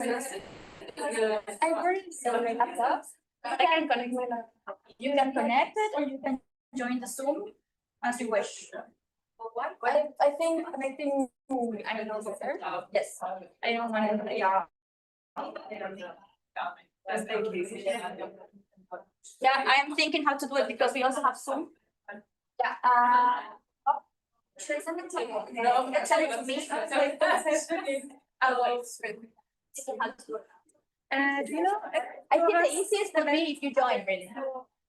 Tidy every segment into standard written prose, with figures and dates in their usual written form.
I bring my laptop. I can connect my laptop. You can connect it or you can join the Zoom as you wish. What? I think connecting, I don't know, better. Yes. I don't want to, yeah. Yeah, I'm thinking how to do it because we also have Zoom. Yeah. Should I send it to you? No, you can send it to me. I will see how to do it. You know, I think the easiest would be if you join, really.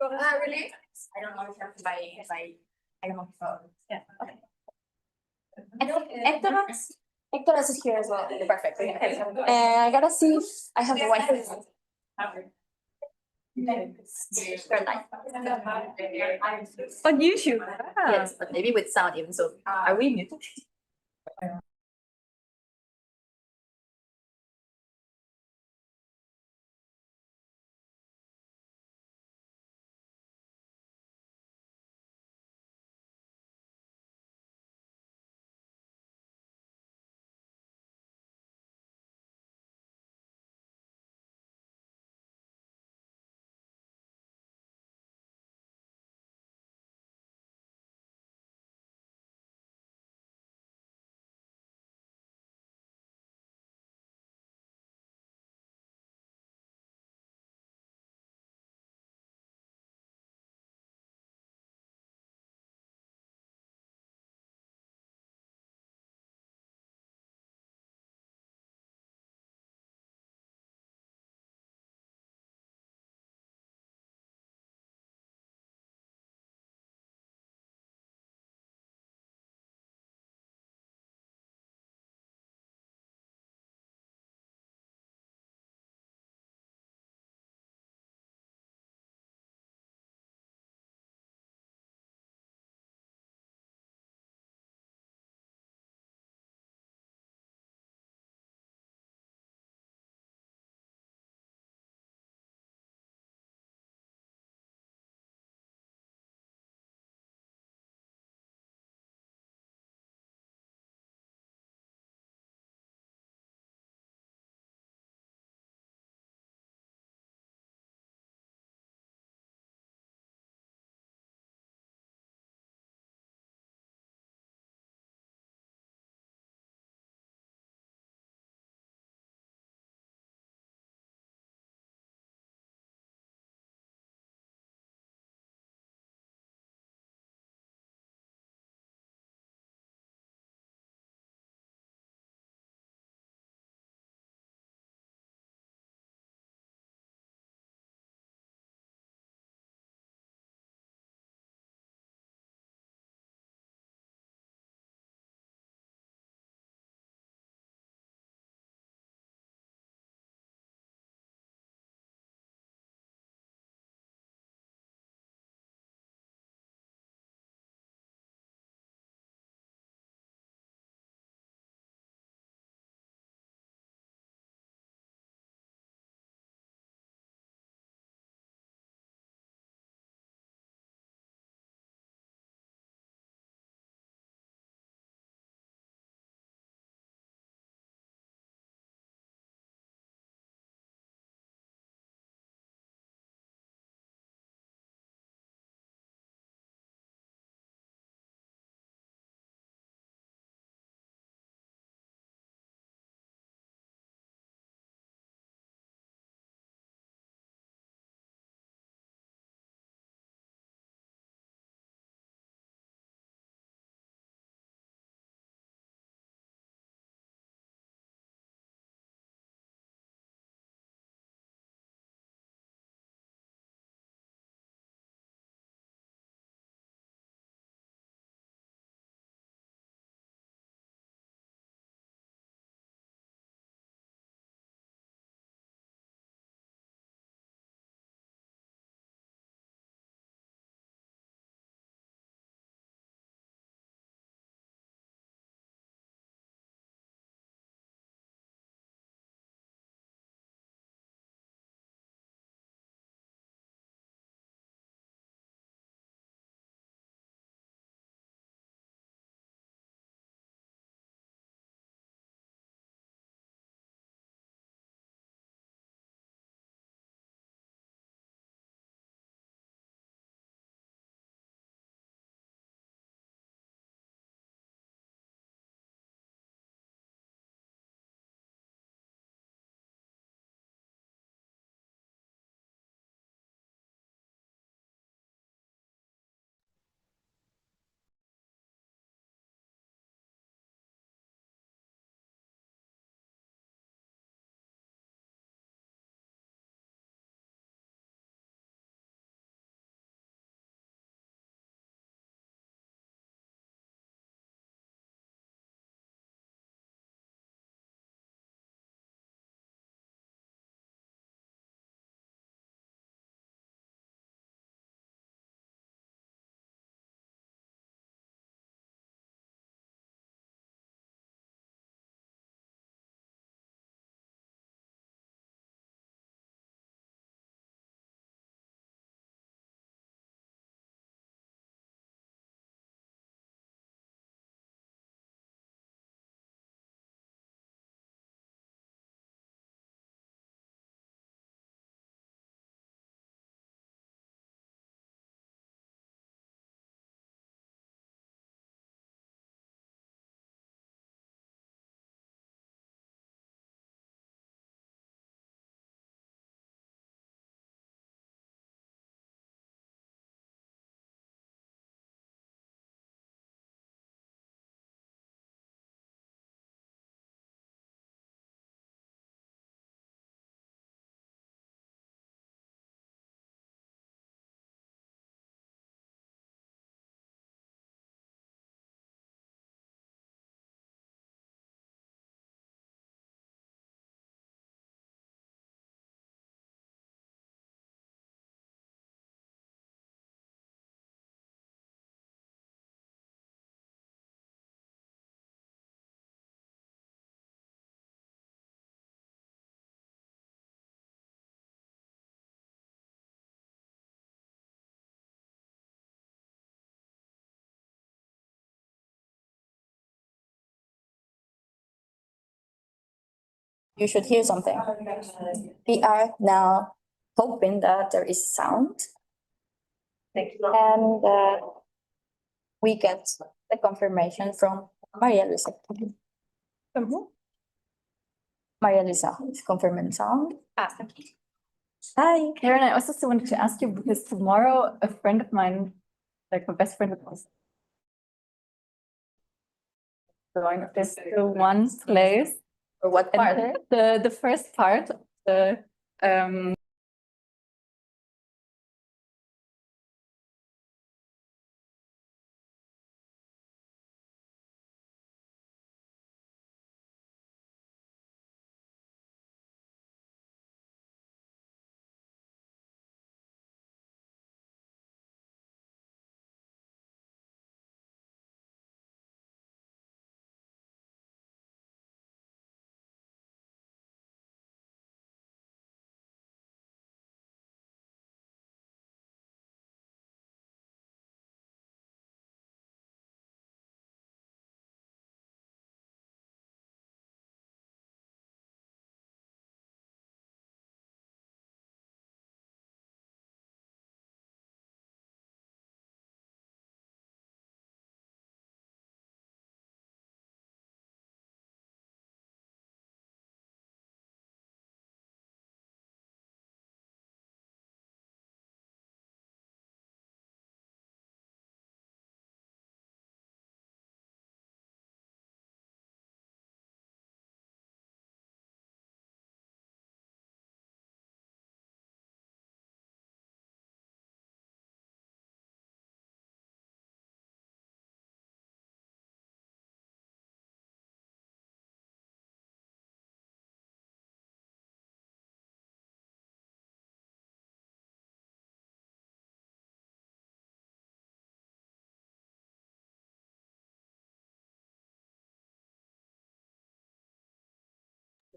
Really? I don't know if I don't know. Yeah. Okay. Hector is here as well. Perfect. Okay. And I gotta see if I have the Wi-Fi. Turn light. On YouTube. Yes, but maybe with sound even so. Are we muted? you should hear something. We are now hoping that there is sound. And we get the confirmation from Maria Luisa. Maria Luisa is confirming sound. Hi. Karen, I also wanted to ask you, because tomorrow a friend of mine, like my best friend, was going this to one place. For what part? And the first part, the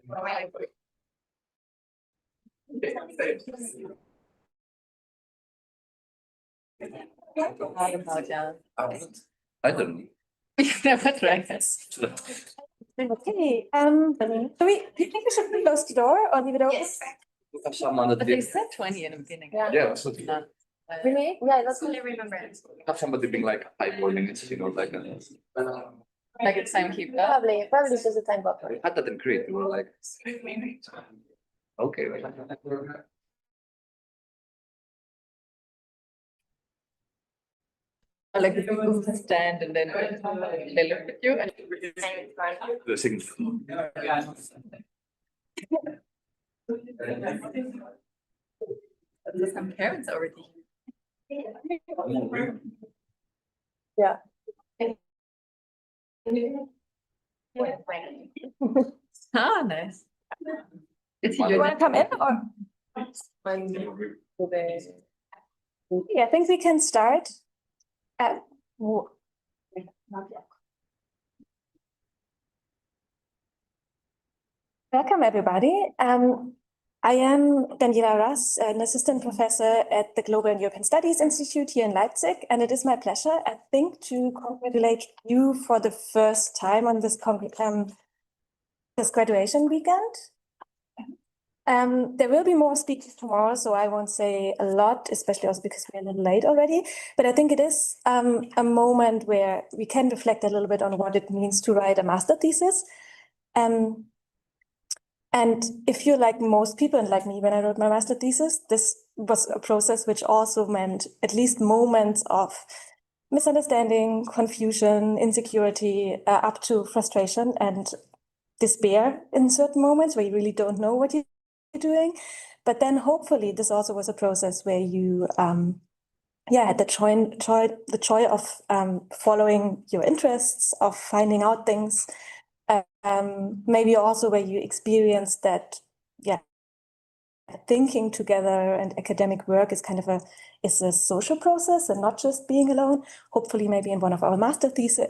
I don't. never tried this. Okay, do you think we should close the door or leave it open? Yes. Someone that But they did. said 20 in the beginning. Yeah, absolutely. No. Really? Yeah, that's Only remember it. Have somebody being like high boiling it, you know, like. Like a timekeeper. probably just a time buffer. We had that in Crete, we were like. Okay. Like the people who stand and then they look at you and The signal. there's some parents already. Yeah. Ah, nice. It's You want to come in or? Yeah, I think we can start. Welcome, everybody. I am Daniela Russ, an assistant professor at the Global and European Studies Institute here in Leipzig, and it is my pleasure, I think, to congratulate you for the first time on this graduation weekend. There will be more speakers tomorrow, so I won't say a lot, especially also because we're a little late already. But I think it is a moment where we can reflect a little bit on what it means to write a master thesis. And if you're like most people and like me, when I wrote my master thesis, this was a process which also meant at least moments of misunderstanding, confusion, insecurity, up to frustration and despair in certain moments where you really don't know what you're doing. But then hopefully this also was a process where you had the joy of following your interests, of finding out things, maybe also where you experience that, thinking together and academic work is kind of a social process and not just being alone. Hopefully, maybe in one of our master thesis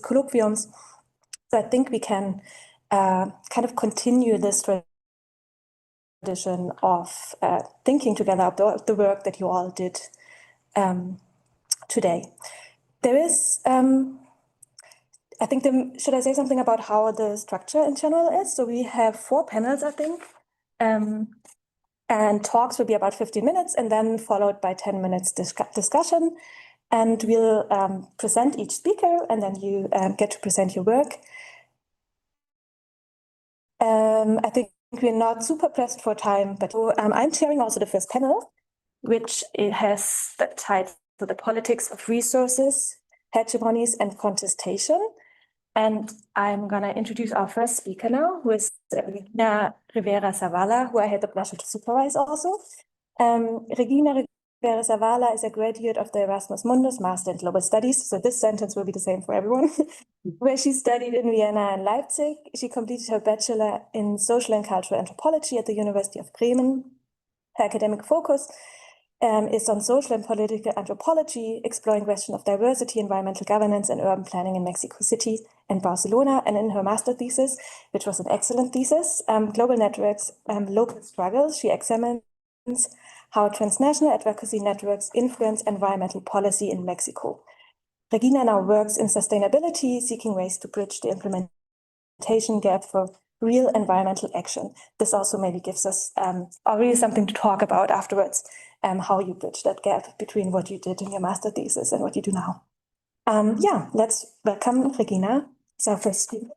colloquiums. So I think we can kind of continue this tradition of thinking together about the work that you all did today. There is I think should I say something about how the structure in general is? So we have 4 panels, I think. And talks will be about 15 minutes and then followed by 10 minutes discussion. And we'll present each speaker and then you get to present your work. I think we're not super pressed for time, but I'm chairing also the first panel, which it has the title The Politics of Resources, Hegemonies and Contestation. And I'm going to introduce our first speaker now, who is Regina Rivera Zavala, who I had the pleasure to supervise also. Regina Rivera Zavala is a graduate of the Erasmus Mundus Master in Global Studies. So this sentence will be the same for everyone. Where she studied in Vienna and Leipzig. She completed her bachelor in social and cultural anthropology at the University of Bremen. Her academic focus is on social and political anthropology, exploring questions of diversity, environmental governance, and urban planning in Mexico City and Barcelona. And in her master thesis, which was an excellent thesis, Global Networks, Local Struggles, she examines how transnational advocacy networks influence environmental policy in Mexico. Regina now works in sustainability, seeking ways to bridge the implementation gap for real environmental action. This also maybe gives us already something to talk about afterwards, how you bridge that gap between what you did in your master thesis and what you do now. Yeah, let's welcome Regina as our first speaker.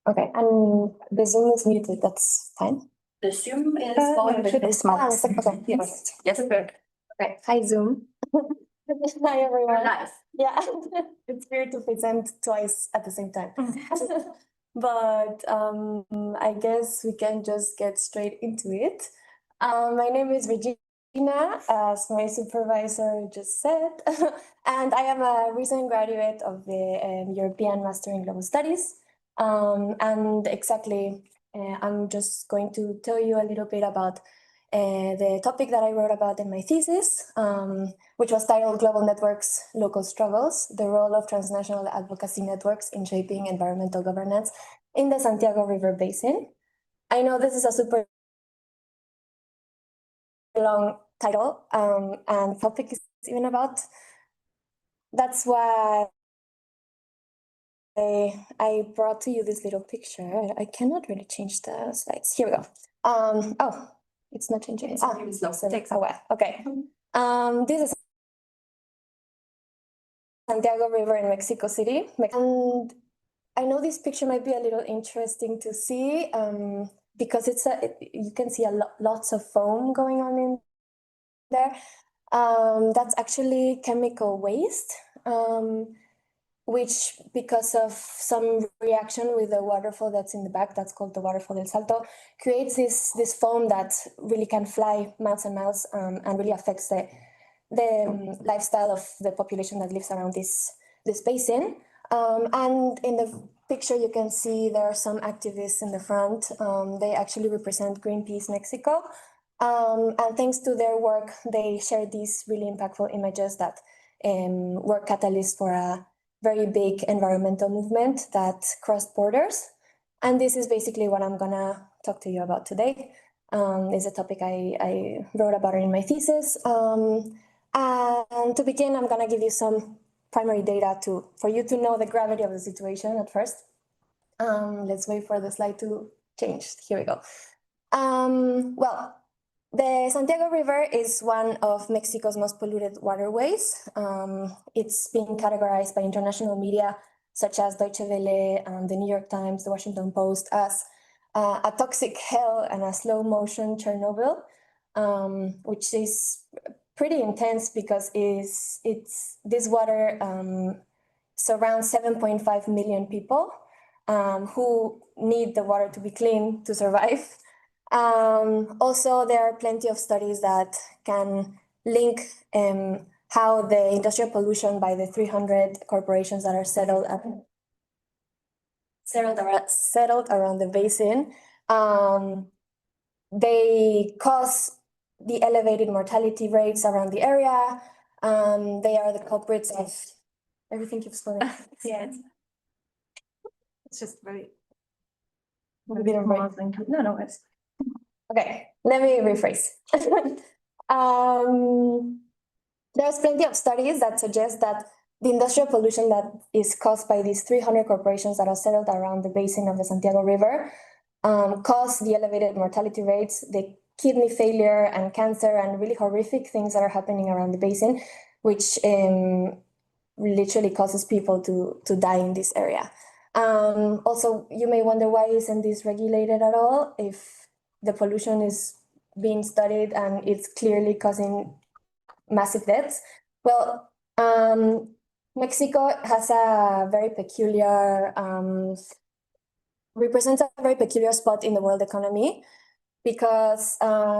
Okay, and the Zoom is muted, that's fine. The Zoom is no, on with should- this Ah, mouse. okay, Yes, yes, good. Okay, hi Zoom. Hi everyone. Nice. Yeah, it's weird to present twice at the same time. But I guess we can just get straight into it. My name is Regina, as my supervisor just said, and I am a recent graduate of the European Master in Global Studies. And exactly, I'm just going to tell you a little bit about the topic that I wrote about in my thesis, which was titled Global Networks, Local Struggles, the Role of Transnational Advocacy Networks in Shaping Environmental Governance in the Santiago River Basin. I know this is a super long title, and topic is even about. That's why I brought to you this little picture. I cannot really change the slides. Here we go. Oh, it's not changing. It's really slow. So takes a while. Okay. This is Santiago River in Mexico City. And I know this picture might be a little interesting to see because you can see lots of foam going on in there. That's actually chemical waste, which because of some reaction with the waterfall that's in the back, that's called the waterfall del Salto, creates this foam that really can fly miles and miles and really affects the lifestyle of the population that lives around this basin. And in the picture, you can see there are some activists in the front. They actually represent Greenpeace Mexico. And thanks to their work, they share these really impactful images that were catalysts for a very big environmental movement that crossed borders. And this is basically what I'm gonna talk to you about today. Is a topic I wrote about in my thesis. And to begin, I'm gonna give you some primary data for you to know the gravity of the situation at first. Let's wait for the slide to change. Here we go. Well, the Santiago River is one of Mexico's most polluted waterways. It's been categorized by international media such as Deutsche Welle, the New York Times, the Washington Post as a toxic hell and a slow motion Chernobyl, which is pretty intense because this water surrounds 7.5 million people who need the water to be clean to survive. Also, there are plenty of studies that can link how the industrial pollution by the 300 corporations that are settled around the basin, they cause the elevated mortality rates around the area, They are the culprits of everything keeps falling. Yeah. It's just very. We didn't break. No, it's. Okay, let me rephrase. There's plenty of studies that suggest that the industrial pollution that is caused by these 300 corporations that are settled around the basin of the Santiago River cause the elevated mortality rates, the kidney failure and cancer, and really horrific things that are happening around the basin, which literally causes people to die in this area. Also, you may wonder, why isn't this regulated at all if the pollution is being studied and it's clearly causing massive deaths? Well, Mexico has a very peculiar, represents a very peculiar spot in the world economy, because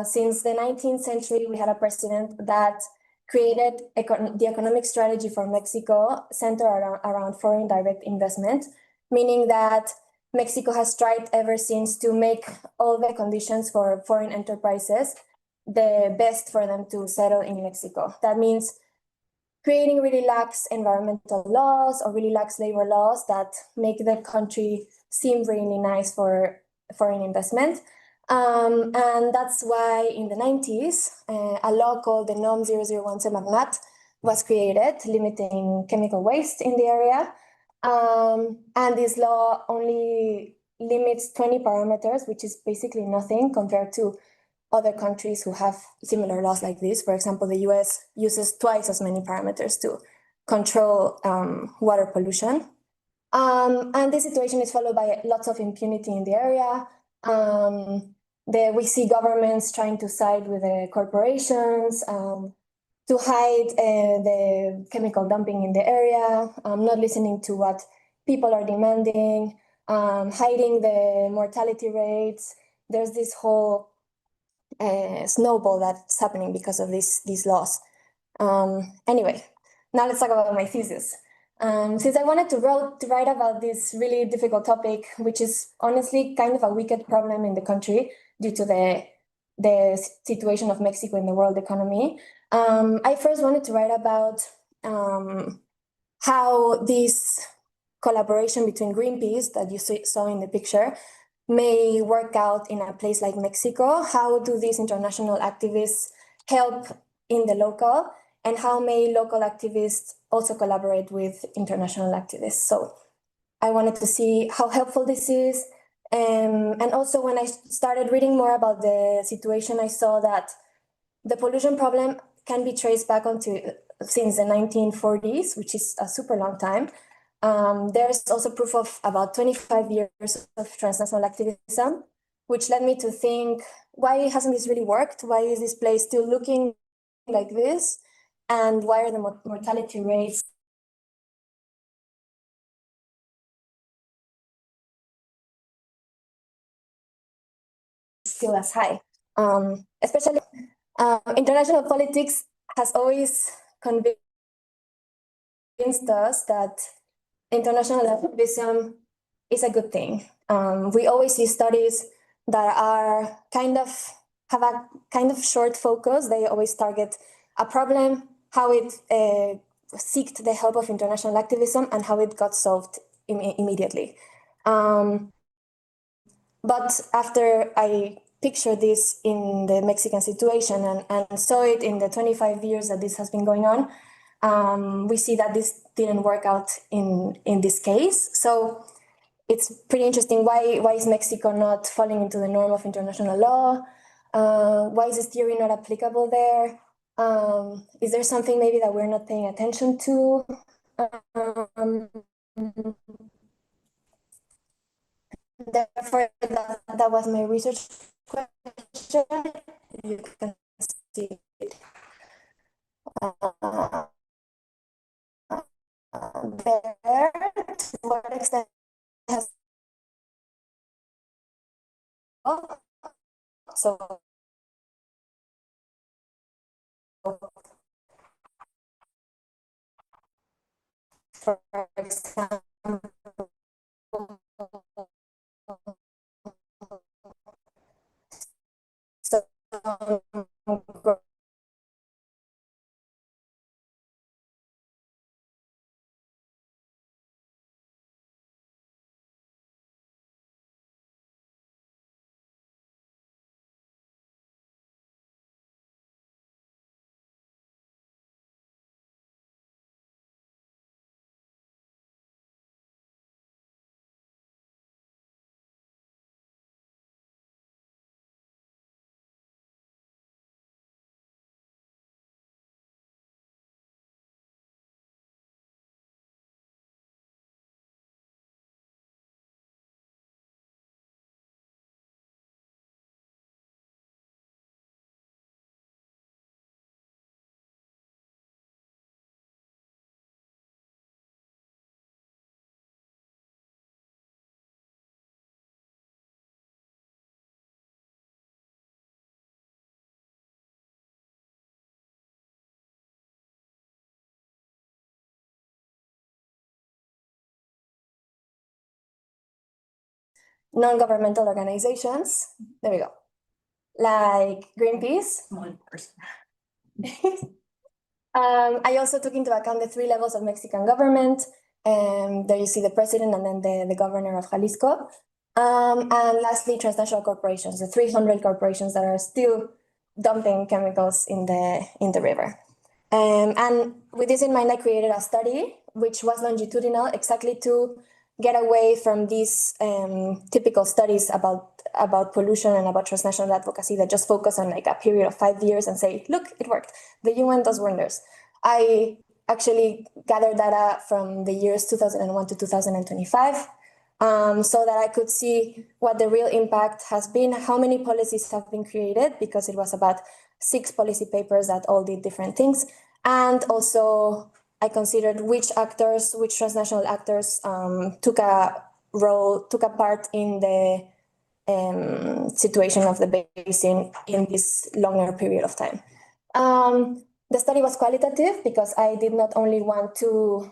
since the 19th century, we had a president that created the economic strategy for Mexico centered around foreign direct investment, meaning that Mexico has tried ever since to make all the conditions for foreign enterprises the best for them to settle in Mexico. That means creating really lax environmental laws or really lax labor laws that make the country seem really nice for foreign investment. And that's why in the 90s, a law called the NOM 001 Semarnat was created, limiting chemical waste in the area. And this law only limits 20 parameters, which is basically nothing compared to other countries who have similar laws like this. For example, the US uses twice as many parameters to control water pollution. And this situation is followed by lots of impunity in the area. We see governments trying to side with the corporations to hide the chemical dumping in the area, not listening to what people are demanding, hiding the mortality rates. There's this whole snowball that's happening because of these laws. Anyway, now let's talk about my thesis. Since I wanted to write about this really difficult topic, which is honestly kind of a wicked problem in the country due to the situation of Mexico in the world economy, I first wanted to write about how this collaboration between Greenpeace that you saw in the picture may work out in a place like Mexico. How do these international activists help in the local, and how may local activists also collaborate with international activists? So I wanted to see how helpful this is. And also, when I started reading more about the situation, I saw that the pollution problem can be traced back since the 1940s, which is a super long time. There's also proof of about 25 years of transnational activism, which led me to think, why hasn't this really worked? Why is this place still looking like this? And why are the mortality rates still as high? Especially international politics has always convinced us that international activism is a good thing. We always see studies that are have a kind of short focus. They always target a problem, how it seeked the help of international activism, and how it got solved immediately. But after I pictured this in the Mexican situation and saw it in the 25 years that this has been going on, we see that this didn't work out in this case. So it's pretty interesting. Why is Mexico not falling into the norm of international law? Why is this theory not applicable there? Is there something maybe that we're not paying attention to? Therefore, that was my research question. You can see it there. To what extent has so for example, so non-governmental organizations. There we go. Like Greenpeace. One person. I also took into account the 3 levels of Mexican government. There you see the president and then the governor of Jalisco. And lastly, transnational corporations, the 300 corporations that are still dumping chemicals in the river. And with this in mind, I created a study which was longitudinal, exactly to get away from these typical studies about pollution and about transnational advocacy that just focus on like a period of 5 years and say, look, it worked. The UN does wonders. I actually gathered data from the years 2001 to 2025. So that I could see what the real impact has been, how many policies have been created, because it was about 6 policy papers that all did different things. And also I considered which transnational actors took a part in the situation of the basin in this longer period of time. The study was qualitative because I did not only want to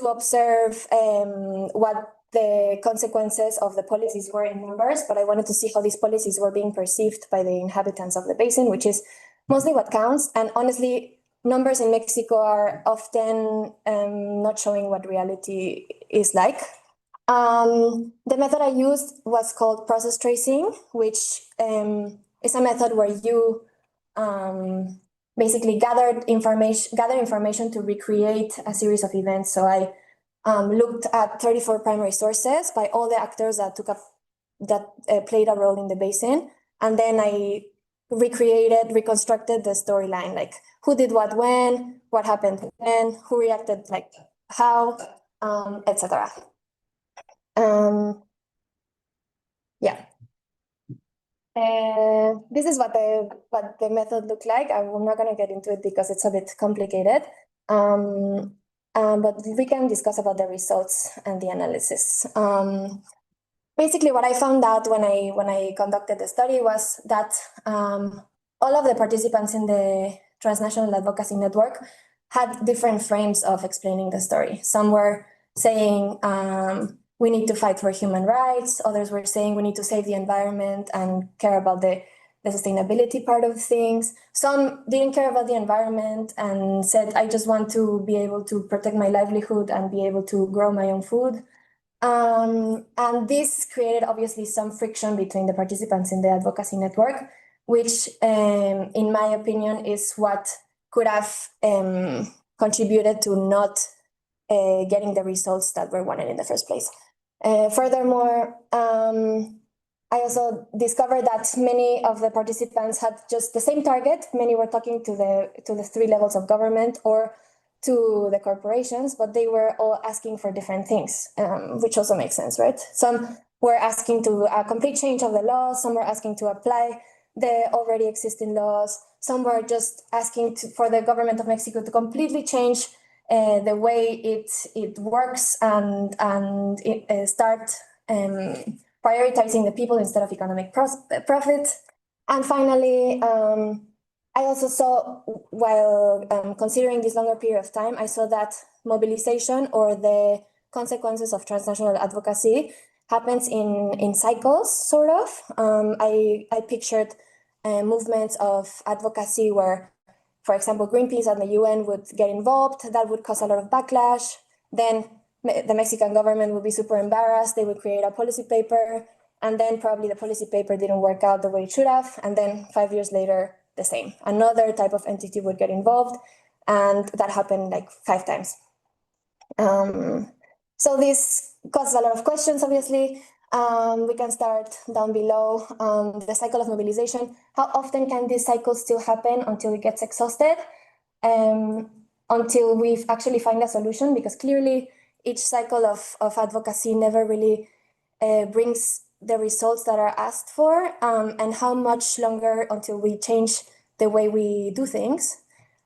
observe what the consequences of the policies were in numbers, but I wanted to see how these policies were being perceived by the inhabitants of the basin, which is mostly what counts. And honestly, numbers in Mexico are often not showing what reality is like. The method I used was called process tracing, which is a method where you basically gather information to recreate a series of events. So I looked at 34 primary sources by all the actors that played a role in the basin, and then I reconstructed the storyline, like who did what when, what happened when, who reacted like how, etc. Yeah. This is what the method looked like. I'm not going to get into it because it's a bit complicated. But we can discuss about the results and the analysis. Basically, what I found out when I conducted the study was that all of the participants in the transnational advocacy network had different frames of explaining the story. Some were saying we need to fight for human rights. Others were saying we need to save the environment and care about the sustainability part of things. Some didn't care about the environment and said, I just want to be able to protect my livelihood and be able to grow my own food. And this created obviously some friction between the participants in the advocacy network, which in my opinion is what could have contributed to not getting the results that were wanted in the first place. Furthermore, I also discovered that many of the participants had just the same target. Many were talking to the 3 levels of government or to the corporations, but they were all asking for different things, which also makes sense, right? Some were asking to a complete change of the laws. Some were asking to apply the already existing laws. Some were just asking for the government of Mexico to completely change the way it works and start prioritizing the people instead of economic profit. And finally, I also saw, while considering this longer period of time, I saw that mobilization or the consequences of transnational advocacy happens in cycles, sort of. I pictured movements of advocacy where, for example, Greenpeace and the UN would get involved. That would cause a lot of backlash. Then the Mexican government would be super embarrassed. They would create a policy paper, and then probably the policy paper didn't work out the way it should have. And then 5 years later, the same. Another type of entity would get involved, and that happened like 5 times. So this causes a lot of questions, obviously. We can start down below. The cycle of mobilization. How often can this cycle still happen until it gets exhausted? Until we actually find a solution, because clearly each cycle of advocacy never really brings the results that are asked for, and how much longer until we change the way we do things.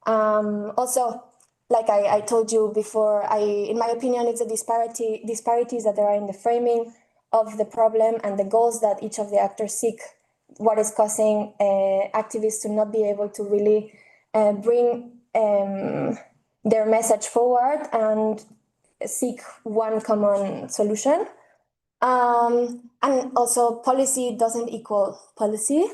Also, like I told you before, in my opinion, it's the disparities that there are in the framing of the problem and the goals that each of the actors seek, what is causing activists to not be able to really bring their message forward and seek one common solution. And also policy doesn't equal policy.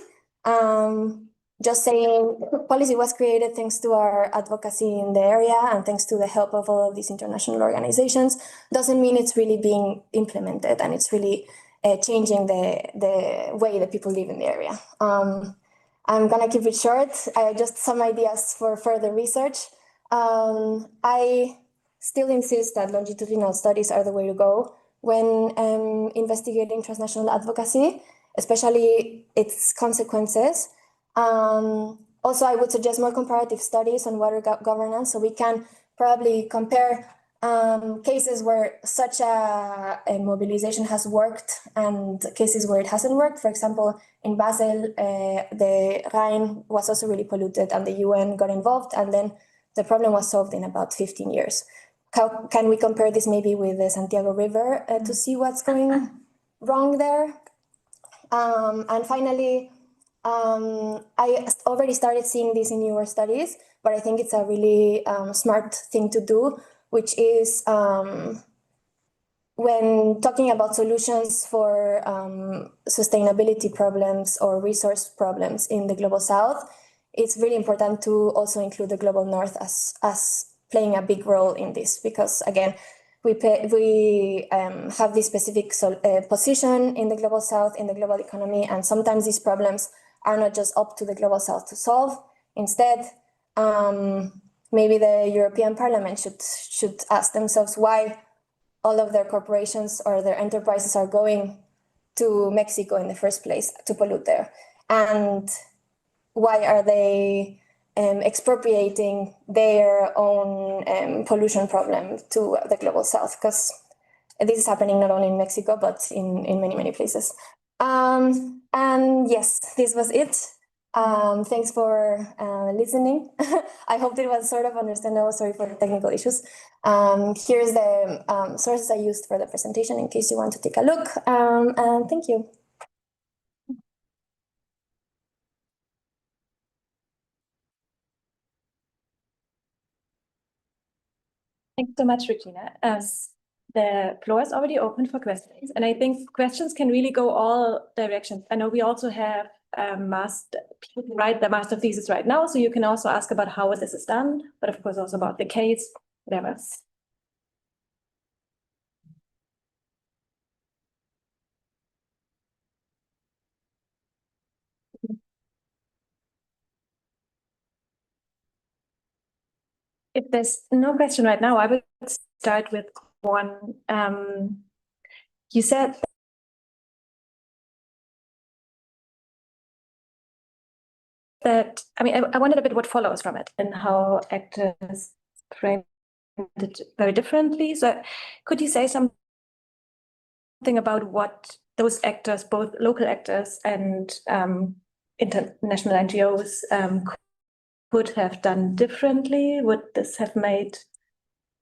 Just saying policy was created thanks to our advocacy in the area and thanks to the help of all of these international organizations doesn't mean it's really being implemented and it's really changing the way that people live in the area. I'm gonna keep it short. Just some ideas for further research. I still insist that longitudinal studies are the way to go when investigating transnational advocacy, especially its consequences. Also, I would suggest more comparative studies on water governance, so we can probably compare cases where such a mobilization has worked and cases where it hasn't worked. For example, in Basel, the Rhine was also really polluted and the UN got involved, and then the problem was solved in about 15 years. How can we compare this maybe with the Santiago River to see what's going wrong there? And finally, I already started seeing this in newer studies, but I think it's a really smart thing to do, which is when talking about solutions for sustainability problems or resource problems in the Global South, it's really important to also include the Global North as playing a big role in this, because again, we have this specific position in the Global South, in the global economy, and sometimes these problems are not just up to the Global South to solve. Instead, maybe the European Parliament should ask themselves why all of their corporations or their enterprises are going to Mexico in the first place to pollute there, and why are they expropriating their own pollution problem to the Global South, because this is happening not only in Mexico, but in many places. And yes, this was it. Thanks for listening. I hope it was sort of understandable. Sorry for the technical issues. Here's the sources I used for the presentation in case you want to take a look. And thank you. Thanks so much, Regina. The floor is already open for questions, and I think questions can really go all directions. I know we also have people who write the master thesis right now, so you can also ask about how this is done, but of course also about the case, whatever. If there's no question right now, I would start with one. You said that, I mean, I wondered a bit what follows from it and how actors frame it very differently. So could you say something about what those actors, both local actors and international NGOs, could have done differently? Would this have made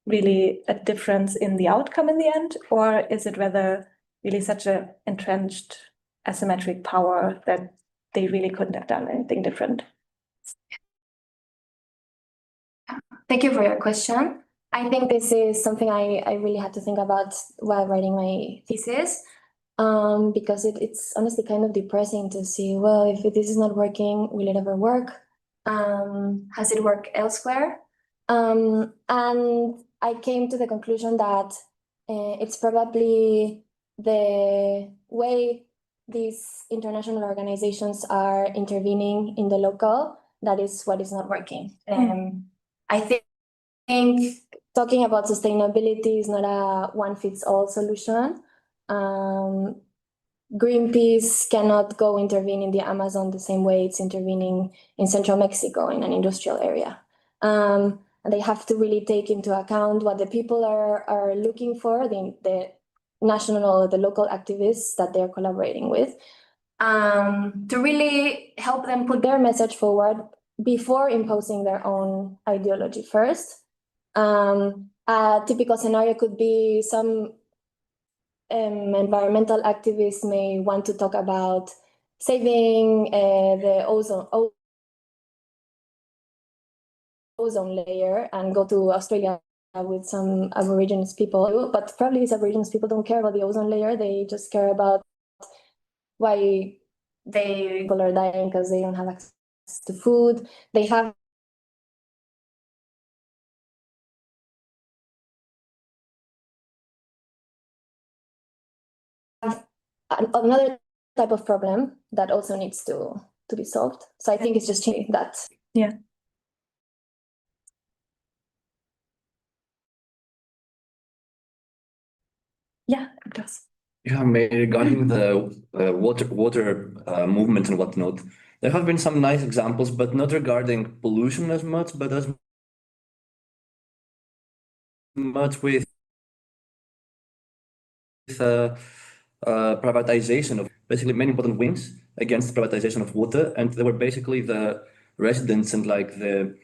really a difference in the outcome in the end? Or is it rather really such a entrenched asymmetric power that they really couldn't have done anything different? Thank you for your question. I think this is something I really had to think about while writing my thesis, because it's honestly kind of depressing to see, well, if this is not working, will it ever work? Has it worked elsewhere? And I came to the conclusion that it's probably the way these international organizations are intervening in the local that is what is not working. I think talking about sustainability is not a one-fits-all solution. Greenpeace cannot go intervene in the Amazon the same way it's intervening in central Mexico in an industrial area. And they have to really take into account what the people are looking for, the national or the local activists that they're collaborating with, to really help them put their message forward before imposing their own ideology first. A typical scenario could be some environmental activists may want to talk about saving the ozone layer and go to Australia with some Aborigines people, but probably these Aborigines people don't care about the ozone layer. They just care about why people are dying because they don't have access to food. They have another type of problem that also needs to be solved. So I think it's just changing that. Yeah. Yeah, it does. Yeah, regarding the water movement and whatnot, there have been some nice examples, but not regarding pollution as much, but as much with privatization of basically many important wings against privatization of water, and they were basically the residents and like the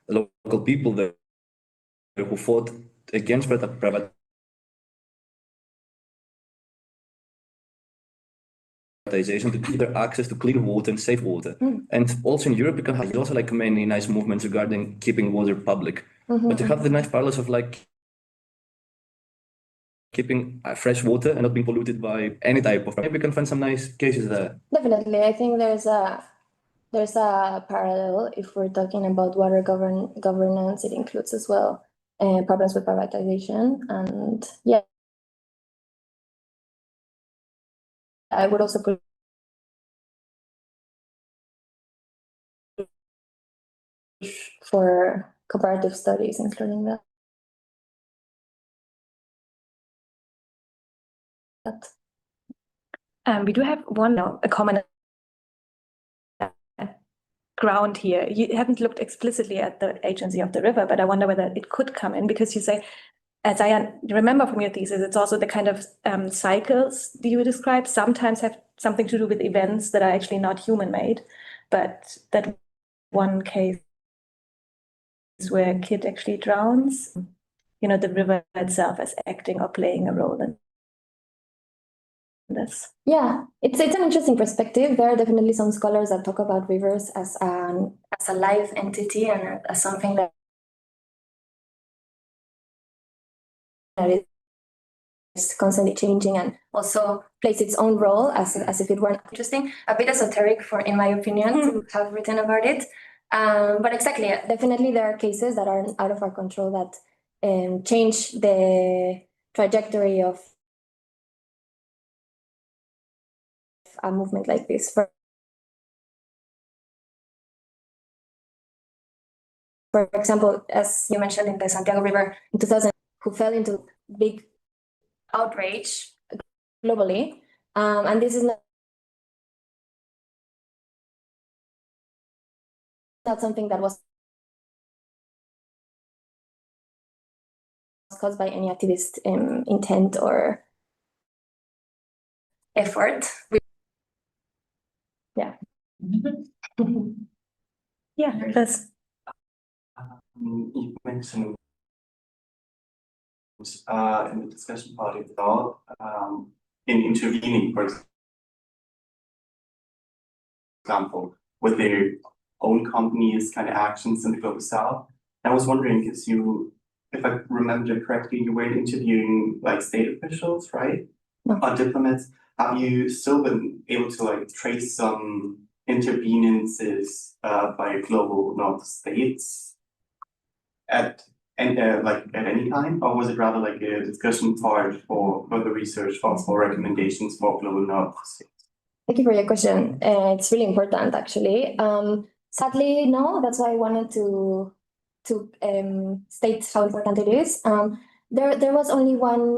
local people there who fought against privatization to keep their access to clean water and safe water. And also in Europe, you can have also like many nice movements regarding keeping water public. But you have the nice parallels of like keeping fresh water and not being polluted by any type of. Maybe we can find some nice cases there. Definitely, I think there's a parallel if we're talking about water governance. It includes as well problems with privatization, and yeah, I would also put for comparative studies, including that. We do have a common ground here. You haven't looked explicitly at the agency of the river, but I wonder whether it could come in, because you say, as I remember from your thesis, it's also the kind of cycles that you describe sometimes have something to do with events that are actually not human-made, but that one case where a kid actually drowns, the river itself as acting or playing a role in this. Yeah, it's an interesting perspective. There are definitely some scholars that talk about rivers as a live entity and as something that is constantly changing and also plays its own role as if it were interesting. A bit esoteric, in my opinion, to have written about it. But exactly, definitely there are cases that are out of our control that change the trajectory of a movement like this. For example, as you mentioned in the Santiago River in 2000, who fell into big outrage globally, and this is not something that was caused by any activist intent or effort. Yeah. Yeah, that's. You mentioned in the discussion part about in intervening, for example, with their own companies' kind of actions in the global south. I was wondering, because if I remember correctly, you were interviewing like state officials, right? No. Or diplomats. Have you still been able to like trace some intervenances by global north states at any time, or was it rather like a discussion part for further research, for recommendations for global north states? Thank you for your question. It's really important, actually. Sadly, no. That's why I wanted to state how important it is. There was only one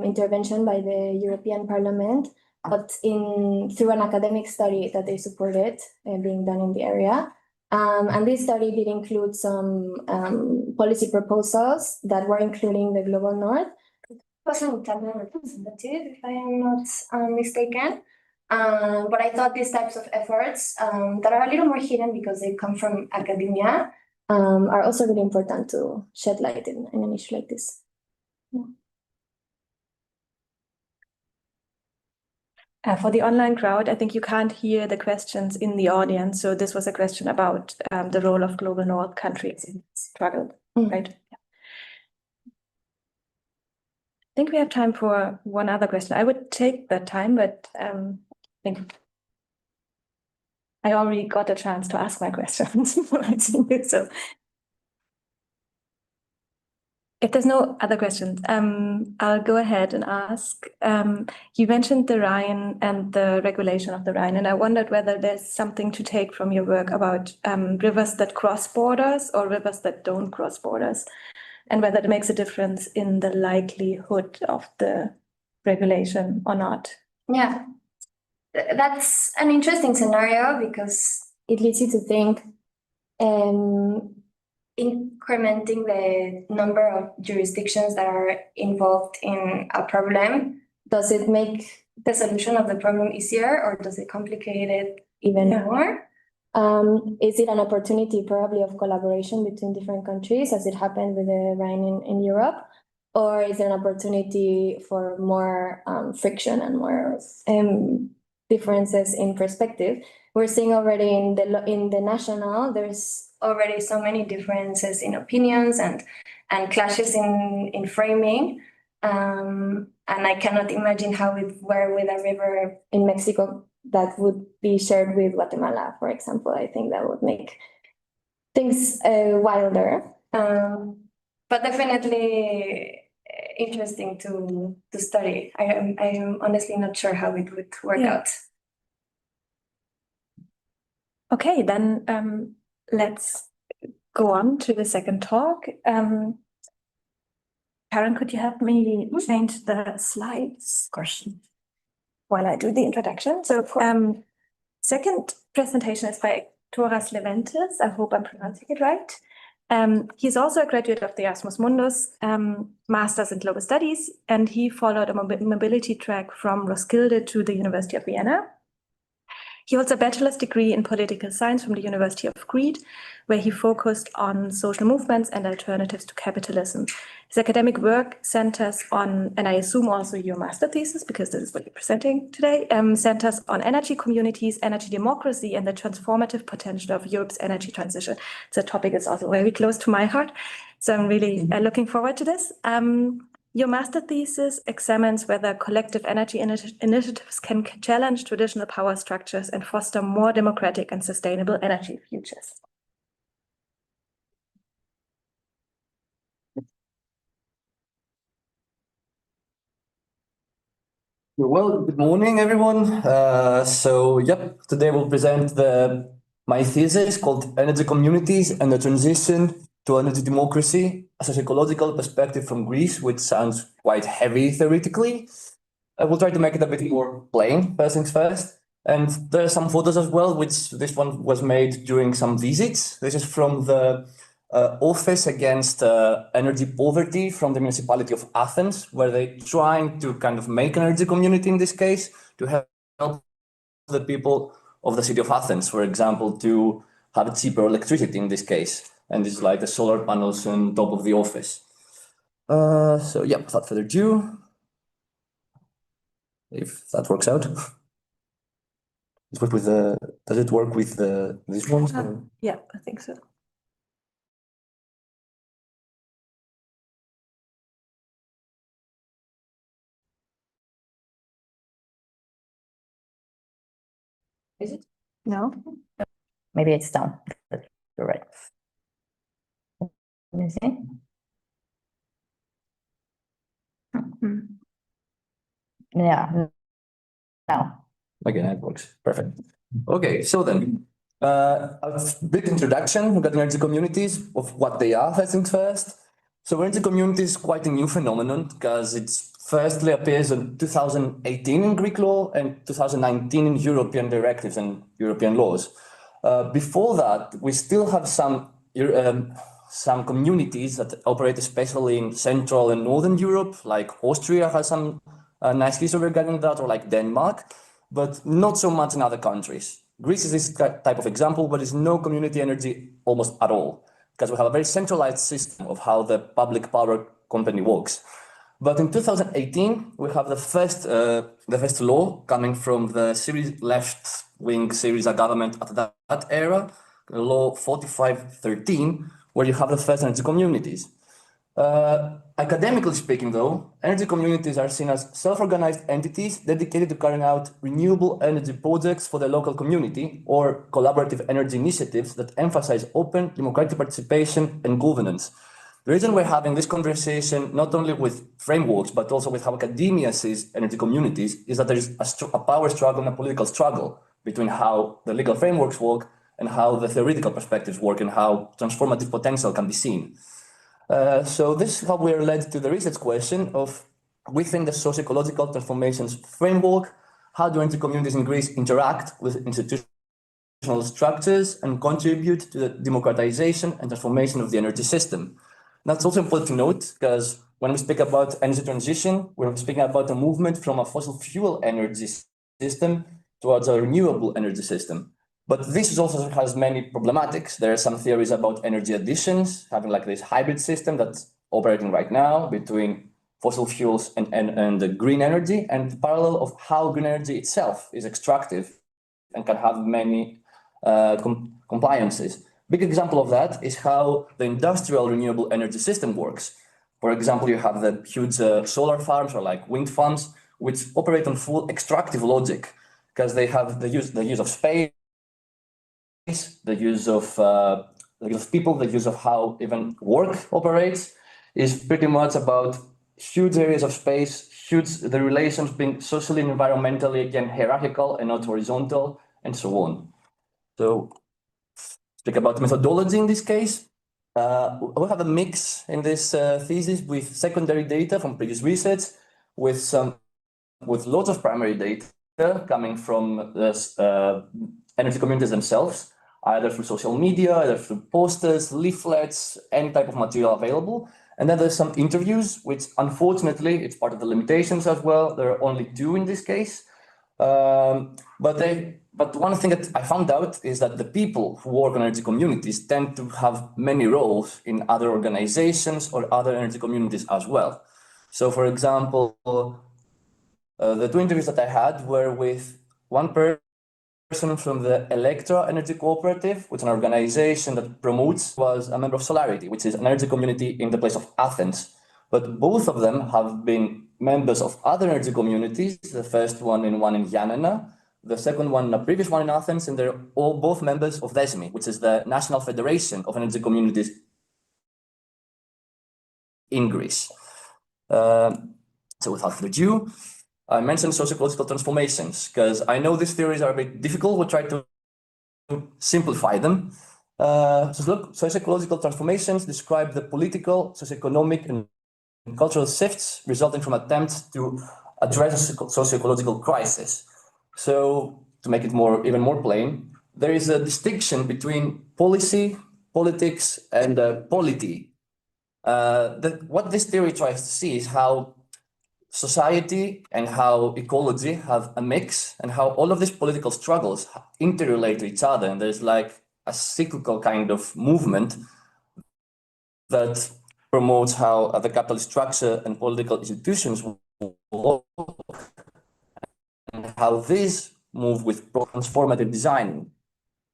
intervention by the European Parliament, but through an academic study that they supported being done in the area. And this study did include some policy proposals that were including the global north. It wasn't representative, if I am not mistaken. But I thought these types of efforts that are a little more hidden because they come from academia are also really important to shed light in an issue like this. Yeah. For the online crowd, I think you can't hear the questions in the audience. So this was a question about the role of global north countries in struggle, right? Yeah. think we have time for one other question. I would take that time, but I think I already got a chance to ask my questions. So if there's no other questions, I'll go ahead and ask. You mentioned the Rhine and the regulation of the Rhine, and I wondered whether there's something to take from your work about rivers that cross borders or rivers that don't cross borders, and whether it makes a difference in the likelihood of the regulation or not. Yeah, that's an interesting scenario because it leads you to think incrementing the number of jurisdictions that are involved in a problem, does it make the solution of the problem easier or does it complicate it even more? Is it an opportunity probably of collaboration between different countries as it happened with the Rhine in Europe? Or is it an opportunity for more friction and more differences in perspective? We're seeing already in the national, there's already so many differences in opinions and clashes in framing. And I cannot imagine how it were with a river in Mexico that would be shared with Guatemala, for example. I think that would make things wilder. But definitely interesting to study. I am honestly not sure how it would work out. Okay, then let's go on to the second talk. Karen, could you help me change the slides? Of course. While I do the introduction. So second presentation is by Toras Leventes. I hope I'm pronouncing it right. He's also a graduate of the Erasmus Mundus Masters in Global Studies, and he followed a mobility track from Roskilde to the University of Vienna. He holds a bachelor's degree in political science from the University of Crete, where he focused on social movements and alternatives to capitalism. His academic work centers on, and I assume also your master thesis, because this is what you're presenting today, centers on energy communities, energy democracy, and the transformative potential of Europe's energy transition. It's a topic that's also very close to my heart, so I'm really looking forward to this. Your master thesis examines whether collective energy initiatives can challenge traditional power structures and foster more democratic and sustainable energy futures. Well, good morning, everyone. Today we'll present my thesis called Energy Communities and the Transition to Energy Democracy as a Psychological Perspective from Greece, which sounds quite heavy theoretically. I will try to make it a bit more plain, first things first. And there are some photos as well, which this one was made during some visits. This is from the Office Against Energy Poverty from the municipality of Athens, where they're trying to kind of make an energy community in this case to help the people of the city of Athens, for example, to have cheaper electricity in this case. And this is like the solar panels on top of the office. Without further ado, if that works out. Does it work with this one? Yeah, I think so. Is it? No? Maybe it's down. You're right. Let me see. Yeah. Now. Again, it works. Perfect. Okay, so then, a bit introduction regarding energy communities of what they are, I think first. So energy community is quite a new phenomenon because it firstly appears in 2018 in Greek law and 2019 in European directives and European laws. Before that, we still have some communities that operate especially in Central and Northern Europe, like Austria has some nice history regarding that, or like Denmark, but not so much in other countries. Greece is this type of example, but there's no community energy almost at all, because we have a very centralized system of how the public power company works. But in 2018, we have the first law coming from the left-wing Syriza government at that era, Law 4513, where you have the first energy communities. Academically speaking, though, energy communities are seen as self-organized entities dedicated to carrying out renewable energy projects for the local community or collaborative energy initiatives that emphasize open democratic participation and governance. The reason we're having this conversation, not only with frameworks, but also with how academia sees energy communities, is that there is a power struggle and a political struggle between how the legal frameworks work and how the theoretical perspectives work and how transformative potential can be seen. So this is how we are led to the research question of, within the socio-ecological transformations framework, how do energy communities in Greece interact with institutional structures and contribute to the democratization and transformation of the energy system? That's also important to note, because when we speak about energy transition, we're speaking about a movement from a fossil fuel energy system towards a renewable energy system. But this also has many problematics. There are some theories about energy additions, having like this hybrid system that's operating right now between fossil fuels and the green energy, and the parallel of how green energy itself is extractive and can have many compliances. Big example of that is how the industrial renewable energy system works. For example, you have the huge solar farms or like wind farms, which operate on full extractive logic, because they have the use of space, the use of people, the use of how even work operates is pretty much about huge areas of space, the relations being socially and environmentally, again, hierarchical and not horizontal, and so on. So speak about methodology in this case. We have a mix in this thesis with secondary data from previous research, with lots of primary data coming from the energy communities themselves, either through social media, either through posters, leaflets, any type of material available. And then there's some interviews, which unfortunately, it's part of the limitations as well. There are only 2 in this case. But one thing that I found out is that the people who work on energy communities tend to have many roles in other organizations or other energy communities as well. So for example, the 2 interviews that I had were with one person from the Electra Energy Cooperative, which is an organization that was a member of Solarity, which is an energy community in the place of Athens. But both of them have been members of other energy communities, the first one in Yanina, the second one, the previous one in Athens, and they're both members of DESMI, which is the National Federation of Energy Communities in Greece. So without further ado, I mentioned socio-ecological transformations, because I know these theories are a bit difficult. We'll try to simplify them. So look, socio-ecological transformations describe the political, socio-economic, and cultural shifts resulting from attempts to address a socio-ecological crisis. So to make it even more plain, there is a distinction between policy, politics, and polity. What this theory tries to see is how society and how ecology have a mix, and how all of these political struggles interrelate to each other. And there's like a cyclical kind of movement that promotes how the capitalist structure and political institutions work, and how these move with transformative design.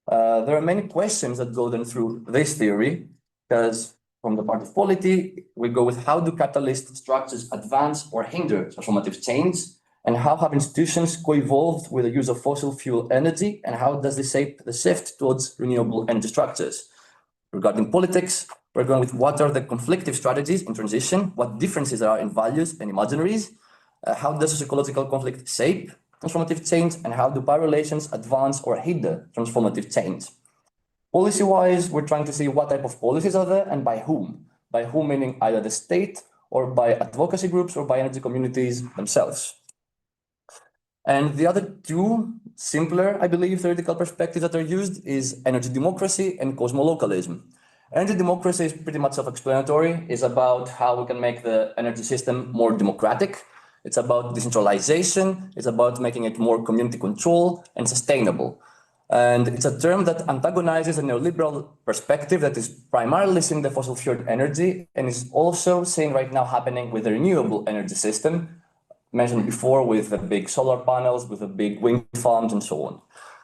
There are many questions that go then through this theory, because from the part of polity, we go with how do capitalist structures advance or hinder transformative change, and how have institutions co-evolved with the use of fossil fuel energy, and how does this shape the shift towards renewable energy structures? Regarding politics, we're going with what are the conflictive strategies in transition, what differences there are in values and imaginaries, how does ecological conflict shape transformative change, and how do power relations advance or hinder transformative change? Policy-wise, we're trying to see what type of policies are there and by whom. By whom meaning either the state or by advocacy groups or by energy communities themselves. And the other 2 simpler, I believe, theoretical perspectives that are used is energy democracy and cosmolocalism. Energy democracy is pretty much self-explanatory. It's about how we can make the energy system more democratic. It's about decentralization. It's about making it more community control and sustainable. And it's a term that antagonizes a neoliberal perspective that is primarily seeing the fossil fuel energy and is also seeing right now happening with the renewable energy system, mentioned before with the big solar panels, with the big wind farms and so on.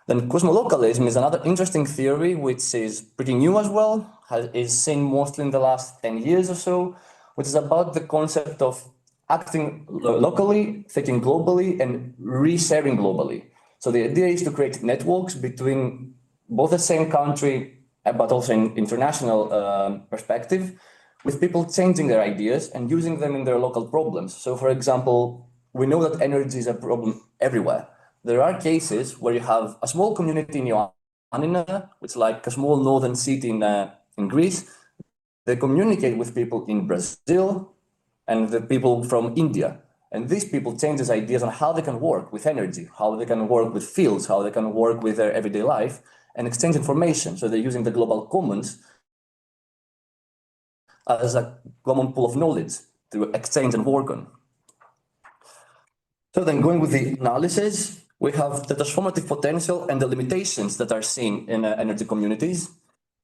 Then cosmolocalism is another interesting theory, which is pretty new as well, is seen mostly in the last 10 years or so, which is about the concept of acting locally, thinking globally, and resharing globally. So the idea is to create networks between both the same country, but also in international perspective, with people changing their ideas and using them in their local problems. So for example, we know that energy is a problem everywhere. There are cases where you have a small community in Ioannina, which is like a small northern city in Greece. They communicate with people in Brazil and the people from India. And these people change these ideas on how they can work with energy, how they can work with fields, how they can work with their everyday life and exchange information. So they're using the global commons as a common pool of knowledge to exchange and work on. So then going with the analysis, we have the transformative potential and the limitations that are seen in energy communities.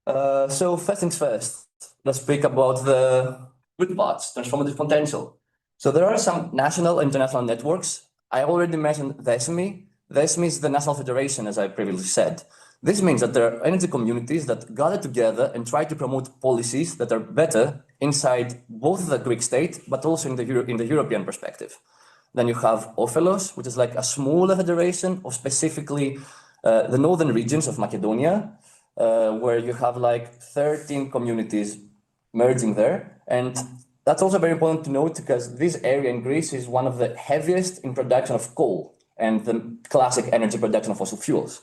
So first things first, let's speak about the good parts, transformative potential. So there are some national and international networks. I already mentioned the ESME. The ESME is the National Federation, as I previously said. This means that there are energy communities that gather together and try to promote policies that are better inside both the Greek state, but also in the European perspective. Then you have Ophelos, which is like a smaller federation of specifically the northern regions of Macedonia, where you have like 13 communities merging there. And that's also very important to note because this area in Greece is one of the heaviest in production of coal and the classic energy production of fossil fuels.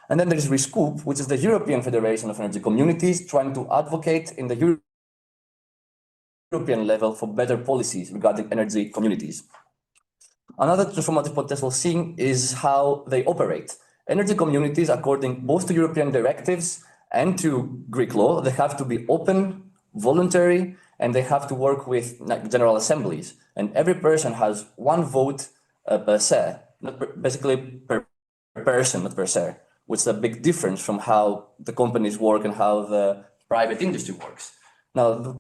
And then there is RISCOOP, which is the European Federation of Energy Communities, trying to advocate in the European level for better policies regarding energy communities. Another transformative potential seen is how they operate. Energy communities, according both to European directives and to Greek law, they have to be open, voluntary, and they have to work with general assemblies. And every person has one vote per se, basically per person, not per se, which is a big difference from how the companies work and how the private industry works. Now, the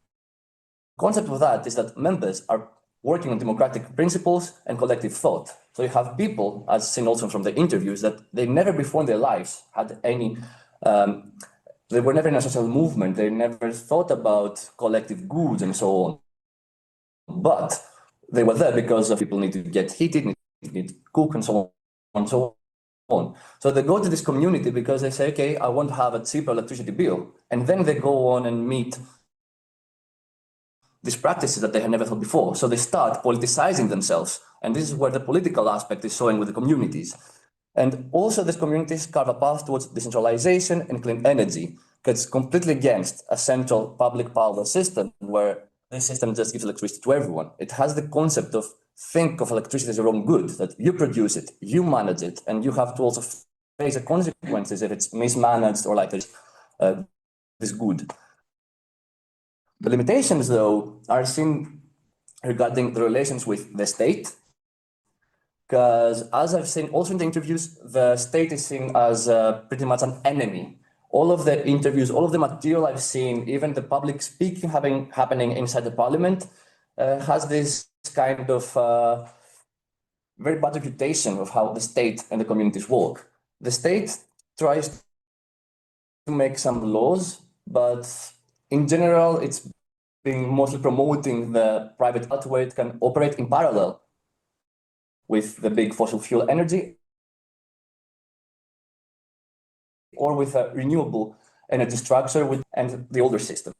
concept of that is that members are working on democratic principles and collective thought. So you have people, as seen also from the interviews, that they never before in their lives had any, they were never in a social movement, they never thought about collective goods and so on. But they were there because of people need to get heated, need to cook and so on and so on. So they go to this community because they say, okay, I want to have a cheaper electricity bill. And then they go on and meet these practices that they had never thought before. So they start politicizing themselves. And this is where the political aspect is showing with the communities. And also these communities carve a path towards decentralization and clean energy, because it's completely against a central public power system where this system just gives electricity to everyone. It has the concept of think of electricity as your own good, that you produce it, you manage it, and you have to also face the consequences if it's mismanaged or like this good. The limitations, though, are seen regarding the relations with the state, because as I've seen also in the interviews, the state is seen as pretty much an enemy. All of the interviews, all of the material I've seen, even the public speaking happening inside the parliament, has this kind of very bad reputation of how the state and the communities work. The state tries to make some laws, but in general, it's been mostly promoting the private where it can operate in parallel with the big fossil fuel energy or with a renewable energy structure and the older system.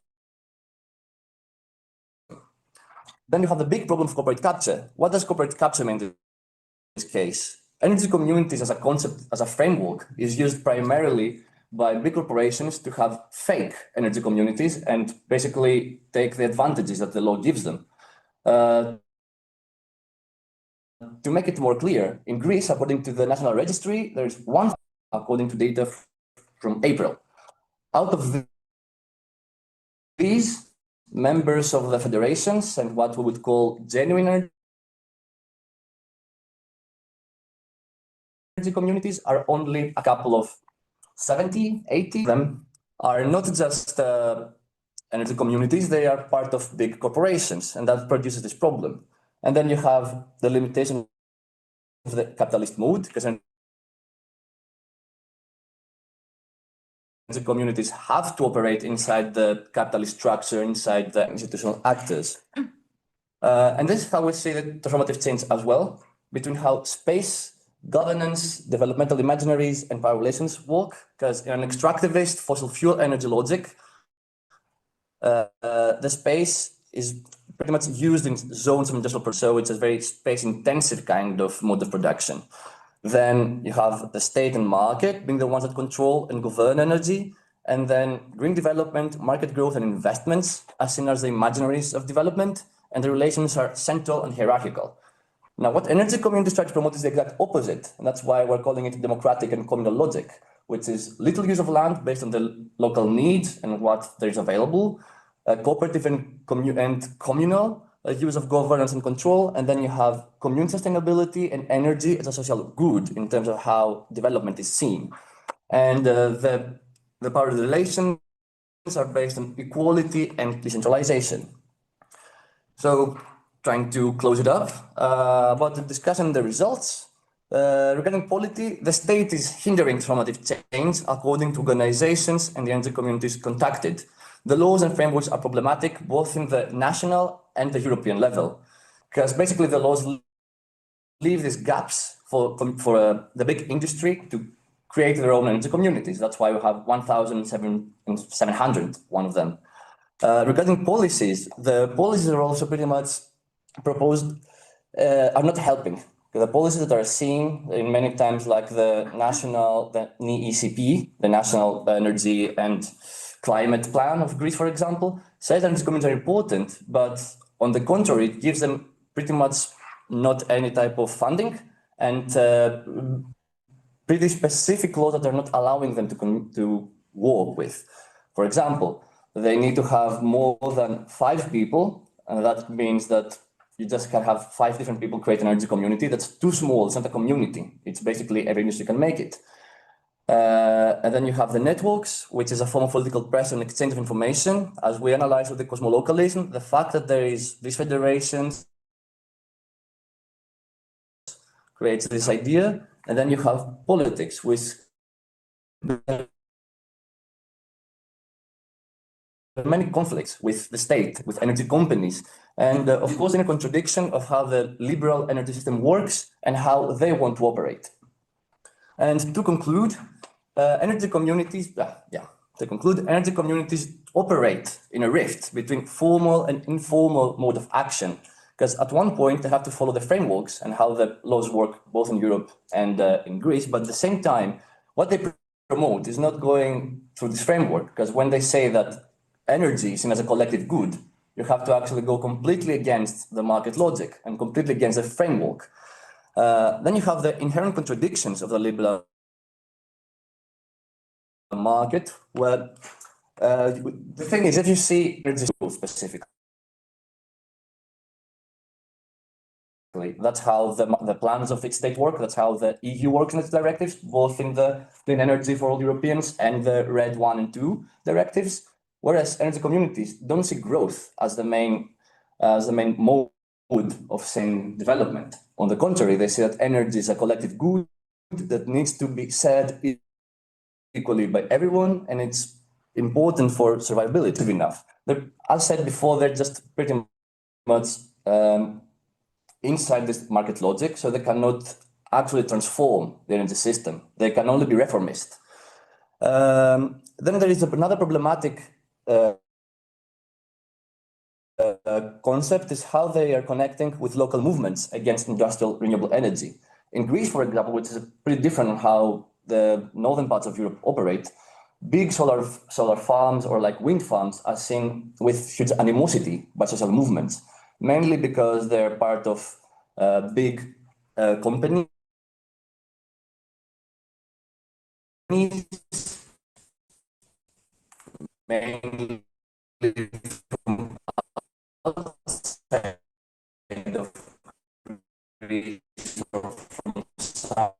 Then you have the big problem of corporate capture. What does corporate capture mean in this case? Energy communities as a concept, as a framework, is used primarily by big corporations to have fake energy communities and basically take the advantages that the law gives them. To make it more clear, in Greece, according to the National Registry, there is one, according to data from April. Out of these, members of the federations and what we would call genuine energy communities are only a couple of 70, 80 of them are not just energy communities, they are part of big corporations, and that produces this problem. And then you have the limitation of the capitalist mode, because energy communities have to operate inside the capitalist structure, inside the institutional actors. And this is how we see the transformative change as well, between how space, governance, developmental imaginaries, and power relations work. Because in an extractivist fossil fuel energy logic, the space is pretty much used in zones of industrial production, so it's a very space-intensive kind of mode of production. Then you have the state and market being the ones that control and govern energy, and then green development, market growth, and investments as seen as the imaginaries of development, and the relations are central and hierarchical. Now, what energy communities try to promote is the exact opposite, and that's why we're calling it democratic and communal logic, which is little use of land based on the local needs and what there is available, cooperative and communal use of governance and control, and then you have commune sustainability and energy as a social good in terms of how development is seen. And the power relations are based on equality and decentralization. So, trying to close it up, about the discussion and the results. Regarding polity, the state is hindering transformative change according to organizations and the energy communities contacted. The laws and frameworks are problematic both in the national and the European level, because basically the laws leave these gaps for the big industry to create their own energy communities. That's why we have 1,700, one of them. Regarding policies, the policies are also pretty much proposed, are not helping. The policies that are seen in many times, like the NECP, the National Energy and Climate Plan of Greece, for example, says that energy communities are important, but on the contrary, it gives them pretty much not any type of funding and pretty specific laws that are not allowing them to work with. For example, they need to have more than 5 people, and that means that you just can have 5 different people create an energy community. That's too small. It's not a community. It's basically every industry can make it. And then you have the networks, which is a form of political pressure and exchange of information. As we analyze with the cosmolocalism, the fact that there is these federations creates this idea. And then you have politics, which many conflicts with the state, with energy companies, and of course in a contradiction of how the liberal energy system works and how they want to operate. And to conclude, energy communities operate in a rift between formal and informal mode of action, because at one point they have to follow the frameworks and how the laws work both in Europe and in Greece, but at the same time, what they promote is not going through this framework, because when they say that energy is seen as a collective good, you have to actually go completely against the market logic and completely against the framework. Then you have the inherent contradictions of the liberal market, where the thing is, if you see energy specifically, that's how the plans of each state work. That's how the EU works in its directives, both in the Clean Energy for All Europeans and the RED 1 and 2 directives. Whereas energy communities don't see growth as the main mode of same development. On the contrary, they see that energy is a collective good that needs to be shared equally by everyone, and it's important for survivability enough. As said before, they're just pretty much inside this market logic, so they cannot actually transform the energy system. They can only be reformist. Then there is another problematic concept is how they are connecting with local movements against industrial renewable energy. In Greece, for example, which is pretty different on how the northern parts of Europe operate, big solar farms or like wind farms are seen with huge animosity by social movements, mainly because they're part of big companies, mainly from outside of Greece or from some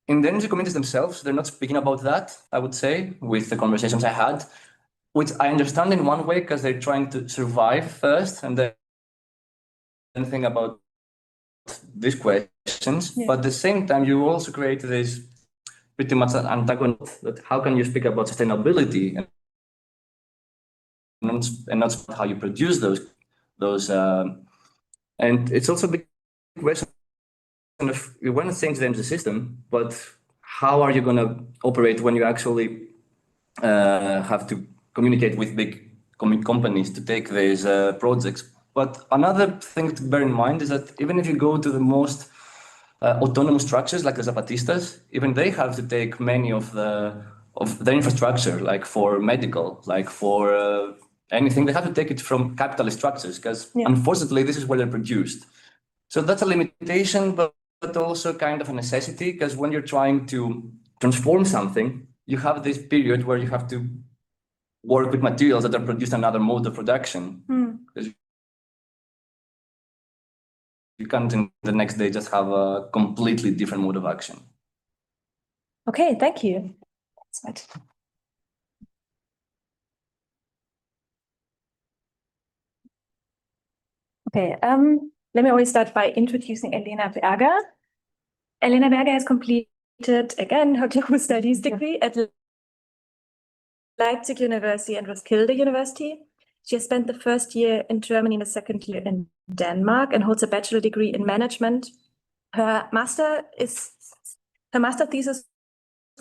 in the energy communities themselves, they're not speaking about that, I would say, with the conversations I had, which I understand in one way because they're trying to survive first and then think about these questions. Yeah. But at the same time, you also create this pretty much an antagonist that how can you speak about sustainability and not how you produce those and it's also a big question of you want to change the energy system, but how are you going to operate when you actually have to communicate with big companies to take these projects? But another thing to bear in mind is that even if you go to the most autonomous structures like the Zapatistas, even they have to take many of their infrastructure, like for medical, like for anything, they have to take it from capitalist structures because unfortunately this is where they're produced. So that's a limitation, but also kind of a necessity because when you're trying to transform something, you have this period where you have to work with materials that are produced another mode of production. You can't in the next day just have a completely different mode of action. Okay, thank you. That's right. Okay, let me always start by introducing Elena Berger. Elena Berger has completed, again, her global studies degree at Leipzig University and Roskilde University. She has spent the first year in Germany and the second year in Denmark and holds a bachelor degree in management. Her master thesis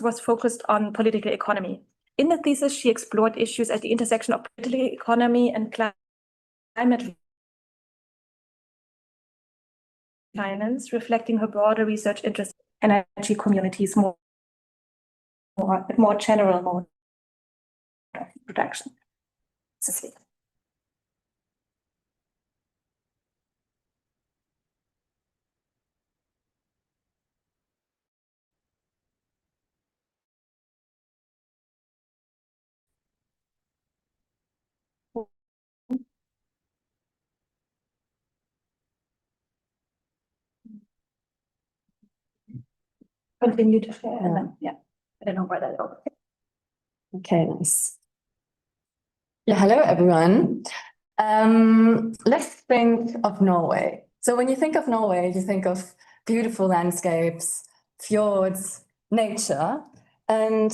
was focused on political economy. In the thesis, she explored issues at the intersection of political economy and climate finance, reflecting her broader research interest in energy communities more general mode of production. Cecilia. Continue to share, and then, I don't know where that goes. Okay, nice. Yeah, hello everyone. Let's think of Norway. So when you think of Norway, you think of beautiful landscapes, fjords, nature. And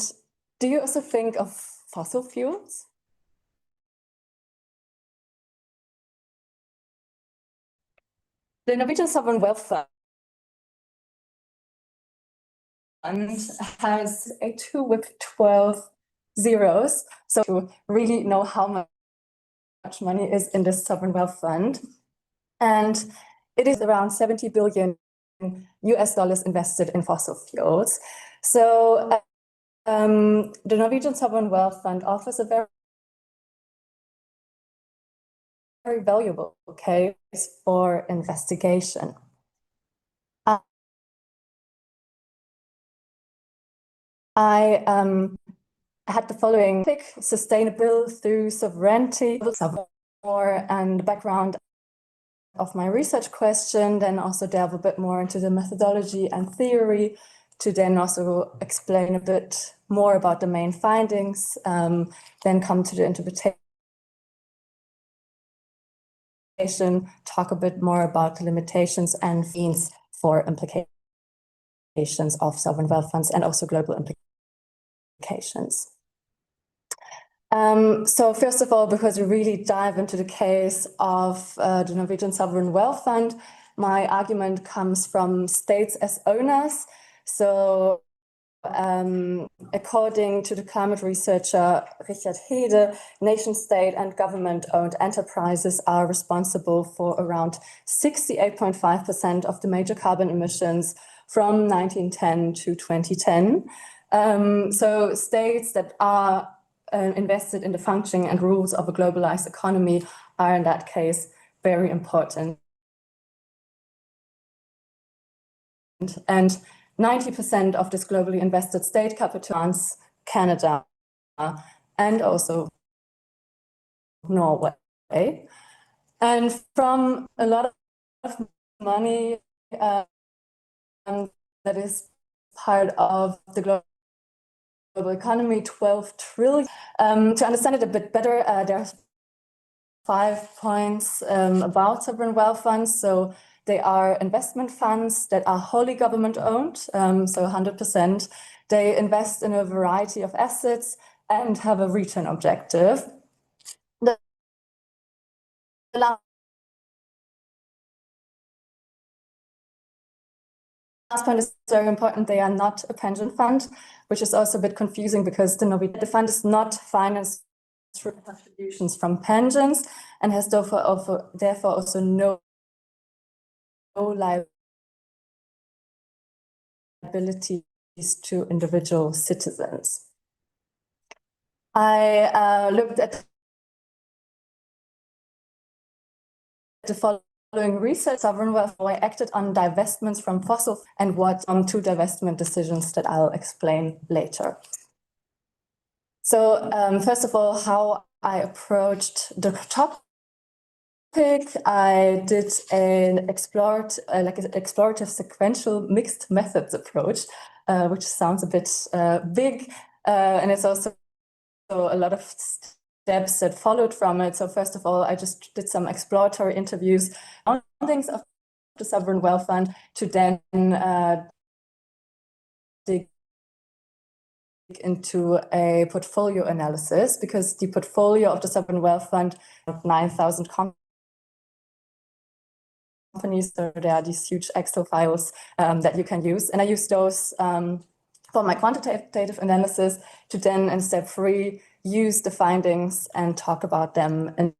do you also think of fossil fuels? The Norwegian Sovereign Wealth Fund has a 2 with 12 zeros. So to really know how much money is in this sovereign wealth fund. And it is around 70 billion US dollars invested in fossil fuels. So the Norwegian Sovereign Wealth Fund offers a very valuable case for investigation. I had the following topic: sustainable through sovereignty, and the background of my research question, then also delve a bit more into the methodology and theory to then also explain a bit more about the main findings, then come to the interpretation, talk a bit more about the limitations and means for implications of sovereign wealth funds and also global implications. So first of all, because we really dive into the case of the Norwegian Sovereign Wealth Fund, my argument comes from states as owners. So according to the climate researcher Richard Hede, nation state and government-owned enterprises are responsible for around 68.5% of the major carbon emissions from 1910 to 2010. So states that are invested in the functioning and rules of a globalized economy are in that case very important. And 90% of this globally invested state capital, Canada, and also Norway. And from a lot of money that is part of the global economy, 12 trillion. To understand it a bit better, there are 5 points about sovereign wealth funds. So they are investment funds that are wholly government owned, so 100%. They invest in a variety of assets and have a return objective. The last point is very important. They are not a pension fund, which is also a bit confusing because the fund is not financed through contributions from pensions and has therefore also no liabilities to individual citizens. I looked at the following research: sovereign wealth acted on divestments from fossil and what two divestment decisions that I'll explain later. So first of all, how I approached the topic. I did an explorative sequential mixed methods approach, which sounds a bit big, and it's also a lot of steps that followed from it. So first of all, I just did some exploratory interviews on things of the sovereign wealth fund to then dig into a portfolio analysis, because the portfolio of the sovereign wealth fund, 9,000 companies, so there are these huge Excel files that you can use. And I use those for my quantitative analysis to then, in step 3, use the findings and talk about them in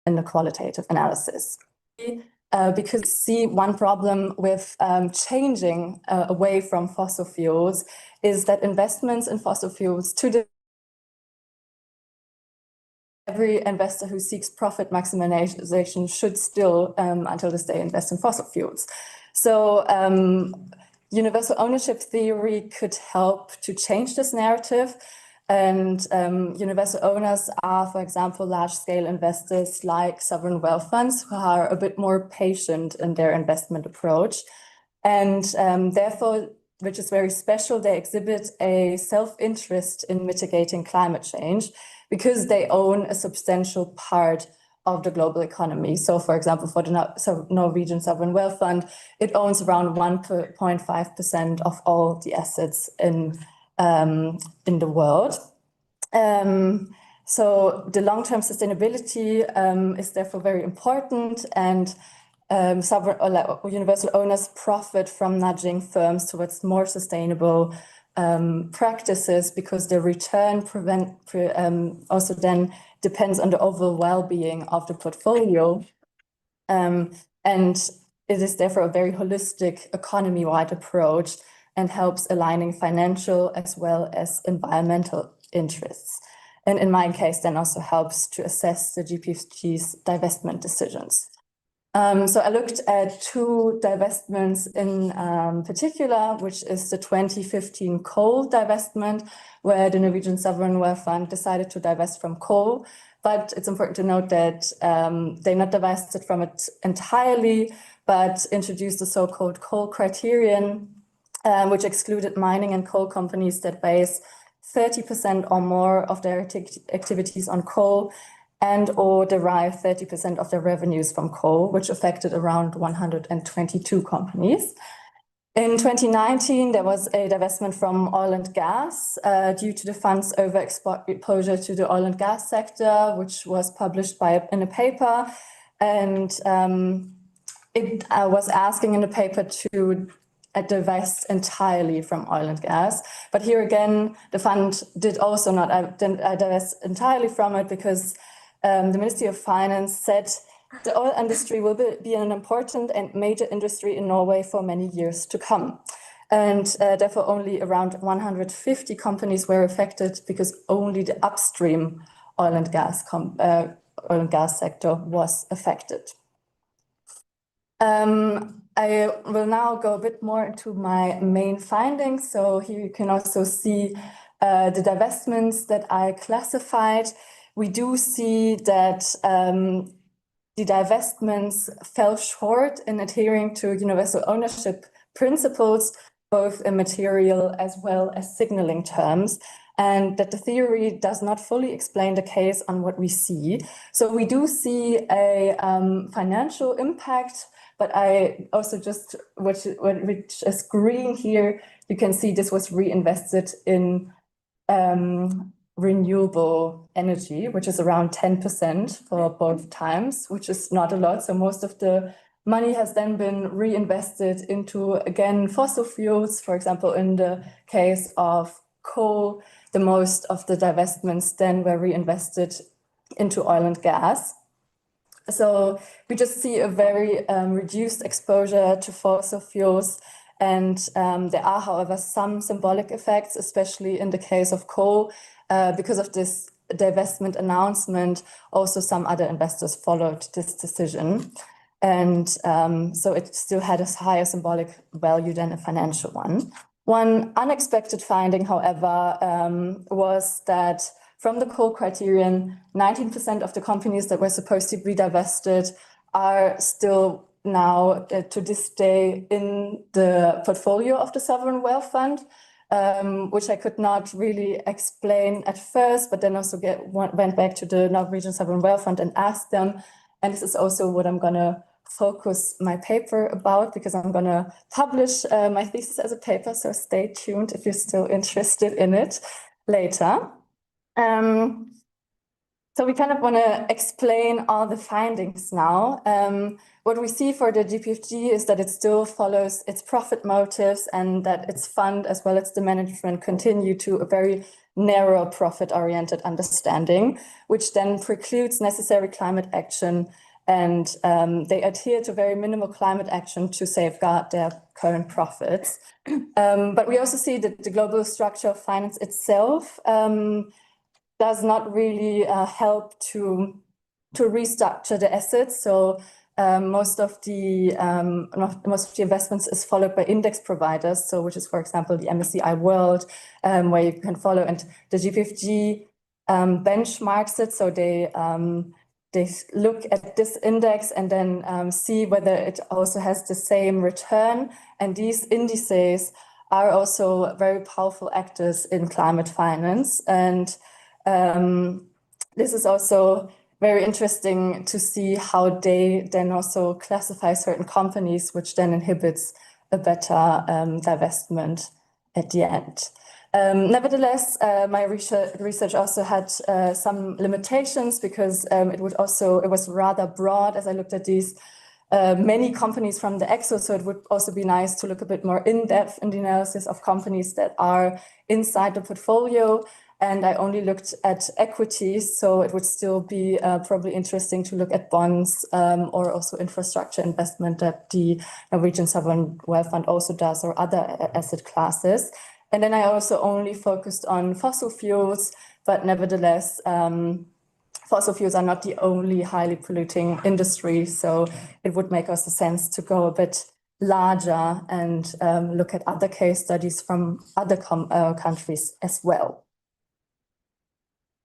the qualitative analysis. Because see, one problem with changing away from fossil fuels is that investments in fossil fuels every investor who seeks profit maximization should still, until this day, invest in fossil fuels. So universal ownership theory could help to change this narrative. And universal owners are, for example, large-scale investors like sovereign wealth funds, who are a bit more patient in their investment approach. And therefore, which is very special, they exhibit a self-interest in mitigating climate change because they own a substantial part of the global economy. So, for example, for the Norwegian Sovereign Wealth Fund, it owns around 1.5% of all the assets in the world. So the long-term sustainability is therefore very important, and universal owners profit from nudging firms towards more sustainable practices, because their return also then depends on the overall well-being of the portfolio. And it is therefore a very holistic economy-wide approach and helps aligning financial as well as environmental interests. And in my case, then also helps to assess the GPFG's divestment decisions. So I looked at 2 divestments in particular, which is the 2015 coal divestment, where the Norwegian Sovereign Wealth Fund decided to divest from coal. But it's important to note that they not divested from it entirely, but introduced the so-called coal criterion, which excluded mining and coal companies that base 30% or more of their activities on coal and or derive 30% of their revenues from coal, which affected around 122 companies. In 2019, there was a divestment from oil and gas due to the fund's overexposure to the oil and gas sector, which was published in a paper. And it was asking in the paper to divest entirely from oil and gas. But here again, the fund did also not divest entirely from it, because the Ministry of Finance said the oil industry will be an important and major industry in Norway for many years to come. And therefore only around 150 companies were affected, because only the upstream oil and gas sector was affected. I will now go a bit more into my main findings. So here you can also see the divestments that I classified. we do see that the divestments fell short in adhering to universal ownership principles, both in material as well as signaling terms, and that the theory does not fully explain the case on what we see. So we do see a financial impact, but I also just, which is green here, you can see this was reinvested in renewable energy, which is around 10% for both times, which is not a lot. So most of the money has then been reinvested into, again, fossil fuels. For example, in the case of coal, the most of the divestments then were reinvested into oil and gas. So we just see a very reduced exposure to fossil fuels. And there are, however, some symbolic effects, especially in the case of coal. Because of this divestment announcement, also some other investors followed this decision. And so it still had a higher symbolic value than a financial one. One unexpected finding, however, was that from the coal criterion, 19% of the companies that were supposed to be divested are still now, to this day, in the portfolio of the Sovereign Wealth Fund. Which I could not really explain at first, but then also went back to the Norwegian Sovereign Wealth Fund and asked them. And this is also what I'm going to focus my paper about, because I'm going to publish my thesis as a paper. So stay tuned if you're still interested in it later. So we kind of want to explain all the findings now. What we see for the GPFG is that it still follows its profit motives, and that its fund as well as the management continue to a very narrow profit-oriented understanding, which then precludes necessary climate action, and they adhere to very minimal climate action to safeguard their current profits. But we also see that the global structure of finance itself does not really help to restructure the assets. So most of the investments is followed by index providers. So which is, for example, the MSCI World, where you can follow, and the GPFG benchmarks it. So they look at this index and then see whether it also has the same return. And these indices are also very powerful actors in climate finance. And this is also very interesting to see how they then also classify certain companies, which then inhibits a better divestment at the end. Nevertheless, my research also had some limitations, because it was rather broad as I looked at these many companies from the EXO. So it would also be nice to look a bit more in depth in the analysis of companies that are inside the portfolio. And I only looked at equities, so it would still be probably interesting to look at bonds or also infrastructure investment that the Norwegian Sovereign Wealth Fund also does, or other asset classes. And then I also only focused on fossil fuels, but nevertheless, fossil fuels are not the only highly polluting industry. So it would make also sense to go a bit larger and look at other case studies from other countries as well.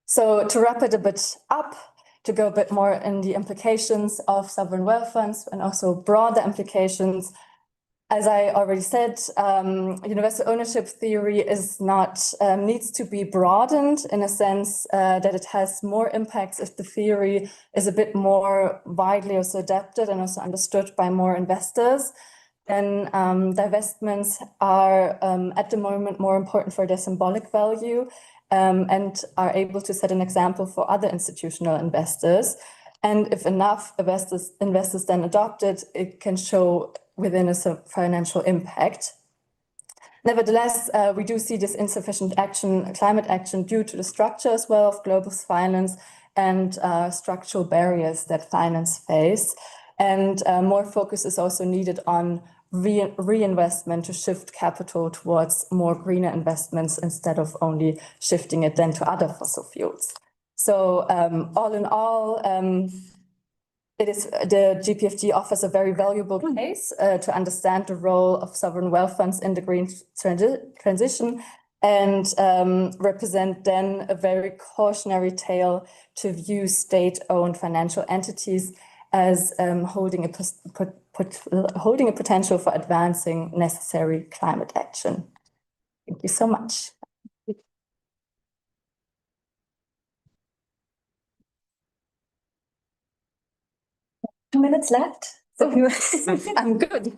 So to wrap it a bit up, to go a bit more in the implications of sovereign wealth funds and also broader implications, as I already said, universal ownership theory is not needs to be broadened in a sense that it has more impacts if the theory is a bit more widely also adapted and also understood by more investors. Then divestments are at the moment more important for their symbolic value and are able to set an example for other institutional investors. And if enough investors then adopt it, it can show within a financial impact. Nevertheless, we do see this insufficient action, climate action, due to the structure as well of global finance and structural barriers that finance face. And more focus is also needed on reinvestment to shift capital towards more greener investments instead of only shifting it then to other fossil fuels. So all in all, the GPFG offers a very valuable case to understand the role of sovereign wealth funds in the green transition, and represent then a very cautionary tale to view state-owned financial entities as holding a potential for advancing necessary climate action. Thank you so much. 2 minutes left. So I'm good.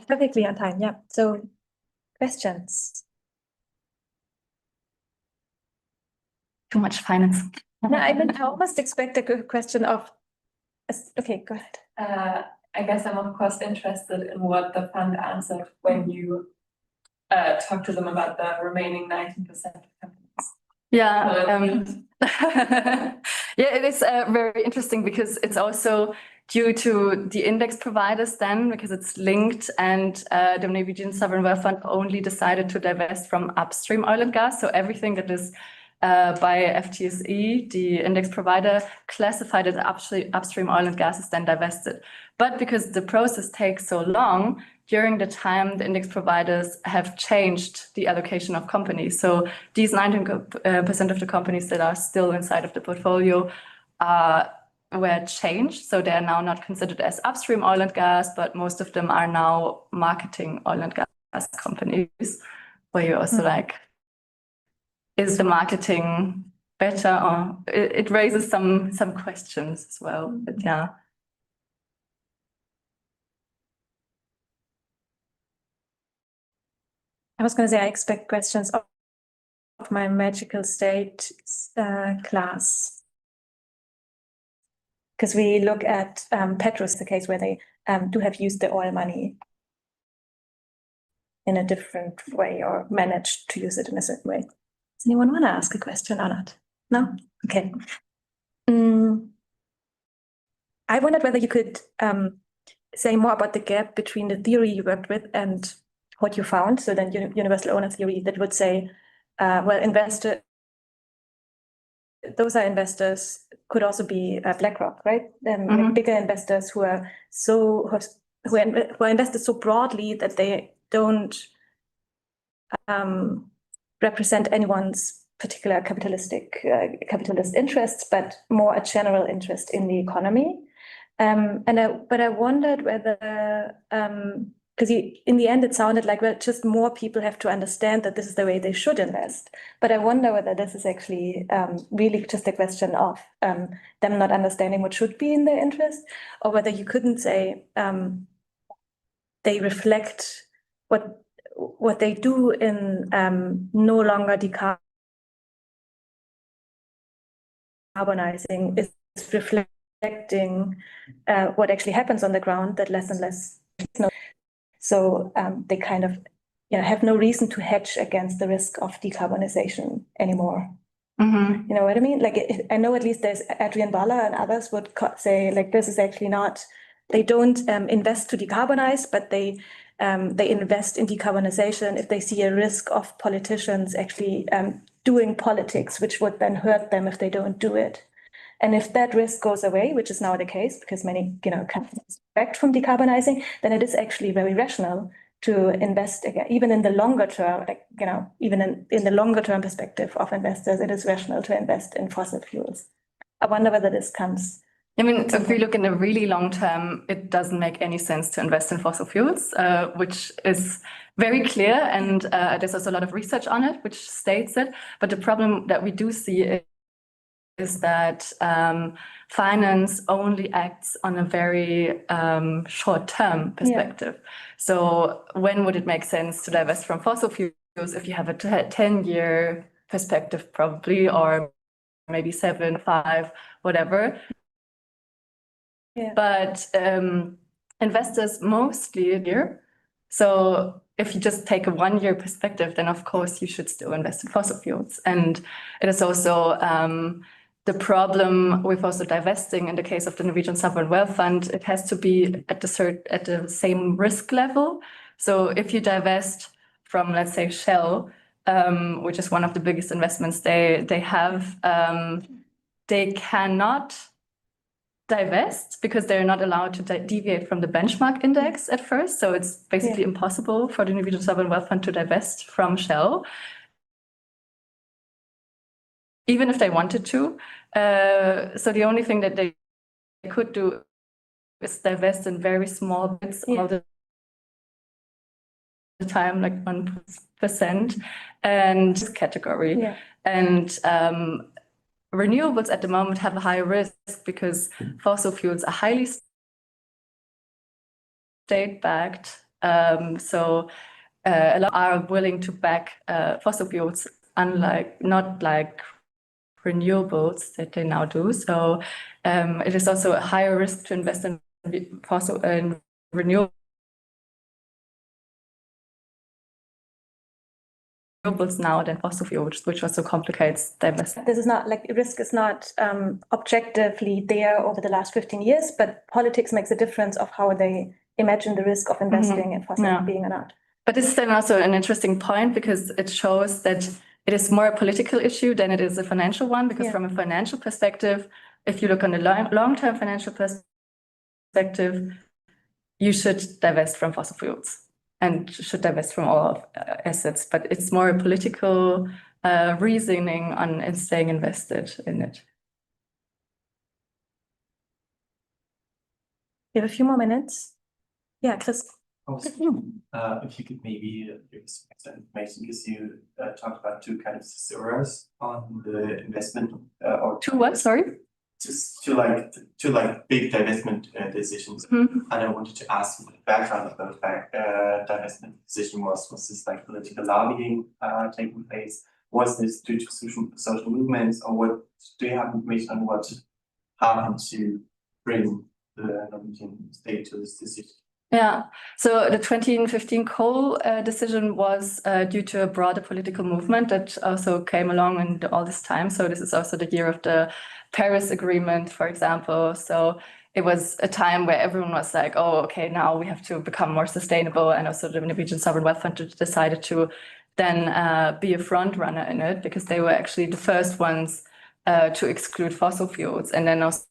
Perfectly on time, yeah. So questions? Too much finance. No, I almost expect a good question of, okay, go ahead. I guess I'm of course interested in what the fund answered when you talked to them about the remaining 19% of companies. Yeah, yeah, it is very interesting because it's also due to the index providers then, because it's linked, and the Norwegian Sovereign Wealth Fund only decided to divest from upstream oil and gas. So everything that is by FTSE, the index provider, classified as upstream oil and gas is then divested. But because the process takes so long, during the time the index providers have changed the allocation of companies. So these 19% of the companies that are still inside of the portfolio were changed. So they are now not considered as upstream oil and gas, but most of them are now marketing oil and gas companies, where you also like, is the marketing better? Or it raises some questions as well, but yeah. I was going to say, I expect questions of my magical state class. Because we look at Petros, the case where they do have used the oil money in a different way or managed to use it in a certain way. Does anyone want to ask a question or not? No? Okay. I wondered whether you could say more about the gap between the theory you worked with and what you found. So then universal owner theory that would say, well, those are investors, could also be BlackRock, right? Like bigger investors who are who are invested so broadly that they don't represent anyone's particular capitalist interests, but more a general interest in the economy. But I wondered whether, because in the end it sounded like, well, just more people have to understand that this is the way they should invest. But I wonder whether this is actually really just a question of them not understanding what should be in their interest, or whether you couldn't say they reflect what they do in no longer decarbonizing is reflecting what actually happens on the ground, that less and less. So they kind of have no reason to hedge against the risk of decarbonization anymore. You know what I mean? Like, I know at least there's Adrian Balla and others would say, like, this is actually not, they don't invest to decarbonize, but they invest in decarbonization if they see a risk of politicians actually doing politics, which would then hurt them if they don't do it. And if that risk goes away, which is now the case, because many companies back from decarbonizing, then it is actually very rational to invest again, even in the longer term, like, even in the longer term perspective of investors, it is rational to invest in fossil fuels. I wonder whether this comes. I mean, if we look in the really long term, it doesn't make any sense to invest in fossil fuels, which is very clear. And there's also a lot of research on it, which states it. But the problem that we do see is that finance only acts on a very short-term perspective. Yeah. So when would it make sense to divest from fossil fuels? If you have a 10-year perspective, probably, or maybe 7, 5, whatever. Yeah. But investors mostly here. So if you just take a 1-year perspective, then of course you should still invest in fossil fuels. And it is also the problem with also divesting in the case of the Norwegian Sovereign Wealth Fund, it has to be at the same risk level. So if you divest from, let's say, Shell, which is one of the biggest investments they have, they cannot divest because they're not allowed to deviate from the benchmark index at first. So it's basically impossible for the Norwegian Sovereign Wealth Fund to divest from Shell, even if they wanted to. So the only thing that they could do is divest in very small bits all the time, like 1% and category. And renewables at the moment have a high risk because fossil fuels are highly state-backed. So a lot are willing to back fossil fuels, unlike not like renewables that they now do. So it is also a higher risk to invest in renewables now than fossil fuels, which also complicates divestment. This is not like risk is not objectively there over the last 15 years, but politics makes a difference of how they imagine the risk of investing in fossil being or not. But this is then also an interesting point because it shows that it is more a political issue than it is a financial one, because from a financial perspective, if you look on the long-term financial perspective, you should divest from fossil fuels and should divest from all assets. But it's more a political reasoning on staying invested in it. We have a few more minutes. Yeah, Chris. If you could maybe give us some information, because you talked about two kind of thesaurus on the investment or two what? Sorry. Just two big divestment decisions. And I wanted to ask what the background of those divestment decision was. Was this like political lobbying taking place? Was this due to social movements, or what? Do you have information on what happened to bring the Norwegian state to this decision? Yeah, so the 2015 coal decision was due to a broader political movement that also came along in all this time. So this is also the year of the Paris Agreement, for example. So it was a time where everyone was like, oh, okay, now we have to become more sustainable. And also the Norwegian Sovereign Wealth Fund decided to then be a front runner in it, because they were actually the first ones to exclude fossil fuels. And then also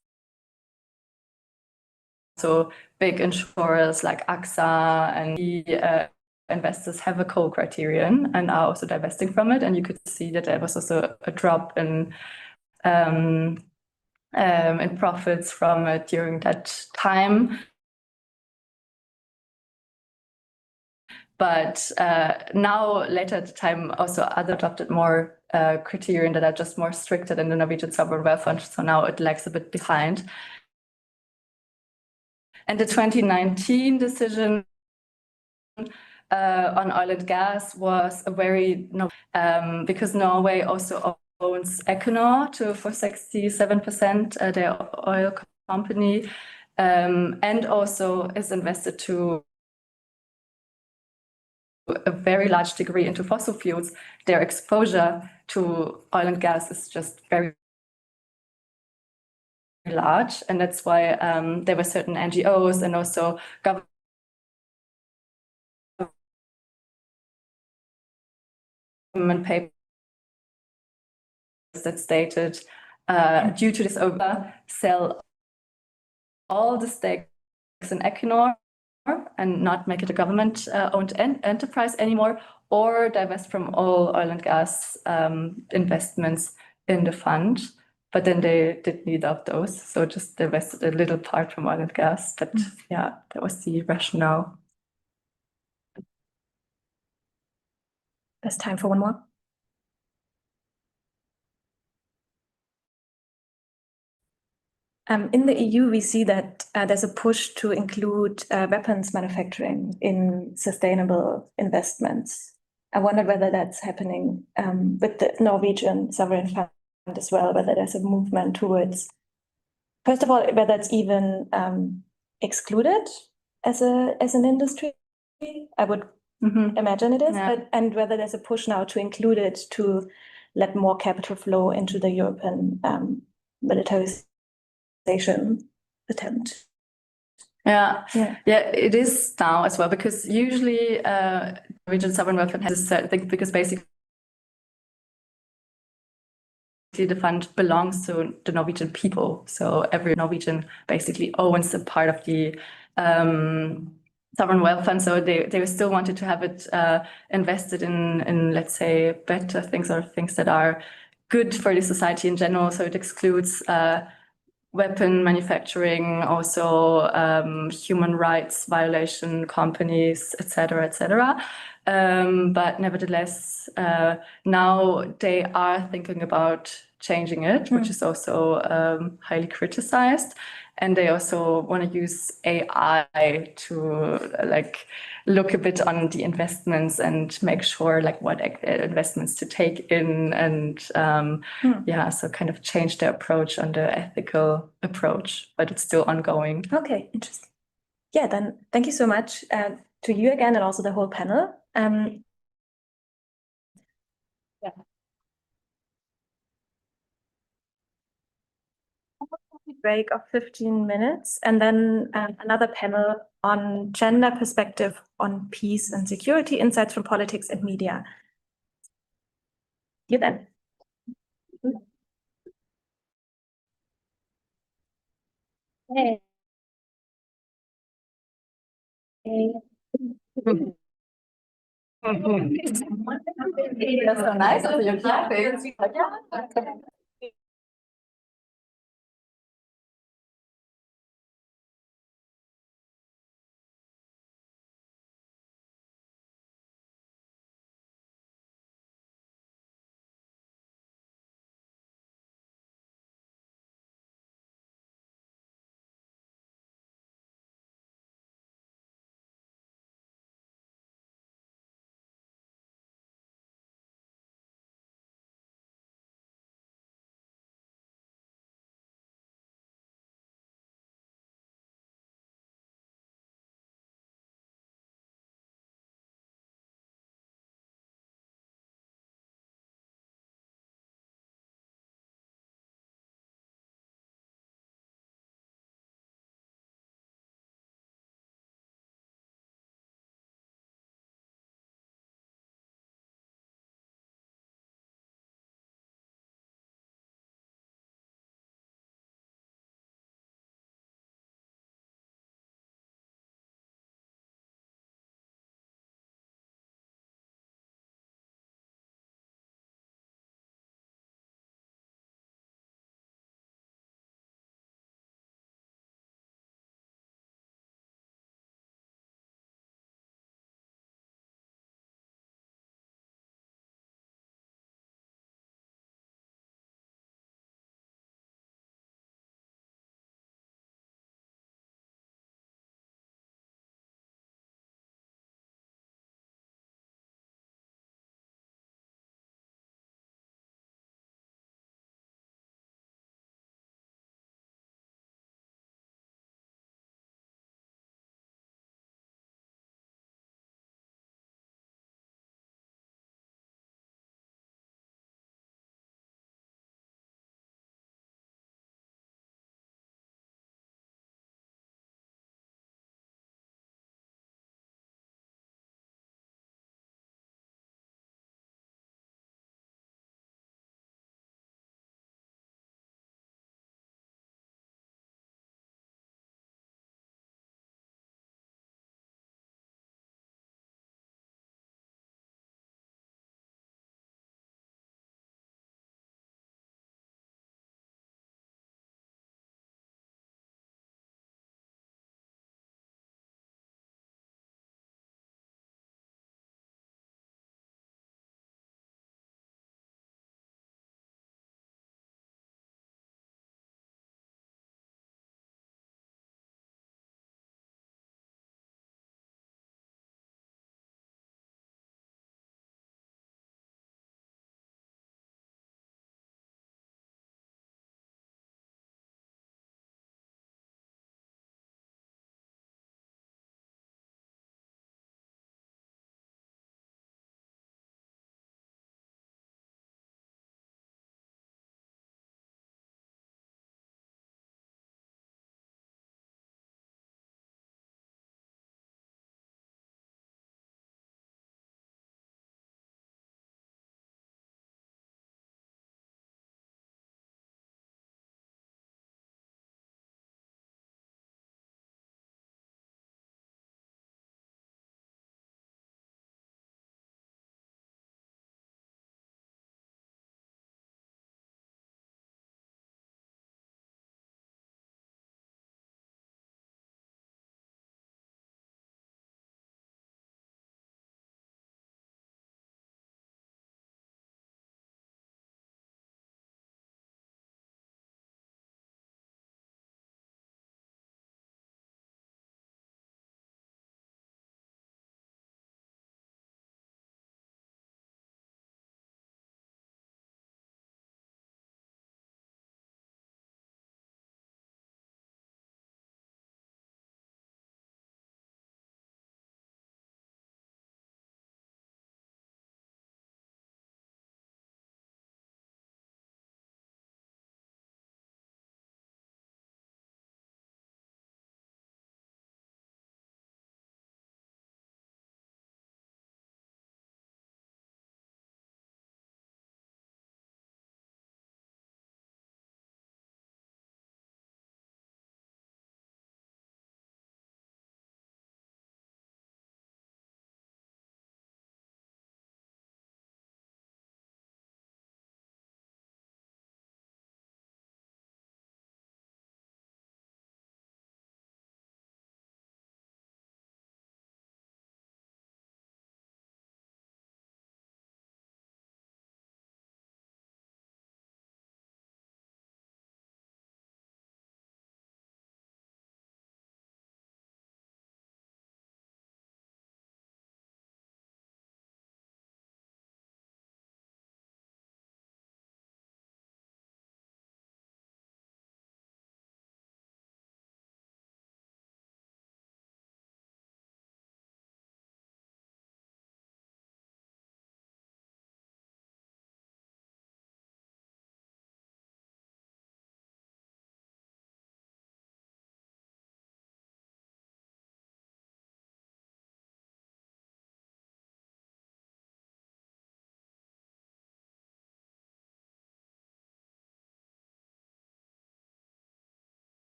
big insurers like AXA and the investors have a coal criterion and are also divesting from it. And you could see that there was also a drop in profits from it during that time. But now, later at the time, also other adopted more criterion that are just more stricter than the Norwegian Sovereign Wealth Fund. So now it lags a bit behind. And the 2019 decision on oil and gas was a very, because Norway also owns Equinor for 67%, their oil company, and also is invested to a very large degree into fossil fuels. Their exposure to oil and gas is just very large, and that's why there were certain NGOs and also government papers that stated due to this sell all the stakes in Equinor and not make it a government owned enterprise anymore, or divest from all oil and gas investments in the fund. But then they did neither of those, so just divested a little part from oil and gas. But yeah, that was the rationale. There's time for one more. In the EU, we see that there's a push to include weapons manufacturing in sustainable investments. I wondered whether that's happening with the Norwegian Sovereign Fund as well, whether there's a movement towards, first of all, whether it's even excluded as an industry. I would imagine it is, and whether there's a push now to include it, to let more capital flow into the European militarization attempt. Yeah, it is now as well, because usually Norwegian Sovereign Wealth Fund has a certain thing, because basically basically the fund belongs to the Norwegian people. So every Norwegian basically owns a part of the sovereign wealth fund. So they still wanted to have it invested in, let's say, better things or things that are good for the society in general. So it excludes weapon manufacturing, also human rights violation companies, etc., etc. But nevertheless, now they are thinking about changing it, which is also highly criticized. And they also want to use AI to like look a bit on the investments and make sure like what investments to take in, and yeah, so kind of change their approach on the ethical approach, but it's still ongoing. Okay, interesting. Yeah, then thank you so much to you again and also the whole panel. Yeah. Break of 15 minutes, and then another panel on gender perspective on peace and security, insights from politics and media. See you then. Hey. That's so nice. Also, you're clapping.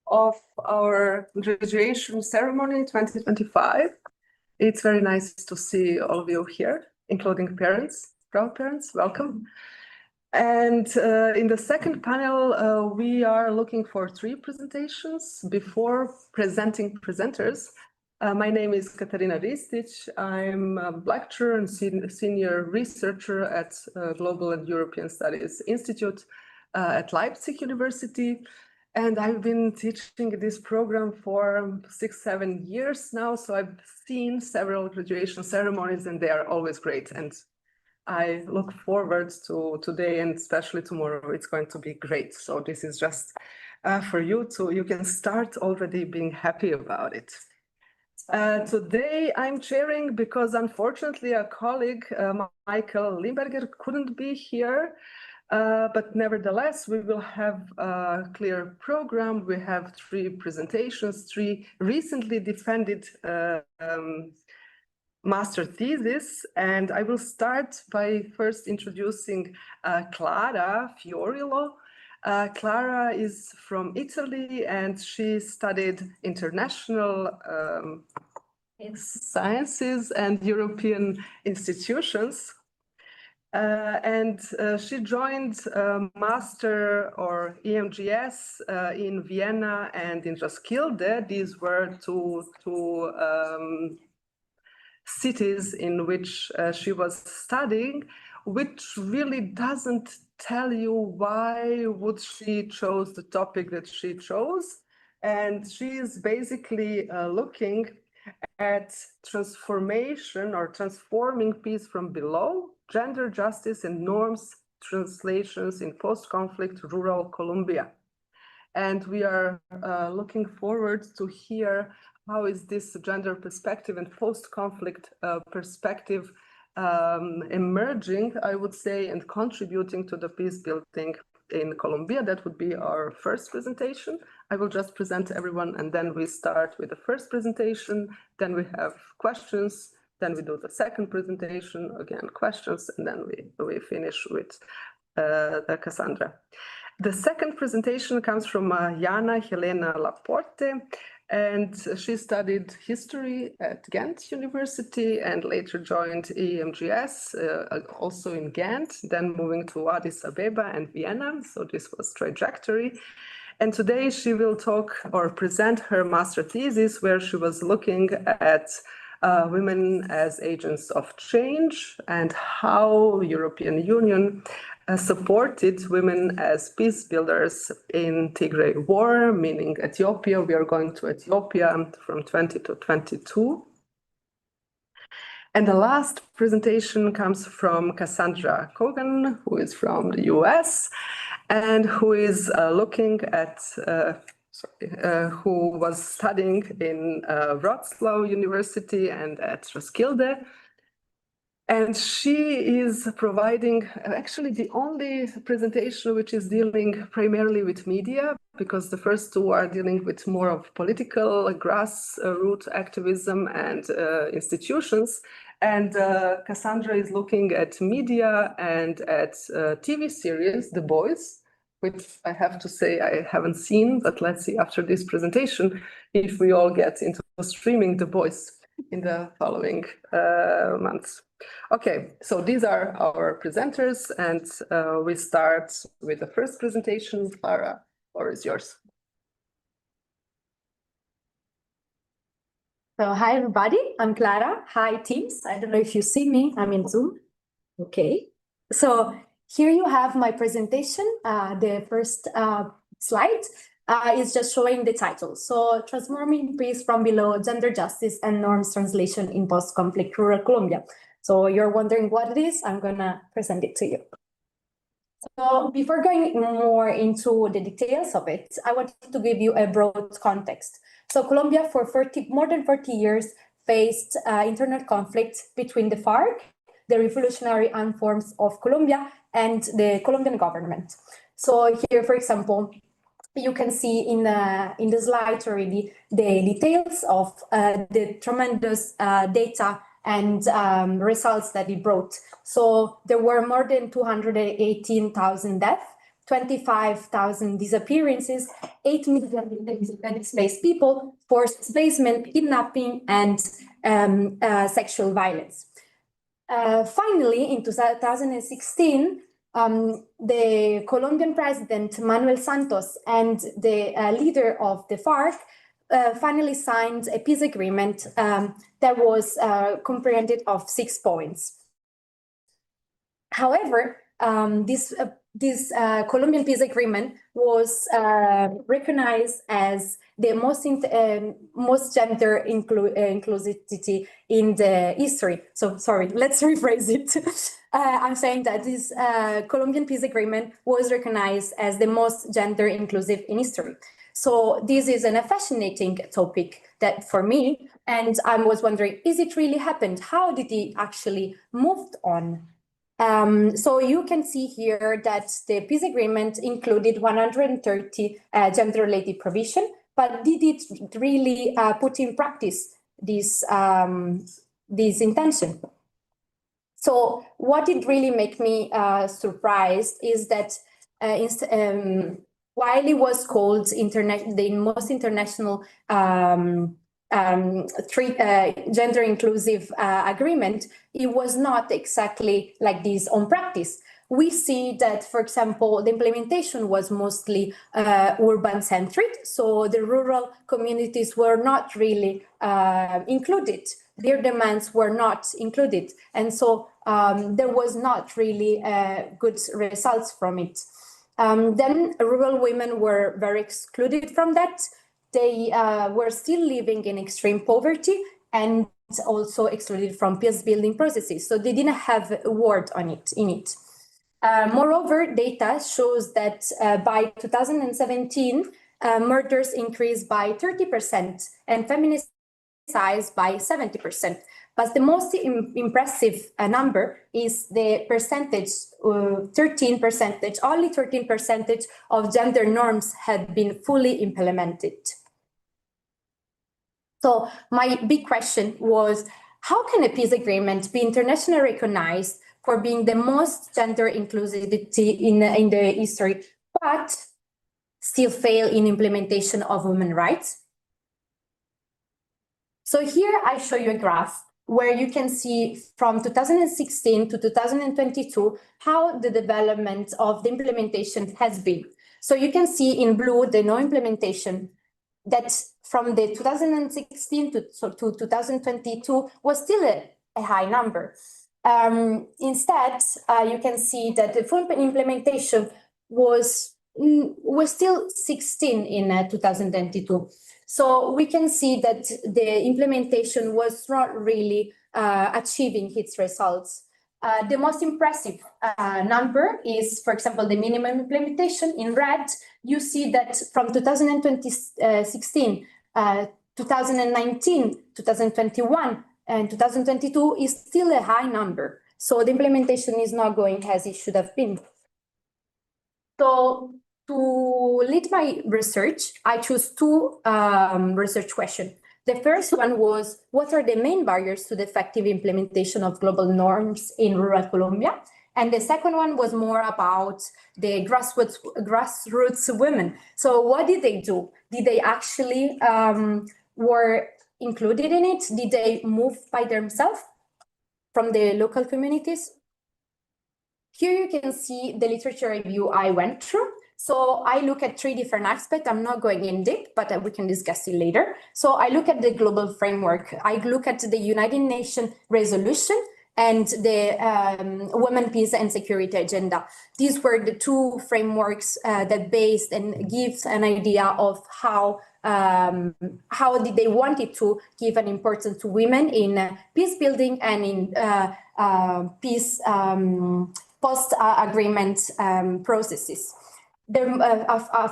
of our graduation ceremony 2025. It's very nice to see all of you here, including parents, proud parents, welcome. And in the second panel, we are looking for 3 presentations before presenting presenters. My name is Katarina Ristic. I'm a lecturer and senior researcher at Global and European Studies Institute at Leipzig University. And I've been teaching this program for 6-7 years now. So I've seen several graduation ceremonies and they are always great. And I look forward to today and especially tomorrow. It's going to be great. So this is just for you you can start already being happy about it. Today I'm chairing because unfortunately a colleague, Michael Limberger, couldn't be here. But nevertheless, we will have a clear program. We have 3 presentations, 3 recently defended master thesis, and I will start by first introducing Clara Fiorillo. Clara is from Italy and she studied international sciences and European institutions. She joined master or EMGS in Vienna and in Roskilde. These were two cities in which she was studying, which really doesn't tell you why would she chose the topic that she chose. And she is basically looking at transformation or transforming peace from below, gender justice and norms translations in post-conflict rural Colombia. And we are looking forward to hear how is this gender perspective and post-conflict perspective emerging, I would say, and contributing to the peace building in Colombia. That would be our first presentation. I will just present everyone and then we start with the first presentation, then we have questions, then we do the second presentation, again questions, and then we finish with Cassandra. The second presentation comes from Jana Helena Laporte, and she studied history at Ghent University and later joined EMGS, also in Ghent, then moving to Addis Abeba and Vienna. So this was trajectory. And today she will talk or present her master thesis where she was looking at women as agents of change and how European Union supported women as peace builders in Tigray War, meaning Ethiopia. We are going to Ethiopia from 20 to 22. And the last presentation comes from Cassandra Kogan, who is from the US and who is looking at who was studying in Wrocław University and at Roskilde. And she is providing actually the only presentation which is dealing primarily with media, because the first 2 are dealing with more of political grassroots activism and institutions. And Cassandra is looking at media and at TV series, The Boys, which I have to say I haven't seen, but let's see after this presentation if we all get into streaming The Boys in the following months. Okay, so these are our presenters, and we start with the first presentation. Clara, the floor is yours. So hi everybody, I'm Clara. Hi teams. I don't know if you see me, I'm in Zoom. Okay, so here you have my presentation. The first slide is just showing the title. So Transforming Peace from Below, Gender Justice and Norms Translation in Post-Conflict Rural Colombia. So you're wondering what it is, I'm gonna present it to you. So before going more into the details of it, I wanted to give you a broad context. So Colombia for more than 40 years faced internal conflict between the FARC, the Revolutionary Armed Forces of Colombia, and the Colombian government. So here, for example, you can see in the slide already the details of the tremendous data and results that it brought. So there were more than 218,000 deaths, 25,000 disappearances, 8 million displaced people, forced displacement, kidnapping, and sexual violence. Finally, in 2016, the Colombian president, Manuel Santos, and the leader of the FARC finally signed a peace agreement that was comprehended of 6 points. However, this Colombian peace agreement was recognized as the most gender inclusivity in the history. So sorry, let's rephrase it. I'm saying that this Colombian peace agreement was recognized as the most gender inclusive in history. So this is a fascinating topic that for me, and I was wondering, is it really happened? How did it actually moved on? So you can see here that the peace agreement included 130 gender-related provision, but did it really put in practice this intention? So what did really make me surprised is that while it was called the most international gender inclusive agreement, it was not exactly like this on practice. We see that, for example, the implementation was mostly urban centric, so the rural communities were not really included. Their demands were not included, and so there was not really good results from it. Then rural women were very excluded from that. They were still living in extreme poverty and also excluded from peace building processes. So they didn't have a word on it. Moreover, data shows that by 2017, murders increased by 30% and feminicide by 70%. But the most impressive number is the percentage, 13%, only 13% of gender norms had been fully implemented. So my big question was, how can a peace agreement be internationally recognized for being the most gender inclusivity in the history, but still fail in implementation of women's rights? So here I show you a graph where you can see from 2016 to 2022 how the development of the implementation has been. So you can see in blue the no implementation, that from the 2016 to 2022 was still a high number. Instead, you can see that the full implementation was still 16 in 2022. So we can see that the implementation was not really achieving its results. The most impressive number is, for example, the minimum implementation in red. You see that from 2016, 2019, 2021, and 2022 is still a high number. So the implementation is not going as it should have been. So to lead my research, I chose 2 research questions. The first one was, what are the main barriers to the effective implementation of global norms in rural Colombia? And the second one was more about the grassroots women. So what did they do? Did they actually were included in it? Did they move by themselves from the local communities? Here you can see the literature review I went through. So I look at 3 different aspects. I'm not going in deep, but we can discuss it later. So I look at the global framework. I look at the United Nations resolution and the Women, Peace and Security Agenda. These were the 2 frameworks that based and gives an idea of how did they wanted to give an importance to women in peace building and in peace post-agreement processes.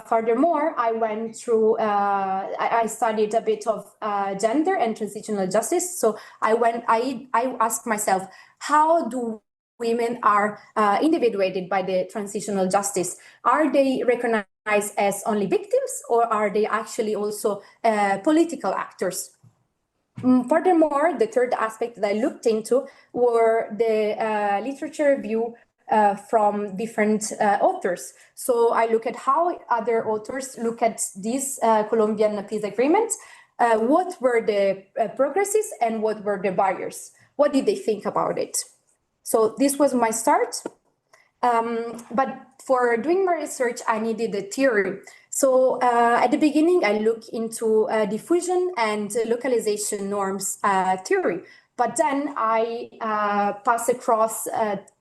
Furthermore, I went through, I studied a bit of gender and transitional justice. So I asked myself, how do women are individuated by the transitional justice? Are they recognized as only victims, or are they actually also political actors? Furthermore, the third aspect that I looked into were the literature review from different authors. So I look at how other authors look at this Colombian peace agreement. What were the progresses and what were the barriers? What did they think about it? So this was my start. But for doing my research, I needed a theory. So at the beginning, I looked into diffusion and localization norms theory. But then I passed across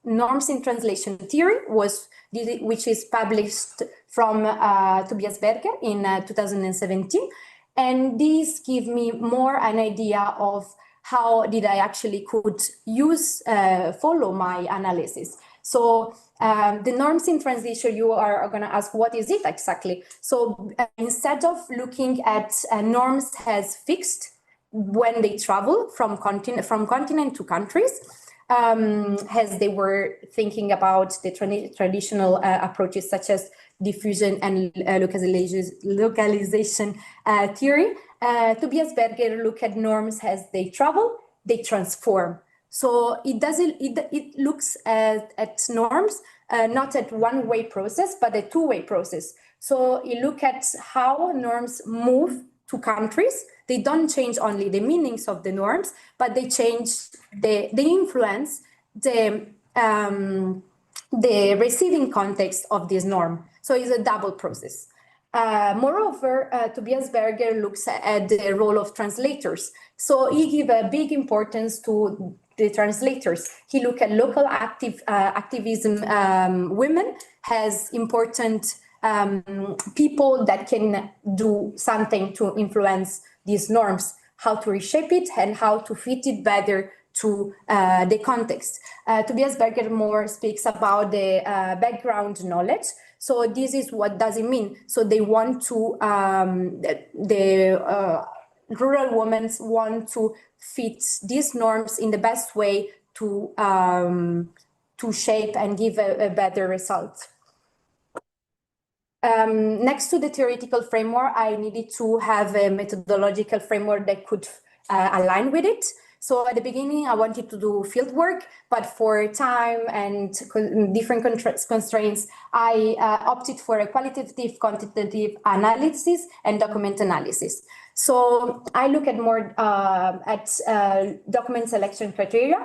norms in translation theory, which is published from Tobias Berger in 2017. And this gave me more an idea of how did I actually could follow my analysis. So the norms in translation, you are going to ask, what is it exactly? So instead of looking at norms as fixed when they travel from continent to countries, as they were thinking about the traditional approaches such as diffusion and localization theory, Tobias Berger looked at norms as they travel, they transform. So it looks at norms not at one-way process, but a two-way process. So you look at how norms move to countries. They don't change only the meanings of the norms, but they change they influence the receiving context of this norm. So it's a double process. Moreover, Tobias Berger looks at the role of translators. So he gives a big importance to the translators. He looked at local activism women as important people that can do something to influence these norms, how to reshape it and how to fit it better to the context. Tobias Berger more speaks about the background knowledge. So this is what does it mean. So they want to, rural women want to fit these norms in the best way to shape and give a better result. Next to the theoretical framework, I needed to have a methodological framework that could align with it. So at the beginning, I wanted to do field work, but for time and different constraints, I opted for a qualitative, quantitative analysis and document analysis. So I look at more at document selection criteria.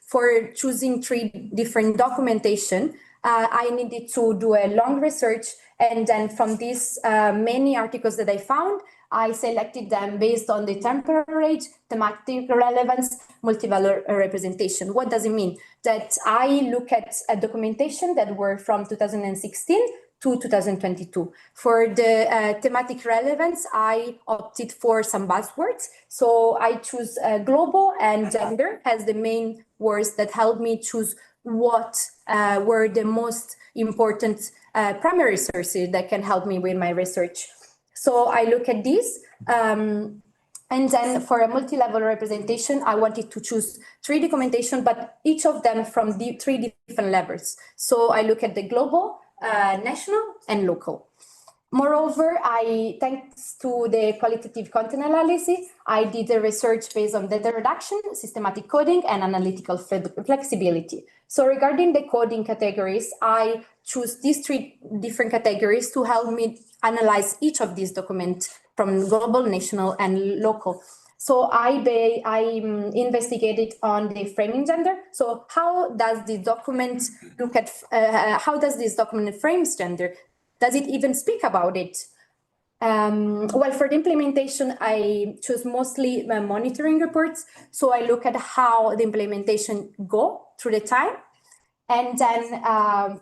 For choosing 3 different documentation, I needed to do a long research, and then from these many articles that I found, I selected them based on the temporal age, thematic relevance, multivalent representation. What does it mean? That I look at a documentation that were from 2016 to 2022. For the thematic relevance, I opted for some buzzwords. So I choose global and gender as the main words that helped me choose what were the most important primary sources that can help me with my research. So I look at this, and then for a multi-level representation, I wanted to choose 3 documentation, but each of them from 3 different levels. So I look at the global, national, and local. Moreover, thanks to the qualitative content analysis, I did a research based on data reduction, systematic coding, and analytical flexibility. So regarding the coding categories, I choose these 3 different categories to help me analyze each of these documents from global, national, and local. So I investigated on the framing gender. So how does the document look at, how does this document frames gender? Does it even speak about it? Well, for the implementation, I choose mostly monitoring reports. So I look at how the implementation go through the time. And then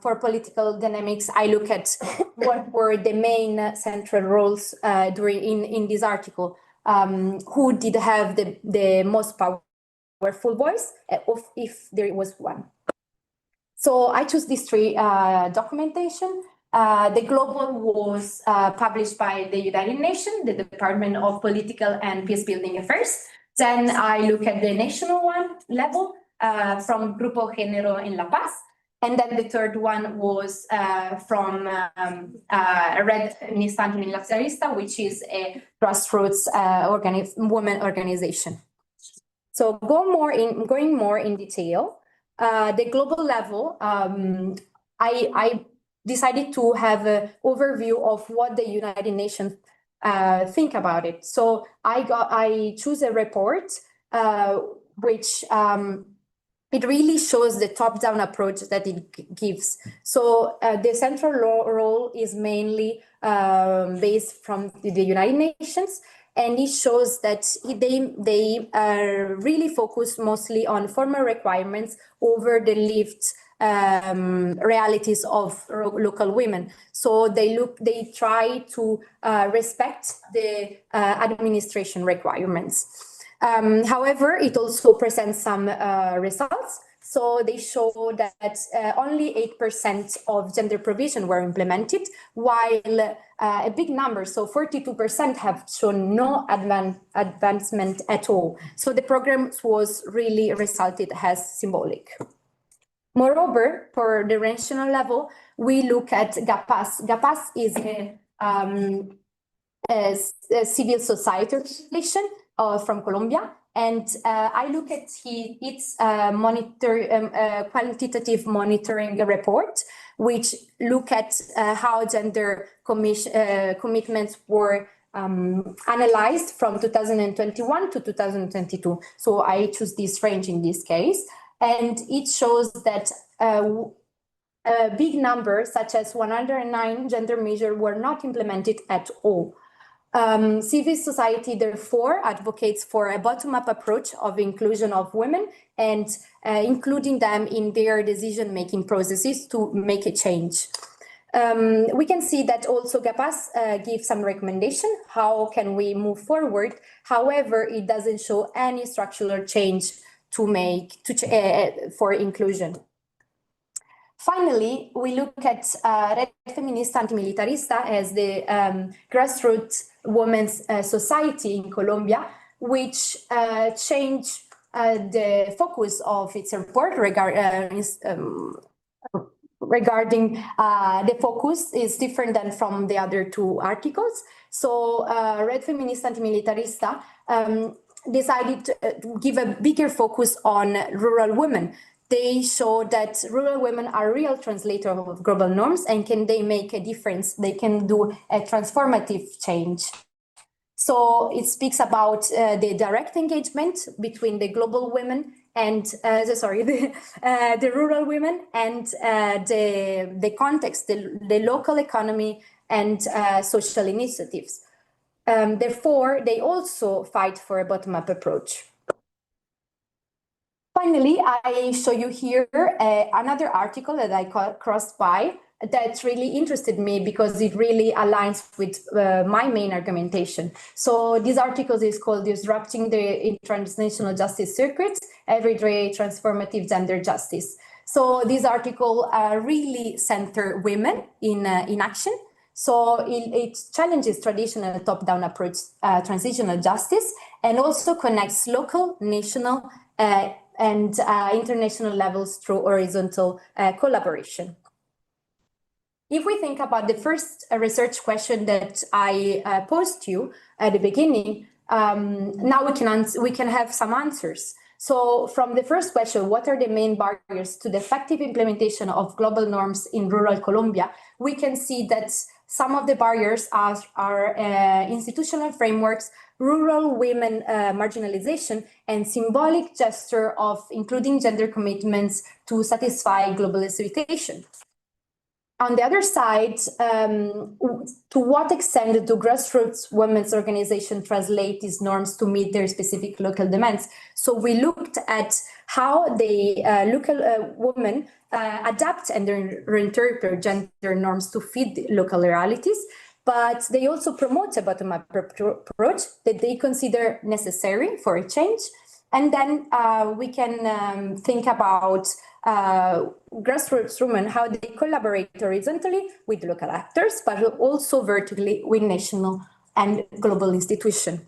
for political dynamics, I look at what were the main central roles in this article. Who did have the most powerful voice, if there was one. So I choose these 3 documentation. The global was published by the United Nations, the Department of Political and Peacebuilding Affairs. Then I look at the national one level from Grupo Género en La Paz. And then the third one was from Red Instante Militarista, which is a grassroots women organization. So going more in detail, the global level, I decided to have an overview of what the United Nations think about it. So I choose a report which it really shows the top-down approach that it gives. So the central role is mainly based from the United Nations, and it shows that they really focus mostly on formal requirements over the lived realities of local women. So they try to respect the administration requirements. However, it also presents some results. So they show that only 8% of gender provision were implemented, while a big number, so 42%, have shown no advancement at all. So the program was really resulted as symbolic. Moreover, for the national level, we look at GAPAS. GAPAS is a civil society organization from Colombia, and I look at its quantitative monitoring report, which look at how gender commitments were analyzed from 2021 to 2022. So I choose this range in this case, and it shows that a big number, such as 109 gender measures, were not implemented at all. Civil society, therefore, advocates for a bottom-up approach of inclusion of women and including them in their decision-making processes to make a change. We can see that also GAPAS gives some recommendation, how can we move forward? However, it doesn't show any structural change to make for inclusion. Finally, we look at Red Feminista Antimilitarista as the grassroots women's society in Colombia, which changed the focus of its report regarding the focus is different than from the other two articles. So Red Feminista Antimilitarista decided to give a bigger focus on rural women. They show that rural women are real translators of global norms, and can they make a difference? They can do a transformative change. So it speaks about the direct engagement between the global women and the rural women and the context, the local economy and social initiatives. Therefore, they also fight for a bottom-up approach. Finally, I show you here another article that I crossed by that really interested me because it really aligns with my main argumentation. So this article is called Disrupting the Transnational Justice Circuits, Everyday Transformative Gender Justice. So this article really center women in action. So it challenges traditional top-down approach transitional justice, and also connects local, national, and international levels through horizontal collaboration. If we think about the first research question that I posed to you at the beginning, now we can have some answers. So from the first question, what are the main barriers to the effective implementation of global norms in rural Colombia? We can see that some of the barriers are institutional frameworks, rural women marginalization, and symbolic gesture of including gender commitments to satisfy global expectation. On the other side, to what extent do grassroots women's organizations translate these norms to meet their specific local demands? So we looked at how the local women adapt and reinterpret gender norms to fit local realities, but they also promote a bottom-up approach that they consider necessary for a change. And then we can think about grassroots women, how they collaborate horizontally with local actors, but also vertically with national and global institutions.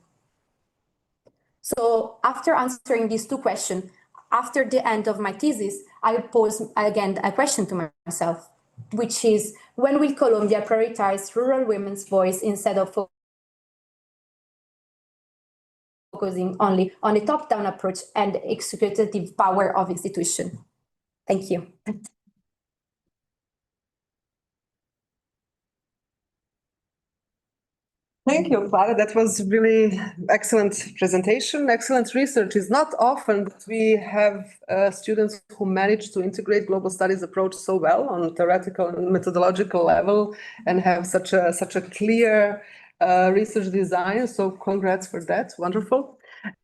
So after answering these two questions, after the end of my thesis, I pose again a question to myself, which is, when will Colombia prioritize rural women's voice instead of focusing only on a top-down approach and executive power of institutions? Thank you. Thank you, Clara. That was really excellent presentation, excellent research. It's not often that we have students who manage to integrate global studies approach so well on theoretical and methodological level and have such a clear research design. So congrats for that. Wonderful.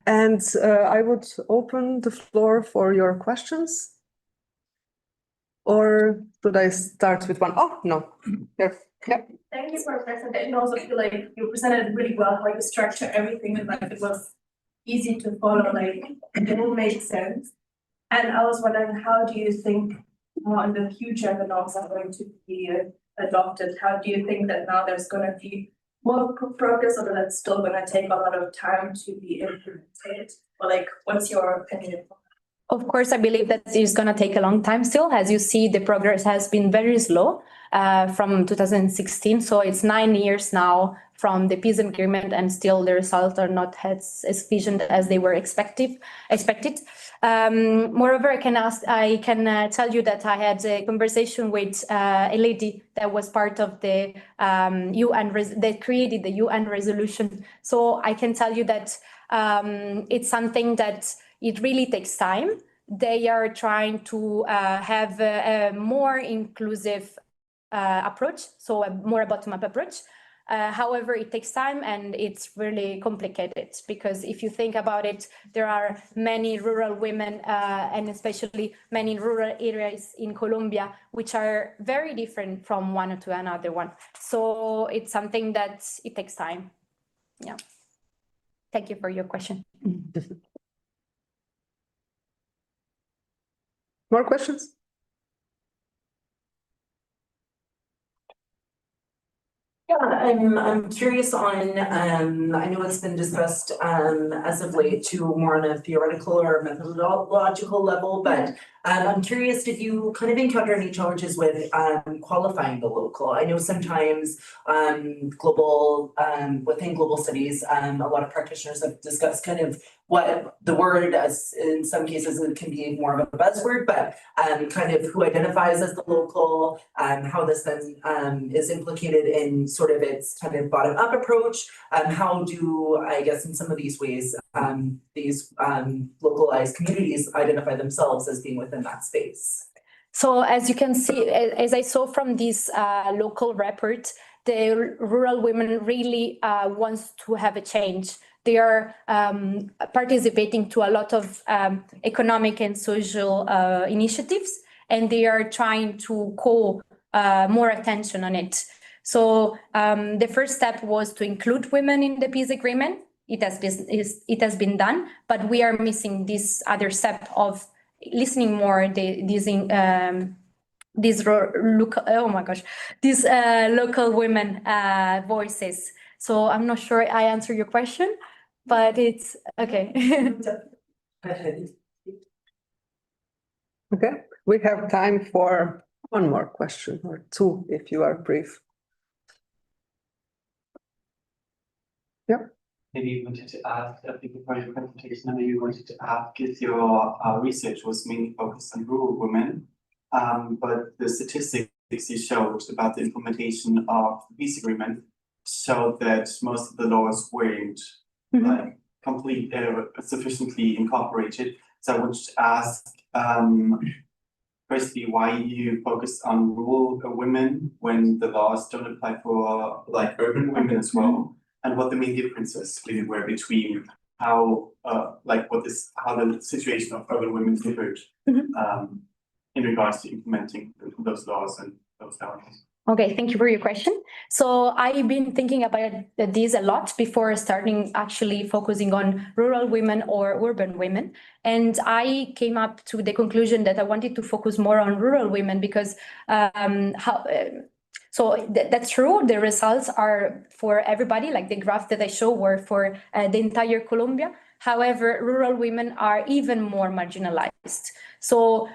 And I would open the floor for your questions. Or should I start with one? Oh, no. Here. Yeah. Thank you for the presentation. I also feel like you presented really well, like you structure everything and like it was easy to follow, like it all made sense. And I was wondering, how do you think in the future the laws are going to be adopted? How do you think that now there's going to be more progress, or that it's still going to take a lot of time to be implemented? Or like, what's your opinion? Of course, I believe that it's going to take a long time still. As you see, the progress has been very slow from 2016. So it's 9 years now from the peace agreement, and still the results are not as efficient as they were expected. Moreover, I can tell you that I had a conversation with a lady that was part of the UN that created the UN resolution. So I can tell you that it's something that it really takes time. They are trying to have a more inclusive approach, so a more bottom-up approach. However, it takes time and it's really complicated because if you think about it, there are many rural women and especially many rural areas in Colombia, which are very different from one to another one. So it's something that it takes time. Yeah. Thank you for your question. More questions? Yeah, I'm curious on, I know it's been discussed as of late too, more on a theoretical or methodological level, but I'm curious if you kind of encounter any challenges with qualifying the local. I know sometimes within global studies, a lot of practitioners have discussed kind of what the word, as in some cases it can be more of a buzzword, but kind of who identifies as the local, how this then is implicated in sort of its kind of bottom-up approach. How do, I guess, in some of these ways, these localized communities identify themselves as being within that space? So as you can see, as I saw from this local report, the rural women really wants to have a change. They are participating to a lot of economic and social initiatives, and they are trying to call more attention on it. So the first step was to include women in the peace agreement. It has been done, but we are missing this other step of listening more these local women voices. So I'm not sure I answer your question, but it's okay. Okay, we have time for one more question or two if you are brief. Yeah. Maybe you wanted to ask, before your presentation, maybe you wanted to ask if your research was mainly focused on rural women, but the statistics you showed about the implementation of the peace agreement showed that most of the laws weren't like sufficiently incorporated. So I would ask, firstly, why you focus on rural women when the laws don't apply for like urban women as well, and what the main differences really were between how how the situation of urban women differed in regards to implementing those laws and those values. Okay, thank you for your question. So I've been thinking about this a lot before starting actually focusing on rural women or urban women. And I came up to the conclusion that I wanted to focus more on rural women because that's true. The results are for everybody, like the graph that I show were for the entire Colombia. However, rural women are even more marginalized. So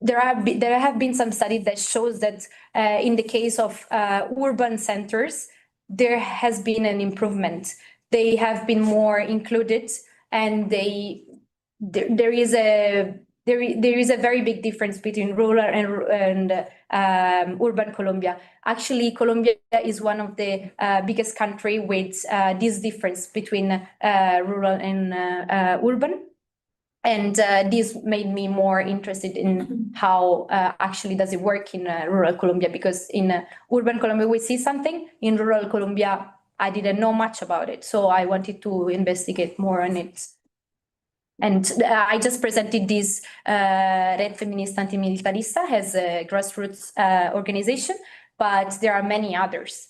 there have been some studies that shows that in the case of urban centers, there has been an improvement. They have been more included, and there is a there is a very big difference between rural and urban Colombia. Actually, Colombia is one of the biggest country with this difference between rural and urban. And this made me more interested in how actually does it work in rural Colombia, because in urban Colombia we see something, in rural Colombia I didn't know much about it, so I wanted to investigate more on it. And I just presented this Red Feminista Antimilitarista as a grassroots organization, but there are many others.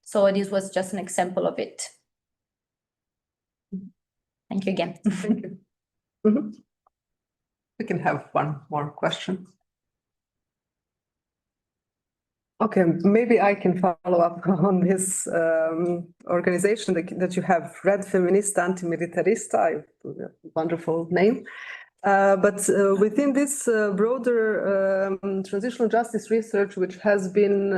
So this was just an example of it. Thank you again. Thank you. Mm-hmm. We can have one more question. Okay, maybe I can follow up on this organization that you have, Red Feminista Antimilitarista, wonderful name. But within this broader transitional justice research, which has been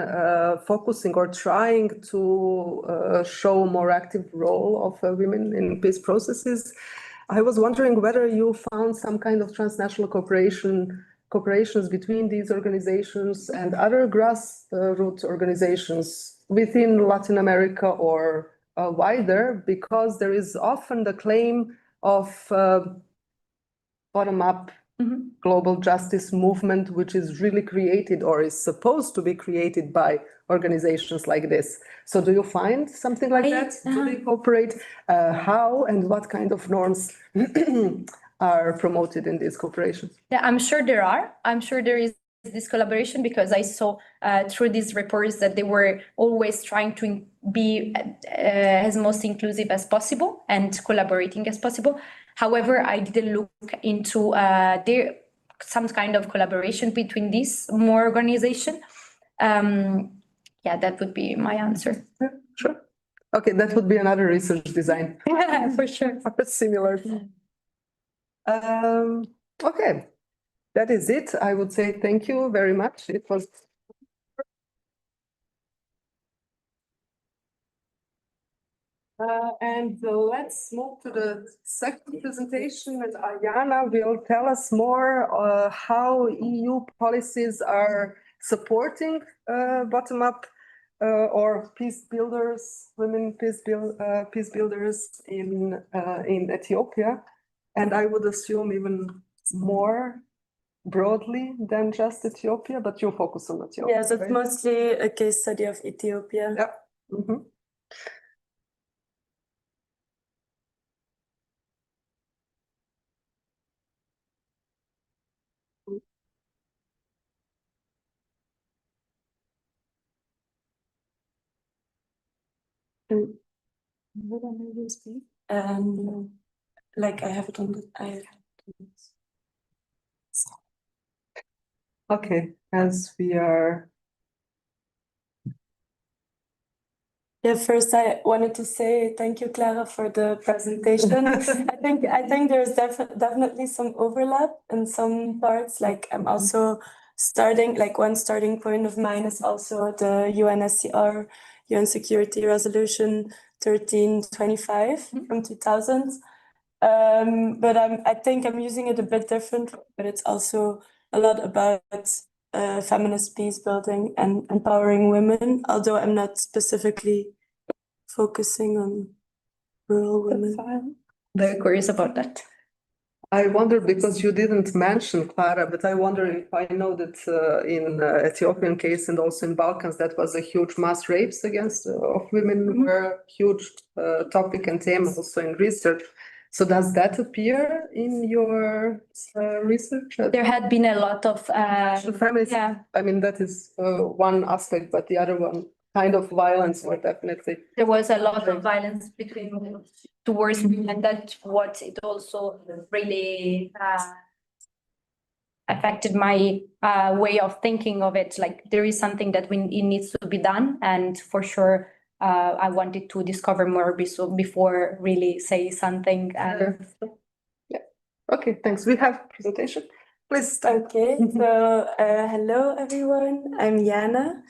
focusing or trying to show a more active role of women in peace processes, I was wondering whether you found some kind of transnational cooperations between these organizations and other grassroots organizations within Latin America or wider, because there is often the claim of bottom-up global justice movement, which is really created or is supposed to be created by organizations like this. So do you find something like that? Do they cooperate? How and what kind of norms are promoted in these cooperations? Yeah, I'm sure there are. I'm sure there is this collaboration, because I saw through these reports that they were always trying to be as most inclusive as possible and collaborating as possible. However, I didn't look into there some kind of collaboration between these more organization. Yeah, that would be my answer. Yeah, sure. Okay, that would be another research design. For sure. Similar. Okay, that is it. I would say thank you very much. It was. And let's move to the second presentation, and Ayana will tell us more how EU policies are supporting bottom-up or peace builders, women peace builders in Ethiopia, and I would assume even more broadly than just Ethiopia, but you focus on Ethiopia. Yes, it's mostly a case study of Ethiopia. Yeah. Mm-hmm. Would I maybe speak? Like I have it on the. Okay, as we are. Yeah, first I wanted to say thank you, Clara, for the presentation. I think there's definitely some overlap in some parts. Like I'm also starting, like one starting point of mine is also the UNSCR, UN Security Resolution 1325 from 2000. But I think I'm using it a bit different, but it's also a lot about feminist peace building and empowering women, although I'm not specifically focusing on rural women. Very curious about that. I wonder, because you didn't mention Clara, but I wonder if I know that in Ethiopian case and also in Balkans, that was a huge mass rapes against of women were huge topic and theme also in research. So does that appear in your research? There had been a lot of yeah. I mean, that is one aspect, but the other one, kind of violence, were definitely. There was a lot of violence towards women, and that's what it also really affected my way of thinking of it. Like there is something that it needs to be done, and for sure. I wanted to discover more before really say something. Yeah. Okay, thanks. We have presentation. Please start. Okay, so hello everyone. I'm Jana.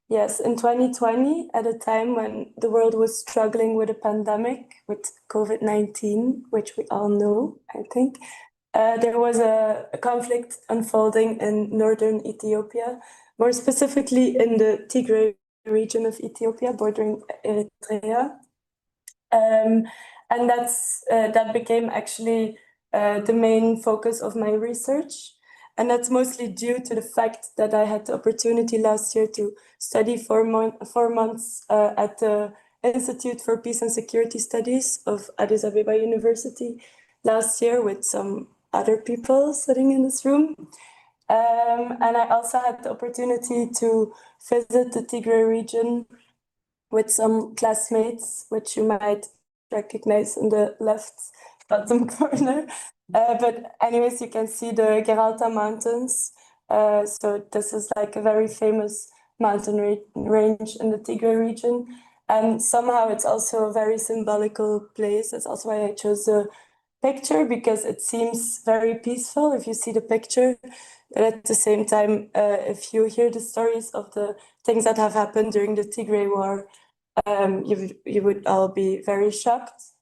Yes, in 2020, at a time when the world was struggling with a pandemic, with COVID-19, which we all know, I think, there was a conflict unfolding in northern Ethiopia, more specifically in the Tigray region of Ethiopia, bordering Eritrea. And that became actually the main focus of my research. And that's mostly due to the fact that I had the opportunity last year to study 4 months at the Institute for Peace and Security Studies of Addis Ababa University last year with some other people sitting in this room. And I also had the opportunity to visit the Tigray region with some classmates, which you might recognize in the left bottom corner. But anyways, you can see the Geralta Mountains. So this is like a very famous mountain range in the Tigray region. And somehow it's also a very symbolical place. That's also why I chose the picture, because it seems very peaceful if you see the picture. But at the same time, if you hear the stories of the things that have happened during the Tigray War, you would all be very shocked.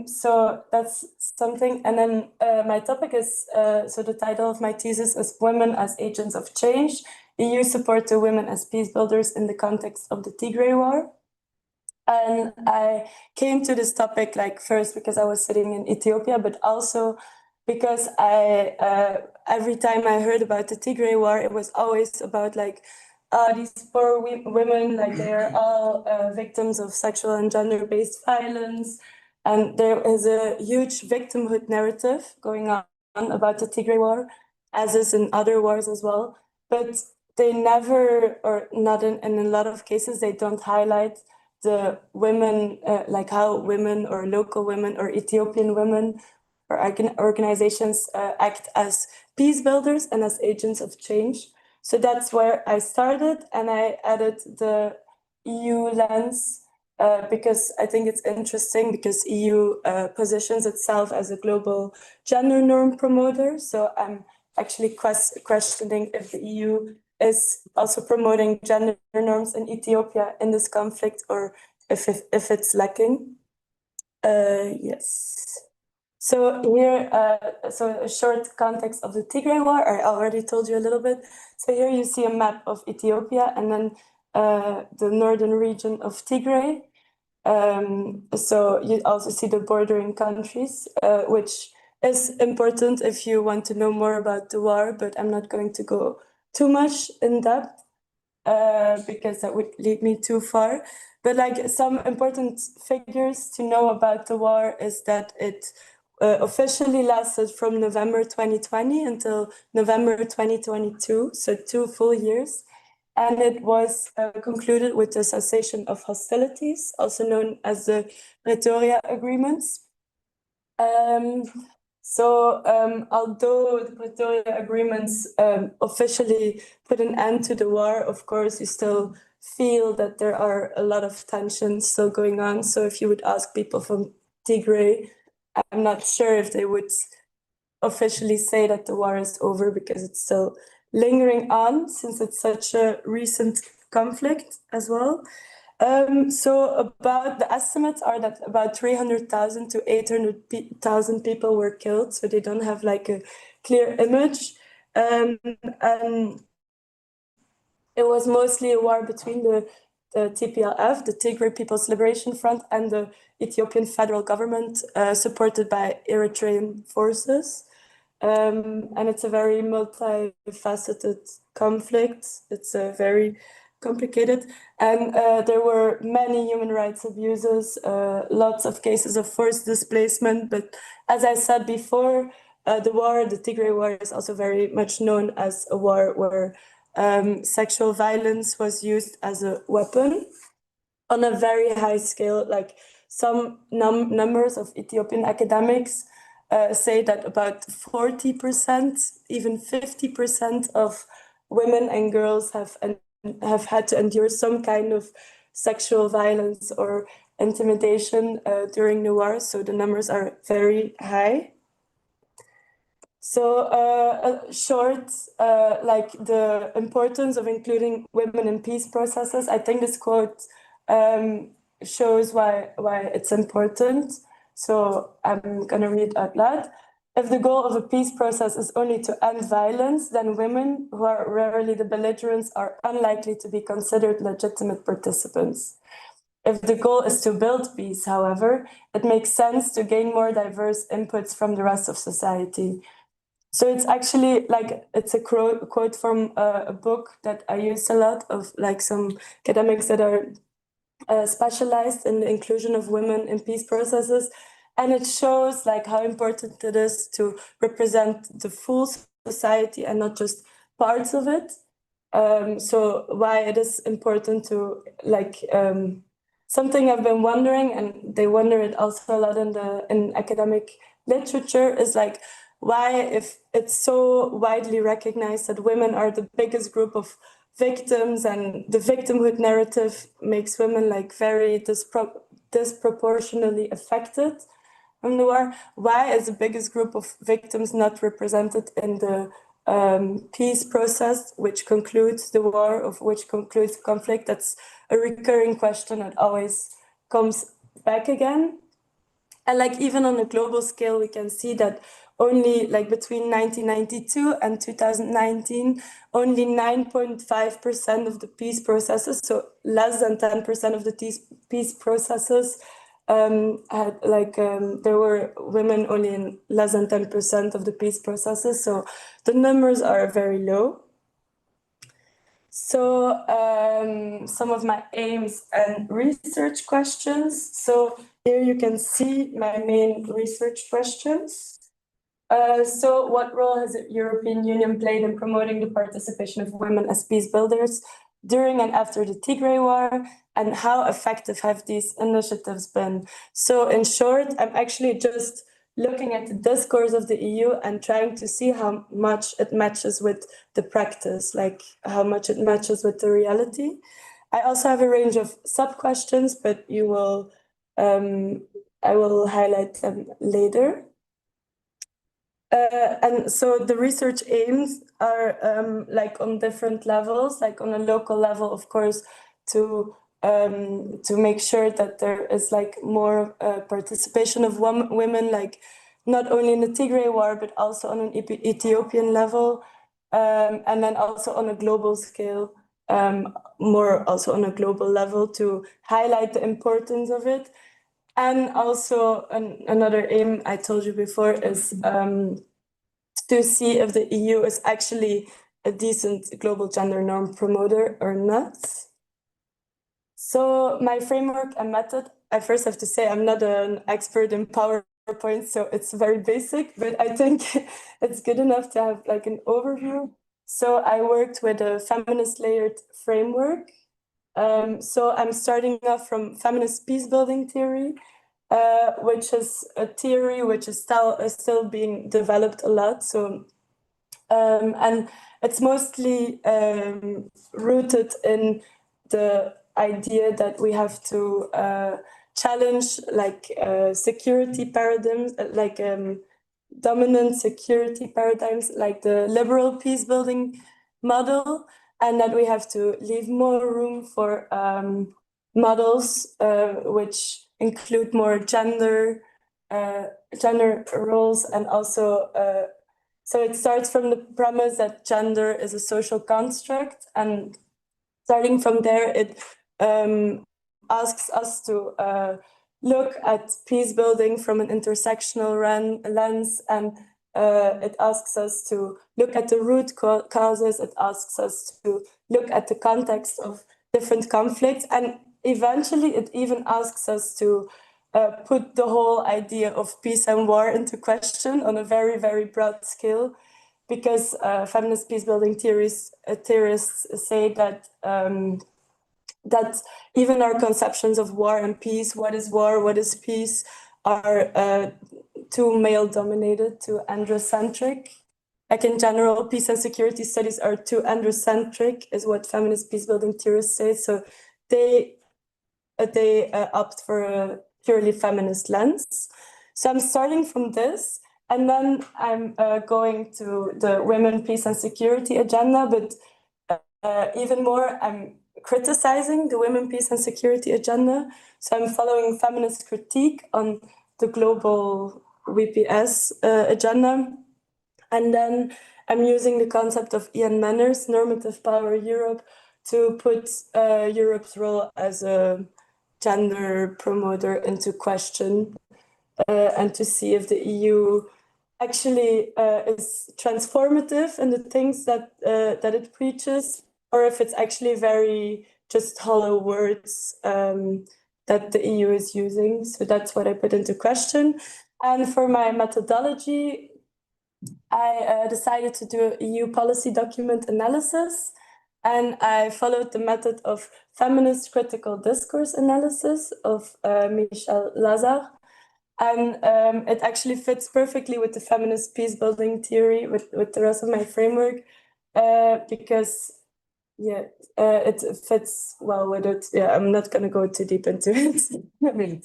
So that's something. And then my topic is, so the title of my thesis is Women as Agents of Change, EU support to women as peace builders in the context of the Tigray War. And I came to this topic like first because I was sitting in Ethiopia, but also because every time I heard about the Tigray War, it was always about like, these poor women, like they are all victims of sexual and gender-based violence. And there is a huge victimhood narrative going on about the Tigray War, as is in other wars as well. But they never, or not in a lot of cases, they don't highlight the women, like how women or local women or Ethiopian women or organizations act as peace builders and as agents of change. So that's where I started, and I added the EU lens because I think it's interesting because EU positions itself as a global gender norm promoter. So I'm actually questioning if the EU is also promoting gender norms in Ethiopia in this conflict, or if it's lacking. Yes. So here, so a short context of the Tigray War. I already told you a little bit. So here you see a map of Ethiopia, and then the northern region of Tigray. So you also see the bordering countries, which is important if you want to know more about the war, but I'm not going to go too much in depth because that would lead me too far. But like some important figures to know about the war is that it officially lasted from November 2020 until November 2022, so 2 full years. And it was concluded with the cessation of hostilities, also known as the Pretoria Agreements. Although the Pretoria Agreements officially put an end to the war, of course, you still feel that there are a lot of tensions still going on. So if you would ask people from Tigray, I'm not sure if they would officially say that the war is over, because it's still lingering on since it's such a recent conflict as well. So about the estimates are that about 300,000 to 800,000 people were killed. So they don't have like a clear image. And it was mostly a war between the TPLF, the Tigray People's Liberation Front, and the Ethiopian federal government, supported by Eritrean forces. And it's a very multifaceted conflict. It's very complicated. And there were many human rights abuses, lots of cases of forced displacement. But as I said before, the Tigray War, is also very much known as a war where sexual violence was used as a weapon on a very high scale. Like some numbers of Ethiopian academics say that about 40%, even 50% of women and girls have had to endure some kind of sexual violence or intimidation during the war. So the numbers are very high. So a short, like the importance of including women in peace processes. I think this quote shows why it's important. So I'm gonna read out loud. If the goal of a peace process is only to end violence, then women, who are rarely the belligerents, are unlikely to be considered legitimate participants. If the goal is to build peace, however, it makes sense to gain more diverse inputs from the rest of society. So it's actually like, it's a quote from a book that I use a lot, of like some academics that are specialized in the inclusion of women in peace processes. And it shows like how important it is to represent the full society and not just parts of it. So why it is important to like, something I've been wondering, and they wonder it also a lot in academic literature, is like, why, if it's so widely recognized that women are the biggest group of victims and the victimhood narrative makes women like very disproportionately affected from the war, why is the biggest group of victims not represented in the peace process, which concludes the war, of which concludes conflict? That's a recurring question that always comes back again. And like, even on a global scale, we can see that only like between 1992 and 2019, only 9.5% of the peace processes, so less than 10% of the peace processes, had like, there were women only in less than 10% of the peace processes. So the numbers are very low. So some of my aims and research questions. So here you can see my main research questions. So what role has the European Union played in promoting the participation of women as peace builders during and after the Tigray War? And how effective have these initiatives been? So in short, I'm actually just looking at the discourse of the EU and trying to see how much it matches with the practice, like how much it matches with the reality. I also have a range of sub-questions, but I will highlight them later. And so the research aims are like on different levels, like on a local level, of course, to make sure that there is like more participation of women, like not only in the Tigray War, but also on an Ethiopian level, and then also on a global scale, more also on a global level, to highlight the importance of it. And also another aim I told you before is to see if the EU is actually a decent global gender norm promoter or not. So my framework and method, I first have to say I'm not an expert in PowerPoint, so it's very basic, but I think it's good enough to have like an overview. So I worked with a feminist layered framework. So I'm starting off from feminist peace building theory, which is a theory which is still being developed a lot. So, and it's mostly rooted in the idea that we have to challenge like security paradigms, like dominant security paradigms, like the liberal peace building model, and that we have to leave more room for models which include more gender roles, and also so it starts from the premise that gender is a social construct, and starting from there, it asks us to look at peace building from an intersectional lens, and it asks us to look at the root causes. It asks us to look at the context of different conflicts, and eventually it even asks us to put the whole idea of peace and war into question on a very, very broad scale, because feminist peace building theorists say that that even our conceptions of war and peace, what is war, what is peace, are too male dominated, too androcentric. Like in general, peace and security studies are too androcentric, is what feminist peace building theorists say. So they opt for a purely feminist lens. So I'm starting from this, And then I'm going to the Women, Peace and Security agenda, but even more, I'm criticizing the Women, Peace and Security agenda. So I'm following feminist critique on the global WPS agenda. And then I'm using the concept of Ian Manners, Normative Power Europe, to put Europe's role as a gender promoter into question, and to see if the EU actually is transformative in the things that it preaches, or if it's actually very just hollow words that the EU is using. So that's what I put into question. And for my methodology, I decided to do a EU policy document analysis, and I followed the method of feminist critical discourse analysis of Michel Lazare. And it actually fits perfectly with the feminist peace building theory, with the rest of my framework, because it fits well with it. Yeah, I'm not going to go too deep into it. Really.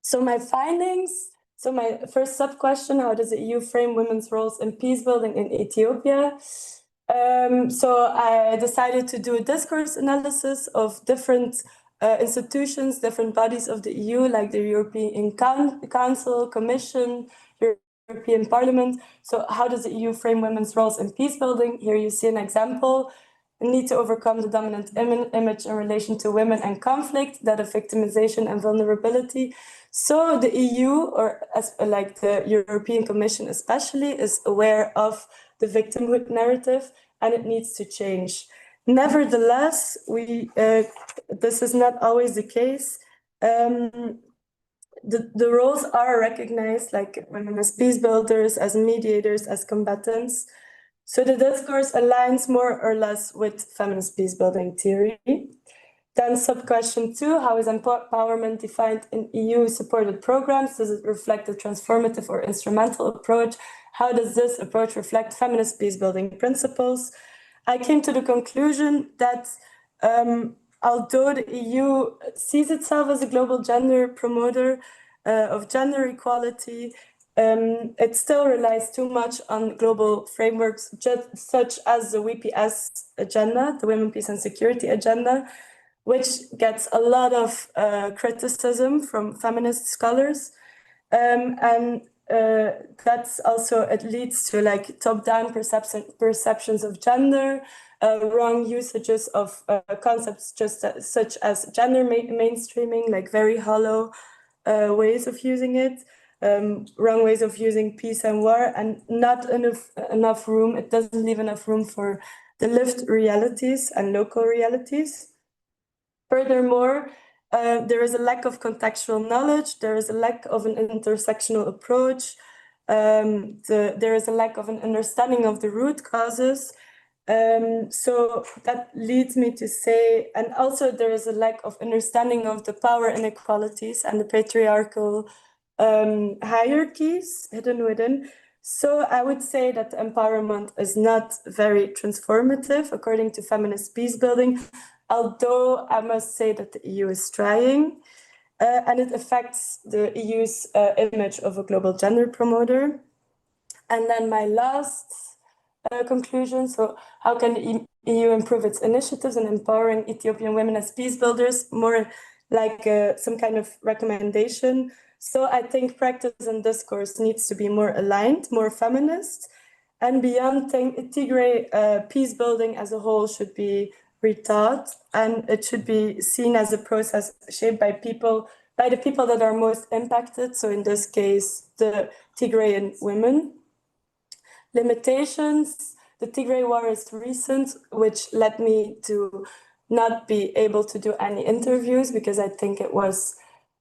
So my findings. So my first sub-question: how does the EU frame women's roles in peace building in Ethiopia? So I decided to do a discourse analysis of different institutions, different bodies of the EU, like the European Council, Commission, European Parliament. So how does the EU frame women's roles in peace building? Here you see an example. The need to overcome the dominant image in relation to women and conflict, that of victimization and vulnerability. So the EU, or like the European Commission especially, is aware of the victimhood narrative, and it needs to change. Nevertheless, this is not always the case. The roles are recognized, like women as peace builders, as mediators, as combatants. So the discourse aligns more or less with feminist peace building theory. Then sub-question 2, how is empowerment defined in EU-supported programs? Does it reflect a transformative or instrumental approach? How does this approach reflect feminist peace-building principles? I came to the conclusion that although the EU sees itself as a global gender promoter of gender equality, it still relies too much on global frameworks such as the WPS agenda, the Women, Peace and Security agenda, which gets a lot of criticism from feminist scholars. And that's also, it leads to like top-down perceptions of gender, wrong usages of concepts such as gender mainstreaming, like very hollow ways of using it, wrong ways of using peace and war, and not enough room. It doesn't leave enough room for the lived realities and local realities. Furthermore, there is a lack of contextual knowledge, there is a lack of an intersectional approach, there is a lack of an understanding of the root causes. So that leads me to say, and also there is a lack of understanding of the power inequalities and the patriarchal hierarchies hidden within. So I would say that empowerment is not very transformative according to feminist peace building, although I must say that the EU is trying, and it affects the EU's image of a global gender promoter. And then my last conclusion, so how can the EU improve its initiatives in empowering Ethiopian women as peace builders, more like some kind of recommendation. So I think practice and discourse needs to be more aligned, more feminist, and beyond Tigray, peace building as a whole should be rethought, and it should be seen as a process shaped by the people that are most impacted. So in this case, the Tigrayan women. Limitations: the Tigray war is recent, which led me to not be able to do any interviews because I think it was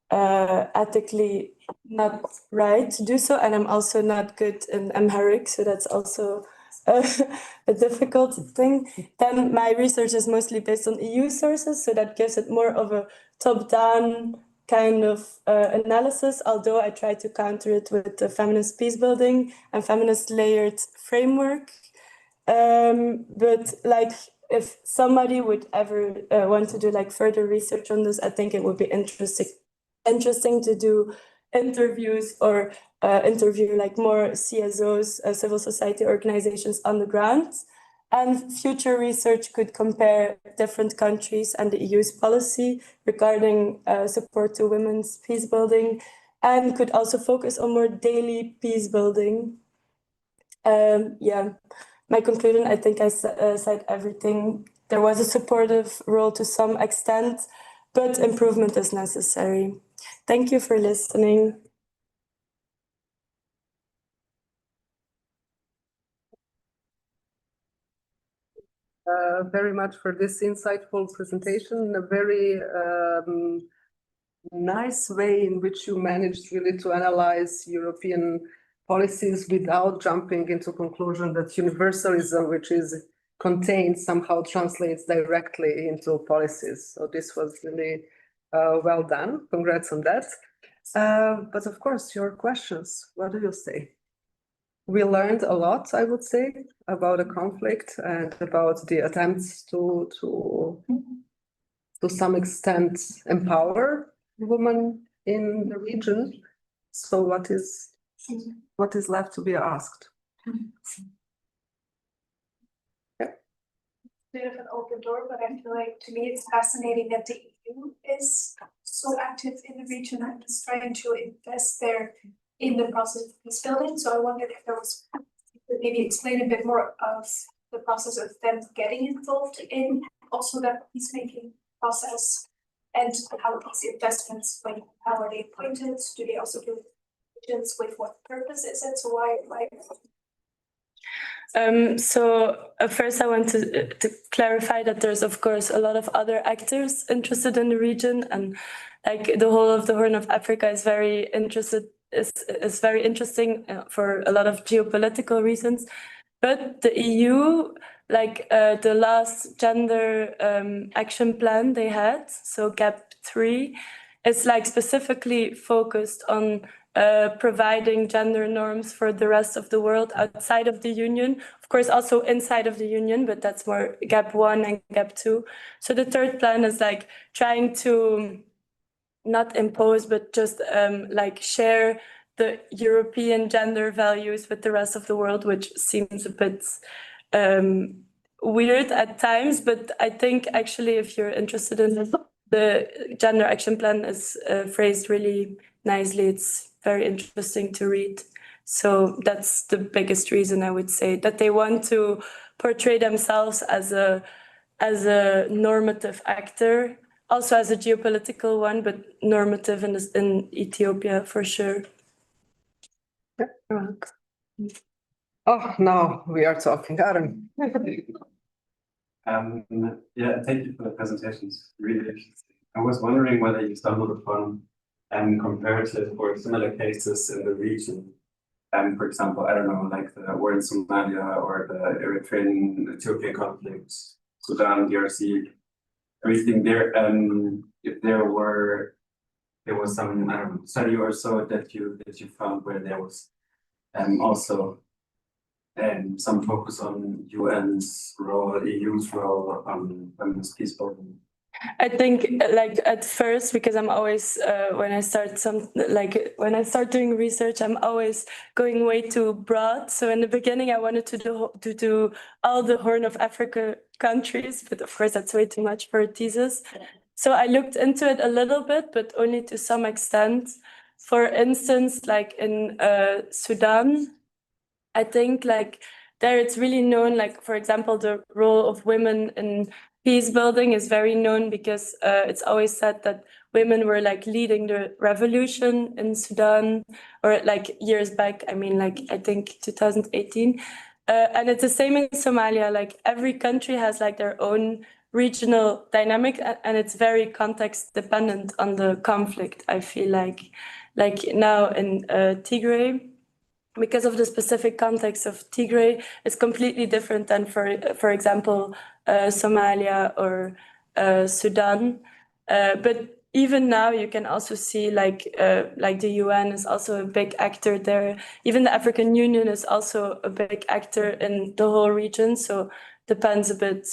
ethically not right to do so, and I'm also not good in Amharic, so that's also a difficult thing. Then my research is mostly based on EU sources, so that gives it more of a top-down kind of analysis, although I try to counter it with the feminist peace building and feminist layered framework. But like, if somebody would ever want to do like further research on this, I think it would be interesting to do interviews or interview like more CSOs, civil society organizations on the ground. And future research could compare different countries and the EU's policy regarding support to women's peace building, and could also focus on more daily peace building. Yeah, my conclusion, I think I said everything. There was a supportive role to some extent, but improvement is necessary. Thank you for listening. Very much for this insightful presentation, a very nice way in which you managed really to analyze European policies without jumping into conclusion that universalism, which is contained, somehow translates directly into policies. So this was really well done. Congrats on that. But of course, your questions, what do you say? We learned a lot, I would say, about the conflict and about the attempts to some extent empower women in the region. So what is left to be asked? Bit of an open door, but I feel like to me it's fascinating that the EU is so active in the region and is trying to invest there in the process of peace building. So I wondered if there was, maybe explain a bit more of the process of them getting involved in also that peacemaking process, and how these investments, like how are they appointed? Do they also do agents with what purpose is it? So why? So first I want to clarify that there's of course a lot of other actors interested in the region, and like the whole of the Horn of Africa is very is very interesting for a lot of geopolitical reasons. But the EU, like the last gender action plan they had, so GAP 3, is like specifically focused on providing gender norms for the rest of the world outside of the Union. Of course, also inside of the Union, but that's more GAP 1 and GAP 2. So the third plan is like trying to not impose, but just like share the European gender values with the rest of the world, which seems a bit weird at times. But I think actually, if you're interested in it, the gender action plan is phrased really nicely. It's very interesting to read. So that's the biggest reason I would say, that they want to portray themselves as a normative actor, also as a geopolitical one, but normative in Ethiopia for sure. Oh, now we are talking, Aaron. Yeah, thank you for the presentations. Really interesting. I was wondering whether you stumbled upon comparative or similar cases in the region. For example, I don't know, like the war in Somalia or the Eritrean-Ethiopian conflict, Sudan, DRC, everything there. If there was some, I don't know, study or so that you found where there was also some focus on UN's role, EU's role on this peace building. I think like at first, because I'm always when I start doing research, I'm always going way too broad. So in the beginning, I wanted to do all the Horn of Africa countries, but of course that's way too much for a thesis. So I looked into it a little bit, but only to some extent. For instance, like in Sudan, I think like there it's really known, like for example, the role of women in peace building is very known because it's always said that women were like leading the revolution in Sudan, or like years back, I mean, like I think 2018. And it's the same in Somalia, like every country has like their own regional dynamic, and it's very context dependent on the conflict, I feel like now in Tigray, because of the specific context of Tigray, it's completely different than for example, Somalia or Sudan. But even now you can also see like the UN is also a big actor there. Even the African Union is also a big actor in the whole region. So depends a bit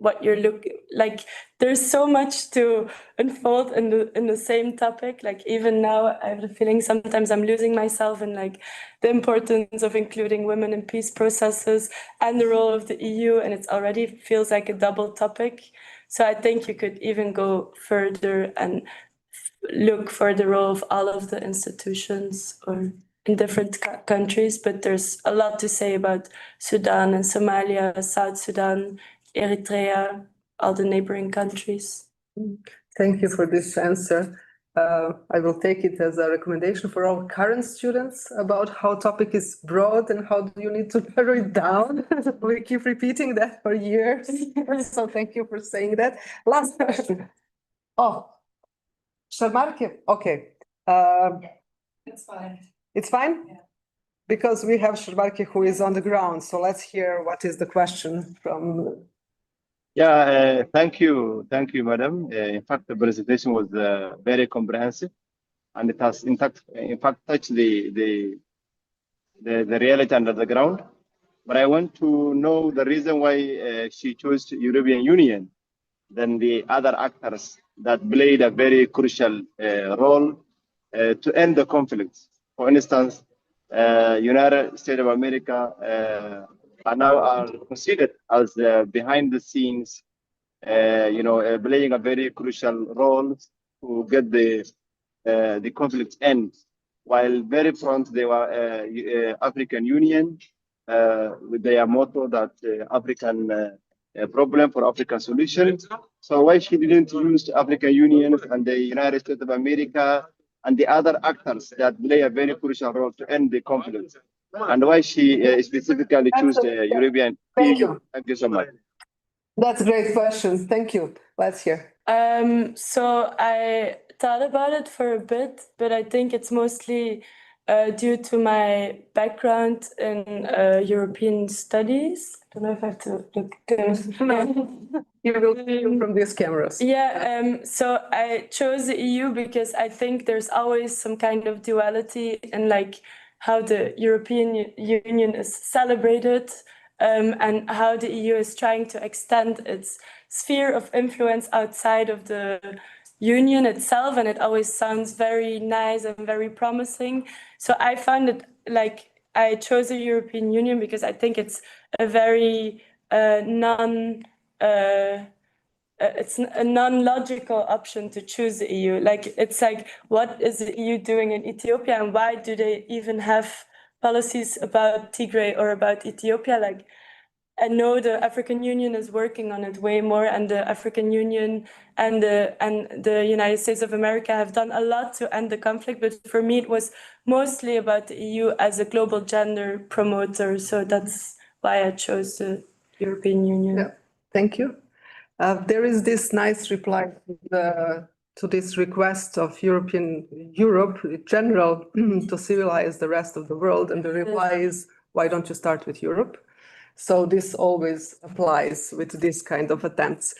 what you're looking like. There's so much to unfold in the same topic. Like even now, I have the feeling sometimes I'm losing myself in like the importance of including women in peace processes and the role of the EU, and it already feels like a double topic. So I think you could even go further and look for the role of all of the institutions or in different countries, but there's a lot to say about Sudan and Somalia, South Sudan, Eritrea, all the neighboring countries. Thank you for this answer. I will take it as a recommendation for all current students about how topic is broad and how do you need to narrow it down. We keep repeating that for years. So thank you for saying that. Last question. Oh, Sharmarke, okay. It's fine. It's fine? Yeah. Because we have Sharmarke who is on the ground. So let's hear what is the question from. Yeah, thank you, madam. In fact, the presentation was very comprehensive, and it has, in fact, touched the reality under the ground. But I want to know the reason why she chose European Union than the other actors that played a very crucial role to end the conflict. For instance, United States of America are now considered as behind the scenes, playing a very crucial role to get the conflict end. While very front, they were African Union with their motto that African problem for African solution. So why she didn't use the African Union and the United States of America and the other actors that play a very crucial role to end the conflict? And why she specifically chose the European Union? Thank you so much. That's a great question. Thank you. Let's hear. So I thought about it for a bit, but I think it's mostly due to my background in European studies. I don't know if I have to look good. You will see from these cameras. Yeah, so I chose the EU because I think there's always some kind of duality in like how the European Union is celebrated and how the EU is trying to extend its sphere of influence outside of the union itself, and it always sounds very nice and very promising. So I found it like I chose the European Union because I think it's a very it's a non-logical option to choose the EU. Like it's like, what is the EU doing in Ethiopia, and why do they even have policies about Tigray or about Ethiopia? Like, I know the African Union is working on it way more, and the African Union and the United States of America have done a lot to end the conflict. But for me, it was mostly about the EU as a global gender promoter. So that's why I chose the European Union. Yeah, thank you. There is this nice reply to this request of Europe in general to civilize the rest of the world, and the reply is, why don't you start with Europe? So this always applies with this kind of attempts.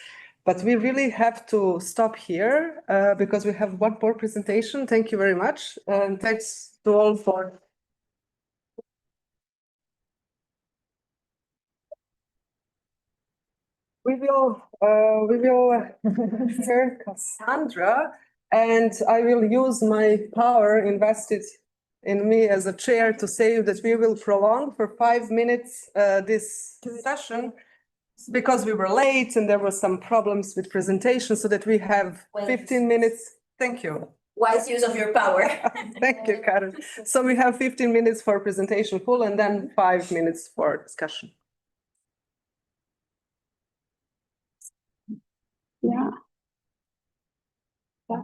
But we really have to stop here because we have one more presentation. Thank you very much. And thanks to all for. We will hear Cassandra, and I will use my power invested in me as a chair to say that we will prolong for 5 minutes this session because we were late and there were some problems with presentation, so that we have 15 minutes. Thank you. Wise use of your power. Thank you, Karen. So we have 15 minutes for presentation full and then 5 minutes for discussion. Yeah. Yeah.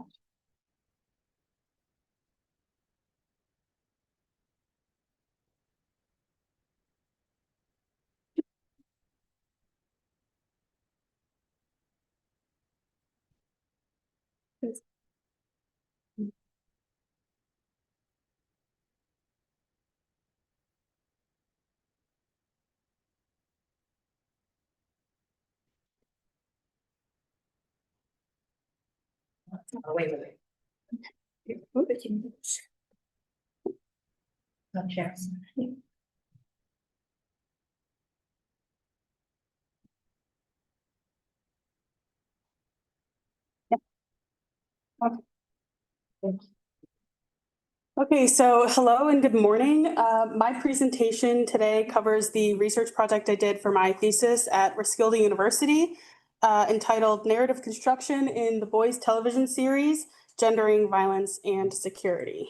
Oh, wait. Not share. Okay, so hello and good morning. My presentation today covers the research project I did for my thesis at Roskilde University, entitled Narrative Construction in the Boys Television Series, Gendering, Violence, and Security.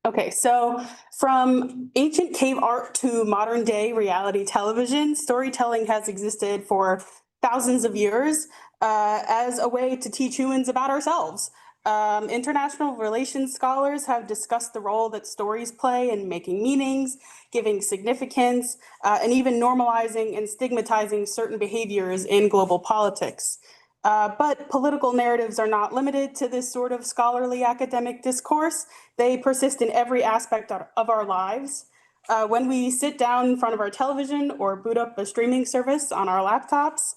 Okay, so from ancient cave art to modern day reality television, storytelling has existed for thousands of years as a way to teach humans about ourselves. International relations scholars have discussed the role that stories play in making meanings, giving significance, and even normalizing and stigmatizing certain behaviors in global politics. But political narratives are not limited to this sort of scholarly academic discourse. They persist in every aspect of our lives. When we sit down in front of our television or boot up a streaming service on our laptops,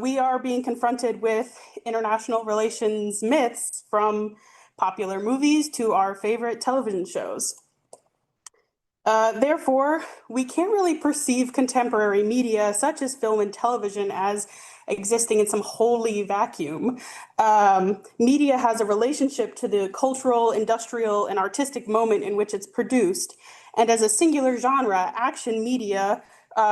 we are being confronted with international relations myths, from popular movies to our favorite television shows. Therefore, we can't really perceive contemporary media, such as film and television, as existing in some holy vacuum. Media has a relationship to the cultural, industrial, and artistic moment in which it's produced. And as a singular genre, action media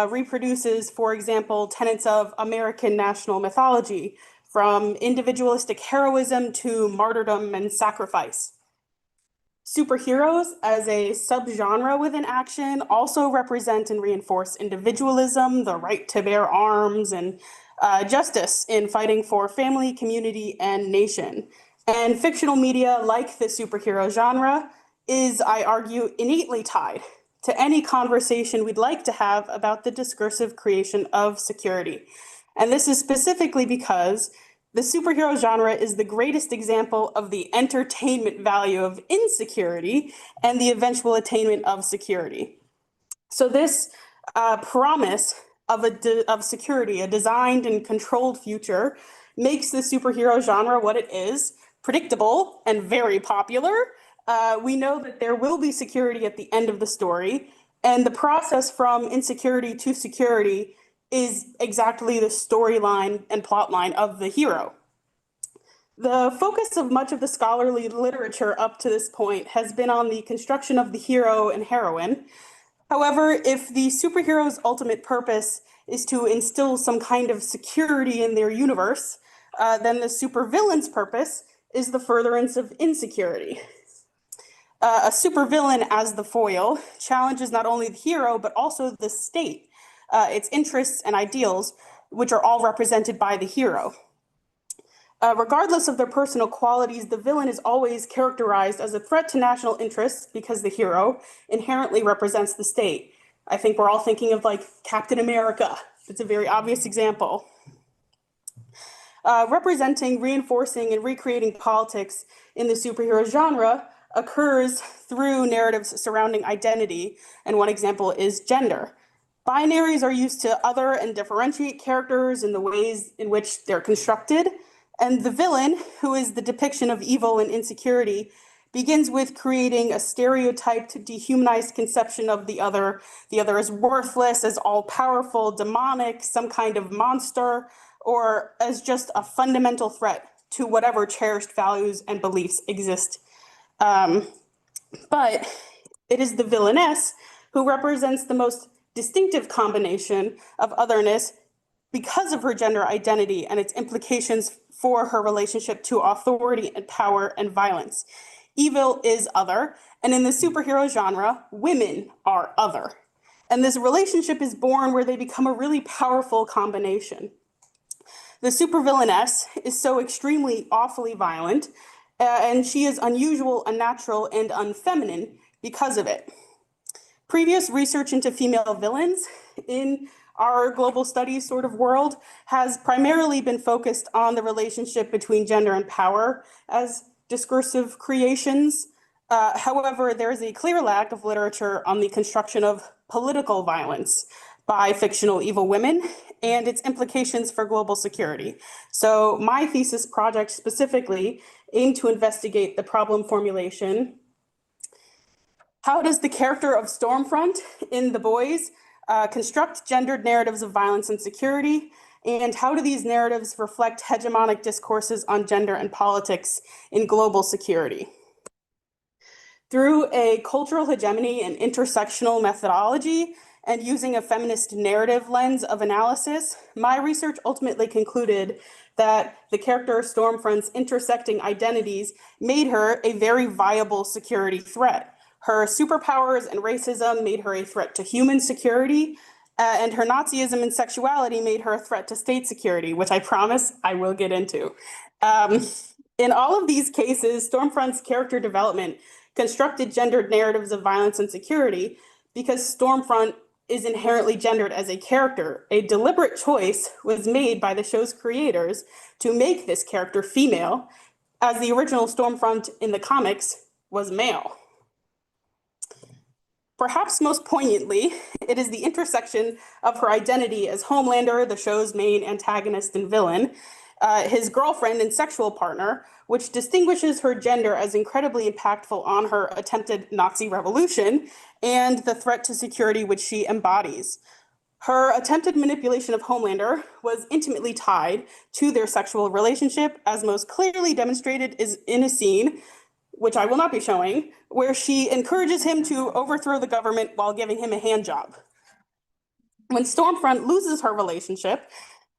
reproduces, for example, tenets of American national mythology, from individualistic heroism to martyrdom and sacrifice. Superheroes, as a subgenre within action, also represent and reinforce individualism, the right to bear arms, and justice in fighting for family, community, and nation. And fictional media, like the superhero genre, is, I argue, innately tied to any conversation we'd like to have about the discursive creation of security. And this is specifically because the superhero genre is the greatest example of the entertainment value of insecurity and the eventual attainment of security. So this promise of security, a designed and controlled future, makes the superhero genre what it is: predictable and very popular. We know that there will be security at the end of the story, and the process from insecurity to security is exactly the storyline and plotline of the hero. The focus of much of the scholarly literature up to this point has been on the construction of the hero and heroine. However, if the superhero's ultimate purpose is to instill some kind of security in their universe, then the supervillain's purpose is the furtherance of insecurity. A supervillain as the foil challenges not only the hero, but also the state, its interests and ideals, which are all represented by the hero. Regardless of their personal qualities, the villain is always characterized as a threat to national interests because the hero inherently represents the state. I think we're all thinking of like Captain America. It's a very obvious example. Representing, reinforcing, and recreating politics in the superhero genre occurs through narratives surrounding identity, and one example is gender. Binaries are used to other and differentiate characters in the ways in which they're constructed, and the villain, who is the depiction of evil and insecurity, begins with creating a stereotyped, dehumanized conception of the other. The other as worthless, as all-powerful, demonic, some kind of monster, or as just a fundamental threat to whatever cherished values and beliefs exist. But it is the villainess who represents the most distinctive combination of otherness because of her gender identity and its implications for her relationship to authority and power and violence. Evil is other, and in the superhero genre, women are other. And this relationship is born where they become a really powerful combination. The supervillainess is so extremely awfully violent, and she is unusual, unnatural, and unfeminine because of it. Previous research into female villains in our global studies sort of world has primarily been focused on the relationship between gender and power as discursive creations. However, there is a clear lack of literature on the construction of political violence by fictional evil women and its implications for global security. So my thesis project specifically aimed to investigate the problem formulation. How does the character of Stormfront in The Boys construct gendered narratives of violence and security? And how do these narratives reflect hegemonic discourses on gender and politics in global security? Through a cultural hegemony and intersectional methodology, and using a feminist narrative lens of analysis, my research ultimately concluded that the character Stormfront's intersecting identities made her a very viable security threat. Her superpowers and racism made her a threat to human security, and her Nazism and sexuality made her a threat to state security, which I promise I will get into. In all of these cases, Stormfront's character development constructed gendered narratives of violence and security because Stormfront is inherently gendered as a character. A deliberate choice was made by the show's creators to make this character female, as the original Stormfront in the comics was male. Perhaps most poignantly, it is the intersection of her identity as Homelander, the show's main antagonist and villain, his girlfriend and sexual partner, which distinguishes her gender as incredibly impactful on her attempted Nazi revolution and the threat to security which she embodies. Her attempted manipulation of Homelander was intimately tied to their sexual relationship, as most clearly demonstrated is in a scene, which I will not be showing, where she encourages him to overthrow the government while giving him a hand job. When Stormfront loses her relationship,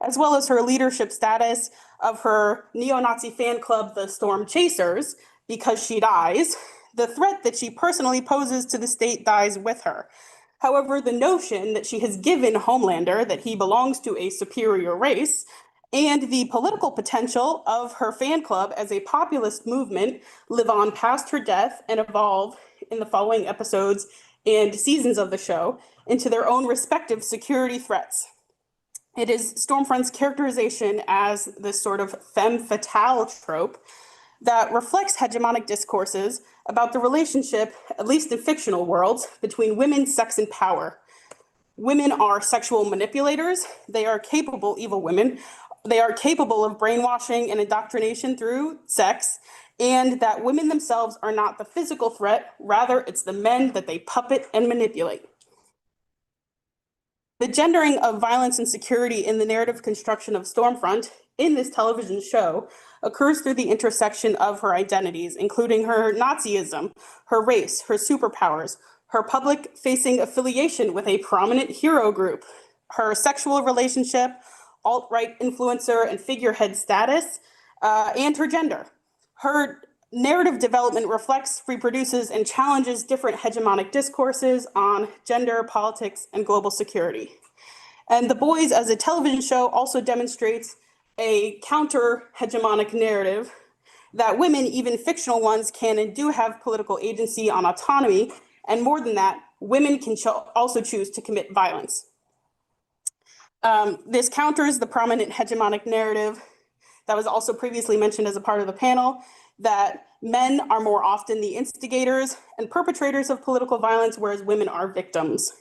as well as her leadership status of her neo-Nazi fan club, the Storm Chasers, because she dies, the threat that she personally poses to the state dies with her. However, the notion that she has given Homelander that he belongs to a superior race and the political potential of her fan club as a populist movement live on past her death and evolve in the following episodes and seasons of the show into their own respective security threats. It is Stormfront's characterization as this sort of femme fatale trope that reflects hegemonic discourses about the relationship, at least in fictional worlds, between women, sex, and power. Women are sexual manipulators. They are capable, evil women. They are capable of brainwashing and indoctrination through sex, and that women themselves are not the physical threat. Rather, it's the men that they puppet and manipulate. The gendering of violence and security in the narrative construction of Stormfront in this television show occurs through the intersection of her identities, including her Nazism, her race, her superpowers, her public-facing affiliation with a prominent hero group, her sexual relationship, alt-right influencer and figurehead status, and her gender. Her narrative development reflects, reproduces, and challenges different hegemonic discourses on gender, politics, and global security. And The Boys as a television show also demonstrates a counter-hegemonic narrative that women, even fictional ones, can and do have political agency on autonomy, and more than that, women can also choose to commit violence. This counters the prominent hegemonic narrative that was also previously mentioned as a part of the panel, that men are more often the instigators and perpetrators of political violence, whereas women are victims.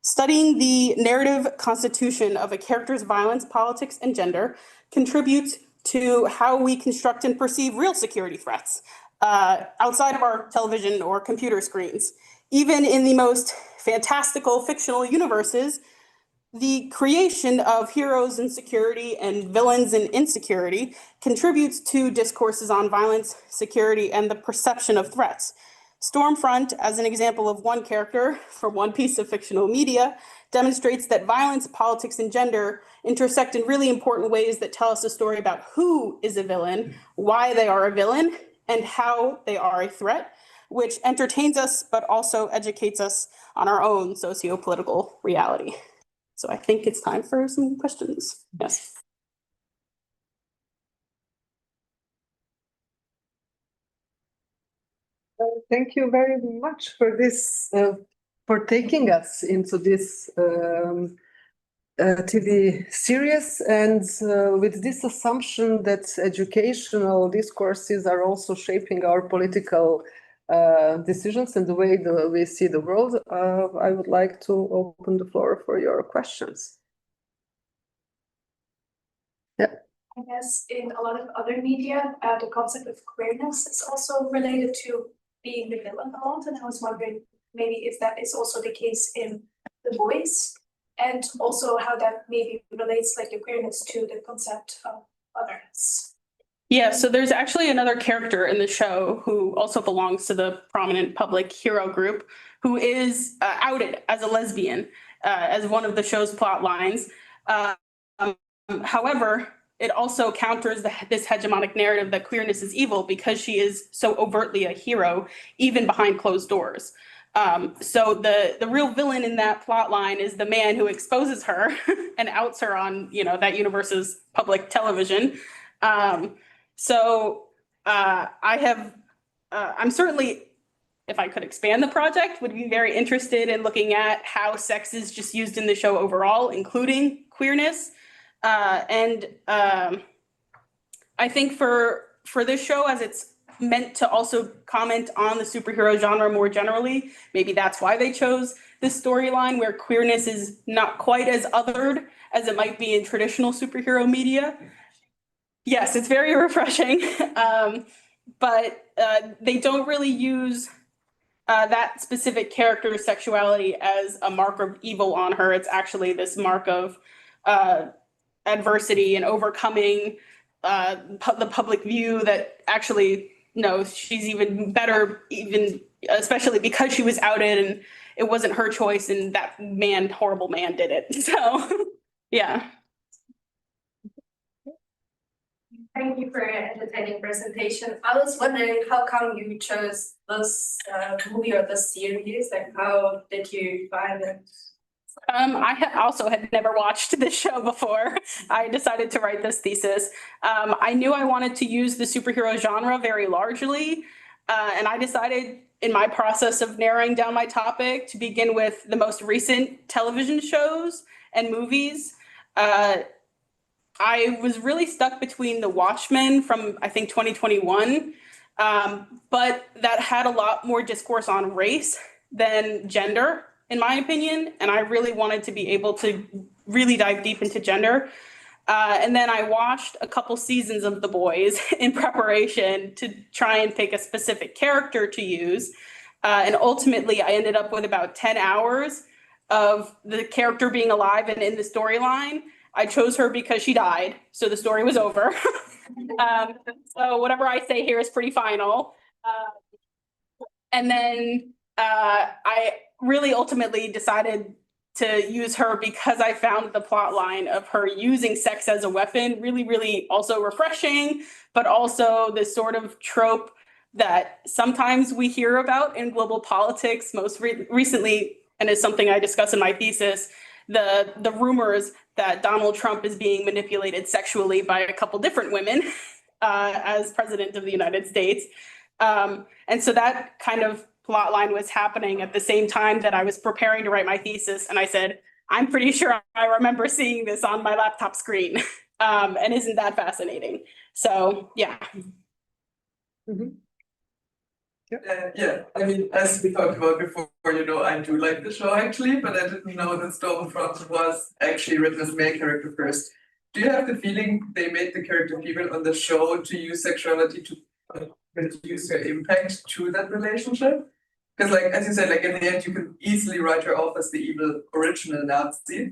Studying the narrative constitution of a character's violence, politics, and gender contributes to how we construct and perceive real security threats outside of our television or computer screens. Even in the most fantastical fictional universes, the creation of heroes in security and villains in insecurity contributes to discourses on violence, security, and the perception of threats. Stormfront, as an example of one character from one piece of fictional media, demonstrates that violence, politics, and gender intersect in really important ways that tell us a story about who is a villain, why they are a villain, and how they are a threat, which entertains us but also educates us on our own socio-political reality. So I think it's time for some questions. Yes. Thank you very much for this, for taking us into this TV series, and with this assumption that educational discourses are also shaping our political decisions and the way we see the world, I would like to open the floor for your questions. Yeah. I guess in a lot of other media, the concept of queerness is also related to being the villain a lot, and I was wondering maybe if that is also the case in The Boys, and also how that maybe relates like the queerness to the concept of otherness. Yeah, so there's actually another character in the show who also belongs to the prominent public hero group who is outed as a lesbian as one of the show's plot lines. However, it also counters this hegemonic narrative that queerness is evil because she is so overtly a hero, even behind closed doors. So the real villain in that plot line is the man who exposes her and outs her on, you know, that universe's public television. I'm certainly, if I could expand the project, would be very interested in looking at how sex is just used in the show overall, including queerness. I think for this show, as it's meant to also comment on the superhero genre more generally, maybe that's why they chose this storyline where queerness is not quite as othered as it might be in traditional superhero media. Yes, it's very refreshing, but they don't really use that specific character's sexuality as a mark of evil on her. It's actually this mark of adversity and overcoming the public view that actually, no, she's even better, even especially because she was outed and it wasn't her choice and that horrible man did it. So, yeah. Thank you for an entertaining presentation. I was wondering how come you chose this movie or this series? Like, how did you find it? I also had never watched this show before I decided to write this thesis. I knew I wanted to use the superhero genre very largely, and I decided in my process of narrowing down my topic to begin with the most recent television shows and movies. I was really stuck between The Watchmen from, I think, 2021, but that had a lot more discourse on race than gender, in my opinion, and I really wanted to be able to really dive deep into gender. And then I watched a couple seasons of The Boys in preparation to try and pick a specific character to use. And ultimately, I ended up with about 10 hours of the character being alive and in the storyline. I chose her because she died, so the story was over. So whatever I say here is pretty final. And then I really ultimately decided to use her because I found the plot line of her using sex as a weapon really, really also refreshing, but also this sort of trope that sometimes we hear about in global politics, most recently, and is something I discuss in my thesis, the rumors that Donald Trump is being manipulated sexually by a couple different women as president of the United States. And so that kind of plot line was happening at the same time that I was preparing to write my thesis. And I said, I'm pretty sure I remember seeing this on my laptop screen. And isn't that fascinating? So, yeah. Yeah, I mean, as we talked about before, you know, I do like the show actually, but I didn't know that Stormfront was actually written as a male character first. Do you have the feeling they made the character female on the show to use sexuality to reduce her impact to that relationship? Because, like, as you said, like in the end, you can easily write her off as the evil original Nazi.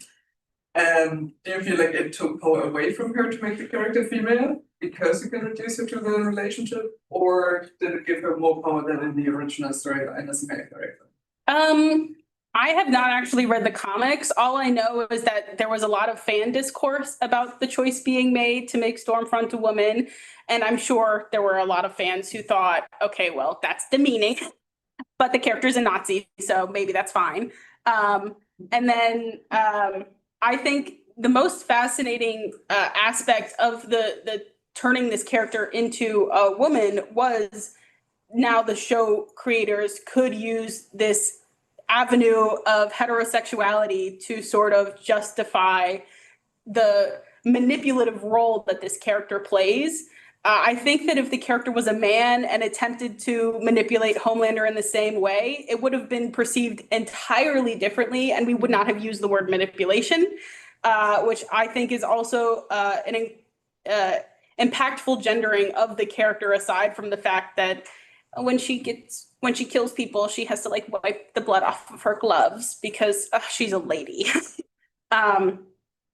Do you feel like it took power away from her to make the character female because you can reduce her to the relationship, or did it give her more power than in the original storyline as a male character? I have not actually read the comics. All I know is that there was a lot of fan discourse about the choice being made to make Stormfront a woman. And I'm sure there were a lot of fans who thought, okay, well, that's demeaning, but the character's a Nazi, so maybe that's fine. And then I think the most fascinating aspect of the turning this character into a woman was now the show creators could use this avenue of heterosexuality to sort of justify the manipulative role that this character plays. I think that if the character was a man and attempted to manipulate Homelander in the same way, it would have been perceived entirely differently, and we would not have used the word manipulation, which I think is also an impactful gendering of the character, aside from the fact that when she kills people, she has to like wipe the blood off of her gloves because she's a lady.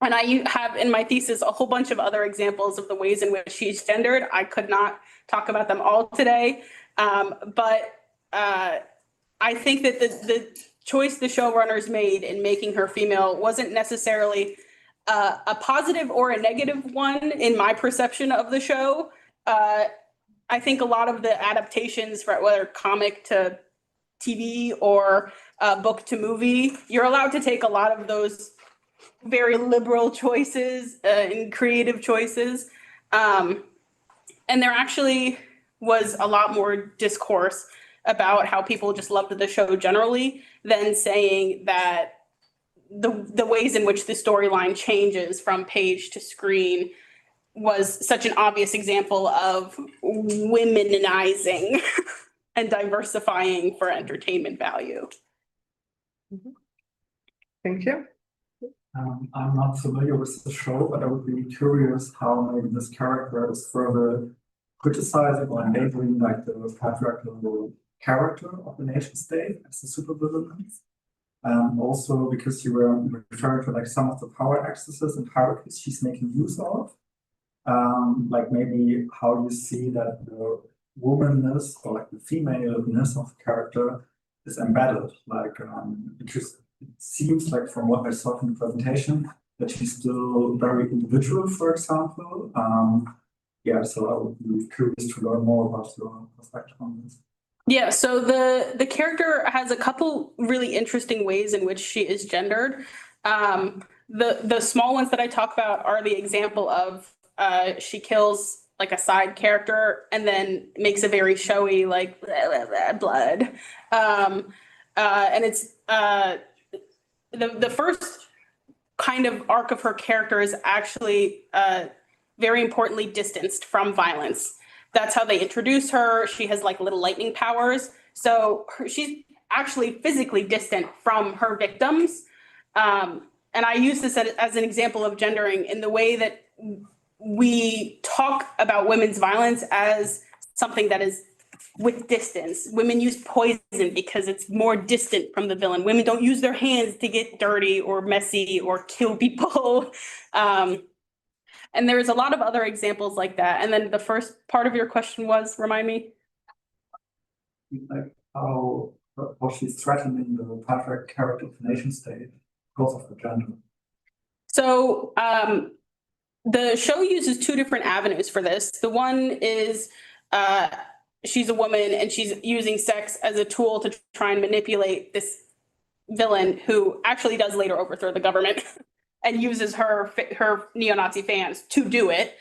And I have in my thesis a whole bunch of other examples of the ways in which she's gendered. I could not talk about them all today, but I think that the choice the showrunners made in making her female wasn't necessarily a positive or a negative one in my perception of the show. I think a lot of the adaptations, for whether comic to TV or book to movie, you're allowed to take a lot of those very liberal choices and creative choices. And there actually was a lot more discourse about how people just loved the show generally than saying that the ways in which the storyline changes from page to screen was such an obvious example of womenizing and diversifying for entertainment value. Thank you. I'm not familiar with the show, but I would be curious how maybe this character is further criticizing or enabling like the patriarchal character of the nation state as the supervillain. Also because you were referring to like some of the power excesses and hierarchies she's making use of. Like maybe how you see that the womanness or like the femaleness of the character is embedded, like because it seems like from what I saw from the presentation that she's still very individual, for example. Yeah, so I would be curious to learn more about your perspective on this. Yeah, so the character has a couple really interesting ways in which she is gendered. The small ones that I talk about are the example of she kills like a side character and then makes a very showy like blah, blah, blah, blood. And it's the first kind of arc of her character is actually very importantly distanced from violence. That's how they introduce her. She has like little lightning powers. So she's actually physically distant from her victims. And I use this as an example of gendering in the way that we talk about women's violence as something that is with distance. Women use poison because it's more distant from the villain. Women don't use their hands to get dirty or messy or kill people. And there's a lot of other examples like that. And then the first part of your question was, remind me? Like how she's threatening the patriarchal character of the nation state because of her gender. So the show uses two different avenues for this. The one is she's a woman and she's using sex as a tool to try and manipulate this villain who actually does later overthrow the government and uses her neo-Nazi fans to do it.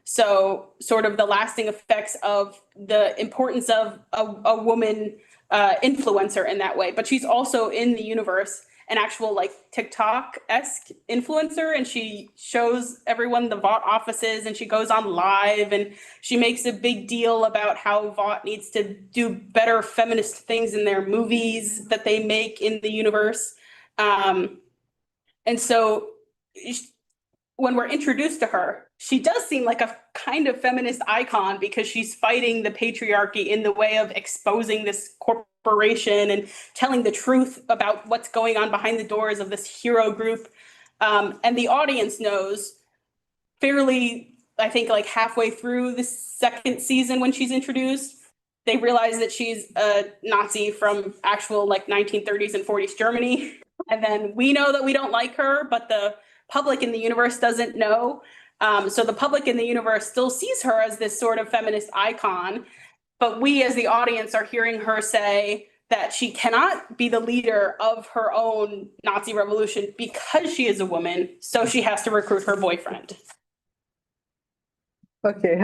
So sort of the lasting effects of the importance of a woman influencer in that way. But she's also in the universe an actual like TikTok-esque influencer, and she shows everyone the Vought offices and she goes on live and she makes a big deal about how Vought needs to do better feminist things in their movies that they make in the universe. And so when we're introduced to her, she does seem like a kind of feminist icon because she's fighting the patriarchy in the way of exposing this corporation and telling the truth about what's going on behind the doors of this hero group. And the audience knows fairly, I think like halfway through the second season when she's introduced, they realize that she's a Nazi from actual like 1930s and 40s Germany. And then we know that we don't like her, but the public in the universe doesn't know. So the public in the universe still sees her as this sort of feminist icon, but we as the audience are hearing her say that she cannot be the leader of her own Nazi revolution because she is a woman, so she has to recruit her boyfriend. Okay,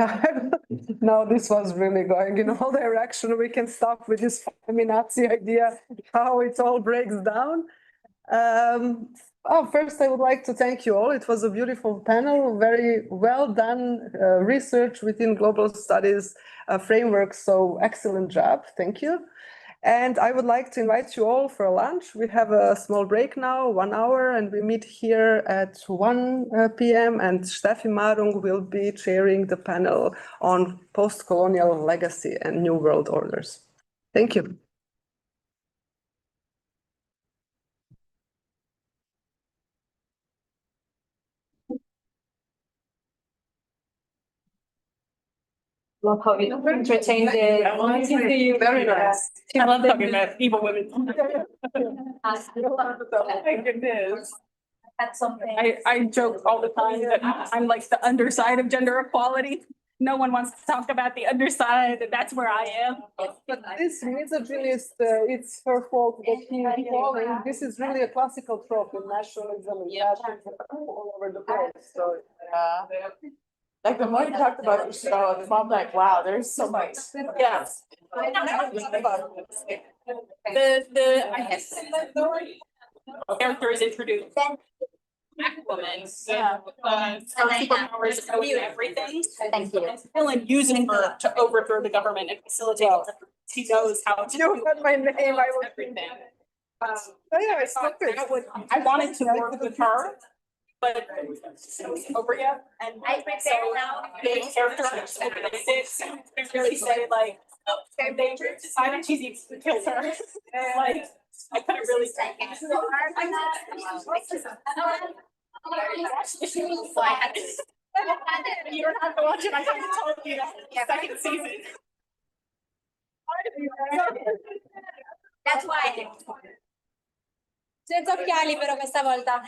now this was really going in all direction. We can stop with this feminazi idea, how it all breaks down. First, I would like to thank you all. It was a beautiful panel, very well done research within global studies framework. So excellent job. Thank you. And I would like to invite you all for a lunch. We have a small break now, 1 hour, and we meet here at 1 p.m. And Steffi Marung will be chairing the panel on post-colonial legacy and new world orders. Thank you. Love how you entertained it. Very nice. I love talking about evil women. My goodness. That's something. I joke all the time that I'm like the underside of gender equality. No one wants to talk about the underside, and that's where I am. But this misogynist, it's her fault that he is falling. This is really a classical trope in nationalism and fashion all over the place. So Like the more you talked about the show, the more I'm like, wow, there's so much. Yes. I guess the character is introduced. Black woman, superpowers knowing everything. Thank you. And villain using her to overthrow the government and facilitate. He knows how to. you got my name, I was everything. oh yeah, I spoke it. I wanted to work with her, but it wasn't over yet. And I prepare now. the character really say like, they decided she needs to kill her. Like, I couldn't really say. You don't have to watch it. I haven't told you that second season. That's why. Senza occhiali però questa volta.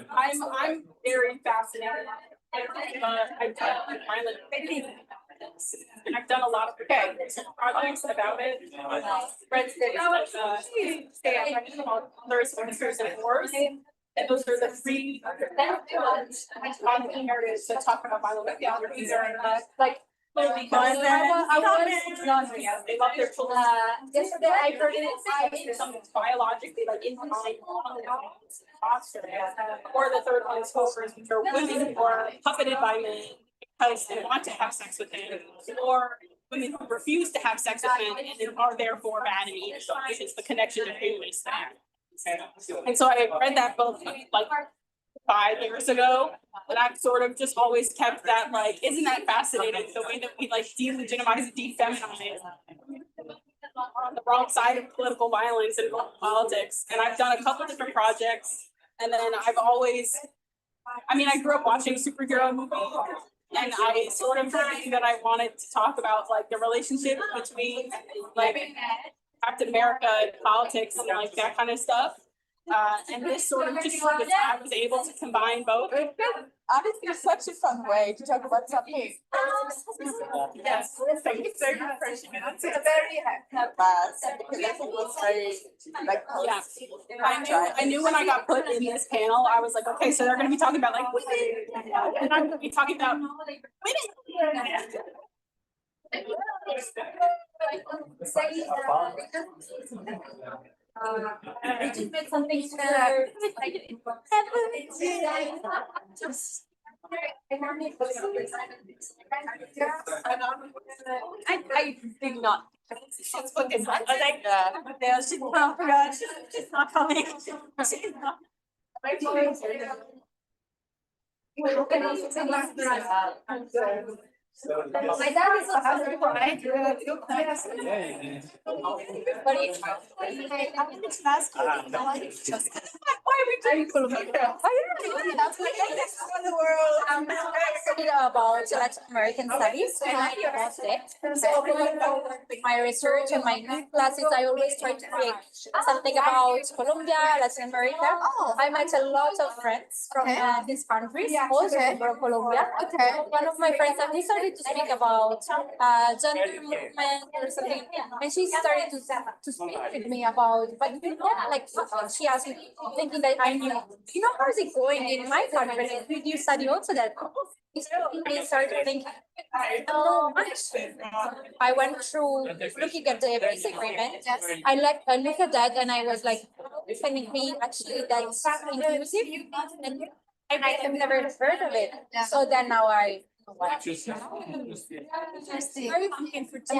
I'm very fascinated. I've done violent and I've done a lot of projects about it. Friends did others, ministers, and wars. And those are the three areas that talk about violent these are like they love their children. Yesterday I heard There's something biologically like in my posture. Or the third one is hookers, which are women who are puppeted by men because they want to have sex with men, or women who refuse to have sex with men and are therefore bad and evil. It's the connection between these things. And so I read that book like 5 years ago, and I've sort of just always kept that like, isn't that fascinating? The way that we like delegitimize and defeminize on the wrong side of political violence and politics. And I've done a couple different projects, and then I've always, I mean, I grew up watching superhero movies. And I sort of knew that I wanted to talk about like the relationship between like Captain America and politics and like that kind of stuff. And this sort of just I was able to combine both. Honestly, it's such a fun way to talk about something. Yes, thank you so much. It's a very class because I think it was very like I knew when I got put in this panel, I was like, okay, so they're going to be talking about like women, and I'm going to be talking about women. I just made something I did not. She's fucking like, yeah, she's not forgot. She's not coming. She's not. My dad is a housekeeper. I do it. But it's why are we doing full of I don't know. That's my the world. I'm studying about Latin American studies and I lost it. So with my research and my new classes, I always try to create something about Colombia, Latin America. I met a lot of friends from these countries, also from Colombia. One of my friends, we started to speak about gender movement or something, and she started to speak with me about, but like she asked me, thinking that I knew, you know, how is it going in my country? Like, did you study also that? I started thinking, I don't know much. I went through looking at the peace agreement. I looked at that and I was like, can it be actually that's inclusive? And I have never heard of it. So then now I. Interesting. Very looking for I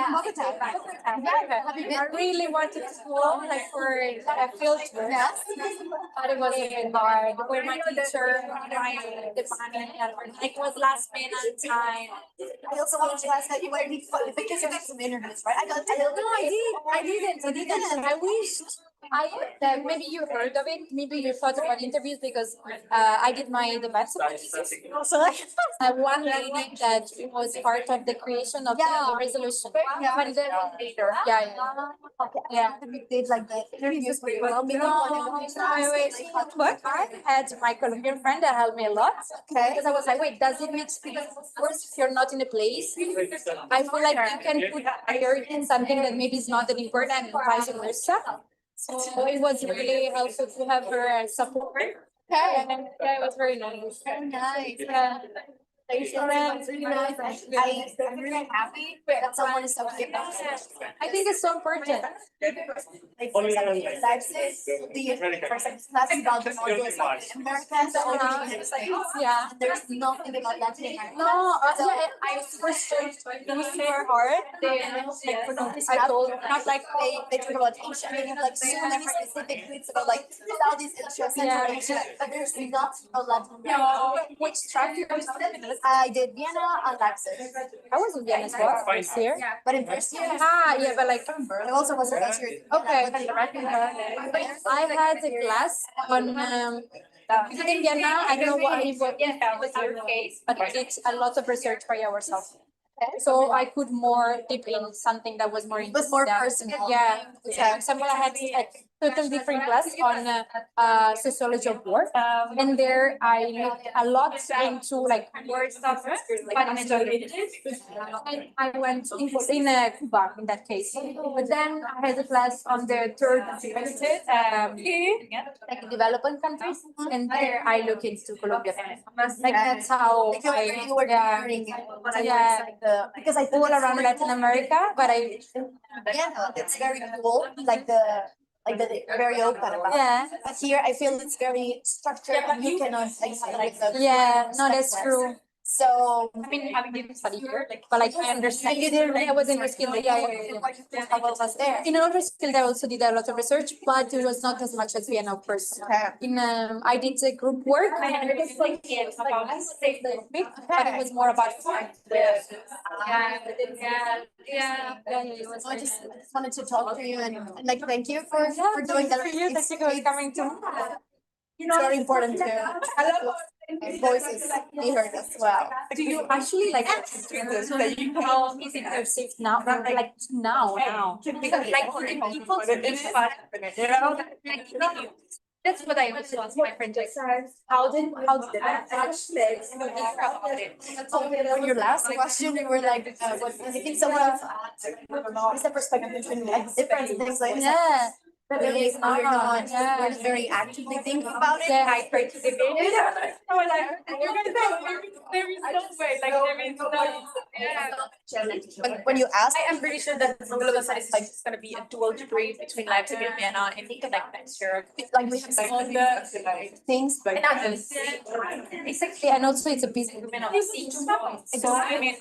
really wanted to go like for a field tour. But it was a bit hard. With my teacher, it was last minute time. I also wanted to ask that you might need fun because you did some interviews, right? I didn't. I wished. Maybe you heard of it, maybe you thought about interviews because I did my defense. So one lady that was part of the creation of the resolution. But then later, okay. Yeah. We did like the interviews for you. But I had my Colombian friend that helped me a lot. Okay. Because I was like, wait, does it make sense? Because of course, if you're not in a place, I feel like you can put priority in something that maybe is not that important and vice versa. So it was really helpful to have her support. Okay. And yeah, it was very nice. Very nice. Yeah. It's really nice. I'm really happy that someone is so giving. I think it's so important. Like, for example, in Leipzig, for example, class about the Northwest Americans, Yeah. there's nothing about Latin America. No, I was super hard. I told not like they talk about Asia. They have like so many specific bits about like Southeast Asia, Central Asia, but there's not a Latin America. Which track you was? I did Vienna and Leipzig. I was in Vienna as well. First year. But in first year, Yeah, but like I also was a first year. okay. I had a class on in Vienna. I don't know what it was your case, but I did a lot of research by ourselves. So I could more deep in something that was more But more personal. Yeah. For example, I had a total different class on sociology of work, and there I looked a lot into like word stuff. And I went in Cuba in that case. But then I had a class on the third like developing countries, and there I look into Colombia. Like that's how You were learning because I all around Latin America, but it's very cool. Like the very open about it. But here I feel it's very structured and you cannot like no, that's true. So I mean, I didn't study here, but like I understand. You didn't. I was in Roskilde. In Roskilde, I also did a lot of research, but it was not as much as Vienna, of course. In I did a group work, but it was more about. I just wanted to talk to you and like thank you for doing that. Thank you for coming to. It's very important to voices be heard as well. Do you actually like that you can is it perceived now? Like now. Because like people that's what I also asked my friend. Like, how did that actually? On your last question, you were like, I think someone what's the perspective between like different things like that. But really, you're not very actively thinking about it. Yeah, I try to debate it. I was like, you're gonna say there is no way, like there is no. When you ask, I am pretty sure that the Global Studies is like just gonna be a dual degree between Leipzig and Vienna in like next year. Like we have all the things, but exactly, and also it's a business. So I mean,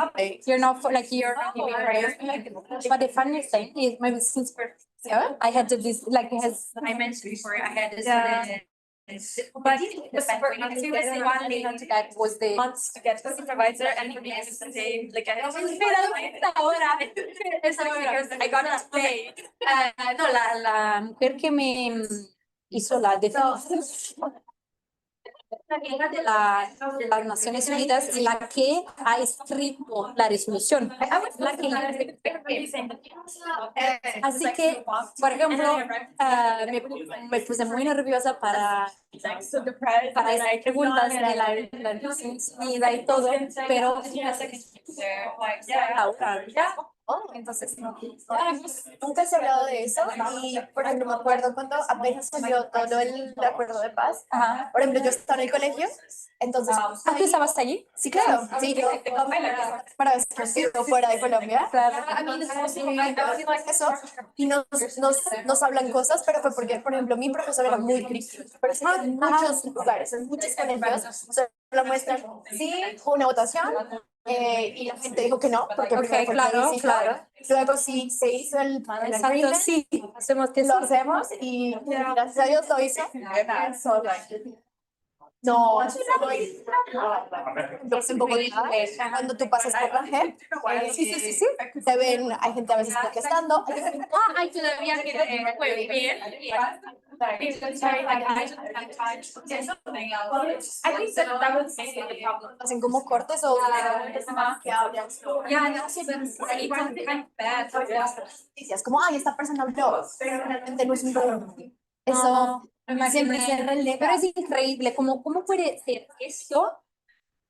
you're not like you're not giving prayer. But the funny thing is, maybe since I had this like as I mentioned before, I had this. But the super one thing to that was the months to get to the supervisor and he is the same like I got it today. No, la mujer que me hizo la definición de las Naciones Unidas y la que ha escrito la resolución. Así que, por ejemplo, me puse muy nerviosa para hacer preguntas de la Naciones Unidas y todo, pero entonces nunca se ha hablado de eso y por ejemplo me acuerdo cuando apenas salió todo el acuerdo de paz. Por ejemplo, yo estaba en el colegio, entonces ¿tú estabas allí? Sí, claro, sí, yo para ver si fuera de Colombia. A mí eso y nos hablan cosas, pero fue porque, por ejemplo, mi profesor era muy crítico. Por eso en muchos lugares, en muchos colegios, solo muestran sí, una votación. Y la gente dijo que no, porque claro. Luego sí se hizo el agreement, sí, hacemos que lo hacemos y gracias a Dios lo hizo. No, en Bogotá, cuando tú pasas por la JEP, sí, te ven, hay gente a veces protestando. Ay, todavía queda muy bien. Hacen como cortes o noticias, como, ay, esta persona habló, pero realmente no es un problema. Eso siempre se relega. Pero es increíble, ¿cómo puede ser esto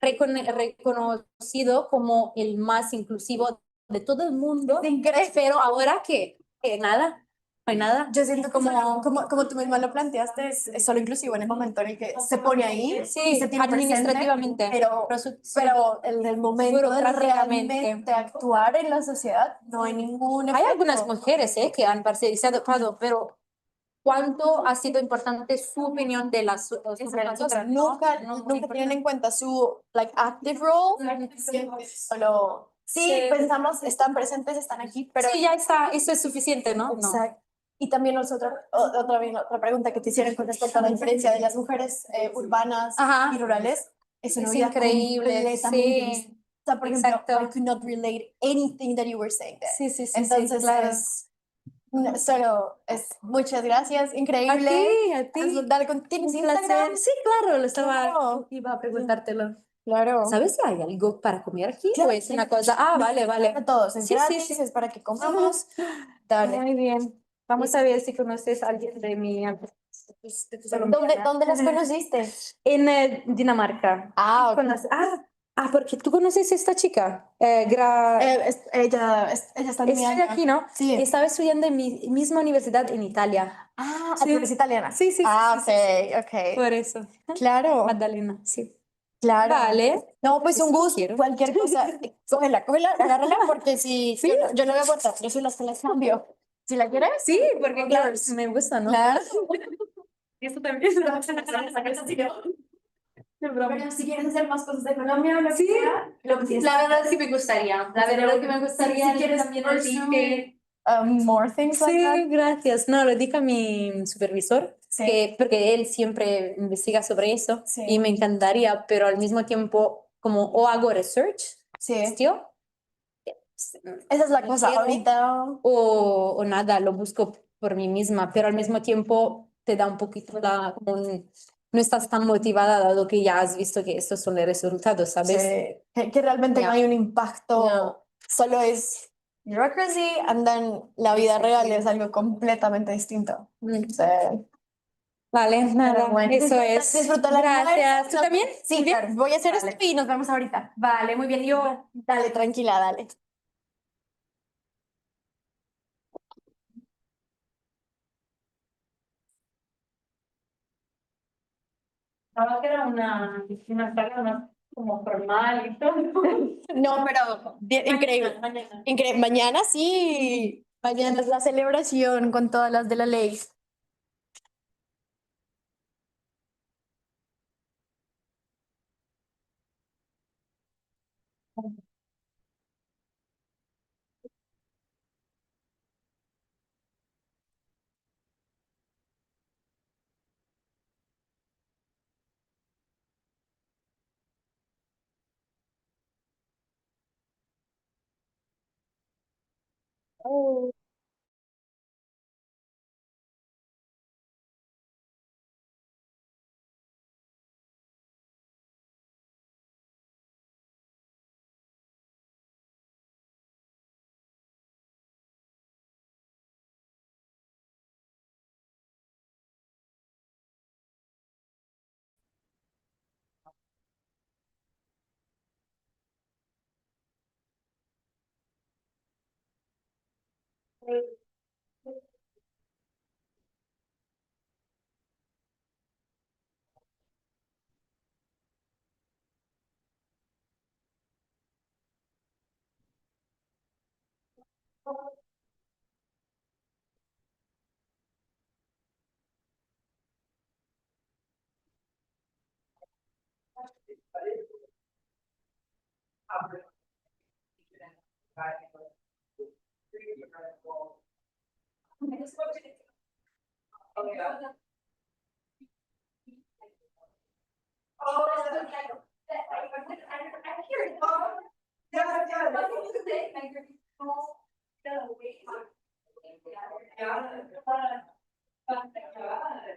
reconocido como el más inclusivo de todo el mundo? Pero ahora que nada, no hay nada. Yo siento como tú misma lo planteaste, es solo inclusivo en el momento en el que se pone ahí y Sí, se tiene administrativamente. presente, pero en el momento de realmente actuar en la sociedad no hay ningún Hay efecto. algunas mujeres que han participado, pero ¿cuánto ha sido importante su opinión de las otras? Nunca tienen en cuenta su active role. Solo sí, pensamos, están presentes, están aquí, pero Sí, ya está, eso es suficiente, ¿no? exacto. Y también otra pregunta que te hicieron con respecto a la diferencia de las mujeres urbanas y rurales. Es una vida increíble, completamente sí. o sea, por ejemplo, Exacto. I could not relate anything that you were saying there. Sí, Entonces, claro. Muchas gracias, increíble. A ti. ¿Tienes Un Instagram? placer. Sí, claro, Claro. iba a preguntártelo. Claro. ¿Sabes si hay algo para comer aquí? Claro, O es una cosa. Vale. Para todos, es Sí, gratis, sí. es para que comamos. Dale. Muy bien. Vamos a ver si conoces a alguien de mi. ¿Dónde las conociste? En Dinamarca. Ah, ok. Porque tú conoces a esta chica. Ella está en mi Estoy año. aquí, ¿no? Sí. Estaba estudiando en mi misma universidad en Italia. Ah, Sí. tú eres italiana. Sí. Ok. Por eso. Claro. Magdalena, sí. Claro. Vale. No, pues un gusto. Quiero. Cualquier cosa, cógela, agárrala, porque si yo no voy a aguantar, yo soy las que las cambio. Si la quieres, Sí, porque claro, me gusta, ¿no? claro. Y eso también. Pero si quieres hacer más cosas de Colombia o lo que sea, La verdad sí me gustaría. La verdad que me gustaría. Si quieres También lo pursue, dije. more things like that. Sí, gracias. No, lo dije a mi supervisor, porque él siempre investiga sobre eso y me encantaría, pero al mismo tiempo, como o hago research, ¿tío? Esa es la cosa. Quiero, Ahorita o nada, lo busco por mí misma, pero al mismo tiempo te da un poquito no estás tan motivada dado que ya has visto que estos son los resultados, ¿sabes? que realmente no hay un impacto, solo es bureaucracy, and then la vida real es algo completamente distinto. Vale, nada, bueno, eso es. disfruta la Gracias. ¿Tú también? Sí, claro. Voy a hacer Vale. esto y nos vemos ahorita. Vale, muy bien. Yo. Dale, tranquila, dale. Pensaba que era una charla más como formal y todo. No, pero increíble. Mañana. Mañana sí. Mañana es la celebración con todas las de la ley.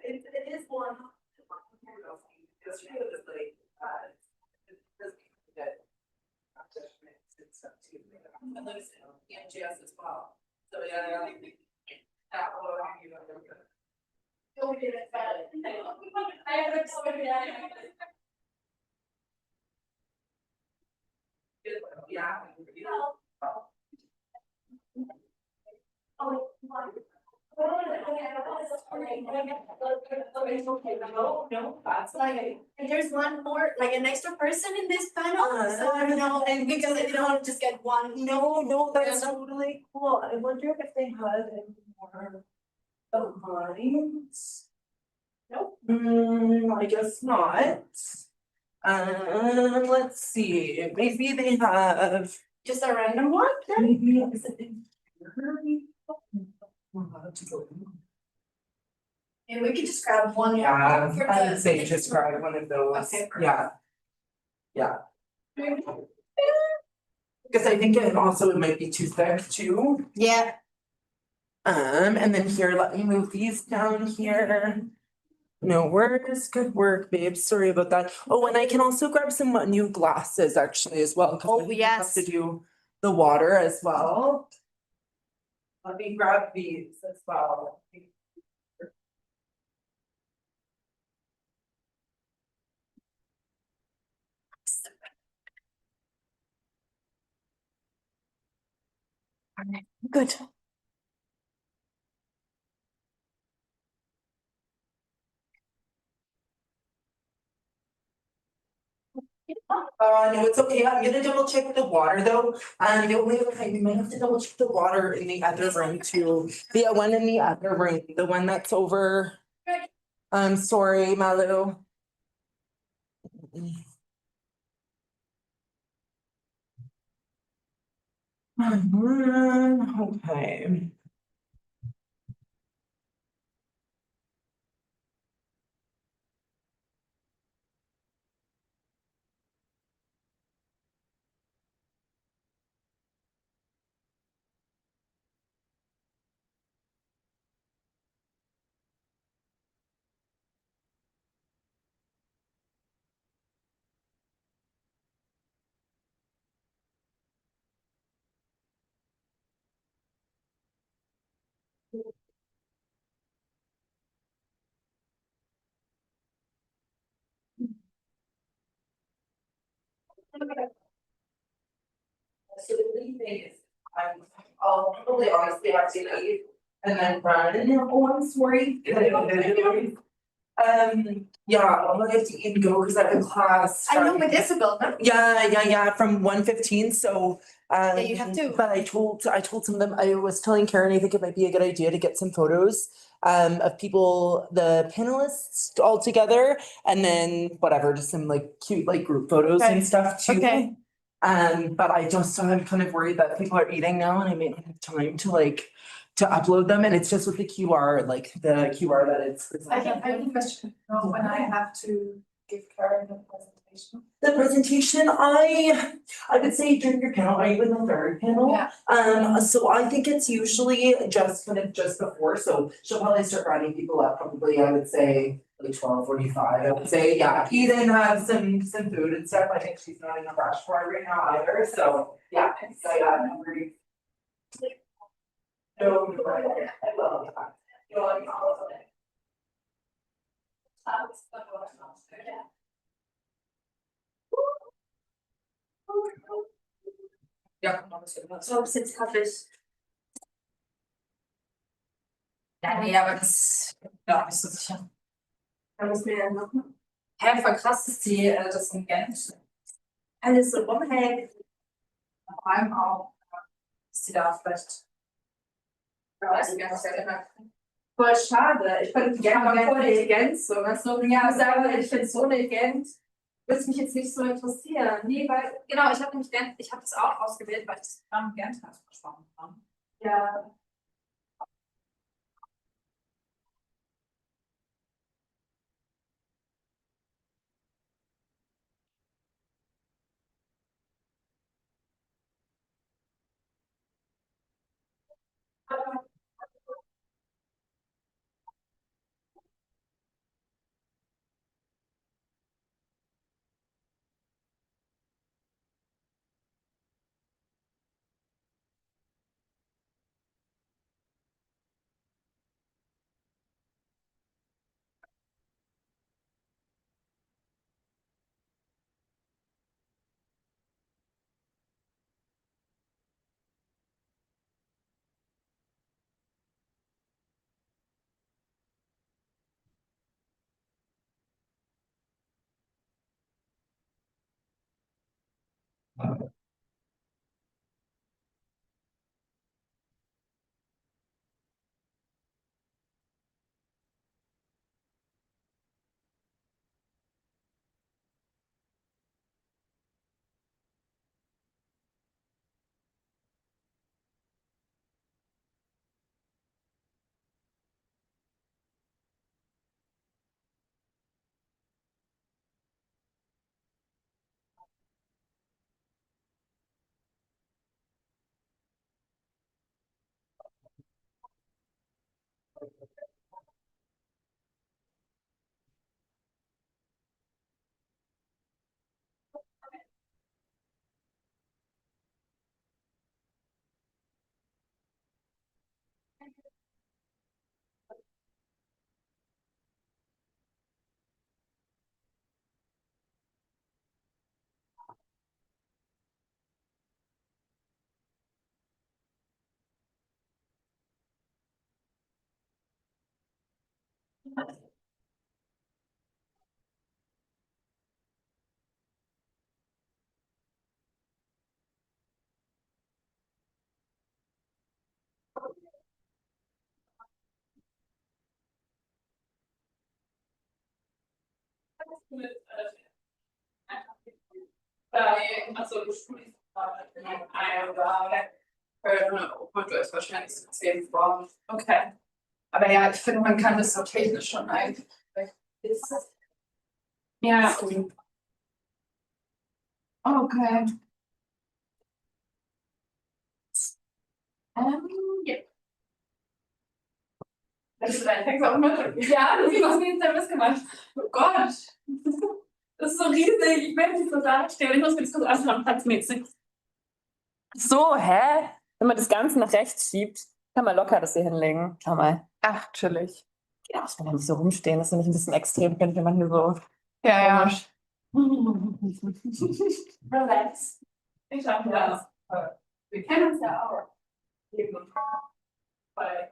It is more. EMGS as well. So yeah. No, that's like, there's one more, like an extra person in this panel, so I don't know, and because I didn't want to just get one. No, that's totally cool. I wonder if they had any more lines. Nope. I guess not. Let's see, maybe they have. Just a random one? Maybe is it in here? And we could just grab one. Yeah, for I the- would say just grab one of those. Okay, perfect. Yeah. Yeah. Because I think it also it might be too thick too. Yeah. And then here, let me move these down here. No worries, good work, babe. Sorry about that. Oh, and I can also grab some new glasses actually as well. 'Cause I think we have to do the water as well. Let me grab these as well. Good. No, it's okay. I'm gonna double check the water though. The only other thing, we might have to double check the water in the other room too. The one in the other room, the one that's over. Sorry, Malu. Okay. So the lead thing is, I'll probably honestly have to leave and then run. Oh, I'm sorry. Yeah, I'll have to even go because I have a class. I know, but Isabel, no? Yeah, from 1:15, so. Yeah, you have to. But I told some of them, I was telling Karen, I think it might be a good idea to get some photos. Of people, the panelists all together, and then whatever, just some like cute like group photos and stuff too. Okay. But I'm kind of worried that people are eating now and I may not have time to upload them, and it's just with the QR, like the QR that it's. I have a question, when I have to give Karen the presentation. The presentation, I would say during your panel, or even the third panel. Yeah. So I think it's usually just before, so she'll probably start writing people up, probably, I would say, like 12:45, I would say, yeah, eat and have some food and stuff. I think she's not in a rush for it right now either, so, yeah, so I'm really. No, I love that. No, I'm not of it. So since Kaffees. Ja, nee, aber das, ja, nicht so sicher. Da muss mir ja noch. Ja, voll krass, dass die das in Gent Alles so rumhängt. vor allem auch, dass die da vielleicht. Ja, weiß ich gar nicht, voll schade. Ich finde gerne mal voll die Ergänzung. Also, ja, sagen, ich finde so eine Ergänzung. Würde es mich jetzt nicht so interessieren. Nee, weil, genau, ich habe nämlich Gent, ich habe das auch ausgewählt, weil ich das Programm Gent ganz spannend fand. Ja. Also, du es wahrscheinlich so 10 Formen. Okay. Aber ja, ich finde, man kann das so technisch schon eigentlich. Ja. Okay. Ja. Hast du deinen Text auch mit? Ja, das hast du selbst gemacht. Oh Gott. Das ist so riesig. Ich will nicht so dastehen. Ich muss mir das kurz anschauen, platzmäßig. So, hä? Wenn man das Ganze nach rechts schiebt, kann man locker das hier hinlegen. Schau mal. Ach, chillig. Ja, muss man ja nicht so rumstehen. Das ist nämlich ein bisschen extrem, könnte man hier so. Ja, ja. Relax. Ich schaffe das. Wir kennen uns ja auch. Eben. Weil.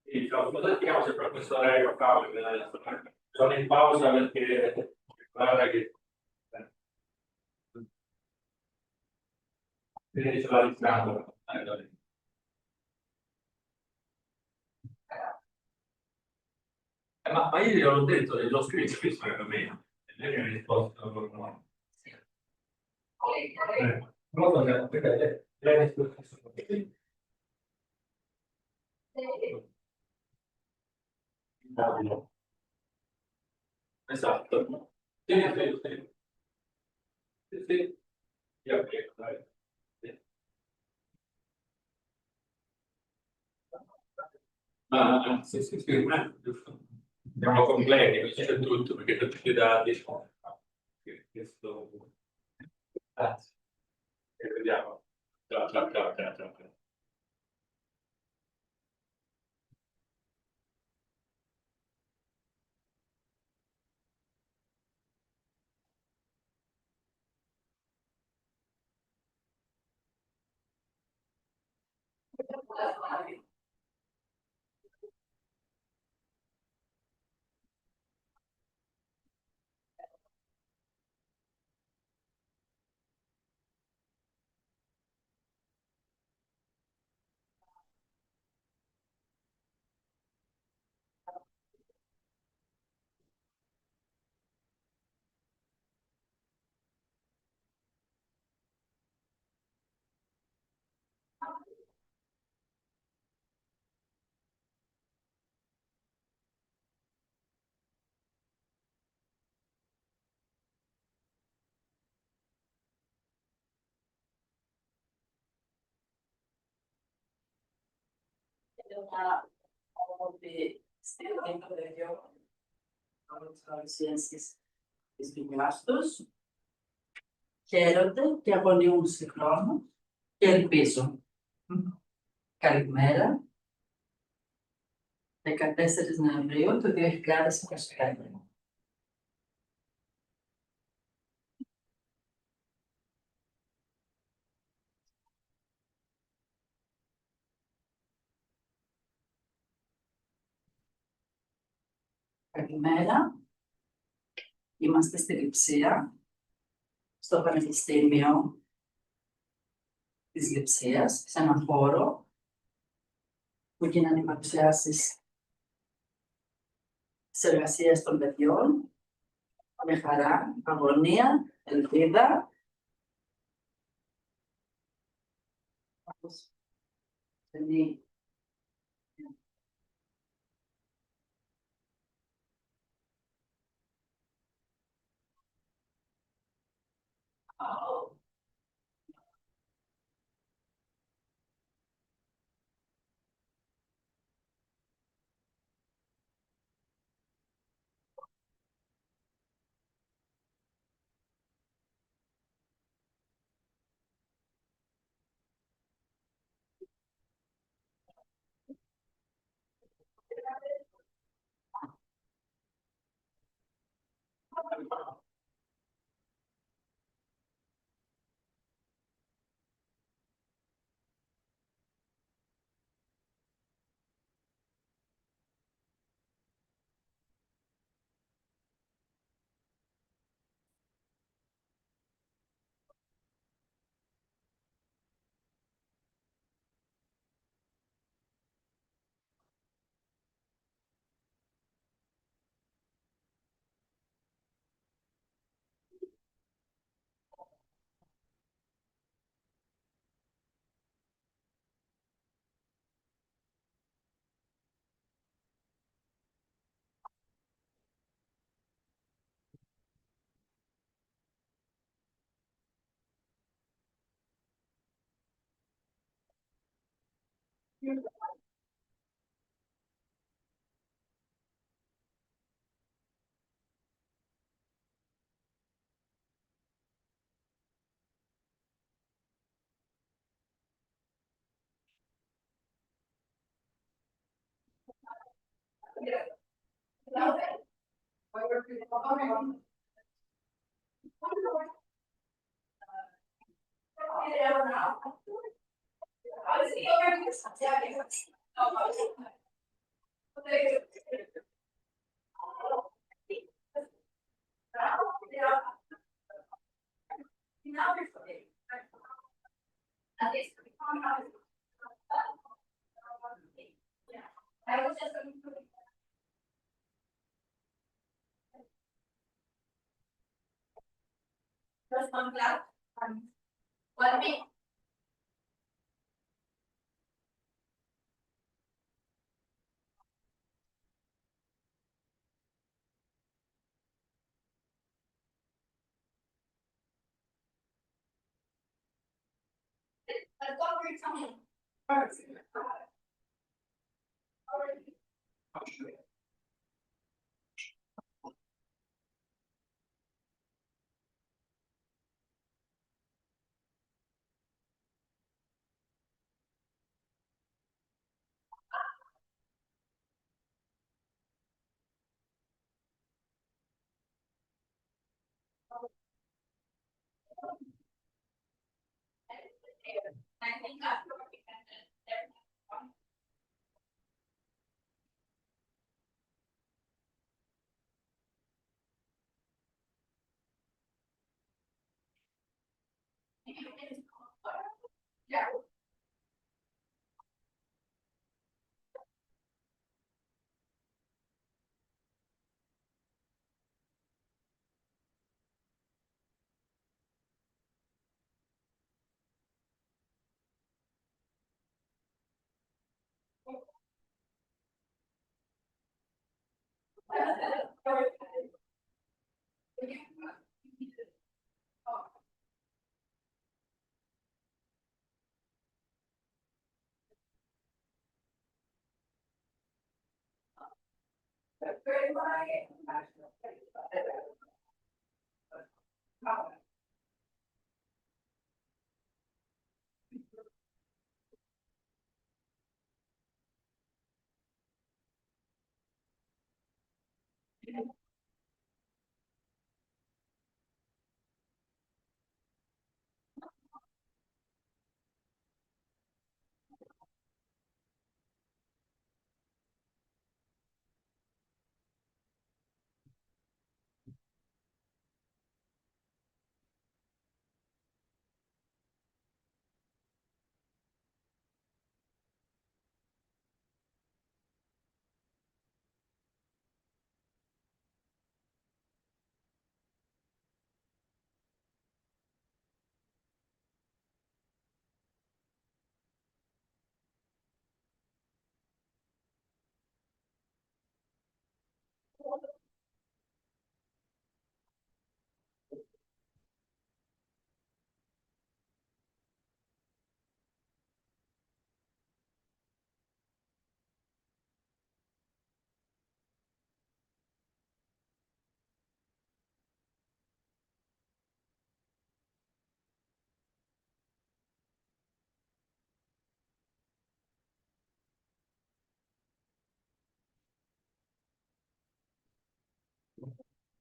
Chiamo sempre il professore Paolo, sono in pausa perché guarda che finisce la riscatto. Ma io gliel'ho detto, l'ho scritto, questo è per me. E lei mi ha risposto no. Non lo so, perché lei ha risposto così. Esatto. Sì, sì, sì. Sì, sì. Io prego, dai. Sì. Sì, sì, sì, giusto. Siamo completi, qui c'è tutto, perché tutti i dati sono. Questo. Grazie. E vediamo. Ciao, ciao, ciao, ciao, ciao. Χαίρονται και αγωνιούν συγχρόνως και ελπίζουν. Καλημέρα. 14 Νοεμβρίου του 2025. Καλημέρα. Είμαστε στη Λειψία, στο Πανεπιστήμιο της Λειψίας, σε έναν χώρο που γίνανε παρουσιάσεις της εργασίας των παιδιών, με χαρά, αγωνία, ελπίδα.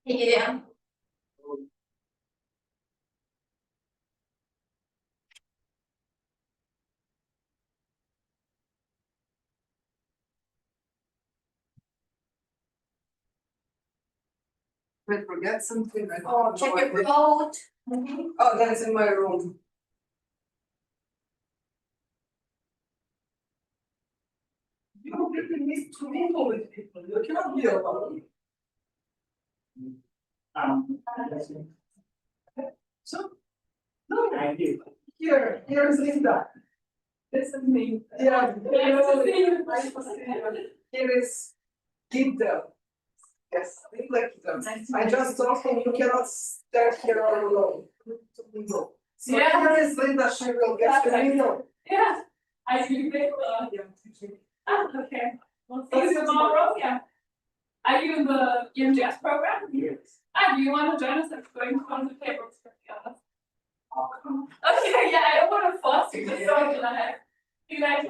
Yeah. Might forget something. Oh, check your code. Oh, that's in my room. You don't really need to mingle with people. You cannot be alone. So, no, here's Linda. This is me. Yeah, here is Gita. Yes, like them. I just told him you cannot stand here all alone. To mingle. So here is Linda. She will get to mingle. Yeah, I do think, okay. Well, see you tomorrow, yeah. Are you in the EMGS program? Yes. Do you want to join us? I'm going on the papers for the others. Okay, yeah, I don't want to force you, just so you know. You guys.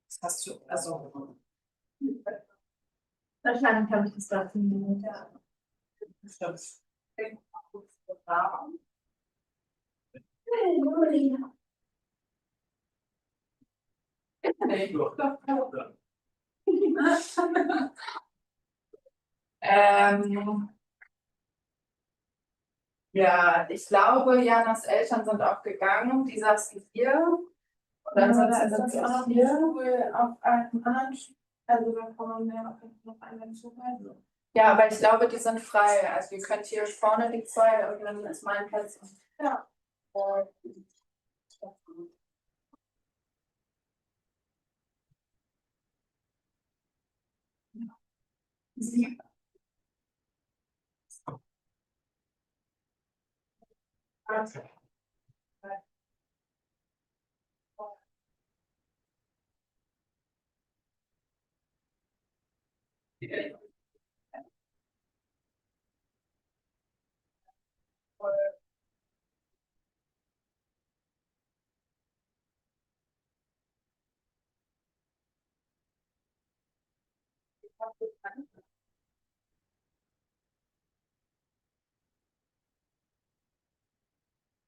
Das hast du, also. Wahrscheinlich habe ich das dazu nicht. Ja. Ja, ich glaube, Janas Eltern sind auch gegangen, die saßen hier. Oder ansonsten sind auch hier auf einem anderen, also da kann man ja noch einen zuweisen. Ja, aber ich glaube, die sind frei. Also ihr könnt hier vorne die zwei und dann ist mein Platz. Ja.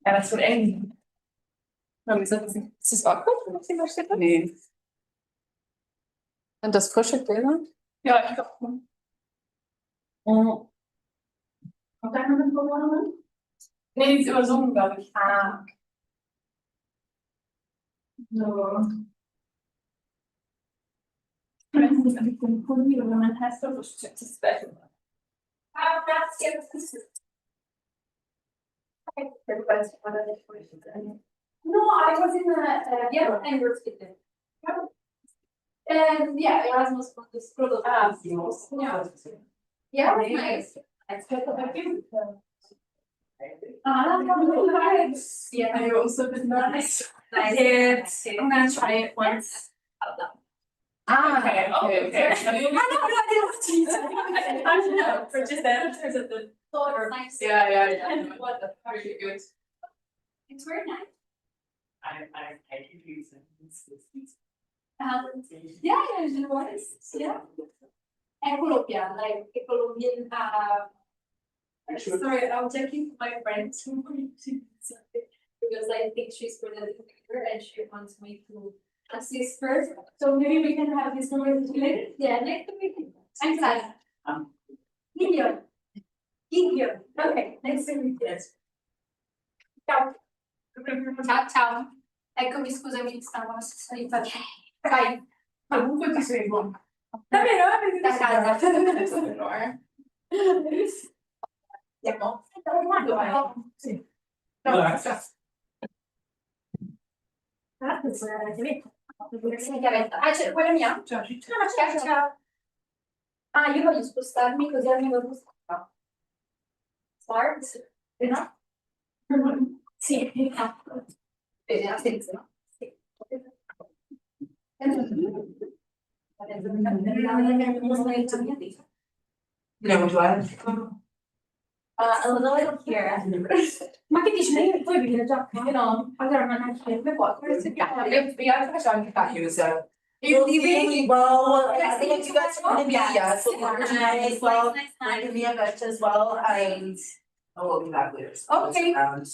Ja, das wird eng. Ist das awkward, wenn ich die verstehe? Nee. Sind das frische Gläser? Ja, ich glaube. Mhm. Kommt da eine Mikrofon? Nee, die ist über Zoom, glaube ich. Ah, okay. So. Ich weiß nicht, ob ich den Pulli oder mein Headset das gleiche mache. Ah, das ist okay. Ich weiß gerade nicht, wo ich bin. No, I was in yeah, and we're speaking. Yeah, Erasmus was the school of yeah. Yeah, nice. Yeah, you also been nice. I'm gonna try it once. Ah, okay. I didn't want to. I don't know. For just that, because of the color. Yeah. What the fuck? Pretty good. It's very nice. I keep using this. Yeah, it was. Yeah. And Colombia, like a Colombian. Sorry, I'm checking my friend because I think she's presenting here and she wants me to assist her. So maybe we can have this conversation later. Yeah, next week. I'm excited. Gideon. Okay, next week. Ciao. Ciao. Eccomi, scusami, stavo salendo. Vai. Comunque ti seguo. Davvero? Da casa. Siamo. Sì. Ah, c'è quella mia? Ciao. Ah, io voglio spostarmi così almeno lo sposta. Smart? No? Sì. Vedi, ha senso, no? Sì. No, do I? A little here. Ma che dici? Io poi vi già no? Allora non è che come può io faccio anche Use well, I think you guys are gonna be, so organized as well, I'm gonna be a vet as well, and we'll be back later. So Okay. around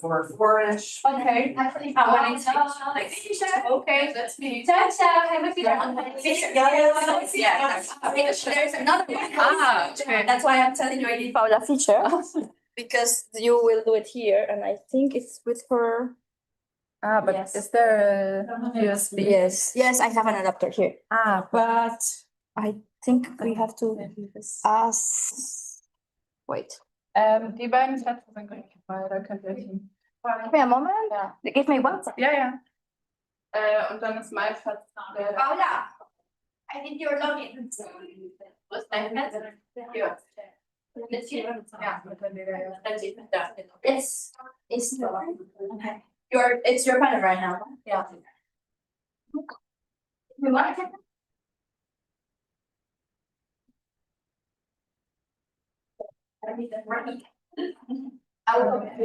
for four-ish. Okay. Okay, that's me. Ciao, have a good one. Yeah. There's another one. Ah, okay. That's why I'm telling you I need Paula feature because you will do it here, and I think it's with her. Ah, but Yes. is there a USB? Yes, I have an adapter here. Ah, But I think we have to ask. Wait. Die beiden Sätze sind gleich, weil da könnt ihr hin. Give me a moment. Ja. Give me one second. Ja. Und dann ist mein Platz. Paula, I think you're login. Was dein Netz? Ja. Yes. It's okay. It's your pen right now. Yeah. We want to.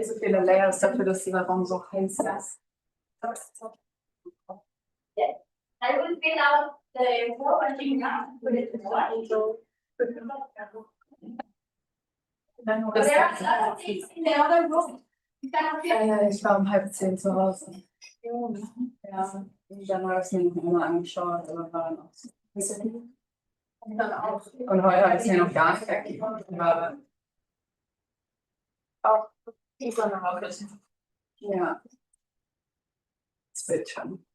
So viele Layers dafür, dass dieser Raum so heiß ist. I will fill out the forwarding now. Put it in the other room. Ich war um 9:30 zu Hause. Ja, dann habe ich es mir noch immer angeschaut, aber war dann auch so. Und heute habe ich es mir noch gar nicht angeschaut, aber auch über eine Woche. Ja. Es wird schon.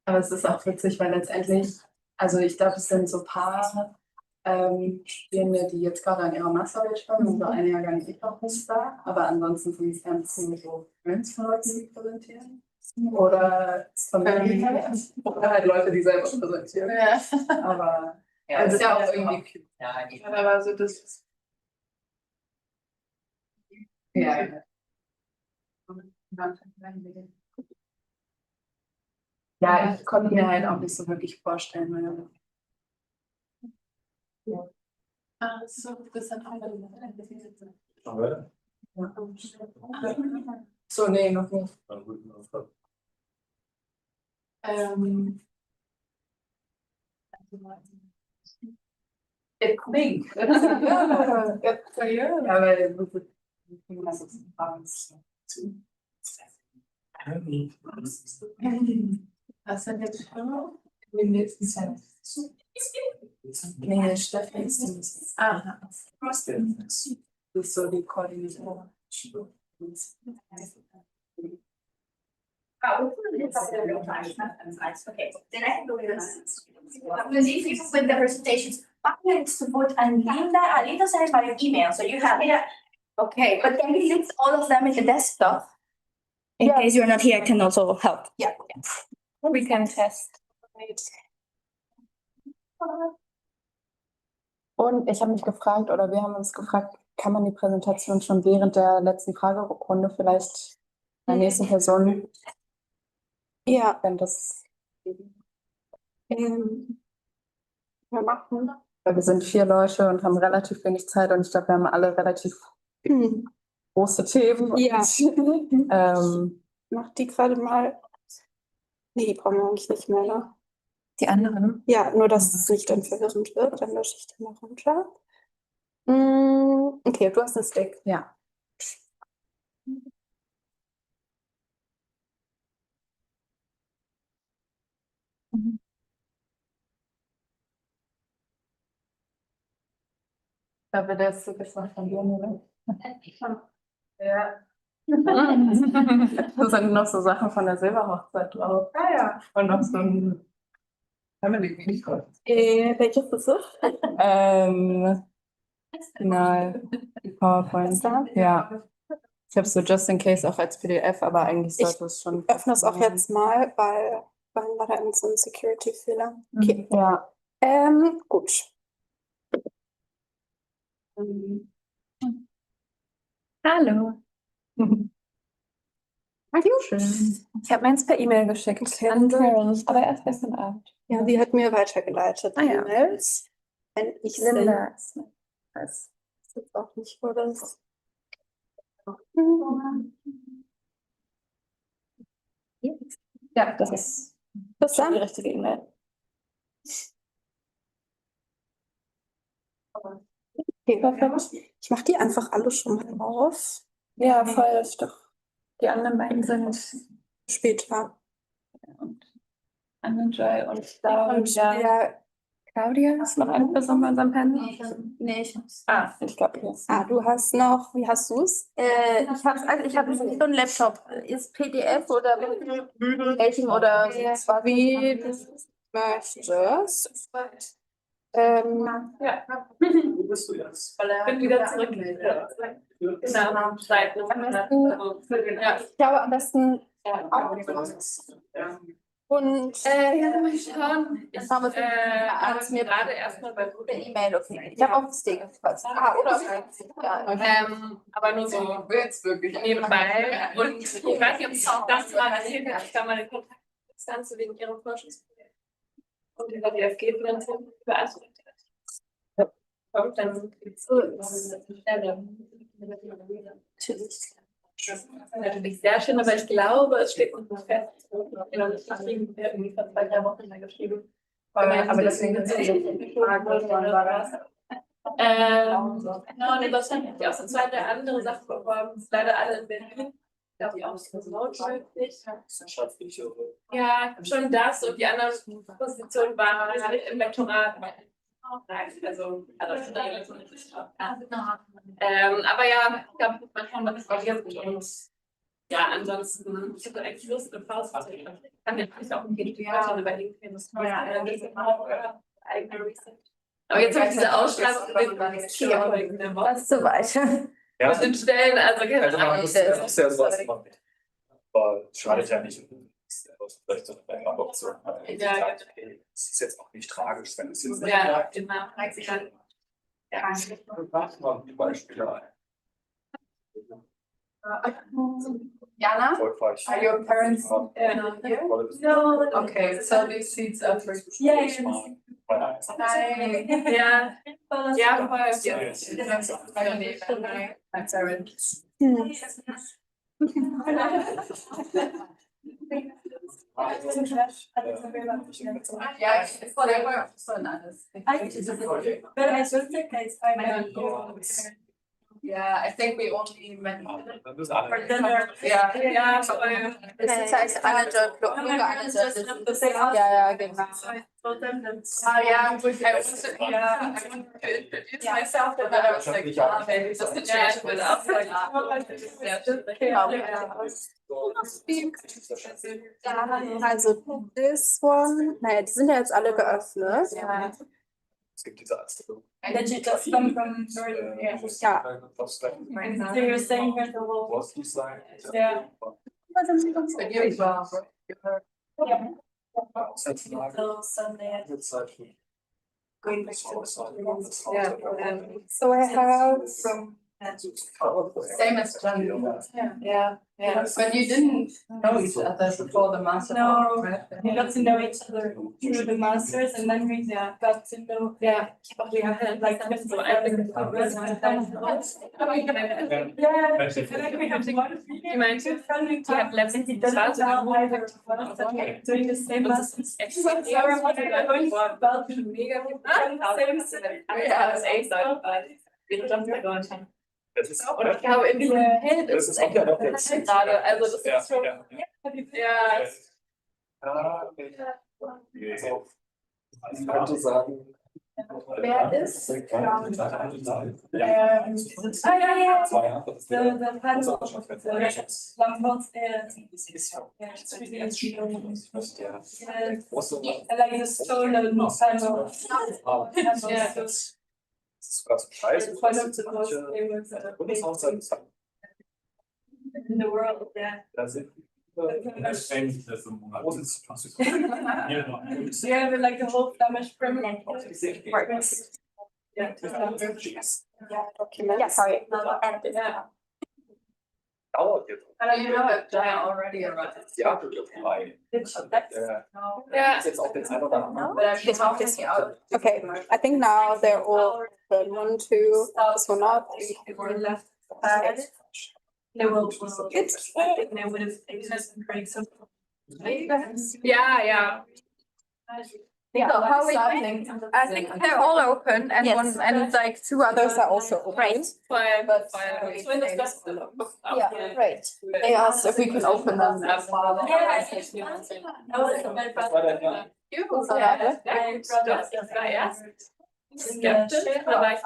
Aber es ist auch witzig, weil letztendlich, also ich glaube, es sind so ein paar Studierende, die jetzt gerade an ihrer Masterarbeit schreiben, und so ein Jahrgang ich auch nicht da, aber ansonsten sind es ganz ziemlich so Friends von Leuten, die präsentieren. Oder Oder halt Leute, die selber präsentieren. ja. Aber Ja, das ist ja auch irgendwie. Aber so das. Ja. Ja, ich konnte mir halt auch nicht so wirklich vorstellen, weil. Ja. Ah, so, das dann auch Aber so, nee, noch nicht. Ich think. Ja, weil was sind jetzt schon im nächsten Zeit? Nee, Stefan ist. Aha. Das ist so die Koordination. Okay, then I can go with this. With the presentations, I'm going to put Linda sent it by email, so you have it. Okay, but can we list all of them in the desktop? In case you're not here, I can also help. Yeah. We can test. Und ich habe mich gefragt, oder wir haben uns gefragt, kann man die Präsentation schon während der letzten Fragerunde vielleicht der nächsten Person, Ja, wenn das, wir machen. weil wir sind 4 Leute und haben relativ wenig Zeit und ich glaube, wir haben alle relativ große Themen. Ja. Und, Mach die gerade mal. Nee, die brauchen wir eigentlich nicht mehr, ne? die anderen? Ja, nur dass es nicht dann verwirrend wird, dann lösche ich die mal runter. Okay, du hast einen Stick. Ja. Da wird das so gesagt von dir, oder? Ja. Da sind noch so Sachen von der Silberhochzeit drauf. Ah ja. Und noch so ein Family Meeting. Welches ist es? genau, die PowerPoint. Ja. Ich habe so just in case auch als PDF, aber eigentlich sollte es schon. Öffne es auch jetzt mal, weil war da so ein Security-Fehler. Okay. Ja. Gut. Hallo. Dankeschön. Ich habe meins per E-Mail geschickt an Karen, aber erst gestern Abend. Ja, sie hat mir weitergeleitet. Ah, ja. E-Mails. Wenn ich Linda. weiß jetzt auch nicht, wo das. Ja, das ist schon die richtige E-Mail. Okay, perfekt. Ich mache die einfach alle schon mal auf. Ja, voll, das ist doch. Die anderen beiden sind Später. und Joy und Claudia. Claudia ist noch eine Person bei unserem Panel? Nee, ich hab's. Ah, ich glaube, jetzt. Du hast noch, wie hast du es? Ich habe so einen Laptop. Ist PDF oder welchen oder Wie du möchtest. Ja. Wo bist du jetzt? Bin wieder zurück. Genau, seit Ich glaube am besten und ja, mal schauen. Ich habe alles mir gerade erstmal bei E-Mail. Okay. Ich habe auch einen Stick. Oder? Ja. aber nur so Jetzt wirklich. nebenbei. Und ich weiß nicht, ob ich das mal erzählt habe. Ich war mal in Kontakt mit Stanze wegen ihrem Forschungsprojekt. Und über die FG-Finanzierung beantwortet. Und dann gibt's natürlich sehr schön, aber ich glaube, es steht noch nicht fest. Ich habe irgendwie vor 2-3 Wochen mal geschrieben. Aber deswegen ist es die Frage, wann war das? Genau, und in Deutschland habe ich auch so 2, 3 andere Sachen beworben. Das ist leider alle in Berlin. Ich glaube, die auch so lautschriftlich. Ja, schon das und die andere Position war im Lektorat. Also aber ja, ich glaube, man kann das variieren und ja, ansonsten, ich habe eigentlich Lust, eine Pause zu machen. Ich kann jetzt auch ein GDPR überlegen, wie das eigene Research. Aber jetzt habe ich diese Ausschreibung Was so weiter. Ja. Und Stellen, also keine Ahnung. Das ist ja sowas. Aber es schadet ja nicht. Vielleicht so eine Option. Ja, Es ist jetzt auch nicht tragisch, wenn es jetzt nicht ja, bleibt. immer. Machen wir die Beispiele ein. Jana, Erfolgreich. are your parents here? No. Okay, so these seats are for. Yeah. Ja, ja, voll. I'm sorry. Ja, ich voll alles. But I just think it's yeah, I think we only met for dinner. Yeah, yeah, so Das heißt, alle dort, ja, genau. yeah, I wanted to introduce myself, but then I was like, maybe just to change it up. Also this one, naja, die sind ja jetzt alle geöffnet. Ja. Es gibt diese Arztfirma. That you just come from North, yeah. So you're saying here's the whole. Yeah. But you as well, yeah. So Sunday. Going back to. Yeah. So I have From. Same as John. Yeah, yeah, but you didn't know each other before the master. No, we got to know each other through the masters, and then we got to know. Yeah, we had like so I think yeah, I feel like we have one. You might have left it doing the same masters. Das ist auch, und ich glaube, in dieser Hälfte ist es echt gerade. Also, das ist schon. Ja. Ich könnte sagen. Wer ist? Ja. Ja. Das ist sogar zum Scheiß. Bundeshaushalten in the world, yeah. Da sind Yeah, but like the whole Flemish Premier. Yeah, sorry. Dauert jetzt. You know it already arrived. Ja, drei. Yeah. Ist jetzt auch der Zeit oder andere. But I'm talking out. Okay, I think now they're all open. 1, 2, this one up. We're left. They will. They would have existed great. So. Yeah. So how are you doing? I think they're all open and Yes. and like Two others are also open. Right. But yeah, great. They asked if we can open them. Skeptisch, aber ich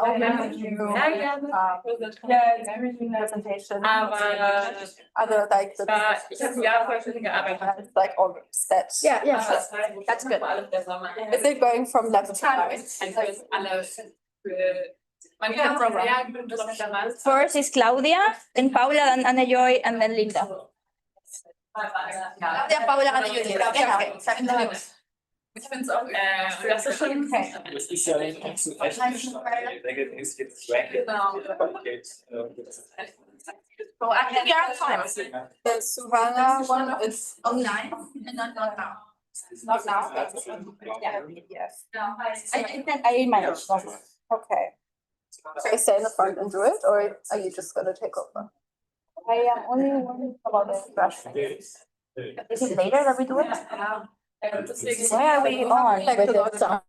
presentation. Aber other like the ich habe ja voll schön gearbeitet. like all set. Yeah, that's good. Is it going from left to right? First is Claudia, then Paula, then Anna Joy, and then Linda. Claudia, Paula, Anna Joy, Linda. Genau. Ich finde es auch, das ist schon okay. Das ist ja nicht so regelmäßig jetzt Ranking. So I think you're on time. The Suhana one It's online and not now. is not now. Yes. I think that I managed. Okay. Should I stay in the front and do it, or are you just gonna take over? I am only one about the brush. Is it later that we do it? Why are we on with it?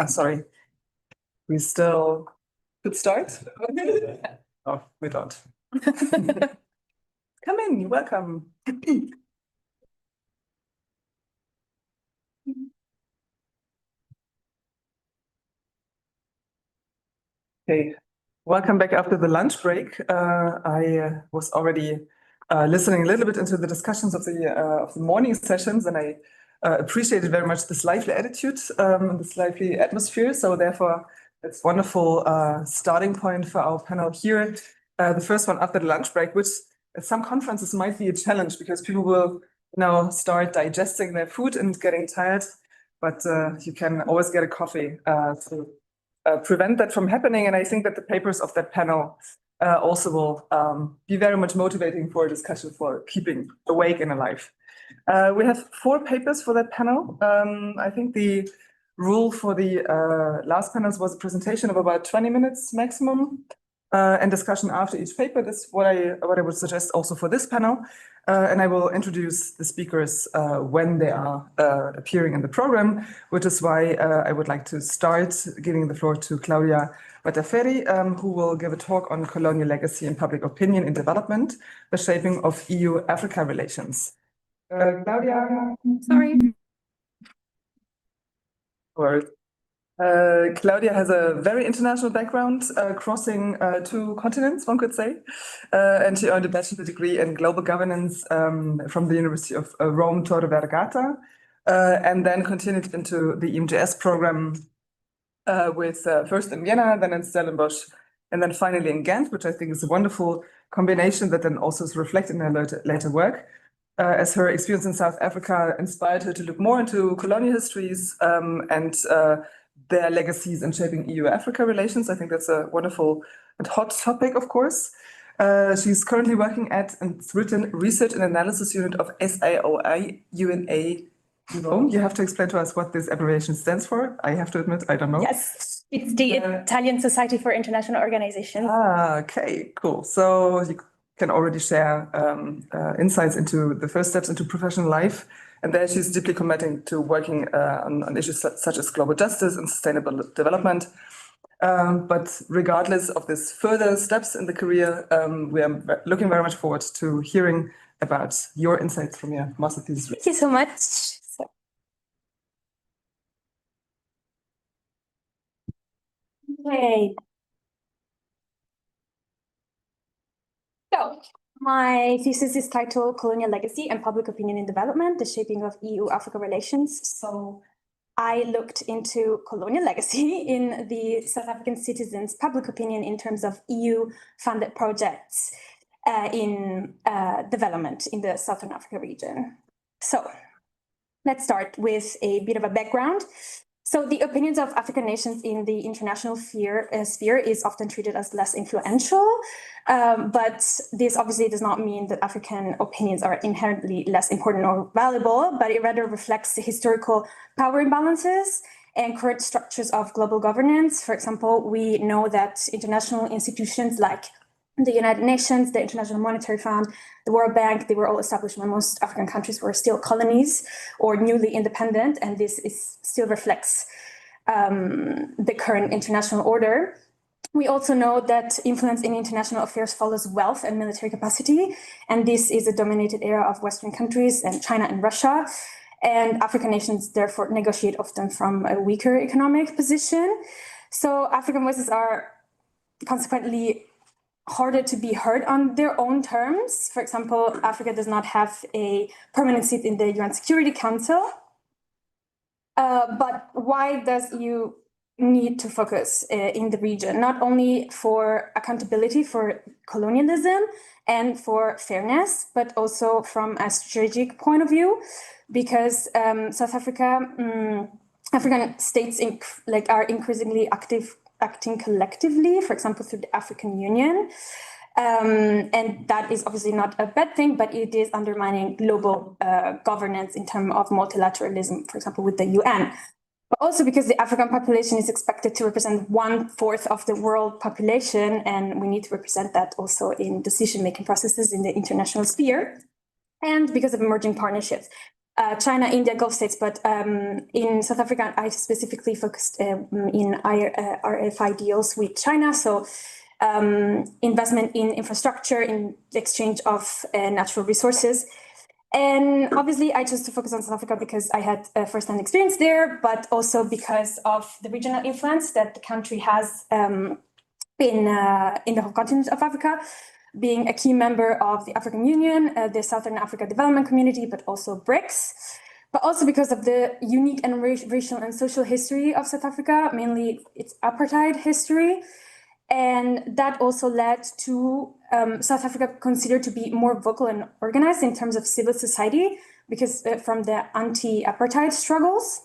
Sorry. We still could start? Oh, we don't. Come in, you're welcome. Okay, welcome back after the lunch break. I was already listening a little bit into the discussions of the morning sessions, and I appreciated very much this lively attitude, this lively atmosphere. So therefore, it's wonderful starting point for our panel here. The first one after the lunch break, which at some conferences might be a challenge because people will now start digesting their food and getting tired. But you can always get a coffee to prevent that from happening. And I think that the papers of that panel also will be very much motivating for a discussion for keeping awake and alive. We have 4 papers for that panel. I think the rule for the last panels was a presentation of about 20 minutes maximum and discussion after each paper. That's what I would suggest also for this panel. And I will introduce the speakers when they are appearing in the program, which is why I would like to start giving the floor to Claudia Battaferri, who will give a talk on colonial legacy and public opinion in development, the shaping of EU-Africa relations. Claudia? Sorry. Claudia has a very international background, crossing 2 continents, one could say. And she earned a bachelor's degree in global governance from the University of Rome Tor Vergata, and then continued into the EMGS program with first in Vienna, then in Stellenbosch, and then finally in Ghent, which I think is a wonderful combination that then also is reflected in her later work. As her experience in South Africa inspired her to look more into colonial histories and their legacies in shaping EU-Africa relations. I think that's a wonderful and hot topic, of course. She's currently working at and written Research and Analysis Unit of SAOI UNA. You have to explain to us what this abbreviation stands for. I have to admit, I don't know. Yes, it's the Italian Society for International Organizations. Okay, cool. So you can already share insights into the first steps into professional life. And there she's deeply committed to working on issues such as global justice and sustainable development. But regardless of these further steps in the career, we are looking very much forward to hearing about your insights from your master thesis. Thank you so much. Okay. So, my thesis is titled Colonial Legacy and Public Opinion in Development, the Shaping of EU-Africa Relations. So I looked into colonial legacy in the South African citizens' public opinion in terms of EU-funded projects in development in the Southern Africa region. So let's start with a bit of a background. So the opinions of African nations in the international sphere is often treated as less influential, but this obviously does not mean that African opinions are inherently less important or valuable, but it rather reflects the historical power imbalances and current structures of global governance. For example, we know that international institutions like the United Nations, the International Monetary Fund, the World Bank, they were all established when most African countries were still colonies or newly independent, and this still reflects the current international order. We also know that influence in international affairs follows wealth and military capacity, and this is a dominated era of Western countries and China and Russia. And African nations therefore negotiate often from a weaker economic position. So African voices are consequently harder to be heard on their own terms. For example, Africa does not have a permanent seat in the UN Security Council. But why does EU need to focus in the region? Not only for accountability for colonialism and for fairness, but also from a strategic point of view, because South Africa, African states are increasingly acting collectively, for example, through the African Union. And that is obviously not a bad thing, but it is undermining global governance in terms of multilateralism, for example, with the UN. But also because the African population is expected to represent 1/4 of the world population, and we need to represent that also in decision-making processes in the international sphere, and because of emerging partnerships. China, India, Gulf states, but in South Africa, I specifically focused in RFI deals with China. So investment in infrastructure, in the exchange of natural resources. And obviously, I chose to focus on South Africa because I had first-hand experience there, but also because of the regional influence that the country has in the whole continent of Africa, being a key member of the African Union, the Southern Africa Development Community, but also BRICS. But also because of the unique and racial and social history of South Africa, mainly its apartheid history. And that also led to South Africa considered to be more vocal and organized in terms of civil society because from the anti-apartheid struggles.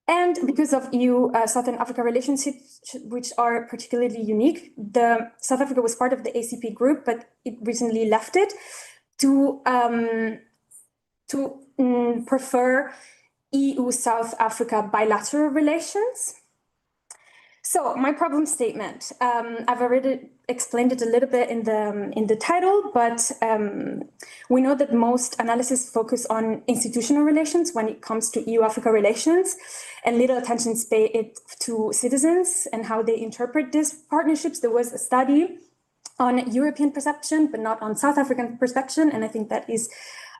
And because of EU-Southern Africa relations, which are particularly unique, South Africa was part of the ACP group, but it recently left it to prefer EU-South Africa bilateral relations. So my problem statement, I've already explained it a little bit in the title, but we know that most analysis focus on institutional relations when it comes to EU-Africa relations, and little attention is paid to citizens and how they interpret these partnerships. There was a study on European perception, but not on South African perception, and I think that is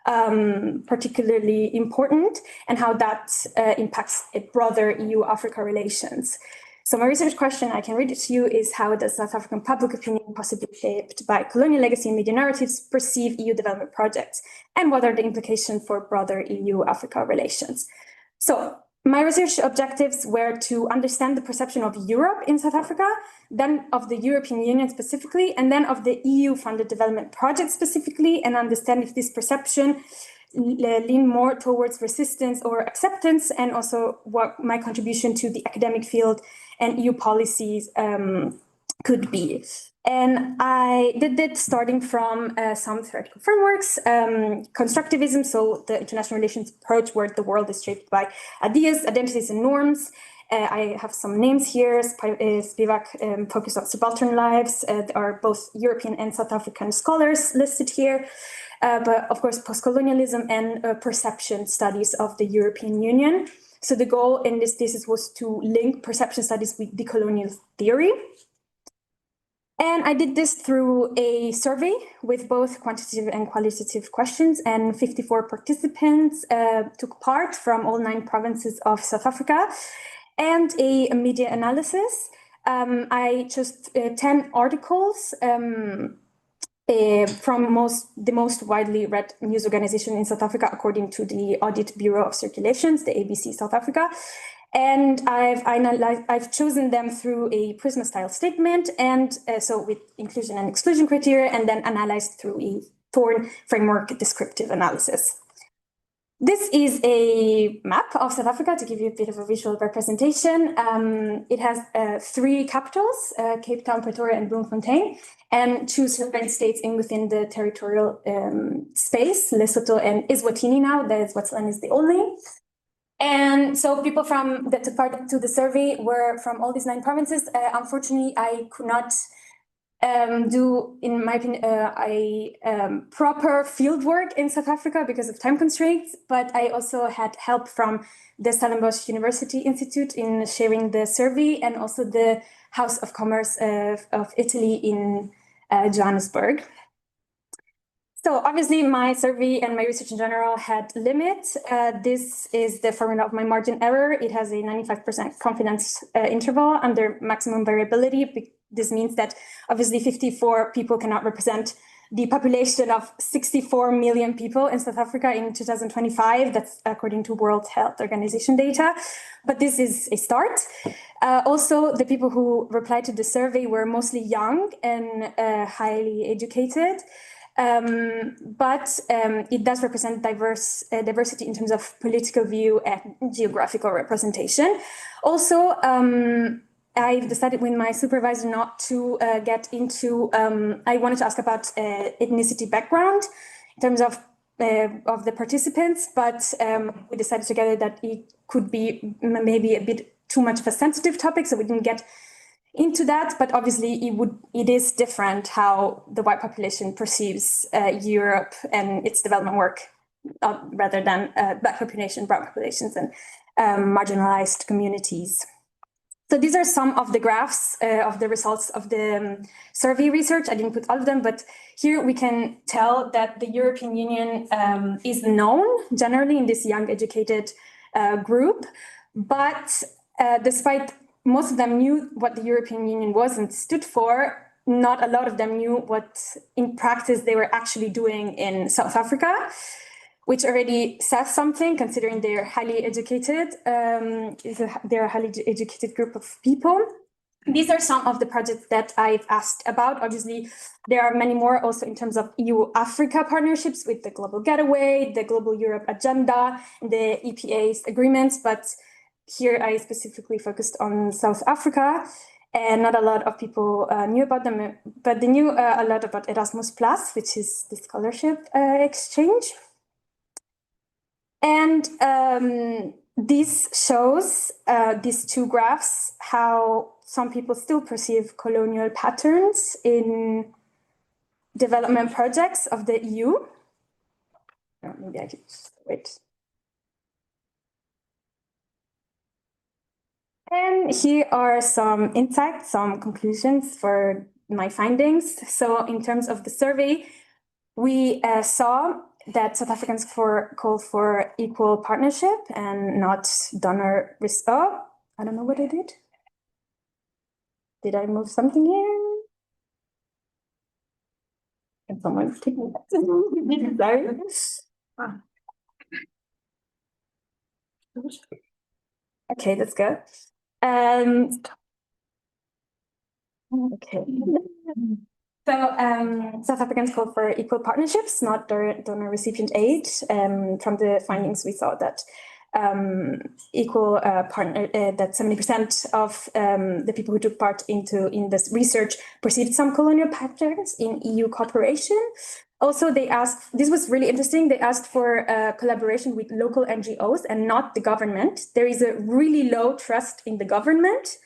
particularly important, and how that impacts broader EU-Africa relations. So my research question, I can read it to you, is how does South African public opinion, possibly shaped by colonial legacy and media narratives, perceive EU development projects? And what are the implications for broader EU-Africa relations? So my research objectives were to understand the perception of Europe in South Africa, then of the European Union specifically, and then of the EU-funded development projects specifically, and understand if this perception lean more towards resistance or acceptance, and also what my contribution to the academic field and EU policies could be. And I did it starting from some theoretical frameworks, constructivism, so the international relations approach where the world is shaped by ideas, identities, and norms. I have some names here. Spivak focused on subaltern lives. There are both European and South African scholars listed here. But of course, post-colonialism and perception studies of the European Union. So the goal in this thesis was to link perception studies with decolonial theory. And I did this through a survey with both quantitative and qualitative questions, and 54 participants took part from all 9 provinces of South Africa, and a media analysis. I chose 10 articles from the most widely read news organization in South Africa, according to the Audit Bureau of Circulations, the ABC South Africa. And I've chosen them through a Prisma style statement, and so with inclusion and exclusion criteria, and then analyzed through a Thorne framework descriptive analysis. This is a map of South Africa to give you a bit of a visual representation. It has 3 capitals, Cape Town, Pretoria, and Bloemfontein, and 2 sovereign states within the territorial space, Lesotho and Eswatini now. Swaziland is the only. And so people from that took part to the survey were from all these 9 provinces. Unfortunately, I could not do, in my opinion, proper field work in South Africa because of time constraints, but I also had help from the Stellenbosch University Institute in sharing the survey, and also the House of Commerce of Italy in Johannesburg. So obviously my survey and my research in general had limits. This is the formula of my margin error. It has a 95% confidence interval under maximum variability. This means that obviously 54 people cannot represent the population of 64 million people in South Africa in 2025. That's according to World Health Organization data. But this is a start. Also, the people who replied to the survey were mostly young and highly educated. But it does represent diversity in terms of political view and geographical representation. Also, I've decided with my supervisor not to get into, I wanted to ask about ethnicity background in terms of the participants, but we decided together that it could be maybe a bit too much of a sensitive topic, so we didn't get into that. But obviously it is different how the white population perceives Europe and its development work rather than Black population, Brown populations, and marginalized communities. So these are some of the graphs of the results of the survey research. I didn't put all of them, but here we can tell that the European Union is known generally in this young educated group, but despite most of them knew what the European Union was and stood for, not a lot of them knew what in practice they were actually doing in South Africa, which already says something considering they're highly educated. They're a highly educated group of people. These are some of the projects that I've asked about. Obviously, there are many more also in terms of EU-Africa partnerships with the Global Getaway, the Global Europe Agenda, the EPA's agreements, but here I specifically focused on South Africa, and not a lot of people knew about them, but they knew a lot about Erasmus+, which is the scholarship exchange. And this shows, these two graphs, how some people still perceive colonial patterns in development projects of the EU. Oh, maybe I could just wait. And here are some insights, some conclusions for my findings. So in terms of the survey, we saw that South Africans call for equal partnership and not donor risk. Oh, I don't know what I did. Did I move something here? Can someone take me back? Sorry. Okay, let's go. Okay. So South Africans called for equal partnerships, not donor recipient aid. From the findings, we saw that equal partner that 70% of the people who took part in this research perceived some colonial patterns in EU cooperation. Also, they asked, this was really interesting, they asked for collaboration with local NGOs and not the government. There is a really low trust in the government,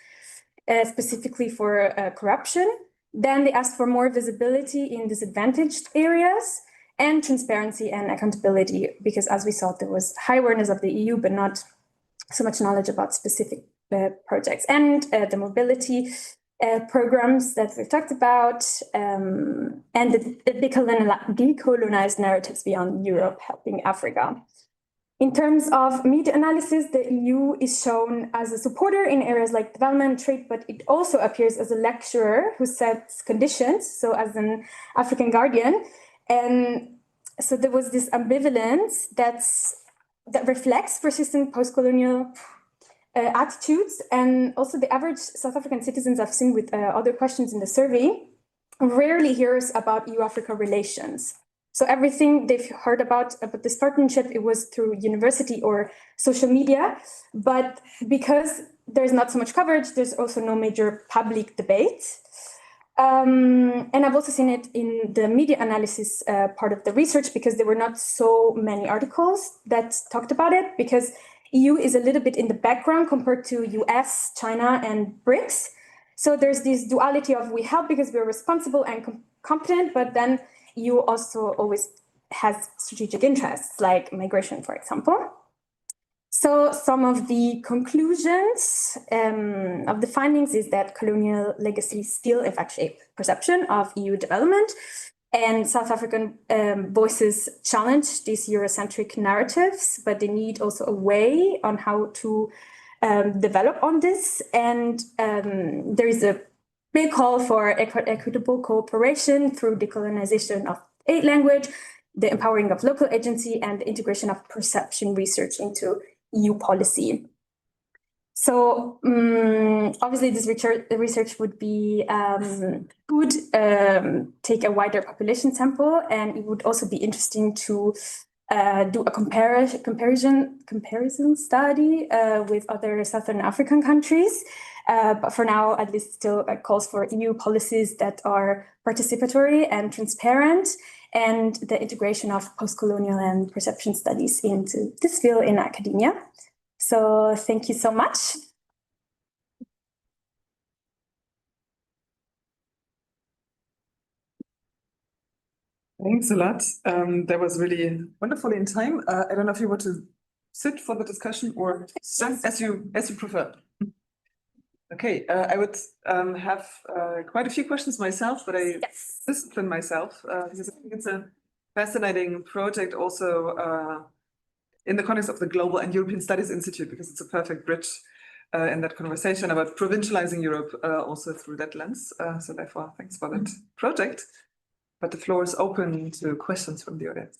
specifically for corruption. Then they asked for more visibility in disadvantaged areas and transparency and accountability, because as we saw, there was high awareness of the EU, but not so much knowledge about specific projects. And the mobility programs that we've talked about, and the decolonized narratives beyond Europe helping Africa. In terms of media analysis, the EU is shown as a supporter in areas like development, trade, but it also appears as a lecturer who sets conditions, so as an African guardian. And so there was this ambivalence that reflects persistent post-colonial attitudes, and also the average South African citizens I've seen with other questions in the survey rarely hears about EU-Africa relations. So everything they've heard about this partnership, it was through university or social media, but because there's not so much coverage, there's also no major public debate. And I've also seen it in the media analysis part of the research, because there were not so many articles that talked about it, because EU is a little bit in the background compared to US, China, and BRICS. So there's this duality of we help because we're responsible and competent, but then EU also always has strategic interests, like migration, for example. So some of the conclusions of the findings is that colonial legacies still, in fact, shape perception of EU development, and South African voices challenge these Eurocentric narratives, but they need also a way on how to develop on this. And there is a big call for equitable cooperation through decolonization of aid language, the empowering of local agency, and the integration of perception research into EU policy. So obviously this research would be would take a wider population sample, and it would also be interesting to do a comparison study with other Southern African countries. But for now, at least still calls for EU policies that are participatory and transparent, and the integration of post-colonial and perception studies into this field in academia. So thank you so much. Thanks a lot. That was really wonderful in time. I don't know if you want to sit for the discussion or stand as you prefer. Okay, I would have quite a few questions myself, but I discipline myself because I think it's a fascinating project also in the context of the Global and European Studies Institute, because it's a perfect bridge in that conversation about provincializing Europe also through that lens. So therefore, thanks for that project. But the floor is open to questions from the audience.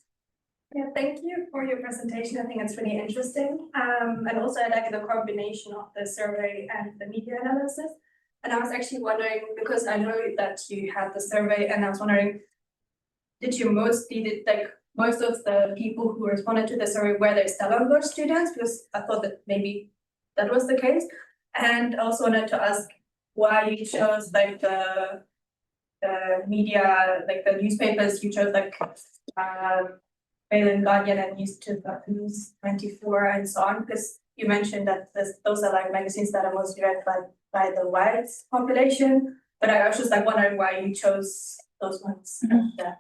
Yeah, thank you for your presentation. I think it's really interesting. And also I like the combination of the survey and the media analysis. And I was actually wondering, because I know that you had the survey, and I was wondering, most of the people who responded to the survey, were they Stellenbosch students? Because I thought that maybe that was the case. And also wanted to ask why you chose like the media, like the newspapers you chose, like Guardian and News 24 and so on, because you mentioned that those are like magazines that are mostly read by the white population, but I was just like wondering why you chose those ones. Yeah.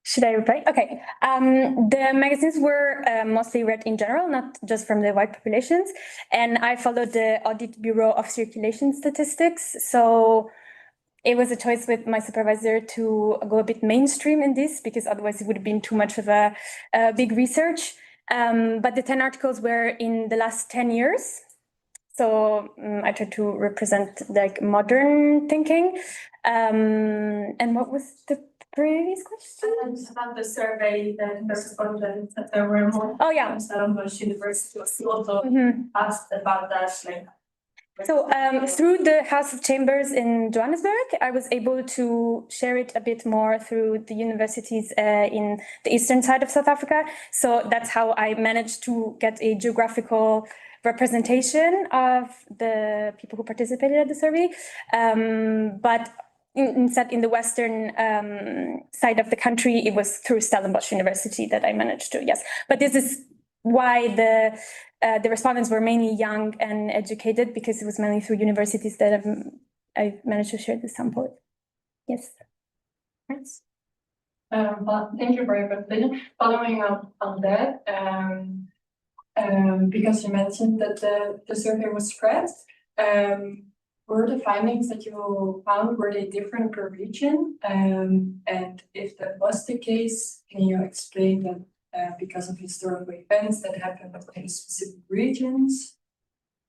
Should I reply? Okay. The magazines were mostly read in general, not just from the white populations. And I followed the Audit Bureau of Circulation Statistics. So it was a choice with my supervisor to go a bit mainstream in this, because otherwise it would have been too much of a big research. But the 10 articles were in the last 10 years. So I tried to represent like modern thinking. And what was the previous question? About the survey, the respondents, that there were more. Oh yeah. Stellenbosch University was also asked about that, like. So through the House of Chambers in Johannesburg, I was able to share it a bit more through the universities in the eastern side of South Africa. So that's how I managed to get a geographical representation of the people who participated at the survey. But instead, in the western side of the country, it was through Stellenbosch University that I managed to, yes. But this is why the respondents were mainly young and educated, because it was mainly through universities that I managed to share the sample. Yes. Thanks. But thank you for your presentation. Following up on that, because you mentioned that the survey was spread, were the findings that you found, were they different per region? And if that was the case, can you explain that? Because of historical events that happened in specific regions?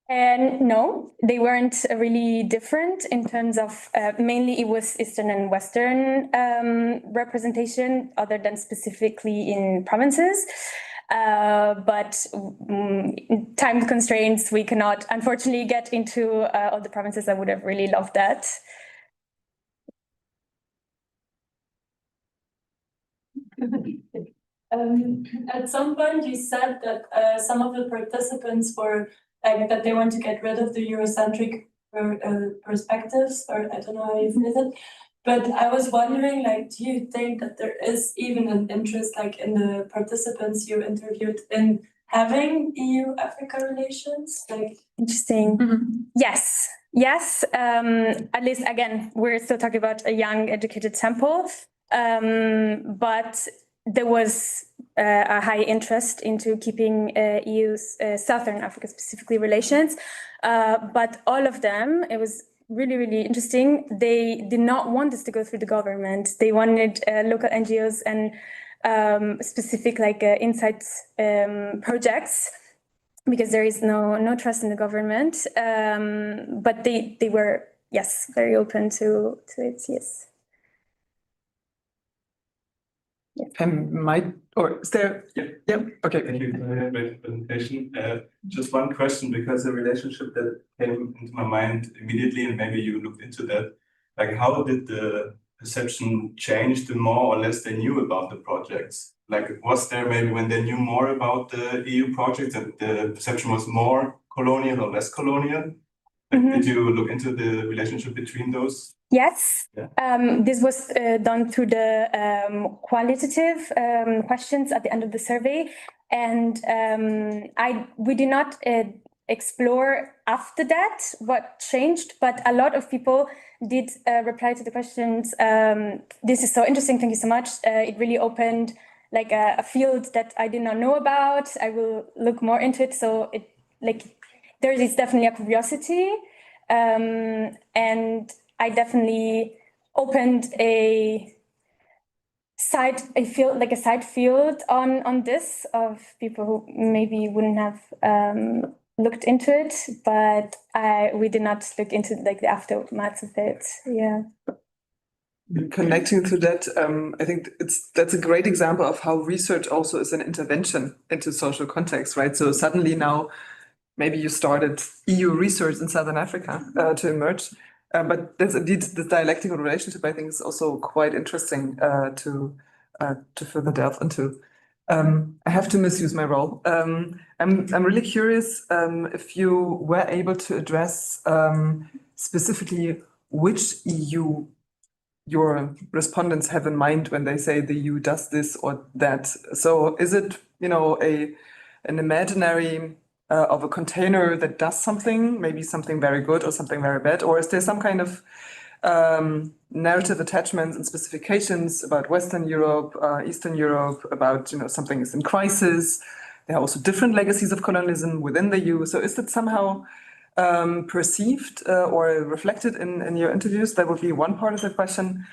And no, they weren't really different in terms of, mainly it was Eastern and Western representation, other than specifically in provinces. But time constraints, we cannot unfortunately get into all the provinces. I would have really loved that. At some point, you said that some of the participants were that they want to get rid of the Eurocentric perspectives, or I don't know how you phrase it. But I was wondering, like, do you think that there is even an interest, like, in the participants you interviewed, in having EU-Africa relations? Like, interesting. Yes. Yes. At least, again, we're still talking about a young, educated sample, but there was a high interest into keeping EU's Southern Africa specifically relations. But all of them, it was really, really interesting. They did not want this to go through the government. They wanted local NGOs and specific like insights projects, because there is no trust in the government. But they were, yes, very open to it, yes. Is there? Yeah. Okay. Thank you for the great presentation. Just one question, because the relationship that came into my mind immediately, and maybe you looked into that, like how did the perception change the more or less they knew about the projects? Like, was there maybe when they knew more about the EU projects that the perception was more colonial or less colonial? Like, did you look into the relationship between those? Yes, this was done through the qualitative questions at the end of the survey, and we did not explore after that what changed, but a lot of people did reply to the questions. This is so interesting, thank you so much. It really opened like a field that I did not know about. I will look more into it. So it there is definitely a curiosity, and I definitely opened a side field on this of people who maybe wouldn't have looked into it, but we did not look into like the aftermath of it. Yeah. Connecting to that, I think that's a great example of how research also is an intervention into social context, right? So suddenly now, maybe you started EU research in Southern Africa to emerge, but there's indeed the dialectical relationship. I think is also quite interesting to further delve into. I have to misuse my role. I'm really curious if you were able to address specifically which EU your respondents have in mind when they say the EU does this or that. So is it, an imaginary of a container that does something, maybe something very good or something very bad, or is there some kind of narrative attachments and specifications about Western Europe, Eastern Europe, about something is in crisis? There are also different legacies of colonialism within the EU. So is that somehow perceived or reflected in your interviews? That would be one part of the question.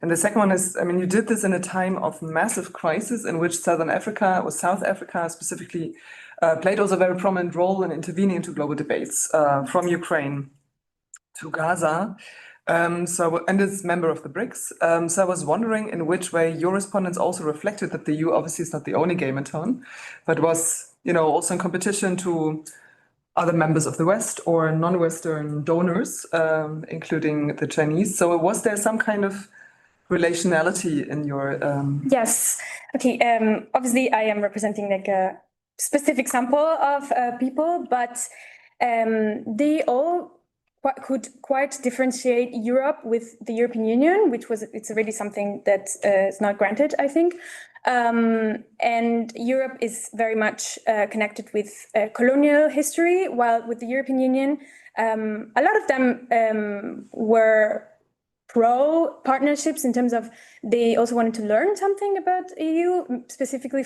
And the second one is, you did this in a time of massive crisis in which Southern Africa or South Africa specifically played also a very prominent role in intervening into global debates from Ukraine to Gaza. And is member of the BRICS. So I was wondering in which way your respondents also reflected that the EU obviously is not the only game in town, but was, also in competition to other members of the West or non-Western donors, including the Chinese. So was there some kind of relationality in your? Yes. Okay. Obviously, I am representing like a specific sample of people, but they all could quite differentiate Europe with the European Union, it's already something that is not granted, I think. And Europe is very much connected with colonial history, while with the European Union, a lot of them were pro partnerships in terms of they also wanted to learn something about EU, specifically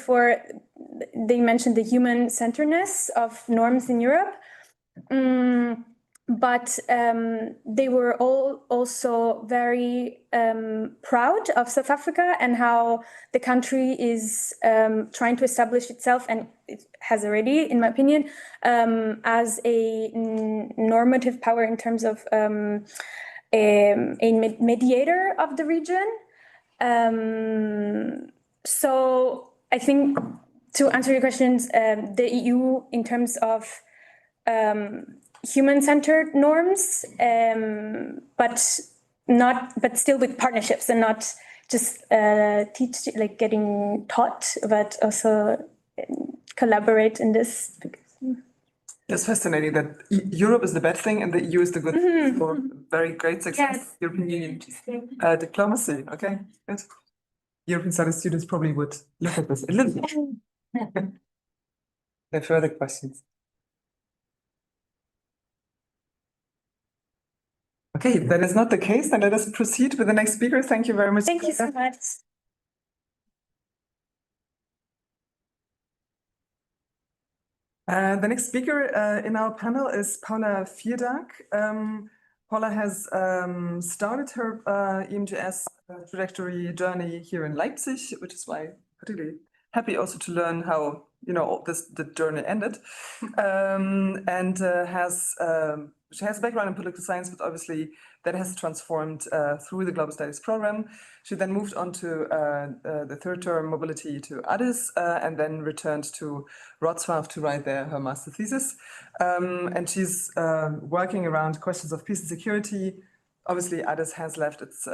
they mentioned the human centeredness of norms in Europe. But they were all also very proud of South Africa and how the country is trying to establish itself, and it has already, in my opinion, as a normative power in terms of a mediator of the region. So I think to answer your questions, the EU in terms of human-centered norms, but still with partnerships and not just getting taught, but also collaborate in this. It's fascinating that Europe is the bad thing and the EU is the good thing for very great success. Yes. European Union diplomacy. Okay, good. European studies students probably would look at this a little bit. There are further questions. Okay, that is not the case. Then let us proceed with the next speaker. Thank you very much. Thank you so much. The next speaker in our panel is Paula Vierdag. Paula has started her EMGS trajectory journey here in Leipzig, which is why I'm particularly happy also to learn how the journey ended, and she has a background in political science, but obviously that has transformed through the Global Studies program. She then moved on to the third term mobility to Addis, and then returned to Wrocław to write there her master thesis. And she's working around questions of peace and security. Obviously, Addis has left its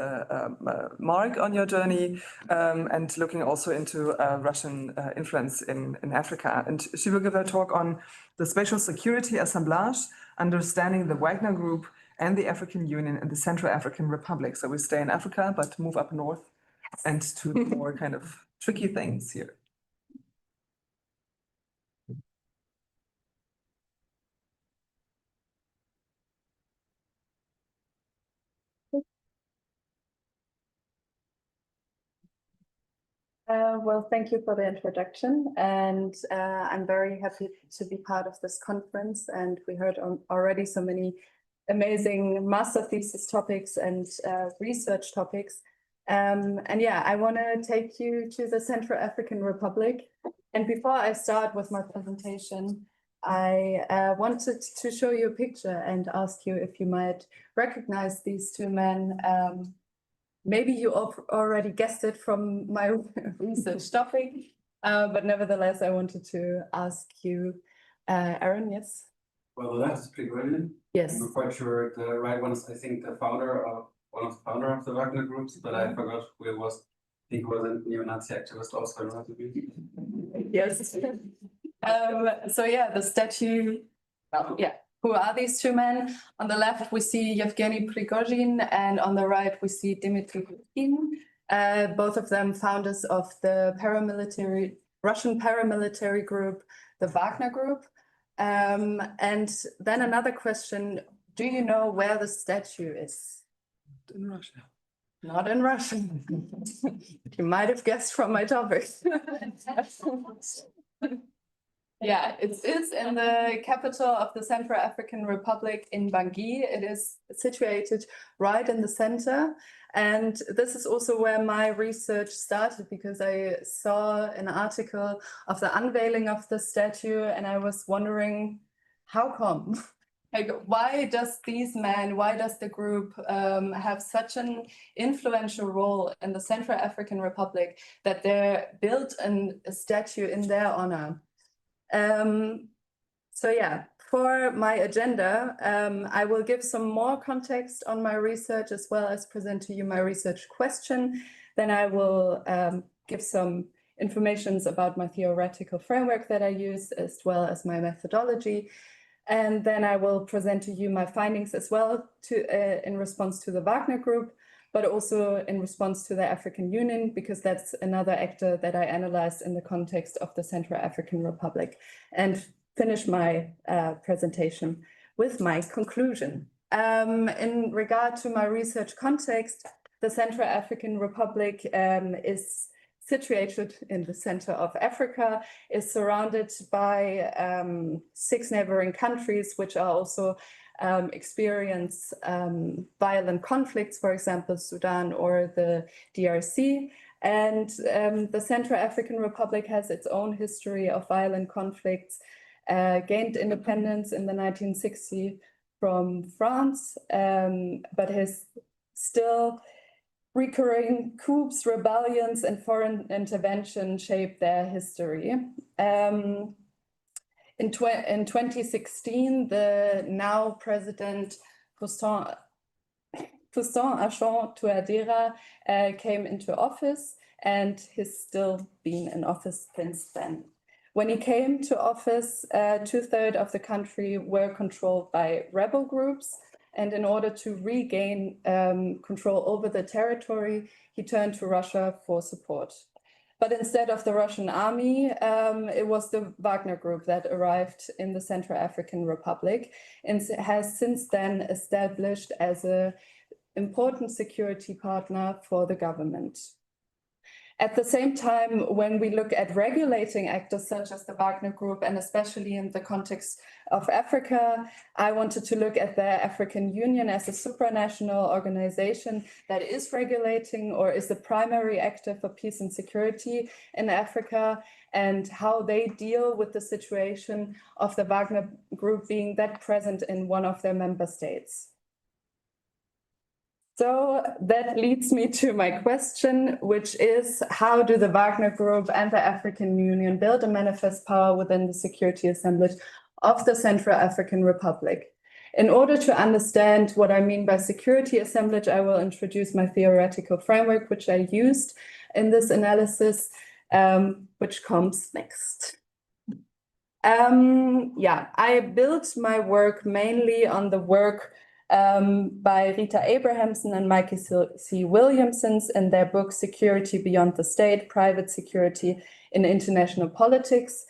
mark on your journey, and looking also into Russian influence in Africa. And she will give a talk on the Spatial Security Assemblage, understanding the Wagner Group and the African Union and the Central African Republic. So we stay in Africa, but move up north and to more kind of tricky things here. Well, thank you for the introduction, and I'm very happy to be part of this conference. And we heard already so many amazing master thesis topics and research topics. And yeah, I want to take you to the Central African Republic. And before I start with my presentation, I wanted to show you a picture and ask you if you might recognize these two men. Maybe you already guessed it from my research topic, but nevertheless, I wanted to ask you, Aaron, yes? Well, the left is Prigozhin. Yes. I'm quite sure the right one is, I think, one of the founder of the Wagner groups, but I forgot who it was. I think he was a neo-Nazi activist also, I don't know to be. Yes. So yeah, the statue, yeah. Who are these two men? On the left, we see Yevgeny Prigozhin, and on the right, we see Dmitry Pushkin. Both of them founders of the Russian paramilitary group, the Wagner Group. And then another question, do you know where the statue is? In Russia. Not in Russia. You might have guessed from my topic. Yeah, it is in the capital of the Central African Republic in Bangui. It is situated right in the center. And this is also where my research started, because I saw an article of the unveiling of the statue and I was wondering, how come? Like, why does the group have such an influential role in the Central African Republic that they built a statue in their honor? So yeah, for my agenda, I will give some more context on my research as well as present to you my research question. Then I will give some informations about my theoretical framework that I use as well as my methodology. And then I will present to you my findings as well in response to the Wagner Group, but also in response to the African Union, because that's another actor that I analyzed in the context of the Central African Republic, and finish my presentation with my conclusion. In regard to my research context, the Central African Republic is situated in the center of Africa, is surrounded by 6 neighboring countries, which are also experience violent conflicts, for example, Sudan or the DRC. And the Central African Republic has its own history of violent conflicts, gained independence in the 1960s from France, but has still recurring coups, rebellions, and foreign intervention shape their history. In 2016, the now president Faustin Archange Touadéra came into office, and he's still been in office since then. When he came to office, 2/3 of the country were controlled by rebel groups, and in order to regain control over the territory, he turned to Russia for support. But instead of the Russian army, it was the Wagner Group that arrived in the Central African Republic and has since then established as an important security partner for the government. At the same time, when we look at regulating actors such as the Wagner Group, and especially in the context of Africa, I wanted to look at the African Union as a supranational organization that is regulating or is the primary actor for peace and security in Africa, and how they deal with the situation of the Wagner Group being that present in one of their member states. So that leads me to my question, which is, how do the Wagner Group and the African Union build a manifest power within the security assemblage of the Central African Republic? In order to understand what I mean by security assemblage, I will introduce my theoretical framework, which I used in this analysis, which comes next. I built my work mainly on the work by Rita Abrahamson and Mikey C. Williamson in their book, Security Beyond the State, Private Security in International Politics.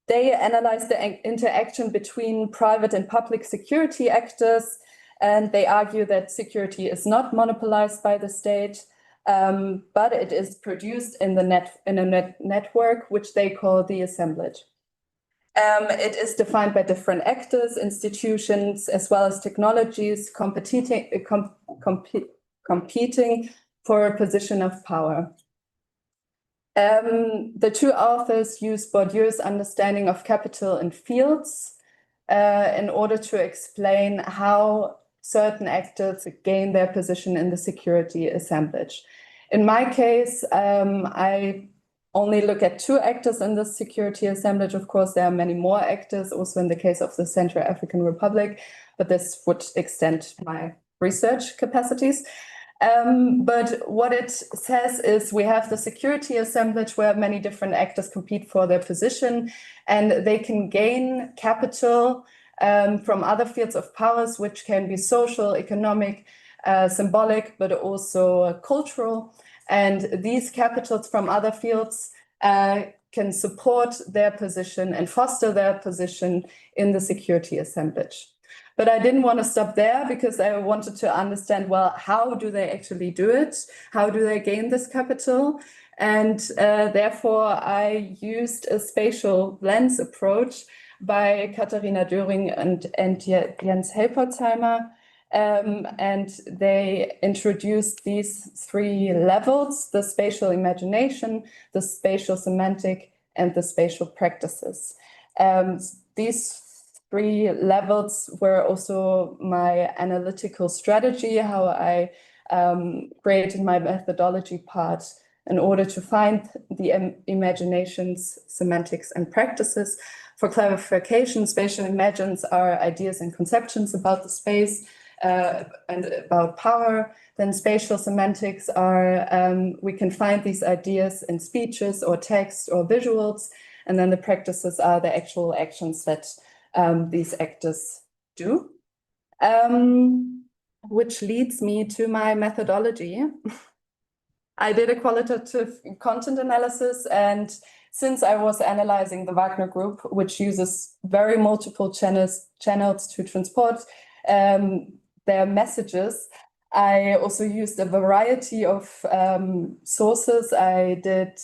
They analyzed the interaction between private and public security actors, and they argue that security is not monopolized by the state. but it is produced in a network which they call the assemblage. It is defined by different actors, institutions, as well as technologies competing for a position of power. The two authors use Bourdieu's understanding of capital and fields in order to explain how certain actors gain their position in the security assemblage. In my case, I only look at two actors in the security assemblage. Of course, there are many more actors, also in the case of the Central African Republic, but this would extend my research capacities. But what it says is we have the security assemblage where many different actors compete for their position, and they can gain capital from other fields of powers, which can be social, economic, symbolic, but also cultural. And these capitals from other fields can support their position and foster their position in the security assemblage. But I didn't want to stop there because I wanted to understand, well, how do they actually do it? How do they gain this capital? And therefore, I used a spatial lens approach by Katharina Döring and Jens Helpertsheimer. And they introduced these three levels: the spatial imagination, the spatial semantic, and the spatial practices. These three levels were also my analytical strategy, how I created my methodology part in order to find the imaginations, semantics, and practices. For clarification, spatial imagines are ideas and conceptions about the space, and about power. Then spatial semantics are, we can find these ideas in speeches or text or visuals. And then the practices are the actual actions that these actors do. Which leads me to my methodology. I did a qualitative content analysis, and since I was analyzing the Wagner Group, which uses very multiple channels to transport their messages, I also used a variety of sources. I did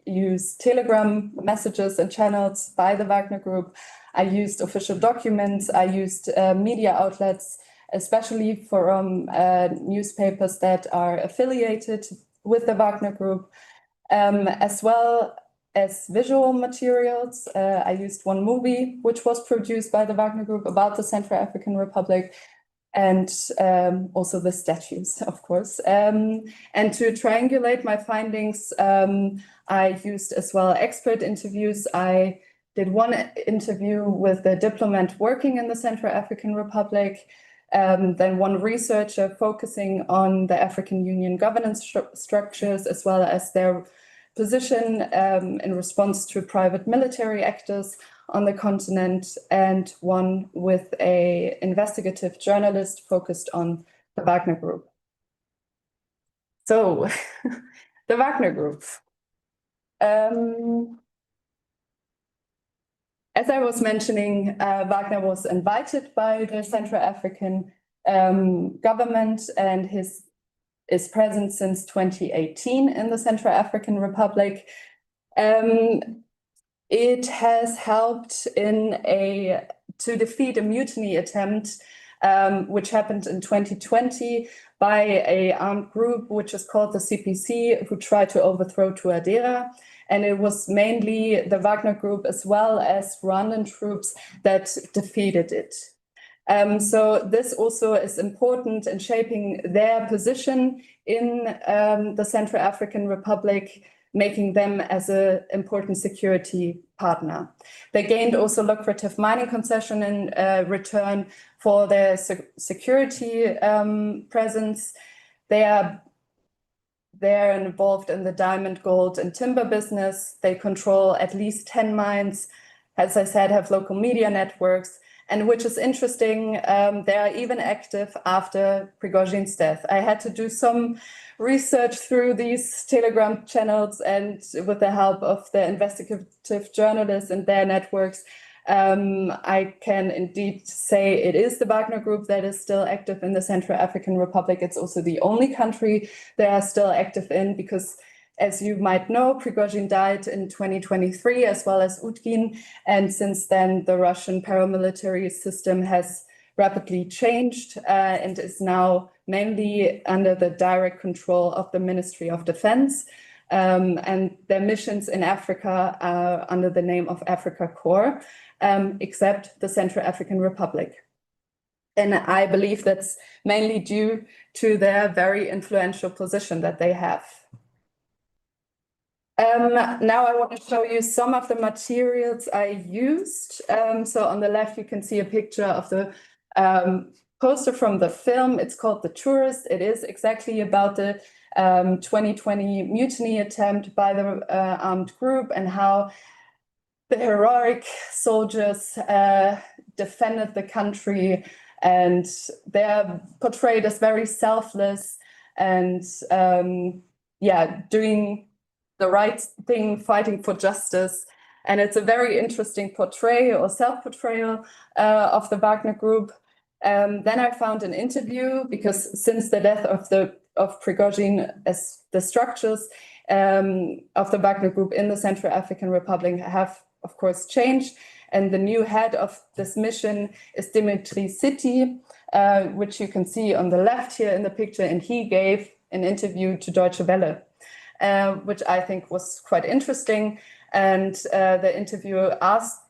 use Telegram messages and channels by the Wagner Group. I used official documents. I used media outlets, especially from newspapers that are affiliated with the Wagner Group, as well as visual materials. I used one movie, which was produced by the Wagner Group about the Central African Republic, and also the statues, of course. And to triangulate my findings, I used as well expert interviews. I did one interview with the diplomat working in the Central African Republic, then one researcher focusing on the African Union governance structures, as well as their position in response to private military actors on the continent, and one with an investigative journalist focused on the Wagner Group. So, the Wagner Group. As I was mentioning, Wagner was invited by the Central African government and is present since 2018 in the Central African Republic. It has helped to defeat a mutiny attempt, which happened in 2020 by an armed group, which is called the CPC, who tried to overthrow Touadéra. And it was mainly the Wagner Group as well as Rwandan troops that defeated it. So this also is important in shaping their position in the Central African Republic, making them as an important security partner. They gained also lucrative mining concession in return for their security presence. They're involved in the diamond, gold, and timber business. They control at least 10 mines, as I said, have local media networks, and which is interesting, they are even active after Prigozhin's death. I had to do some research through these Telegram channels, and with the help of the investigative journalists and their networks, I can indeed say it is the Wagner Group that is still active in the Central African Republic. It's also the only country they are still active in because, as you might know, Prigozhin died in 2023 as well as Utkin. And since then, the Russian paramilitary system has rapidly changed and is now mainly under the direct control of the Ministry of Defense. And their missions in Africa are under the name of Africa Corps, except the Central African Republic. And I believe that's mainly due to their very influential position that they have. Now I want to show you some of the materials I used. So on the left, you can see a picture of the poster from the film. It's called The Tourist. It is exactly about the 2020 mutiny attempt by the armed group and how the heroic soldiers defended the country, and they're portrayed as very selfless and doing the right thing, fighting for justice. And it's a very interesting portrayal or self-portrayal of the Wagner Group. Then I found an interview, because since the death of Prigozhin, as the structures of the Wagner Group in the Central African Republic have, of course, changed. And the new head of this mission is Dimitri Siti, which you can see on the left here in the picture. And he gave an interview to Deutsche Welle, which I think was quite interesting. And the interviewer asked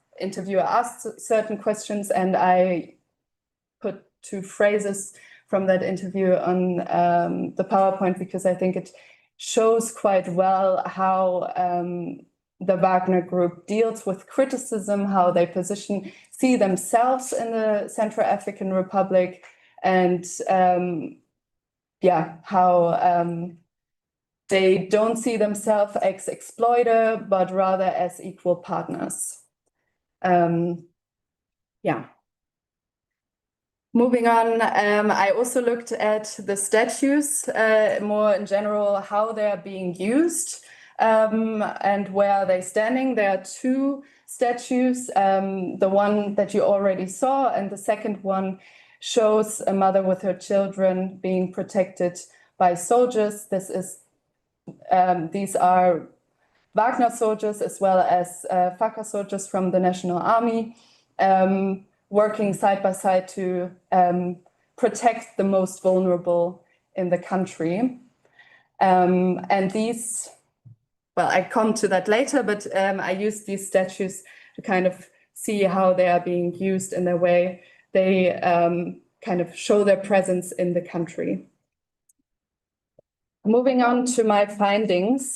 certain questions, and I put two phrases from that interview on the PowerPoint, because I think it shows quite well how the Wagner Group deals with criticism, how they see themselves in the Central African Republic, and how they don't see themselves as exploiter, but rather as equal partners. Moving on, I also looked at the statues, more in general, how they are being used and where are they standing. There are two statues, the one that you already saw, and the second one shows a mother with her children being protected by soldiers. These are Wagner soldiers as well as FARC soldiers from the National Army, working side by side to protect the most vulnerable in the country. And these, well, I come to that later, but I use these statues to kind of see how they are being used in the way they kind of show their presence in the country. Moving on to my findings.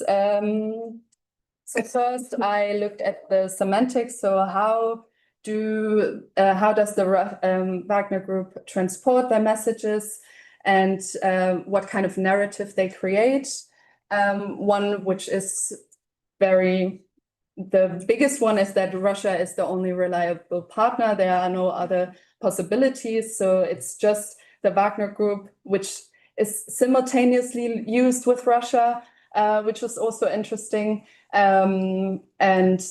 So first, I looked at the semantics. So how does the Wagner Group transport their messages, and what kind of narrative they create? One which is the biggest one is that Russia is the only reliable partner. There are no other possibilities. So it's just the Wagner Group, which is simultaneously used with Russia, which was also interesting. And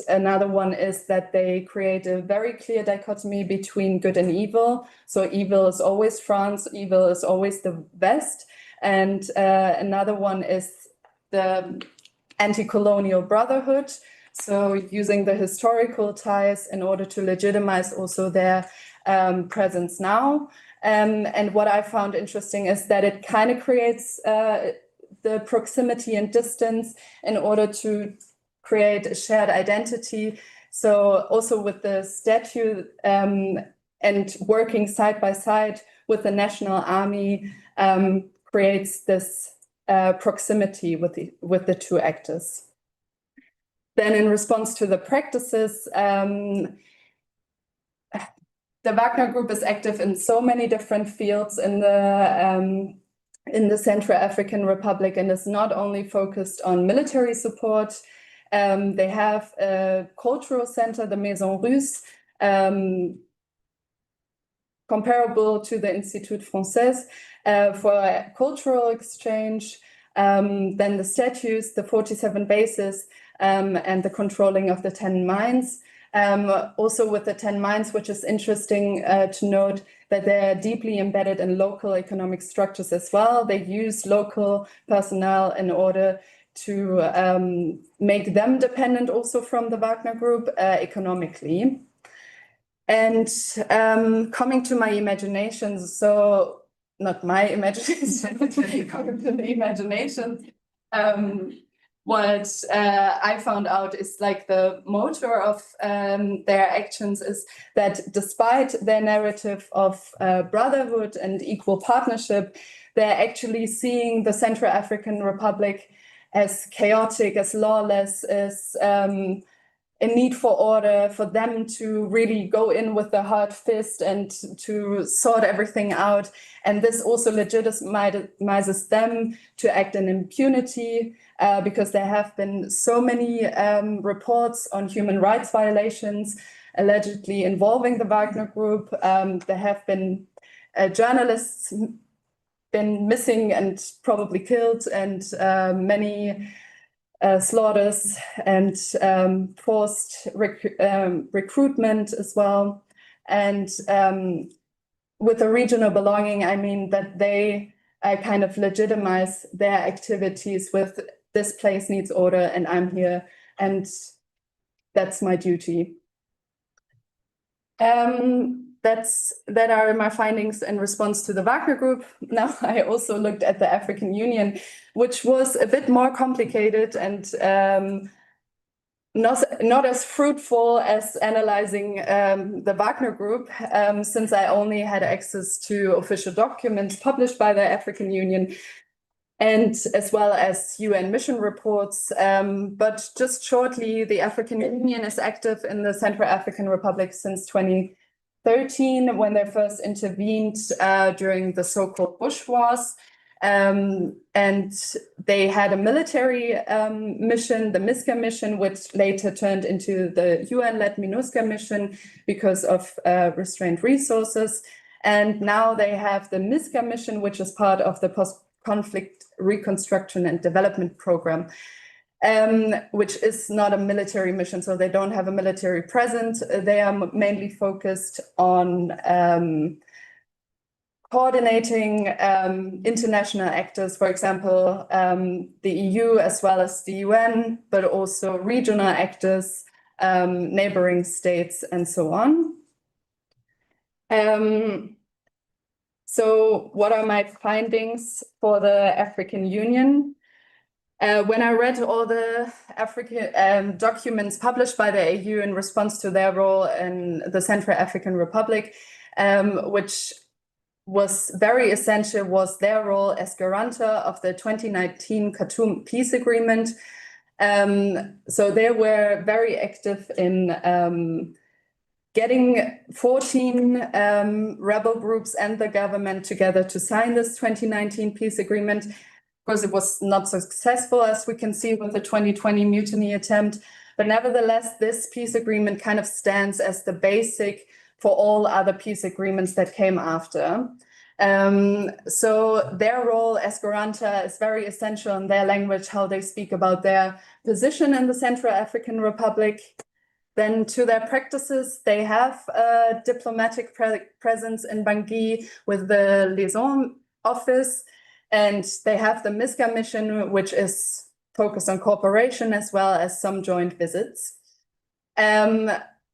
another one is that they create a very clear dichotomy between good and evil. So evil is always France, evil is always the West. And another one is the anti-colonial brotherhood. So using the historical ties in order to legitimize also their presence now. And what I found interesting is that it kind of creates the proximity and distance in order to create a shared identity. So also with the statue and working side by side with the National Army creates this proximity with the two actors. Then in response to the practices, the Wagner Group is active in so many different fields in the Central African Republic, and is not only focused on military support. They have a cultural center, the Maison Russe, comparable to the Institut Français, for cultural exchange. Then the statues, the 47 bases, and the controlling of the 10 mines. Also with the 10 mines, which is interesting to note that they're deeply embedded in local economic structures as well. They use local personnel in order to make them dependent also from the Wagner Group economically. And coming to my imaginations, so not my imagination, coming to the imagination, what I found out is like the motor of their actions is that despite their narrative of brotherhood and equal partnership, they're actually seeing the Central African Republic as chaotic, as lawless, as a need for order, for them to really go in with the hard fist and to sort everything out. And this also legitimizes them to act in impunity because there have been so many reports on human rights violations allegedly involving the Wagner Group. There have been journalists been missing and probably killed, and many slaughters and forced recruitment as well. And with a regional belonging, I mean that they kind of legitimize their activities with this place needs order and I'm here and that's my duty. That are my findings in response to the Wagner Group. Now I also looked at the African Union, which was a bit more complicated and not as fruitful as analyzing the Wagner Group, since I only had access to official documents published by the African Union and as well as UN mission reports. But just shortly, the African Union is active in the Central African Republic since 2013, when they first intervened during the so-called Bush Wars. And they had a military mission, the MISCA mission, which later turned into the UN-led MINUSCA mission because of restrained resources. And now they have the MISCA mission, which is part of the post-conflict reconstruction and development program, which is not a military mission, so they don't have a military presence. They are mainly focused on coordinating international actors, for example, the EU as well as the UN, but also regional actors, neighboring states, and so on. So what are my findings for the African Union? When I read all the African documents published by the AU in response to their role in the Central African Republic, which was very essential, was their role as guarantor of the 2019 Khartoum peace agreement. So they were very active in getting 14 rebel groups and the government together to sign this 2019 peace agreement. Of course, it was not successful, as we can see with the 2020 mutiny attempt, but nevertheless, this peace agreement kind of stands as the basic for all other peace agreements that came after. So their role as guarantor is very essential in their language, how they speak about their position in the Central African Republic. Then to their practices, they have a diplomatic presence in Bangui with the liaison office, and they have the MISCA mission, which is focused on cooperation as well as some joint visits.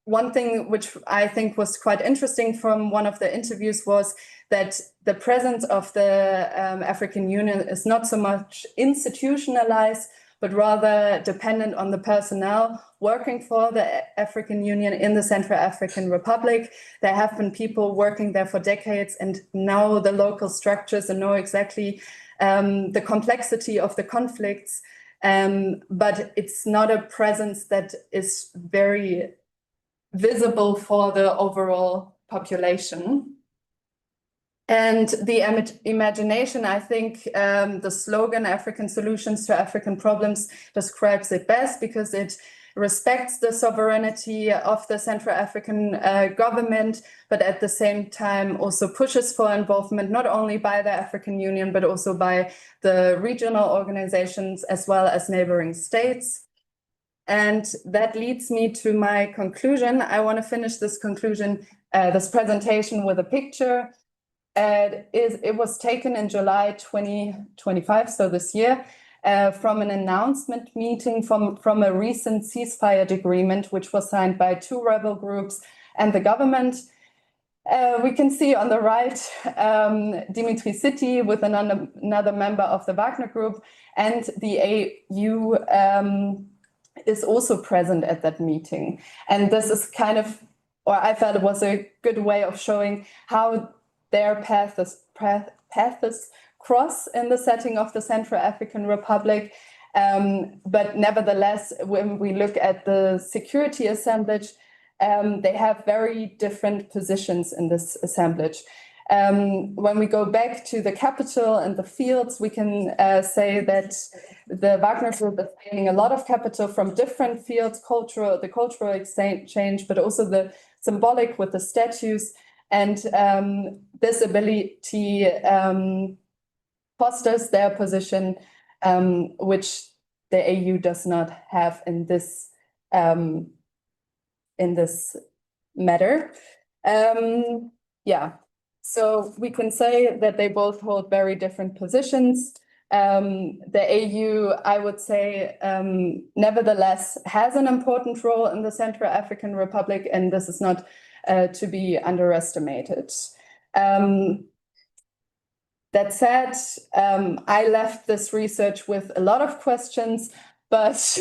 One thing which I think was quite interesting from one of the interviews was that the presence of the African Union is not so much institutionalized, but rather dependent on the personnel working for the African Union in the Central African Republic. There have been people working there for decades and know the local structures and know exactly the complexity of the conflicts. But it's not a presence that is very visible for the overall population. And the imagination, I think the slogan African Solutions to African Problems describes it best, because it respects the sovereignty of the Central African government, but at the same time also pushes for involvement not only by the African Union, but also by the regional organizations as well as neighboring states. And that leads me to my conclusion. I want to finish this presentation with a picture. It was taken in July 2025, so this year, from an announcement meeting from a recent ceasefire agreement, which was signed by 2 rebel groups and the government. We can see on the right Dimitri City with another member of the Wagner Group, and the AU is also present at that meeting. And this is kind of, or I felt it was a good way of showing how their paths cross in the setting of the Central African Republic. But nevertheless, when we look at the security assemblage, they have very different positions in this assemblage. When we go back to the capital and the fields, we can say that the Wagner Group is gaining a lot of capital from different fields, the cultural exchange, but also the symbolic with the statues. And this ability fosters their position, which the AU does not have in this matter. Yeah, so we can say that they both hold very different positions. The AU, I would say, nevertheless, has an important role in the Central African Republic, and this is not to be underestimated. That said, I left this research with a lot of questions, but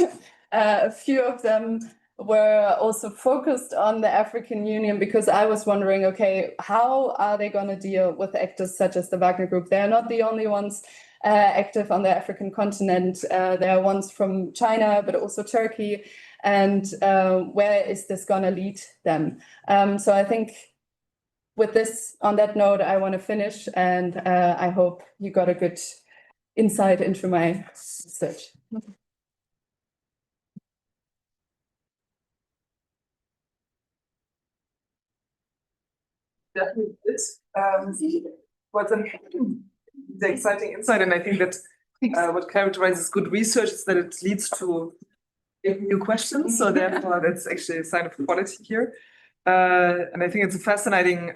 a few of them were also focused on the African Union, because I was wondering, okay, how are they going to deal with actors such as the Wagner Group? They're not the only ones active on the African continent. There are ones from China, but also Turkey. And where is this going to lead them? So I think with this, on that note, I want to finish, and I hope you got a good insight into my research. Definitely this. What's the exciting insight, and I think that what characterizes good research is that it leads to new questions. So therefore, that's actually a sign of quality here. And I think it's a fascinating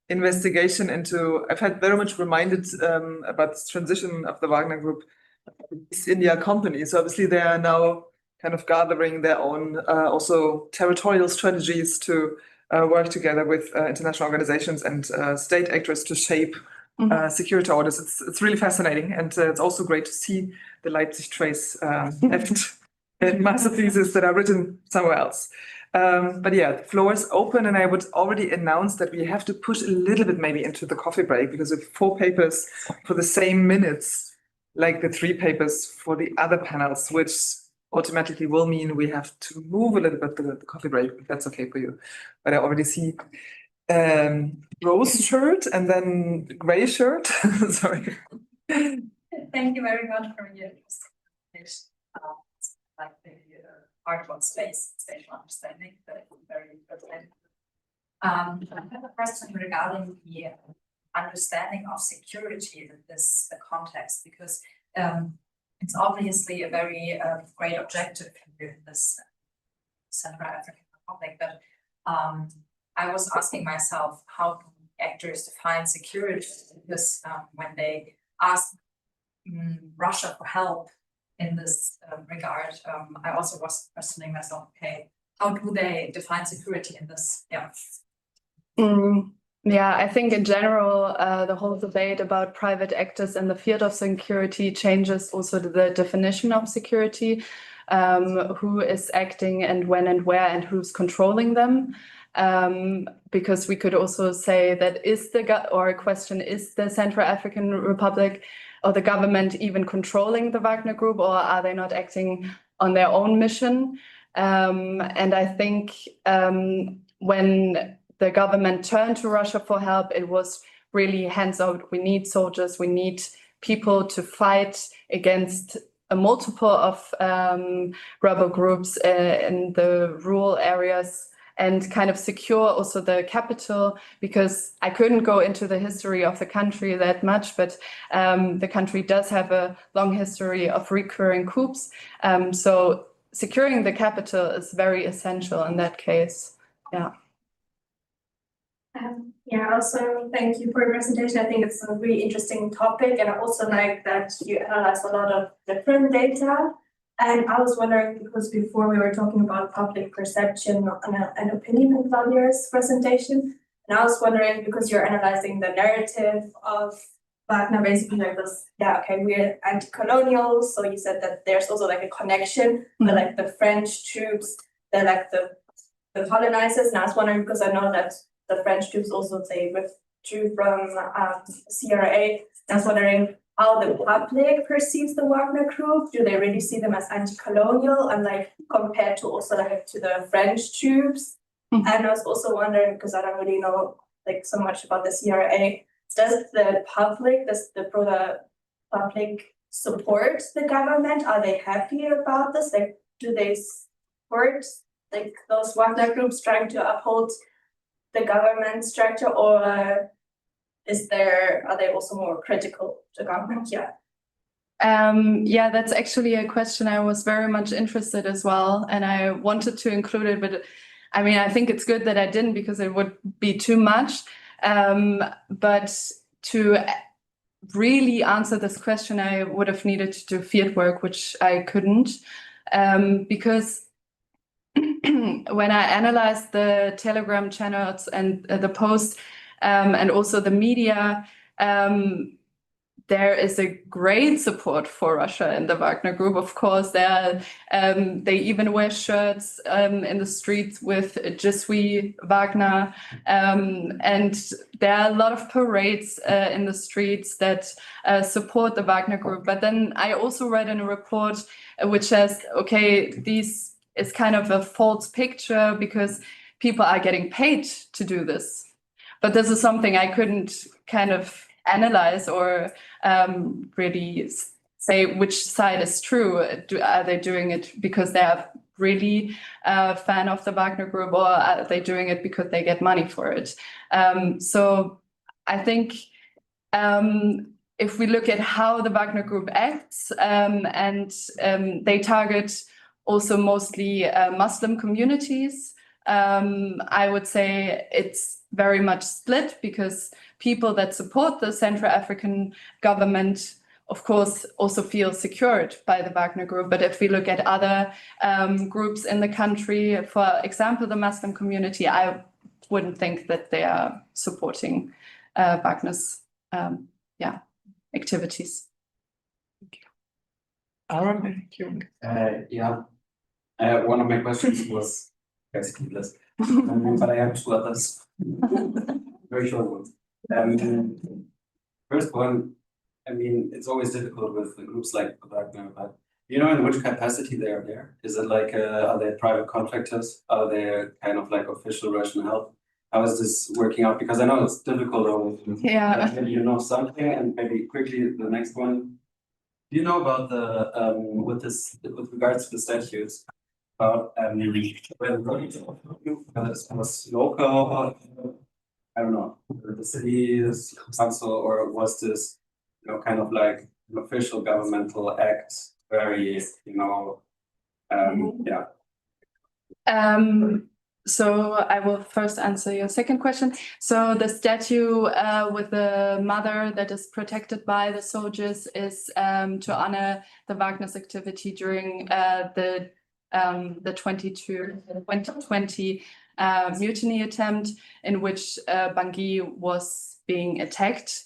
investigation into. I've had very much reminded about this transition of the Wagner Group, East India Company. So obviously they are now kind of gathering their own also territorial strategies to work together with international organizations and state actors to shape security orders. It's really fascinating, and it's also great to see the Leipzig trace and masterpieces that are written somewhere else. But yeah, the floor is open, and I would already announce that we have to push a little bit maybe into the coffee break, because we have 4 papers for the same minutes, like the 3 papers for the other panels, which automatically will mean we have to move a little bit the coffee break, if that's okay for you. But I already see rose shirt and then gray shirt. Sorry. Thank you very much for your presentation. Like the part about space, spatial understanding, that is very good. I have a question regarding the understanding of security in this context, because it's obviously a very great objective here in this Central African Republic. But I was asking myself, how do actors define security? Because when they ask Russia for help in this regard, I also was questioning myself, okay, how do they define security in this? Yeah. Yeah, I think in general, the whole debate about private actors in the field of security changes also the definition of security, who is acting and when and where and who's controlling them. Because we could also say that is the Central African Republic or the government even controlling the Wagner Group, or are they not acting on their own mission? And I think when the government turned to Russia for help, it was really hands out. We need soldiers, we need people to fight against a multiple of rebel groups in the rural areas, and kind of secure also the capital, because I couldn't go into the history of the country that much, but the country does have a long history of recurring coups. So securing the capital is very essential in that case. Yeah. Yeah, also thank you for your presentation. I think it's a really interesting topic, and I also like that you analyze a lot of different data. And I was wondering, because before we were talking about public perception and opinion in Valier's presentation, and I was wondering, because you're analyzing the narrative of Wagner, basically like this, yeah, okay, we're anti-colonial, so you said that there's also like a connection, but like the French troops, they're like the colonizers, and I was wondering, because I know that the French troops also, they withdrew from CRA. I was wondering how the public perceives the Wagner Group. Do they really see them as anti-colonial and like compared to also like to the French troops? And I was also wondering, because I don't really know like so much about the CRA, does the broader public support the government? Are they happy about this? Like, do they support like those Wagner groups trying to uphold the government structure, or are they also more critical to government? Yeah. Yeah, that's actually a question I was very much interested as well, and I wanted to include it, but I mean, I think it's good that I didn't because it would be too much. But to really answer this question, I would have needed to do field work, which I couldn't, because when I analyzed the Telegram channels and the posts and also the media, there is a great support for Russia in the Wagner Group. Of course, they even wear shirts in the streets with Je suis Wagner. And there are a lot of parades in the streets that support the Wagner Group. But then I also read in a report which says, okay, this is kind of a false picture because people are getting paid to do this. But this is something I couldn't kind of analyze or really say which side is true. Are they doing it because they are really a fan of the Wagner Group, or are they doing it because they get money for it? So I think if we look at how the Wagner Group acts, and they target also mostly Muslim communities, I would say it's very much split, because people that support the Central African government, of course, also feel secured by the Wagner Group. But if we look at other groups in the country, for example, the Muslim community, I wouldn't think that they are supporting Wagner's activities. Aaron, thank you. Yeah, one of my questions was basically this, but I have two others, very short ones. First one, I mean, it's always difficult with groups like Wagner, but you know in which capacity they are there? Is it like, are they private contractors? Are they kind of like official Russian help? How is this working out? Because I know it's difficult always. Yeah. Maybe you know something, and maybe quickly the next one. Do you know about the with regards to the statutes about whether this was local, I don't know, the city's council, or was this, you know, kind of like an official governmental act, very, you know, yeah. So I will first answer your second question. So the statue with the mother that is protected by the soldiers is to honor the Wagner's activity during the 2020 mutiny attempt, in which Bangui was being attacked.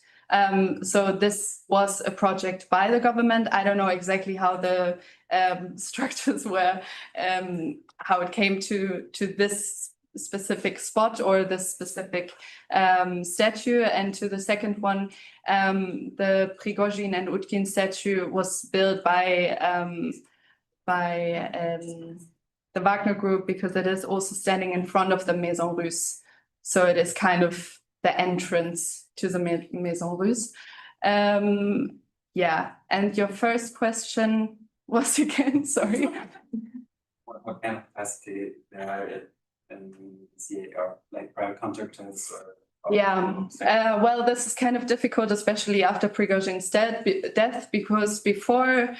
So this was a project by the government. I don't know exactly how the structures were, how it came to this specific spot or this specific statue. And to the second one, the Prigozhin and Utkin statue was built by the Wagner Group, because it is also standing in front of the Maison Russe. So it is kind of the entrance to the Maison Russe. Yeah, and your first question was again, sorry. What kind of capacity there are in CA, or like private contractors, or Yeah, well, this is kind of difficult, especially after Prigozhin's death, because before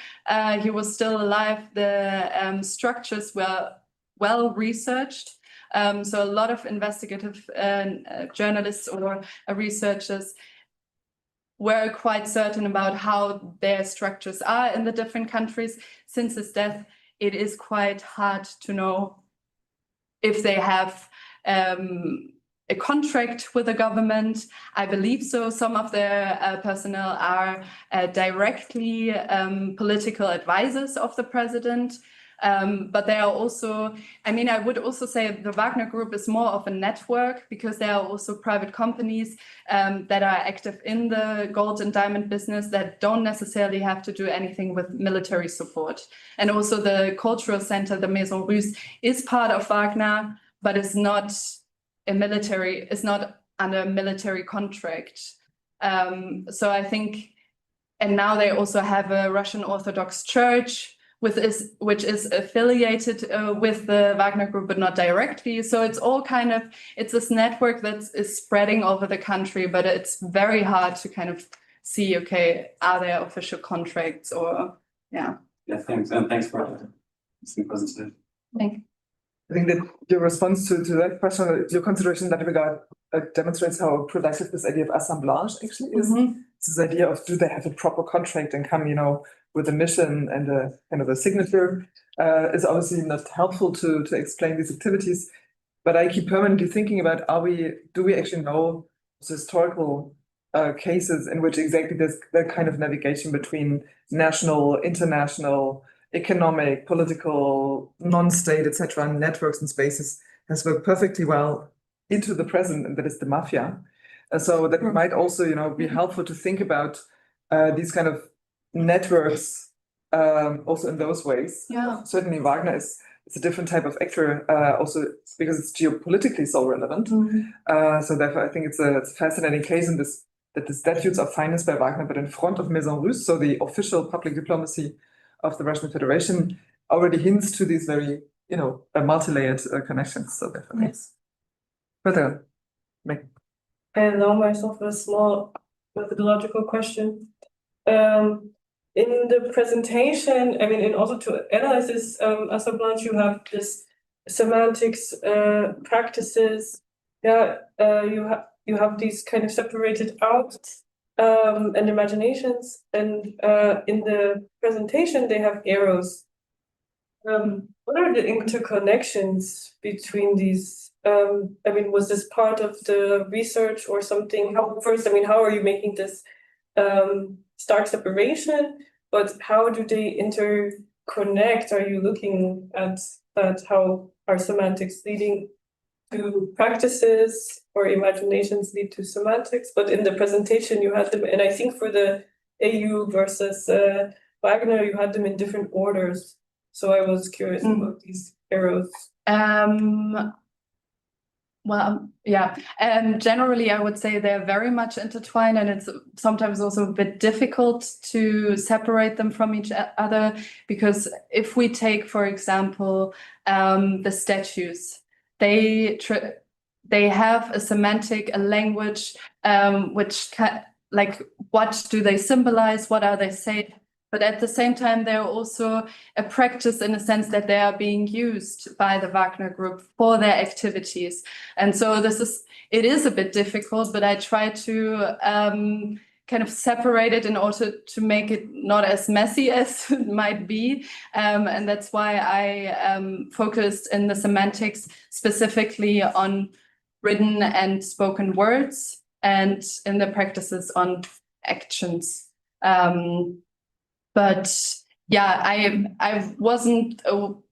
he was still alive, the structures were well researched. So a lot of investigative journalists or researchers were quite certain about how their structures are in the different countries. Since his death, it is quite hard to know if they have a contract with the government. I believe so. Some of their personnel are directly political advisors of the president. But there are also, I mean, I would also say the Wagner Group is more of a network, because there are also private companies that are active in the gold and diamond business that don't necessarily have to do anything with military support. And also the cultural center, the Maison Russe, is part of Wagner, but is not under a military contract. So I think, and now they also have a Russian Orthodox Church which is affiliated with the Wagner Group, but not directly. So it's all kind of, it's this network that is spreading over the country, but it's very hard to kind of see, okay, are there official contracts or, yeah. Yeah, thanks. And thanks for listening positive. Thank you. I think that your response to that question, your consideration in that regard, demonstrates how productive this idea of assemblage actually is. It's this idea of, do they have a proper contract and come, with a mission and a kind of a signature, is obviously not helpful to explain these activities. But I keep permanently thinking about, do we actually know historical cases in which exactly there's that kind of navigation between national, international, economic, political, non-state, etc., networks and spaces has worked perfectly well into the present, and that is the mafia. So that might also, be helpful to think about these kind of networks also in those ways. Yeah. Certainly Wagner is a different type of actor, also because it's geopolitically so relevant. So therefore I think it's a fascinating case in this, that the statutes are financed by Wagner, but in front of Maison Russe, so the official public diplomacy of the Russian Federation already hints to these very, multi-layered connections. So therefore, yes. Further, And now myself a small methodological question. In the presentation, I mean, and also to analyze this assemblage, you have this semantics practices. Yeah, you have these kind of separated out and imaginations, and in the presentation they have arrows. What are the interconnections between these? I mean, was this part of the research or something? How are you making this stark separation? But how do they interconnect? Are you looking at that? How are semantics leading to practices, or imaginations lead to semantics? But in the presentation you had them, and I think for the AU versus Wagner, you had them in different orders. So I was curious about these arrows. Well, yeah, generally I would say they're very much intertwined, and it's sometimes also a bit difficult to separate them from each other, because if we take, for example, the statues, they have a semantic, a language, which like, what do they symbolize? What are they saying? But at the same time, they're also a practice in a sense that they are being used by the Wagner Group for their activities. And so it is a bit difficult, but I try to kind of separate it in order to make it not as messy as it might be. And that's why I focused in the semantics specifically on written and spoken words, and in the practices on actions. But yeah, I wasn't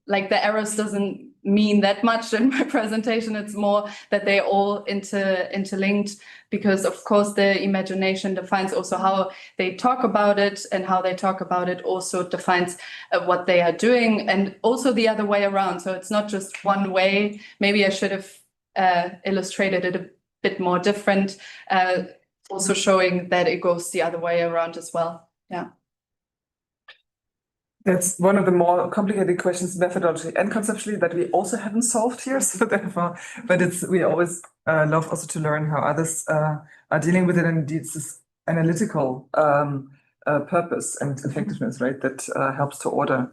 like, the arrows doesn't mean that much in my presentation. It's more that they all interlinked, because of course the imagination defines also how they talk about it, and how they talk about it also defines what they are doing, and also the other way around. So it's not just one way. Maybe I should have illustrated it a bit more different, also showing that it goes the other way around as well. Yeah. That's one of the more complicated questions, methodology and conceptually, that we also haven't solved here. So therefore, but we always love also to learn how others are dealing with it, and indeed it's this analytical purpose and effectiveness, right? That helps to order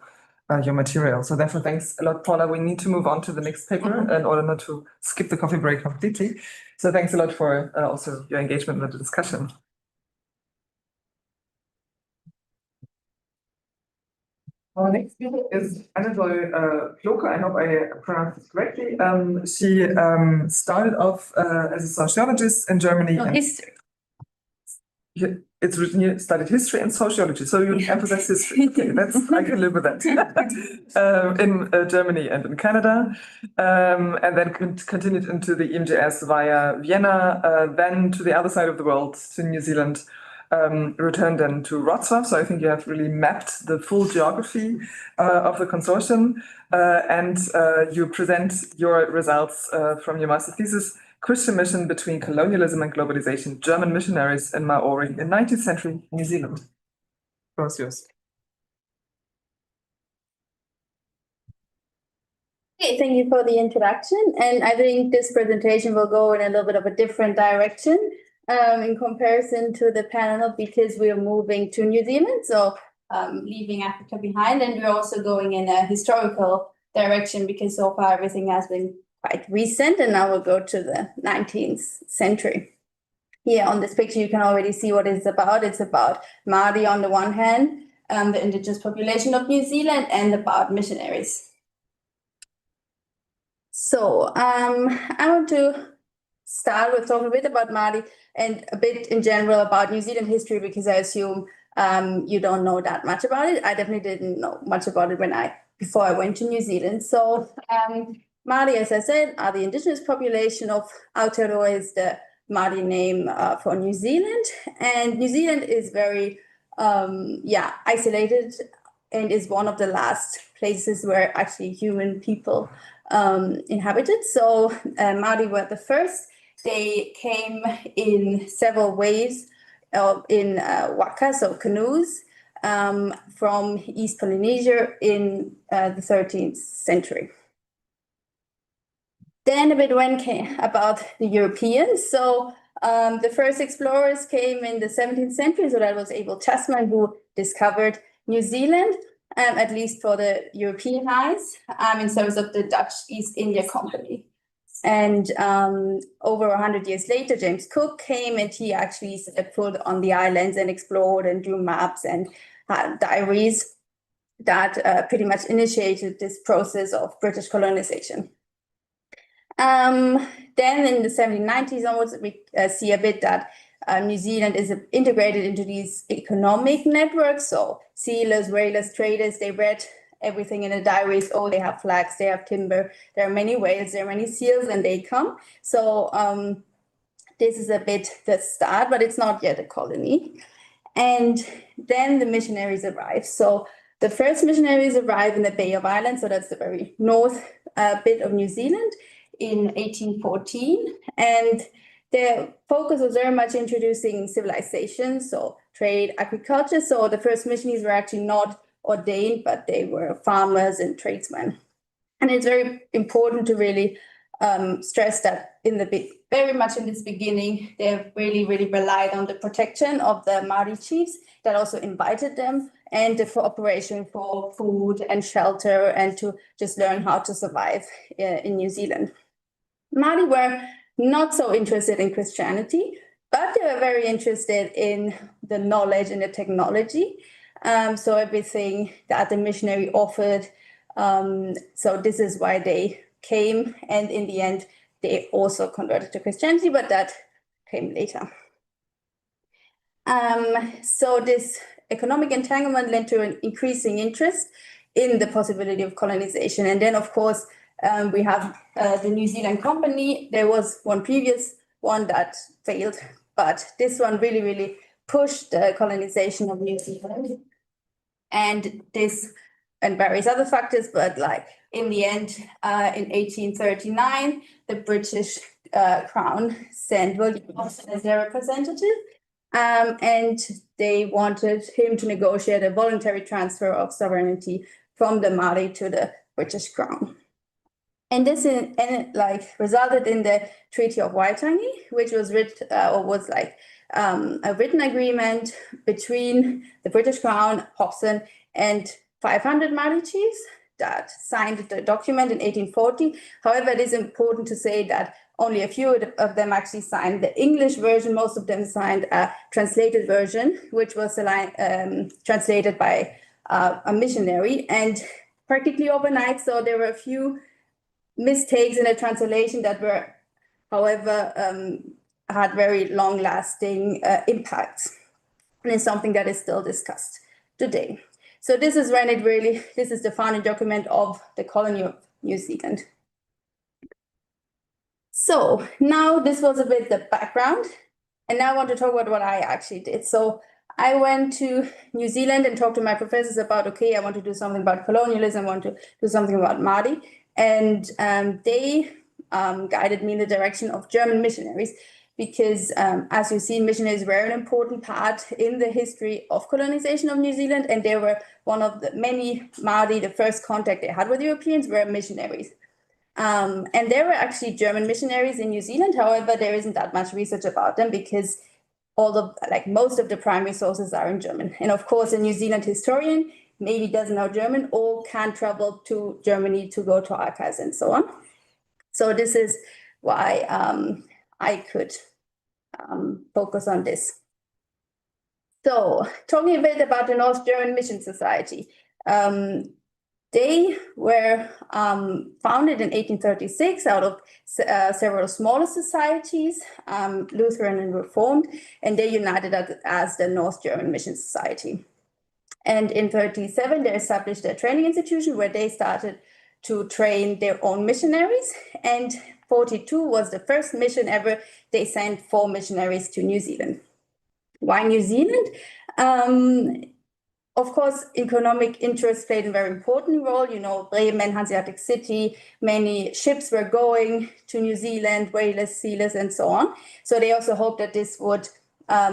your material. So therefore, thanks a lot, Paula. We need to move on to the next paper in order not to skip the coffee break completely. So thanks a lot for also your engagement with the discussion. Our next speaker is Annabelle Kloke. I hope I pronounced it correctly. She started off as a sociologist in Germany. No, history. It's written here, studied history and sociology. So you emphasize history. Okay, I can live with that. In Germany and in Canada. And then continued into the EMGS via Vienna, then to the other side of the world, to New Zealand. Returned then to Wrocław. So I think you have really mapped the full geography of the consortium, and you present your results from your master thesis, Christian Mission Between Colonialism and Globalization, German Missionaries in Maori in 19th Century New Zealand. The floor is yours. Okay, thank you for the introduction. And I think this presentation will go in a little bit of a different direction in comparison to the panel, because we are moving to New Zealand, so leaving Africa behind, and we're also going in a historical direction, because so far everything has been quite recent, and now we'll go to the 19th century. Here on this picture, you can already see what it's about. It's about Māori on the one hand, the indigenous population of New Zealand, and about missionaries. So I want to start with talking a bit about Māori and a bit in general about New Zealand history, because I assume you don't know that much about it. I definitely didn't know much about it before I went to New Zealand. So Māori, as I said, are the indigenous population of Aotearoa, is the Māori name for New Zealand. And New Zealand is very isolated and is one of the last places where actually human people inhabited. So Māori were the first. They came in several waves in waka, so canoes, from East Polynesia in the 13th century. Then a bit about the Europeans. So the first explorers came in the 17th century, so that was Abel Tasman who discovered New Zealand, at least for the European eyes, in terms of the Dutch East India Company. And over 100 years later, James Cook came, and he actually set foot on the islands and explored and drew maps and had diaries that pretty much initiated this process of British colonization. Then in the 1790s onwards, we see a bit that New Zealand is integrated into these economic networks. So sealers, whalers, traders, they read everything in the diaries. Oh, they have flags, they have timber, there are many whales, there are many seals, and they come. So this is a bit the start, but it's not yet a colony. And then the missionaries arrive. So the first missionaries arrive in the Bay of Islands, so that's the very north bit of New Zealand, in 1814. And their focus was very much introducing civilization, so trade, agriculture. So the first missionaries were actually not ordained, but they were farmers and tradesmen. And it's very important to really stress that very much in this beginning, they really, really relied on the protection of the Māori chiefs that also invited them, and the cooperation for food and shelter, and to just learn how to survive in New Zealand. Māori were not so interested in Christianity, but they were very interested in the knowledge and the technology. So everything that the missionary offered. So this is why they came, and in the end, they also converted to Christianity, but that came later. So this economic entanglement led to an increasing interest in the possibility of colonization. And then, of course, we have the New Zealand Company. There was one previous one that failed, but this one really, really pushed the colonization of New Zealand. And this and various other factors, but like in the end, in 1839, the British Crown sent William Hobson as their representative. And they wanted him to negotiate a voluntary transfer of sovereignty from the Mali to the British Crown. And this resulted in the Treaty of Waitangi, which was a written agreement between the British Crown, Hobson, and 500 Mali chiefs that signed the document in 1840. However, it is important to say that only a few of them actually signed the English version. Most of them signed a translated version, which was translated by a missionary, and practically overnight. So there were a few mistakes in the translation that were, however, had very long-lasting impacts, and it's something that is still discussed today. So this is when this is the founding document of the colony of New Zealand. So now this was a bit the background, and now I want to talk about what I actually did. So I went to New Zealand and talked to my professors about, okay, I want to do something about colonialism, I want to do something about Māori, and they guided me in the direction of German missionaries, because as you see, missionaries were an important part in the history of colonization of New Zealand, and they were one of the many Māori, the first contact they had with Europeans were missionaries. And there were actually German missionaries in New Zealand. However, there isn't that much research about them because most of the primary sources are in German. And of course, a New Zealand historian maybe doesn't know German or can't travel to Germany to go to archives and so on. So this is why I could focus on this. So talking a bit about the North German Mission Society. They were founded in 1836 out of several smaller societies, Lutheran and Reformed, and they united as the North German Mission Society. And in 1937, they established a training institution where they started to train their own missionaries. And 1942 was the first mission ever. They sent 4 missionaries to New Zealand. Why New Zealand? Of course, economic interests played a very important role. You know, Bremen, Hanseatic City, many ships were going to New Zealand, whalers, sealers, and so on. So they also hoped that this would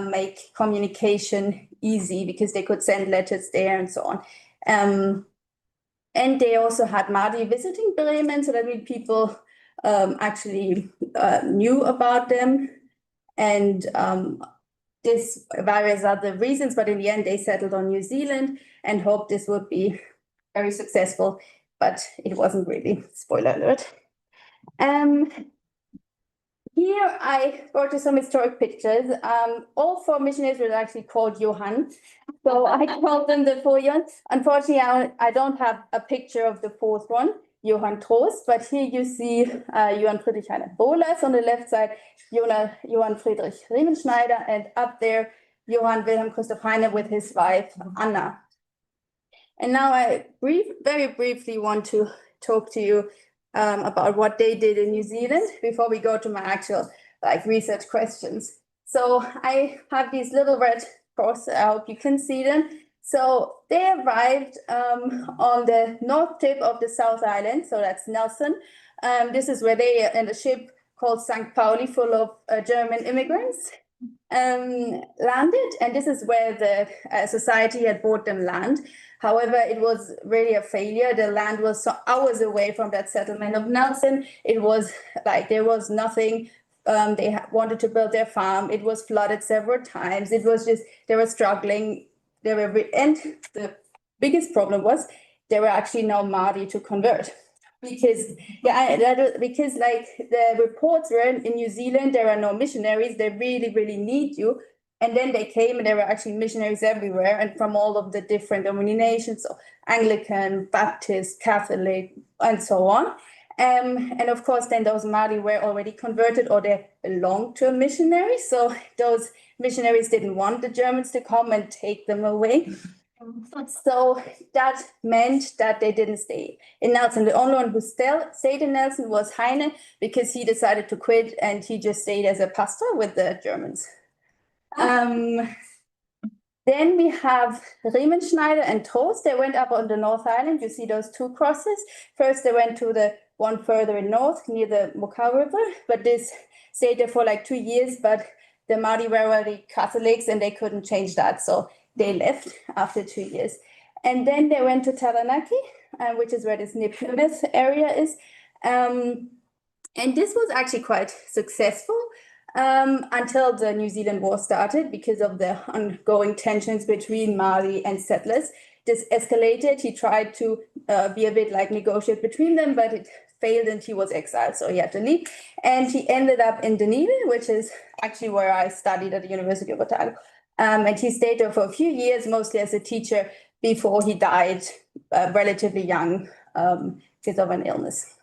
make communication easy because they could send letters there and so on. And they also had Māori visiting Bremen, so that means people actually knew about them. And this various other reasons, but in the end they settled on New Zealand and hoped this would be very successful, but it wasn't really, spoiler alert. Here I brought you some historic pictures. All 4 missionaries were actually called Johann, so I called them the 4 Johann. Unfortunately, I don't have a picture of the 4th one, Johann Trost, but here you see Johann Friedrich Heine Bohlers on the left side, Johann Friedrich Riemenschneider, and up there, Johann Wilhelm Christoph Heine with his wife, Anna. And now I very briefly want to talk to you about what they did in New Zealand before we go to my actual research questions. So I have these little red crosses, I hope you can see them. So they arrived on the north tip of the South Island, so that's Nelson. This is where they, in a ship called St. Pauli, full of German immigrants, landed. And this is where the society had bought them land. However, it was really a failure. The land was hours away from that settlement of Nelson. It was there was nothing. They wanted to build their farm. It was flooded several times. It was just, they were struggling. And the biggest problem was there were actually no Māori to convert. Because the reports were in New Zealand, there are no missionaries, they really need you. And then they came and there were actually missionaries everywhere and from all of the different denominations, so Anglican, Baptist, Catholic, and so on. And of course, then those Māori were already converted or they belonged to a missionary. So those missionaries didn't want the Germans to come and take them away. So that meant that they didn't stay in Nelson. The only one who still stayed in Nelson was Heine because he decided to quit and he just stayed as a pastor with the Germans. Then we have Riemenschneider and Trost. They went up on the North Island. You see those 2 crosses. First, they went to the one further in north near the Mokau River, but this stayed there for 2 years. But the Māori were already Catholics and they couldn't change that. So they left after 2 years. And then they went to Taranaki, which is where this Near Plymouth area is. And this was actually quite successful until the New Zealand War started because of the ongoing tensions between Māori and settlers. This escalated. He tried to be a bit like negotiate between them, but it failed and he was exiled, so he had to leave. And he ended up in Dunedin, which is actually where I studied at the University of Otago. And he stayed there for a few years, mostly as a teacher, before he died relatively young because of an illness.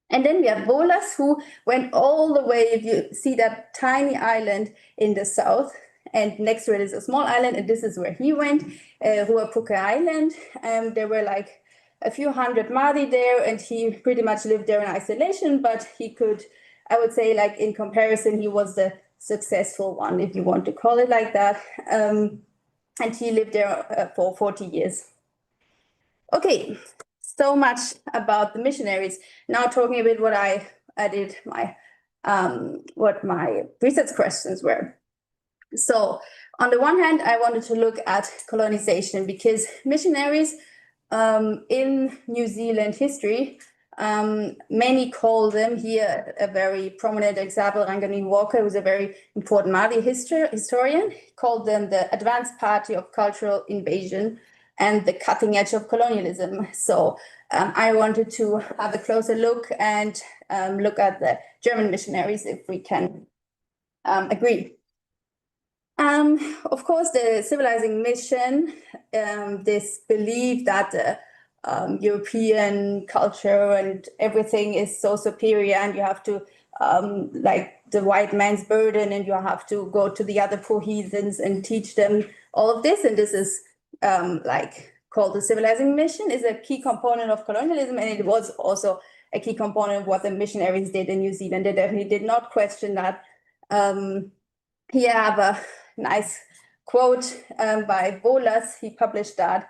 And then we have Bolas, who went all the way, if you see that tiny island in the south, and next to it is a small island, and this is where he went, Ruapuka Island. There were like a few hundred Māori there, and he pretty much lived there in isolation, but he could, I would say, like in comparison, he was the successful one, if you want to call it like that. And he lived there for 40 years. Okay, so much about the missionaries. Now talking a bit what I did, what my research questions were. So on the one hand, I wanted to look at colonization because missionaries in New Zealand history, many call them here, a very prominent example, Rangani Walker, who's a very important Māori historian, called them the advanced party of cultural invasion and the cutting edge of colonialism. So I wanted to have a closer look and look at the German missionaries, if we can agree. Of course, the civilizing mission, this belief that the European culture and everything is so superior and you have to, like the white man's burden, and you have to go to the other poor heathens and teach them all of this. And this is like called the civilizing mission, is a key component of colonialism. And it was also a key component of what the missionaries did in New Zealand. They definitely did not question that. Here I have a nice quote by Bolas. He published that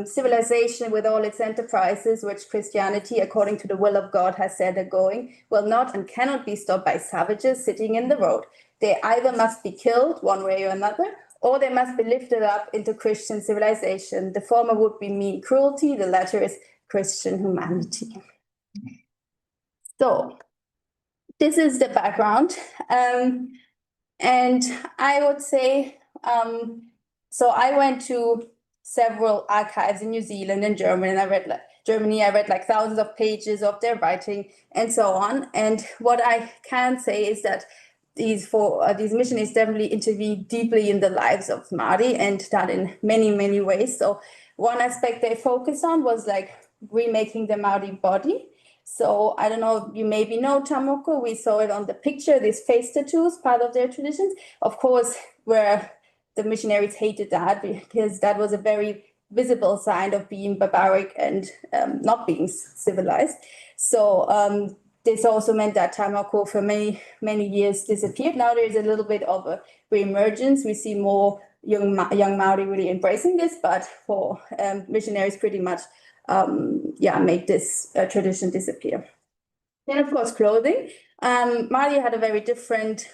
civilization with all its enterprises, which Christianity, according to the will of God, has set a-going, will not and cannot be stopped by savages sitting in the road. They either must be killed one way or another, or they must be lifted up into Christian civilization. The former would be mean cruelty, the latter is Christian humanity. So this is the background. And I would say, so I went to several archives in New Zealand and Germany, and I read like thousands of pages of their writing and so on. And what I can say is that these missionaries definitely intervened deeply in the lives of Māori, and that in many, many ways. So one aspect they focused on was like remaking the Māori body. So I don't know, you maybe know Tamoko, we saw it on the picture, these face tattoos, part of their traditions. Of course, where the missionaries hated that because that was a very visible sign of being barbaric and not being civilized. So this also meant that Tamoko for many, many years disappeared. Now there is a little bit of a reemergence. We see more young Māori really embracing this, but for missionaries pretty much make this tradition disappear. Then, of course, clothing. Māori had a very different,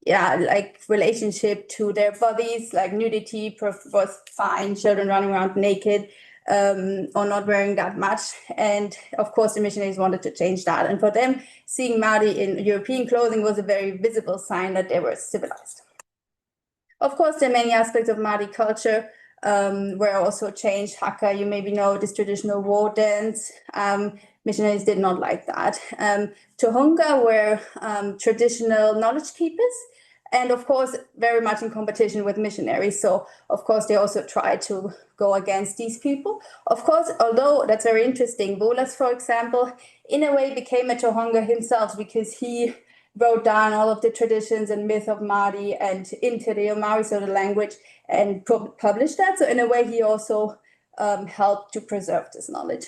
like relationship to their bodies. Like nudity was fine, children running around naked or not wearing that much. And of course, the missionaries wanted to change that. And for them, seeing Māori in European clothing was a very visible sign that they were civilized. Of course, there are many aspects of Māori culture were also changed. Haka, you maybe know this traditional war dance. Missionaries did not like that. Tohunga were traditional knowledge keepers, and of course, very much in competition with missionaries. So, of course, they also tried to go against these people. Of course, although that's very interesting, Bolas, for example, in a way became a Tohunga himself because he wrote down all of the traditions and myth of Māori and into the Māori, so the language, and published that. So in a way, he also helped to preserve this knowledge.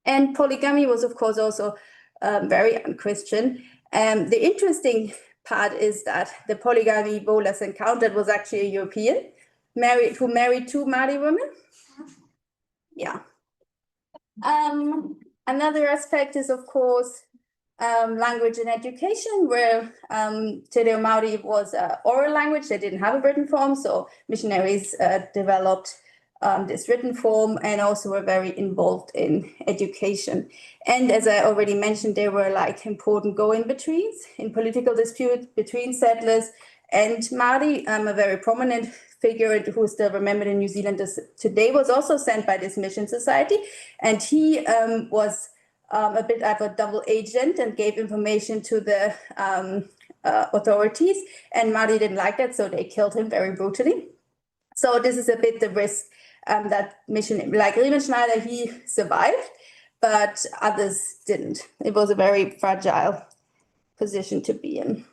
And polygamy was, of course, also very unchristian. The interesting part is that the polygamy Bolas encountered was actually a European who married two Māori women. Yeah. Another aspect is, of course, language and education, where Te Reo Māori was an oral language. They didn't have a written form, so missionaries developed this written form and also were very involved in education. And as I already mentioned, they were like important go-in-betweens in political disputes between settlers and Māori. A very prominent figure who is still remembered in New Zealand today was also sent by this mission society, and he was a bit of a double agent and gave information to the authorities, and Māori didn't like that, so they killed him very brutally. So this is a bit the risk that mission, like Riemann Schneider, he survived, but others didn't. It was a very fragile position to be in.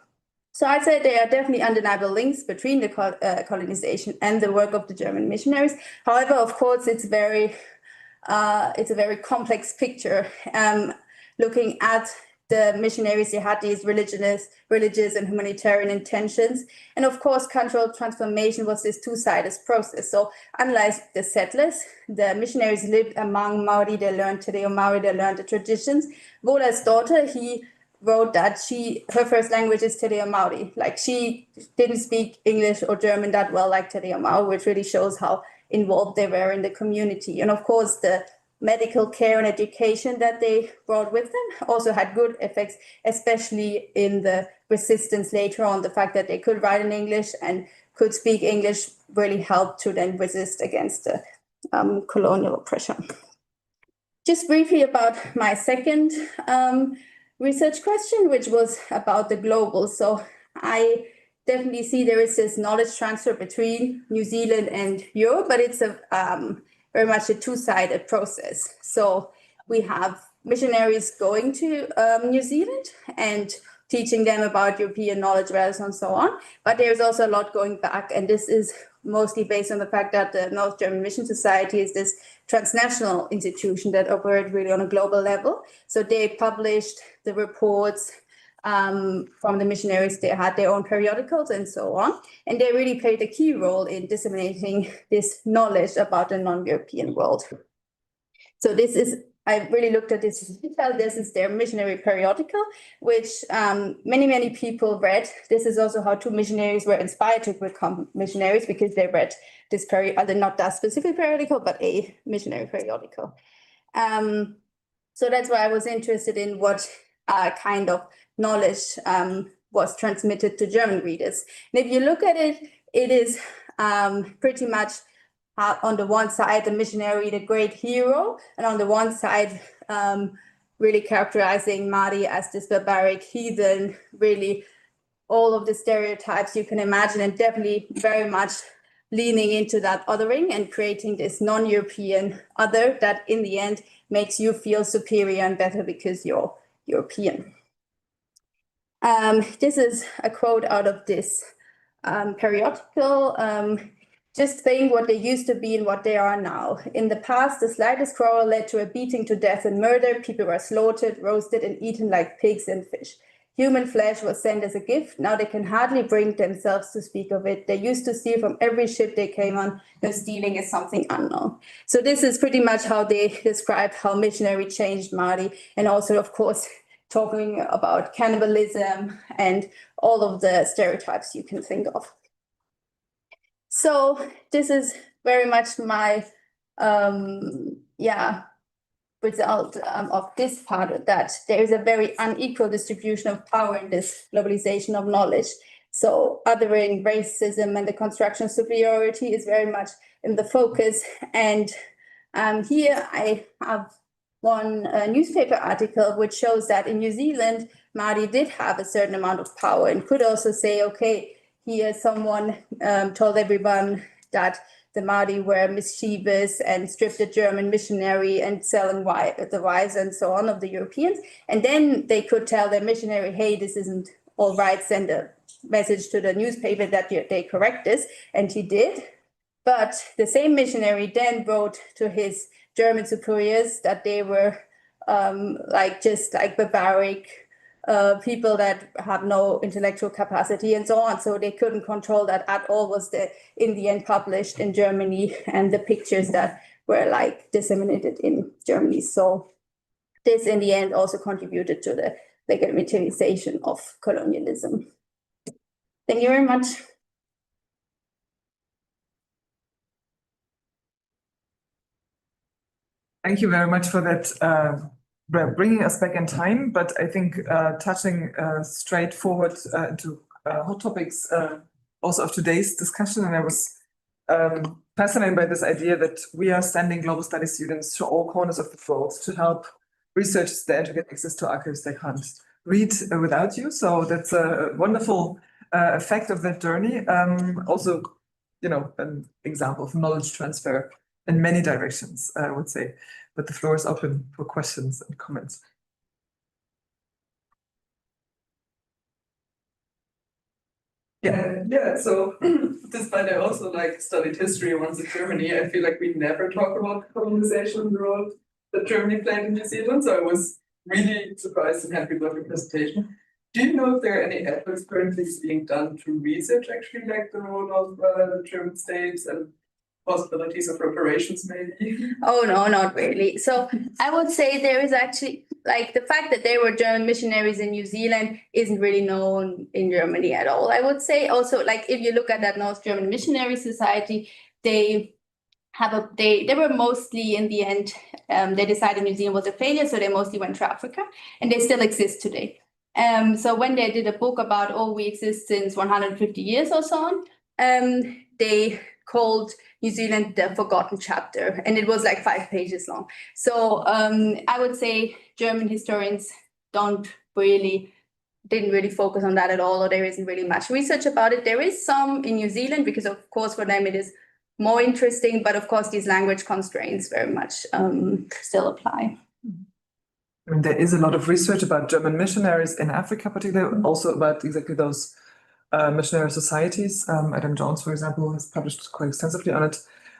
So I'd say there are definitely undeniable links between the colonization and the work of the German missionaries. However, of course, it's a very complex picture. Looking at the missionaries, they had these religious and humanitarian intentions. And of course, cultural transformation was this two-sided process. So unlike the settlers, the missionaries lived among Maori, they learned Te Reo Maori, they learned the traditions. Vola's daughter, he wrote that her first language is Te Reo Maori. Like, she didn't speak English or German that well like Te Reo Maori, which really shows how involved they were in the community. And of course, the medical care and education that they brought with them also had good effects, especially in the resistance later on. The fact that they could write in English and could speak English really helped to then resist against the colonial oppression. Just briefly about my second research question, which was about the global. So I definitely see there is this knowledge transfer between New Zealand and Europe, but it's a very much a two-sided process. So we have missionaries going to New Zealand and teaching them about European knowledge, values, and so on. But there's also a lot going back, and this is mostly based on the fact that the North German Mission Society is this transnational institution that operates really on a global level. So they published the reports from the missionaries. They had their own periodicals and so on. And they really played a key role in disseminating this knowledge about the non-European world. So this is, I really looked at this in detail. This is their missionary periodical, which many people read. This is also how two missionaries were inspired to become missionaries, because they read this not that specific periodical, but a missionary periodical. So that's why I was interested in what kind of knowledge was transmitted to German readers. And if you look at it, it is pretty much on the one side, the missionary, the great hero, and on the one side, really characterizing Māori as this barbaric heathen, really all of the stereotypes you can imagine, and definitely very much leaning into that othering and creating this non-European other that in the end makes you feel superior and better because you're European. This is a quote out of this periodical. Just think what they used to be and what they are now. In the past, the slightest quarrel led to a beating to death and murder. People were slaughtered, roasted, and eaten like pigs and fish. Human flesh was sent as a gift. Now they can hardly bring themselves to speak of it. They used to steal from every ship they came on. Now stealing is something unknown. So this is pretty much how they describe how missionary changed Māori, and also, of course, talking about cannibalism and all of the stereotypes you can think of. So this is very much my result of this part, that there is a very unequal distribution of power in this globalization of knowledge. So othering, racism, and the construction of superiority is very much in the focus. And here I have one newspaper article which shows that in New Zealand, Māori did have a certain amount of power and could also say, okay, here someone told everyone that the Māori were mischievous and stripped the German missionary and selling the wives and so on of the Europeans. And then they could tell their missionary, hey, this isn't all right, send a message to the newspaper that they correct this. And he did. But the same missionary then wrote to his German superiors that they were just barbaric people that have no intellectual capacity and so on. So they couldn't control that at all, was in the end published in Germany, and the pictures that were disseminated in Germany. So this in the end also contributed to the legitimization of colonialism. Thank you very much. Thank you very much for that, bringing us back in time, but I think touching straight forward into hot topics also of today's discussion. And I was fascinated by this idea that we are sending global studies students to all corners of the world to help researchers there to get access to archives they can't read without you. So that's a wonderful effect of that journey. Also, you know, an example of knowledge transfer in many directions, I would say. But the floor is open for questions and comments. Yeah, so despite I also like studied history once in Germany, I feel like we never talk about colonization and the role that Germany played in New Zealand. So I was really surprised and happy about your presentation. Do you know if there are any efforts currently being done to research actually like the role of the German states and possibilities of reparations maybe? Oh, no, not really. So I would say there is actually, like, the fact that there were German missionaries in New Zealand isn't really known in Germany at all. I would say also, like, if you look at that North German Missionary Society, they were mostly in the end, they decided New Zealand was a failure, so they mostly went to Africa, and they still exist today. So when they did a book about, oh, we exist since 150 years or so on, they called New Zealand the forgotten chapter, and it was like 5 pages long. So I would say German historians didn't really focus on that at all, or there isn't really much research about it. There is some in New Zealand because, of course, for them it is more interesting, but of course these language constraints very much still apply. I mean, there is a lot of research about German missionaries in Africa, particularly also about exactly those missionary societies. Adam Jones, for example, has published quite extensively on it.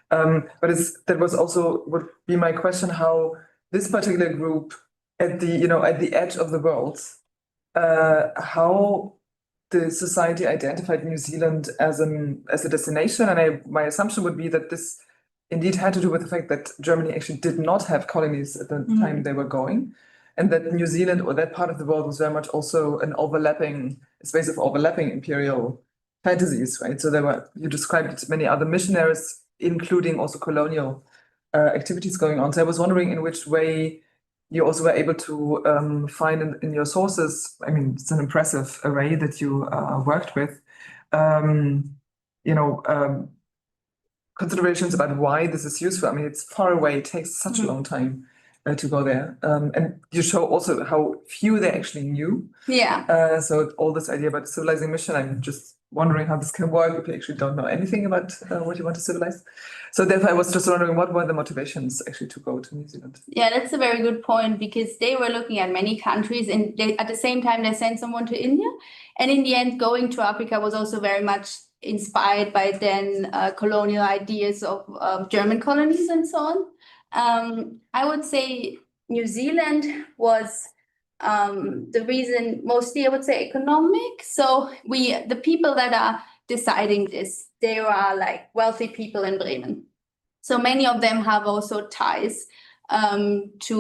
But that was also would be my question: how this particular group at the edge of the world, how the society identified New Zealand as a destination, and my assumption would be that this indeed had to do with the fact that Germany actually did not have colonies at the time they were going, and that New Zealand or that part of the world was very much also a space of overlapping imperial fantasies, right? So you described many other missionaries, including also colonial activities going on. So I was wondering in which way you also were able to find in your sources. I mean, it's an impressive array that you worked with. Considerations about why this is useful. I mean, it's far away. It takes such a long time to go there. And you show also how few they actually knew. Yeah. So all this idea about civilizing mission, I'm just wondering how this can work if you actually don't know anything about what you want to civilize. So therefore, I was just wondering what were the motivations actually to go to New Zealand? Yeah, that's a very good point, because they were looking at many countries, and at the same time they sent someone to India. And in the end, going to Africa was also very much inspired by then colonial ideas of German colonies and so on. I would say New Zealand was the reason, mostly I would say economic. So the people that are deciding this, they are like wealthy people in Bremen. So many of them have also ties to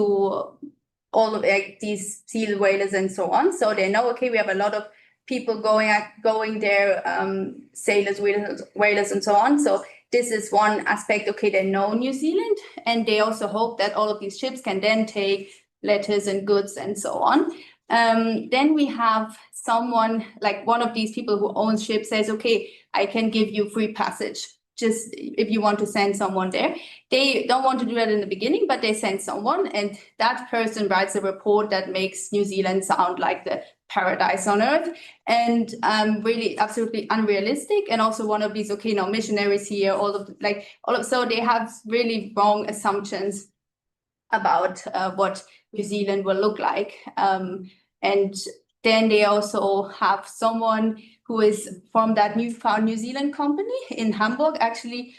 all of these seal whalers and so on. So they know, okay, we have a lot of people going there, sailors, whalers, and so on. So this is one aspect. Okay, they know New Zealand, and they also hope that all of these ships can then take letters and goods and so on. Then we have someone, like one of these people who owns ships, says, okay, I can give you free passage just if you want to send someone there. They don't want to do that in the beginning, but they send someone, and that person writes a report that makes New Zealand sound like the paradise on earth, and really absolutely unrealistic. And also one of these, okay, no missionaries here, so they have really wrong assumptions about what New Zealand will look like. And then they also have someone who is from that newfound New Zealand company in Hamburg, actually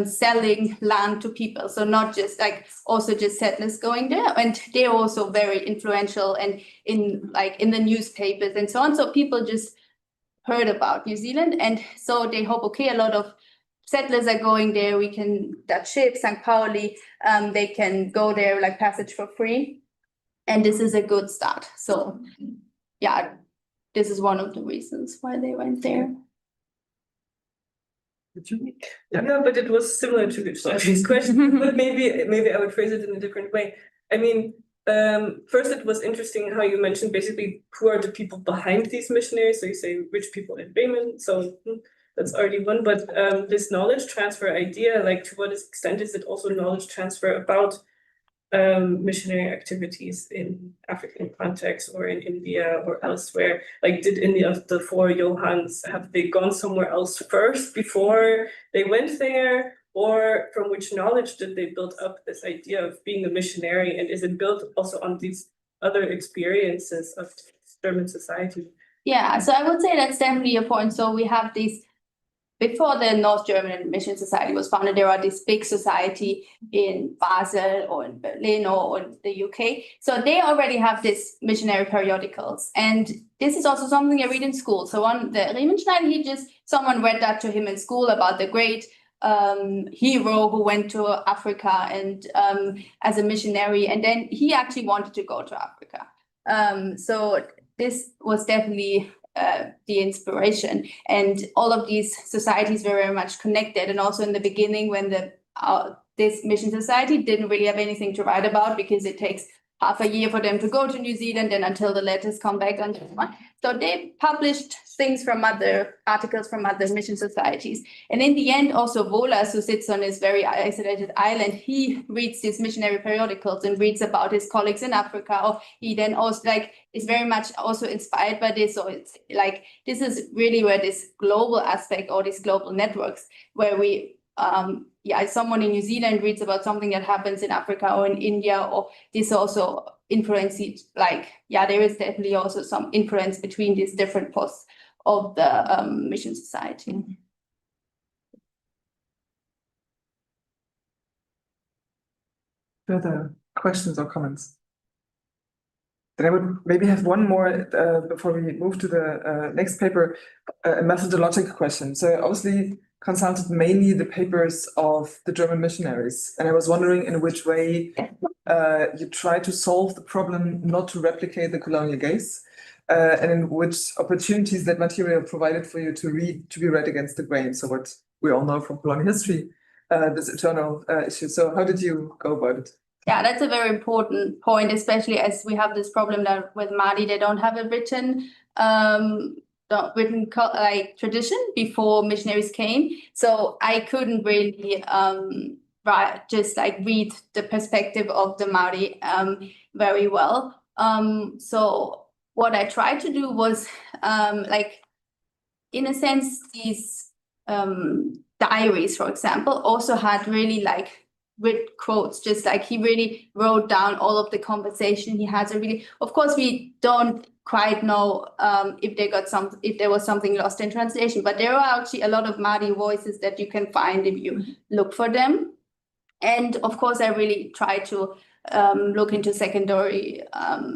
selling land to people. So not just also just settlers going there. And they're also very influential and in the newspapers and so on. So people just heard about New Zealand. And so they hope, okay, a lot of settlers are going there. That ship, St. Pauli, they can go there like passage for free. And this is a good start. So yeah, this is one of the reasons why they went there. Yeah, but it was similar to Sophie's question, but maybe I would phrase it in a different way. I mean, first it was interesting how you mentioned basically who are the people behind these missionaries. So you say rich people in Bremen, so that's already one. But this knowledge transfer idea, like to what extent is it also knowledge transfer about missionary activities in African context or in India or elsewhere? Like, did any of the four Johans, have they gone somewhere else first before they went there? Or from which knowledge did they build up this idea of being a missionary? And is it built also on these other experiences of German society? Yeah, so I would say that's definitely a point. So we have these, before the North German Mission Society was founded, there are this big society in Basel or in Berlin or in the UK. So they already have this missionary periodicals. And this is also something I read in school. So on the Riemenschneider, someone read that to him in school about the great hero who went to Africa and as a missionary. And then he actually wanted to go to Africa. So this was definitely the inspiration, and all of these societies were very much connected. And also in the beginning, when this mission society didn't really have anything to write about, because it takes half a year for them to go to New Zealand and until the letters come back on this one. So they published things from articles from other mission societies. And in the end, also Wohlers, who sits on this very isolated island, he reads these missionary periodicals and reads about his colleagues in Africa. Or he then also is very much also inspired by this. So it's like, this is really where this global aspect or these global networks where we, someone in New Zealand reads about something that happens in Africa or in India, or this also influences, there is definitely also some influence between these different posts of the mission society. Further questions or comments? Then I would maybe have one more before we move to the next paper, a methodological question. So obviously consulted mainly the papers of the German missionaries. And I was wondering in which way you try to solve the problem not to replicate the colonial gaze, and in which opportunities that material provided for you to be read against the grain. So what we all know from colonial history, this eternal issue. So how did you go about it? Yeah, that's a very important point, especially as we have this problem that with Māori, they don't have a written tradition before missionaries came. So I couldn't really read the perspective of the Māori very well. So what I tried to do was in a sense, these diaries, for example, also had really with quotes, just he really wrote down all of the conversation he had. So really, of course, we don't quite know if there was something lost in translation, but there are actually a lot of Māori voices that you can find if you look for them. And of course, I really try to look into secondary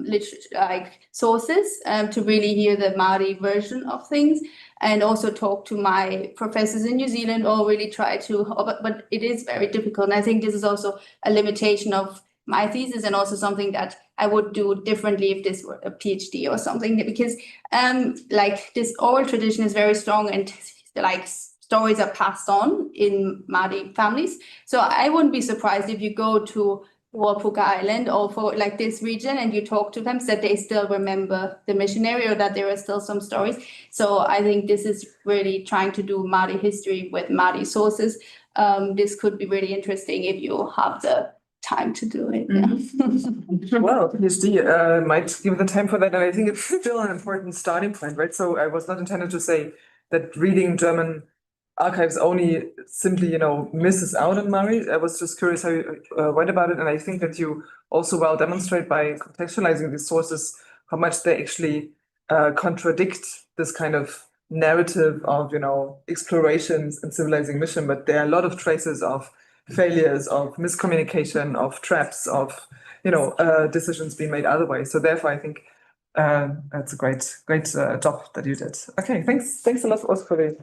literature, sources to really hear the Māori version of things, and also talk to my professors in New Zealand, or really try to, but it is very difficult. And I think this is also a limitation of my thesis, and also something that I would do differently if this were a PhD or something, because this oral tradition is very strong, and stories are passed on in Māori families. So I wouldn't be surprised if you go to Walpuka Island or for this region and you talk to them, that they still remember the missionary, or that there are still some stories. So I think this is really trying to do Māori history with Māori sources. This could be really interesting if you have the time to do it. Yeah. Well, PhD might give the time for that, and I think it's still an important starting point, right? So I was not intended to say that reading German archives only simply, misses out on Māori. I was just curious how you went about it, and I think that you also well demonstrate by contextualizing these sources how much they actually contradict this kind of narrative of, explorations and civilizing mission. But there are a lot of traces of failures, of miscommunication, of traps, of decisions being made otherwise. So therefore, I think that's a great job that you did. Okay, thanks a lot also for the.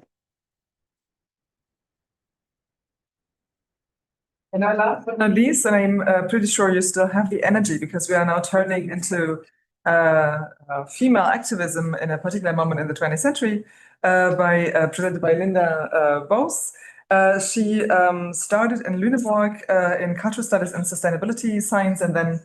And now, last but not least, and I'm pretty sure you still have the energy, because we are now turning into female activism in a particular moment in the 20th century, presented by Linda Bose. She started in Lüneburg in cultural studies and sustainability science, and then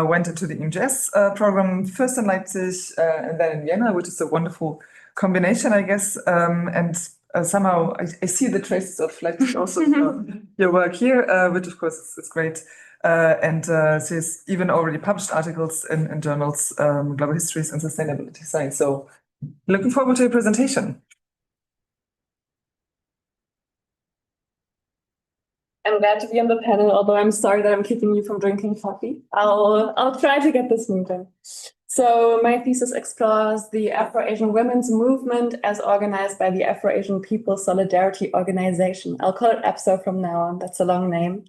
went into the EMGS program, first in Leipzig and then in Vienna, which is a wonderful combination, I guess. And somehow I see the traces of Leipzig also in your work here, which of course is great. And she's even already published articles in journals, Global Histories and Sustainability Science. So looking forward to your presentation. I'm glad to be on the panel, although I'm sorry that I'm keeping you from drinking coffee. I'll try to get this moving. So my thesis explores the Afro-Asian women's movement as organized by the Afro-Asian People's Solidarity Organization. I'll call it APSO from now on, that's a long name.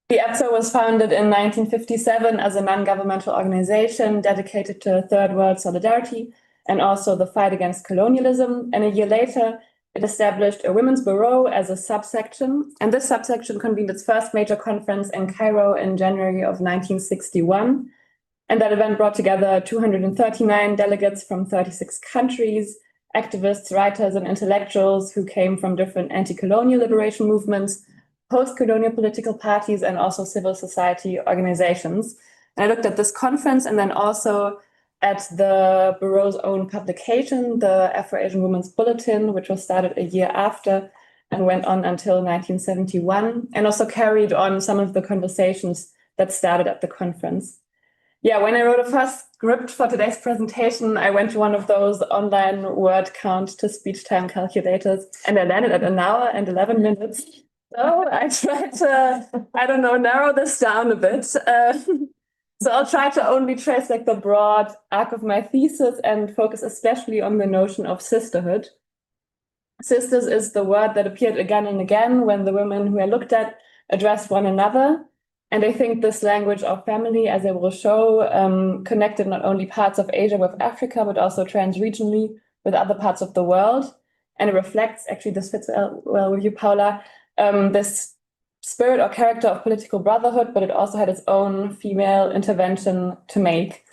The APSO was founded in 1957 as a non-governmental organization dedicated to third world solidarity and also the fight against colonialism. And a year later, it established a women's bureau as a subsection. And this subsection convened its first major conference in Cairo in January of 1961. And that event brought together 239 delegates from 36 countries, activists, writers, and intellectuals who came from different anti-colonial liberation movements, post-colonial political parties, and also civil society organizations. And I looked at this conference and then also at the Bureau's own publication, the Afro-Asian Women's Bulletin, which was started a year after and went on until 1971, and also carried on some of the conversations that started at the conference. Yeah, when I wrote a first script for today's presentation, I went to one of those online word count to speech time calculators, and I landed at 1 hour and 11 minutes. So I tried to, narrow this down a bit. So I'll try to only trace like the broad arc of my thesis and focus especially on the notion of sisterhood. Sisters is the word that appeared again and again when the women who I looked at addressed one another. And I think this language of family, as I will show, connected not only parts of Asia with Africa, but also trans-regionally with other parts of the world. And it reflects, actually this fits well with you, Paula, this spirit or character of political brotherhood, but it also had its own female intervention to make.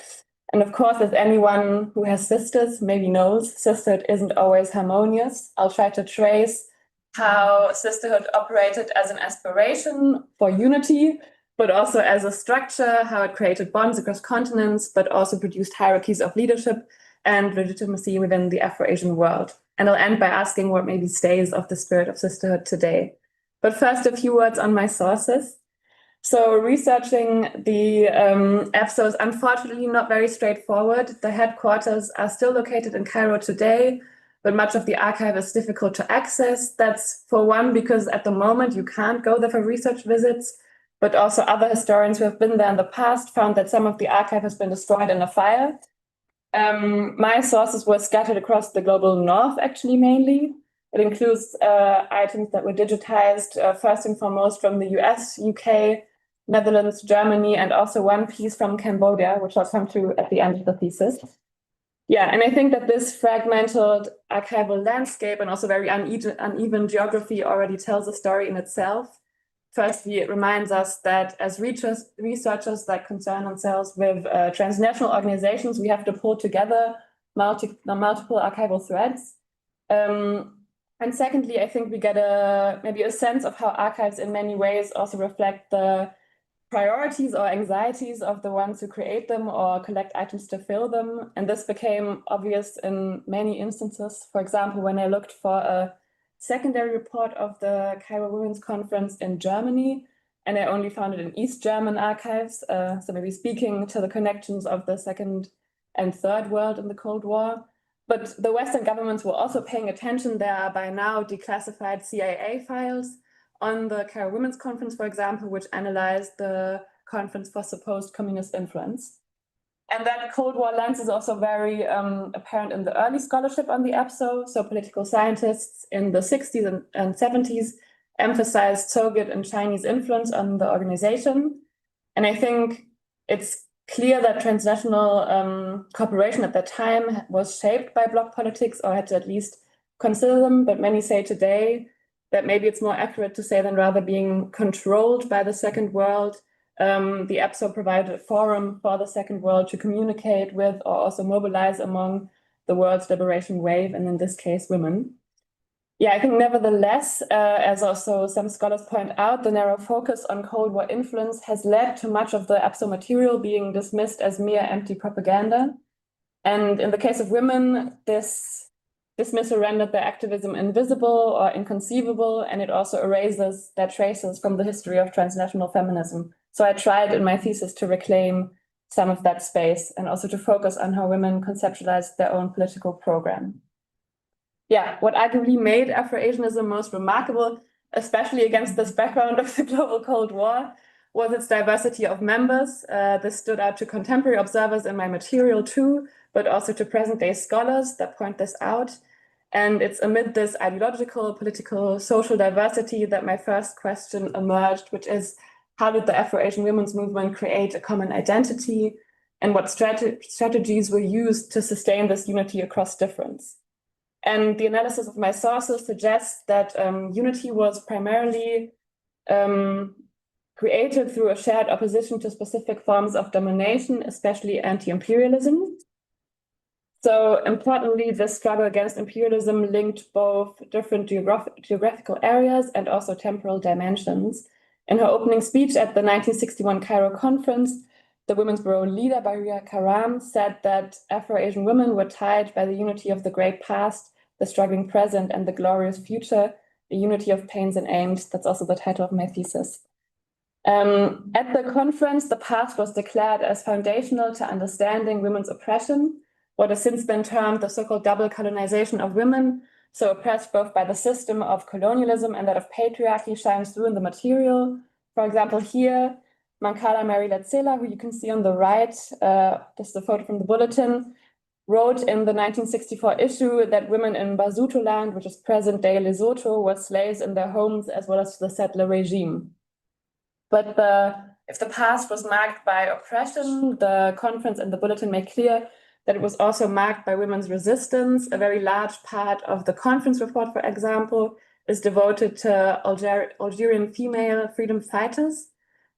And of course, as anyone who has sisters maybe knows, sisterhood isn't always harmonious. I'll try to trace how sisterhood operated as an aspiration for unity, but also as a structure, how it created bonds across continents, but also produced hierarchies of leadership and legitimacy within the Afro-Asian world. And I'll end by asking what maybe stays of the spirit of sisterhood today. But first, a few words on my sources. So researching the APSO is unfortunately not very straightforward. The headquarters are still located in Cairo today, but much of the archive is difficult to access. That's for one, because at the moment you can't go there for research visits, but also other historians who have been there in the past found that some of the archive has been destroyed in a fire. My sources were scattered across the global north, actually, mainly. It includes items that were digitized, first and foremost from the US, UK, Netherlands, Germany, and also one piece from Cambodia, which I'll come to at the end of the thesis. Yeah, and I think that this fragmented archival landscape and also very uneven geography already tells a story in itself. Firstly, it reminds us that as researchers that concern themselves with transnational organizations, we have to pull together multiple archival threads. And secondly, I think we get maybe a sense of how archives in many ways also reflect the priorities or anxieties of the ones who create them or collect items to fill them. And this became obvious in many instances. For example, when I looked for a secondary report of the Cairo Women's Conference in Germany, and I only found it in East German archives, so maybe speaking to the connections of the Second and Third World in the Cold War. But the Western governments were also paying attention. There are by now declassified CIA files on the Cairo Women's Conference, for example, which analyzed the conference for supposed communist influence. And that Cold War lens is also very apparent in the early scholarship on the APSO. So political scientists in the 60s and 70s emphasized Soviet and Chinese influence on the organization. And I think it's clear that transnational cooperation at that time was shaped by bloc politics, or had to at least consider them. But many say today that maybe it's more accurate to say than rather being controlled by the Second World, the EPSO provided a forum for the Second World to communicate with or also mobilize among the world's liberation wave, and in this case, women. Yeah, I think nevertheless, as also some scholars point out, the narrow focus on Cold War influence has led to much of the EPSO material being dismissed as mere empty propaganda. And in the case of women, this dismissal rendered their activism invisible or inconceivable, and it also erases their traces from the history of transnational feminism. So I tried in my thesis to reclaim some of that space and also to focus on how women conceptualized their own political program. Yeah, what arguably made Afro-Asianism most remarkable, especially against this background of the global Cold War, was its diversity of members. This stood out to contemporary observers in my material too, but also to present-day scholars that point this out. And it's amid this ideological, political, social diversity that my first question emerged, which is, how did the Afro-Asian women's movement create a common identity, and what strategies were used to sustain this unity across difference? And the analysis of my sources suggests that unity was primarily created through a shared opposition to specific forms of domination, especially anti-imperialism. So importantly, this struggle against imperialism linked both different geographical areas and also temporal dimensions. In her opening speech at the 1961 Cairo conference, the Women's Bureau leader, Baria Karam, said that Afro-Asian women were tied by the unity of the great past, the struggling present, and the glorious future, the unity of pains and aims. That's also the title of my thesis. At the conference, the past was declared as foundational to understanding women's oppression, what has since been termed the so-called double colonization of women, so oppressed both by the system of colonialism and that of patriarchy, shines through in the material. For example, here, Mankala Mary Letsela, who you can see on the right, this is a photo from the bulletin, wrote in the 1964 issue that women in Basutoland, which is present-day Lesotho, were slaves in their homes as well as the settler regime. But if the past was marked by oppression, the conference and the bulletin make clear that it was also marked by women's resistance. A very large part of the conference report, for example, is devoted to Algerian female freedom fighters.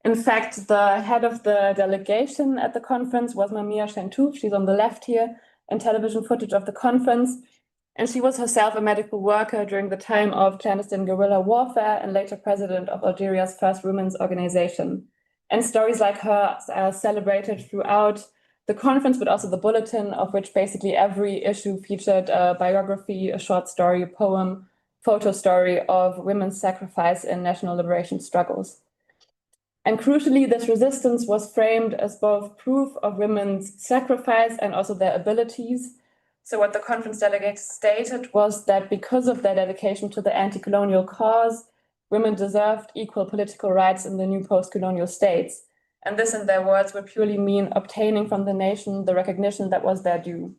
In fact, the head of the delegation at the conference was Mamia Shentouf. She's on the left here, in television footage of the conference. And she was herself a medical worker during the time of clandestine guerrilla warfare and later president of Algeria's first women's organization. And stories like her are celebrated throughout the conference, but also the bulletin, of which basically every issue featured a biography, a short story, a poem, photo story of women's sacrifice in national liberation struggles. And crucially, this resistance was framed as both proof of women's sacrifice and also their abilities. So what the conference delegates stated was that because of their dedication to the anti-colonial cause, women deserved equal political rights in the new post-colonial states. And this, in their words, would purely mean obtaining from the nation the recognition that was their due.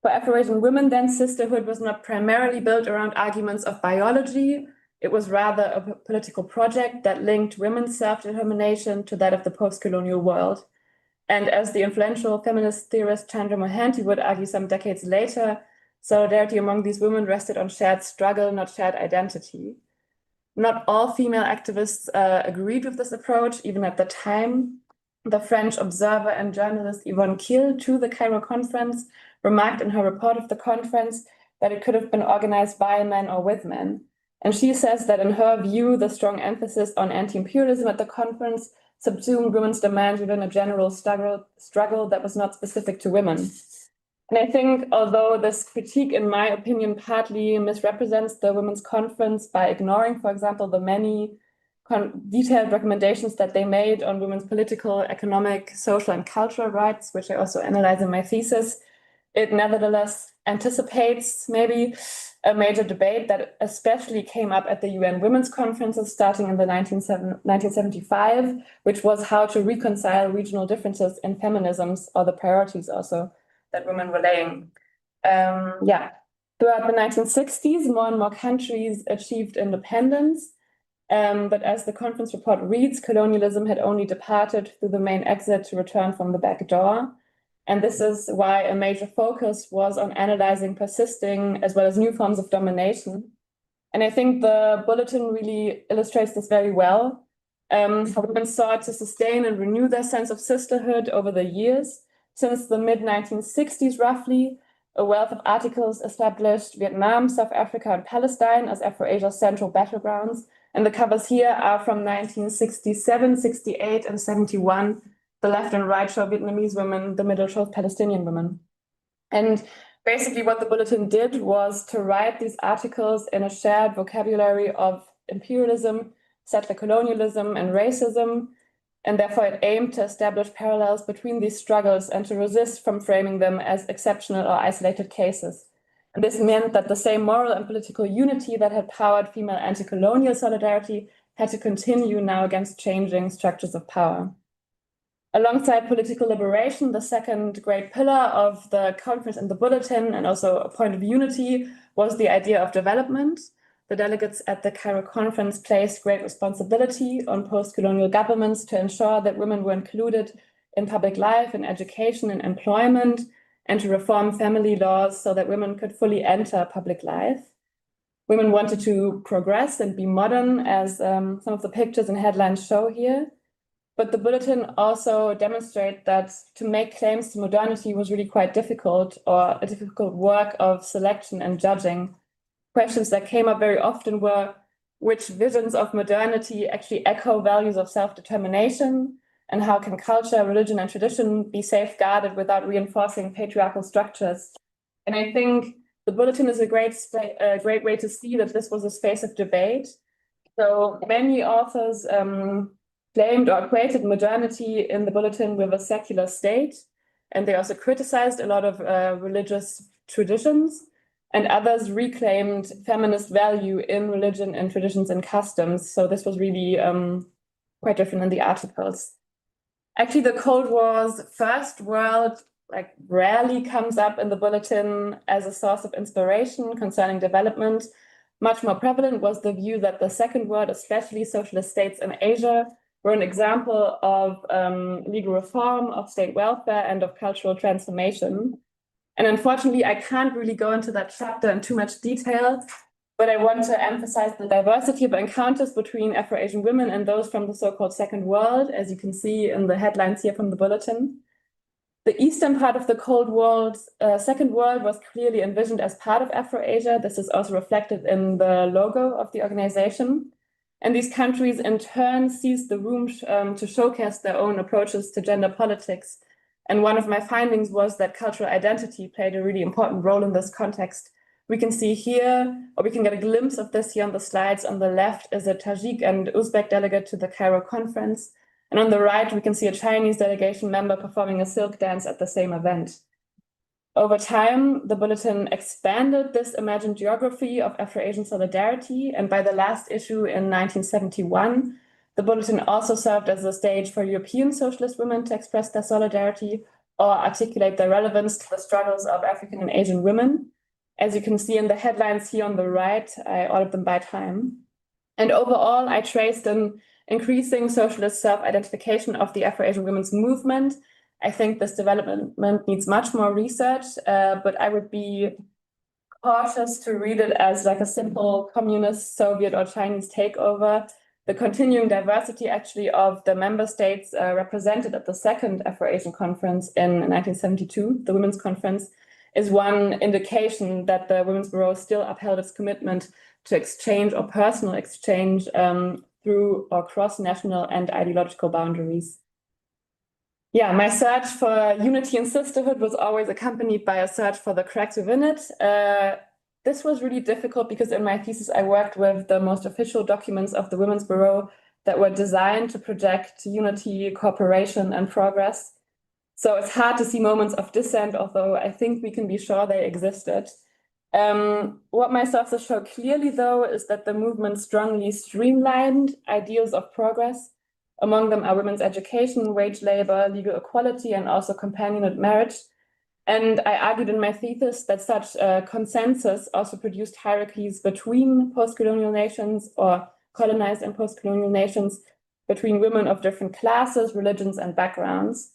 For Afro-Asian women, then, sisterhood was not primarily built around arguments of biology. It was rather a political project that linked women's self-determination to that of the post-colonial world. And as the influential feminist theorist Chandra Mohanty would argue some decades later, solidarity among these women rested on shared struggle, not shared identity. Not all female activists agreed with this approach, even at the time. The French observer and journalist Yvonne Kiel to the Cairo conference remarked in her report of the conference that it could have been organized by men or with men. And she says that in her view, the strong emphasis on anti-imperialism at the conference subsumed women's demands within a general struggle that was not specific to women. And I think, although this critique, in my opinion, partly misrepresents the Women's Conference by ignoring, for example, the many detailed recommendations that they made on women's political, economic, social, and cultural rights, which I also analyze in my thesis, it nevertheless anticipates maybe a major debate that especially came up at the UN Women's Conferences starting in the 1975, which was how to reconcile regional differences in feminisms, or the priorities also that women were laying. Throughout the 1960s, more and more countries achieved independence. But as the conference report reads, colonialism had only departed through the main exit to return from the back door. And this is why a major focus was on analyzing persisting as well as new forms of domination. And I think the bulletin really illustrates this very well. how women sought to sustain and renew their sense of sisterhood over the years. Since the mid-1960s, roughly, a wealth of articles established Vietnam, South Africa, and Palestine as Afro-Asia's central battlegrounds. And the covers here are from 1967, 68, and 71. The left and right show Vietnamese women, the middle shows Palestinian women. And basically what the bulletin did was to write these articles in a shared vocabulary of imperialism, settler colonialism, and racism, and therefore it aimed to establish parallels between these struggles and to resist from framing them as exceptional or isolated cases. And this meant that the same moral and political unity that had powered female anti-colonial solidarity had to continue now against changing structures of power. Alongside political liberation, the second great pillar of the conference and the bulletin, and also a point of unity, was the idea of development. The delegates at the Cairo conference placed great responsibility on post-colonial governments to ensure that women were included in public life, in education, and employment, and to reform family laws so that women could fully enter public life. Women wanted to progress and be modern, as some of the pictures and headlines show here. But the bulletin also demonstrated that to make claims to modernity was really quite difficult, or a difficult work of selection and judging. Questions that came up very often were which visions of modernity actually echo values of self-determination, and how can culture, religion, and tradition be safeguarded without reinforcing patriarchal structures. And I think the bulletin is a great way to see that this was a space of debate. So many authors claimed or equated modernity in the bulletin with a secular state, and they also criticized a lot of religious traditions, and others reclaimed feminist value in religion and traditions and customs. So this was really quite different in the articles. Actually, the Cold War's First World rarely comes up in the bulletin as a source of inspiration concerning development. Much more prevalent was the view that the Second World, especially socialist states in Asia, were an example of legal reform, of state welfare, and of cultural transformation. And unfortunately, I can't really go into that chapter in too much detail, but I want to emphasize the diversity of encounters between Afro-Asian women and those from the so-called Second World, as you can see in the headlines here from the bulletin. The eastern part of the Cold War's Second World was clearly envisioned as part of Afro-Asia. This is also reflected in the logo of the organization. And these countries in turn seized the room to showcase their own approaches to gender politics. And one of my findings was that cultural identity played a really important role in this context. We can see here, or we can get a glimpse of this here on the slides. On the left is a Tajik and Uzbek delegate to the Cairo conference. And on the right, we can see a Chinese delegation member performing a silk dance at the same event. Over time, the bulletin expanded this imagined geography of Afro-Asian solidarity. And by the last issue in 1971, the bulletin also served as a stage for European socialist women to express their solidarity or articulate their relevance to the struggles of African and Asian women. As you can see in the headlines here on the right, I ordered them by time. And overall, I traced an increasing socialist self-identification of the Afro-Asian women's movement. I think this development needs much more research, but I would be cautious to read it as like a simple communist, Soviet, or Chinese takeover. The continuing diversity actually of the member states represented at the second Afro-Asian conference in 1972, the Women's Conference, is one indication that the Women's Bureau still upheld its commitment to exchange or personal exchange through or cross national and ideological boundaries. Yeah, my search for unity and sisterhood was always accompanied by a search for the cracks within it. This was really difficult because in my thesis, I worked with the most official documents of the Women's Bureau that were designed to project unity, cooperation, and progress. So it's hard to see moments of dissent, although I think we can be sure they existed. What my sources show clearly, though, is that the movement strongly streamlined ideals of progress. Among them are women's education, wage labor, legal equality, and also companionate marriage. And I argued in my thesis that such consensus also produced hierarchies between post-colonial nations or colonized and post-colonial nations, between women of different classes, religions, and backgrounds.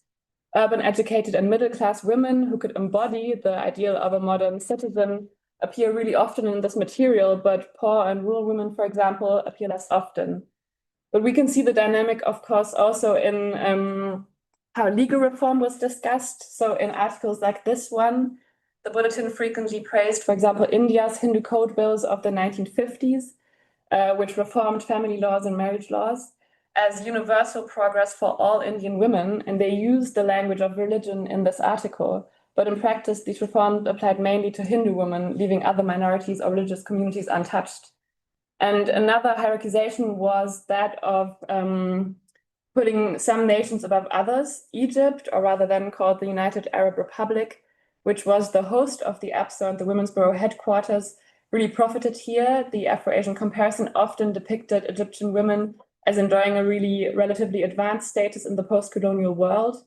Urban, educated, and middle-class women who could embody the ideal of a modern citizen appear really often in this material, but poor and rural women, for example, appear less often. But we can see the dynamic, of course, also in how legal reform was discussed. So in articles like this one, the bulletin frequently praised, for example, India's Hindu code bills of the 1950s, which reformed family laws and marriage laws as universal progress for all Indian women. And they used the language of religion in this article. But in practice, these reforms applied mainly to Hindu women, leaving other minorities or religious communities untouched. And another hierarchization was that of putting some nations above others. Egypt, or rather then called the United Arab Republic, which was the host of the APSA and the Women's Bureau headquarters, really profited here. The Afro-Asian comparison often depicted Egyptian women as enjoying a really relatively advanced status in the post-colonial world.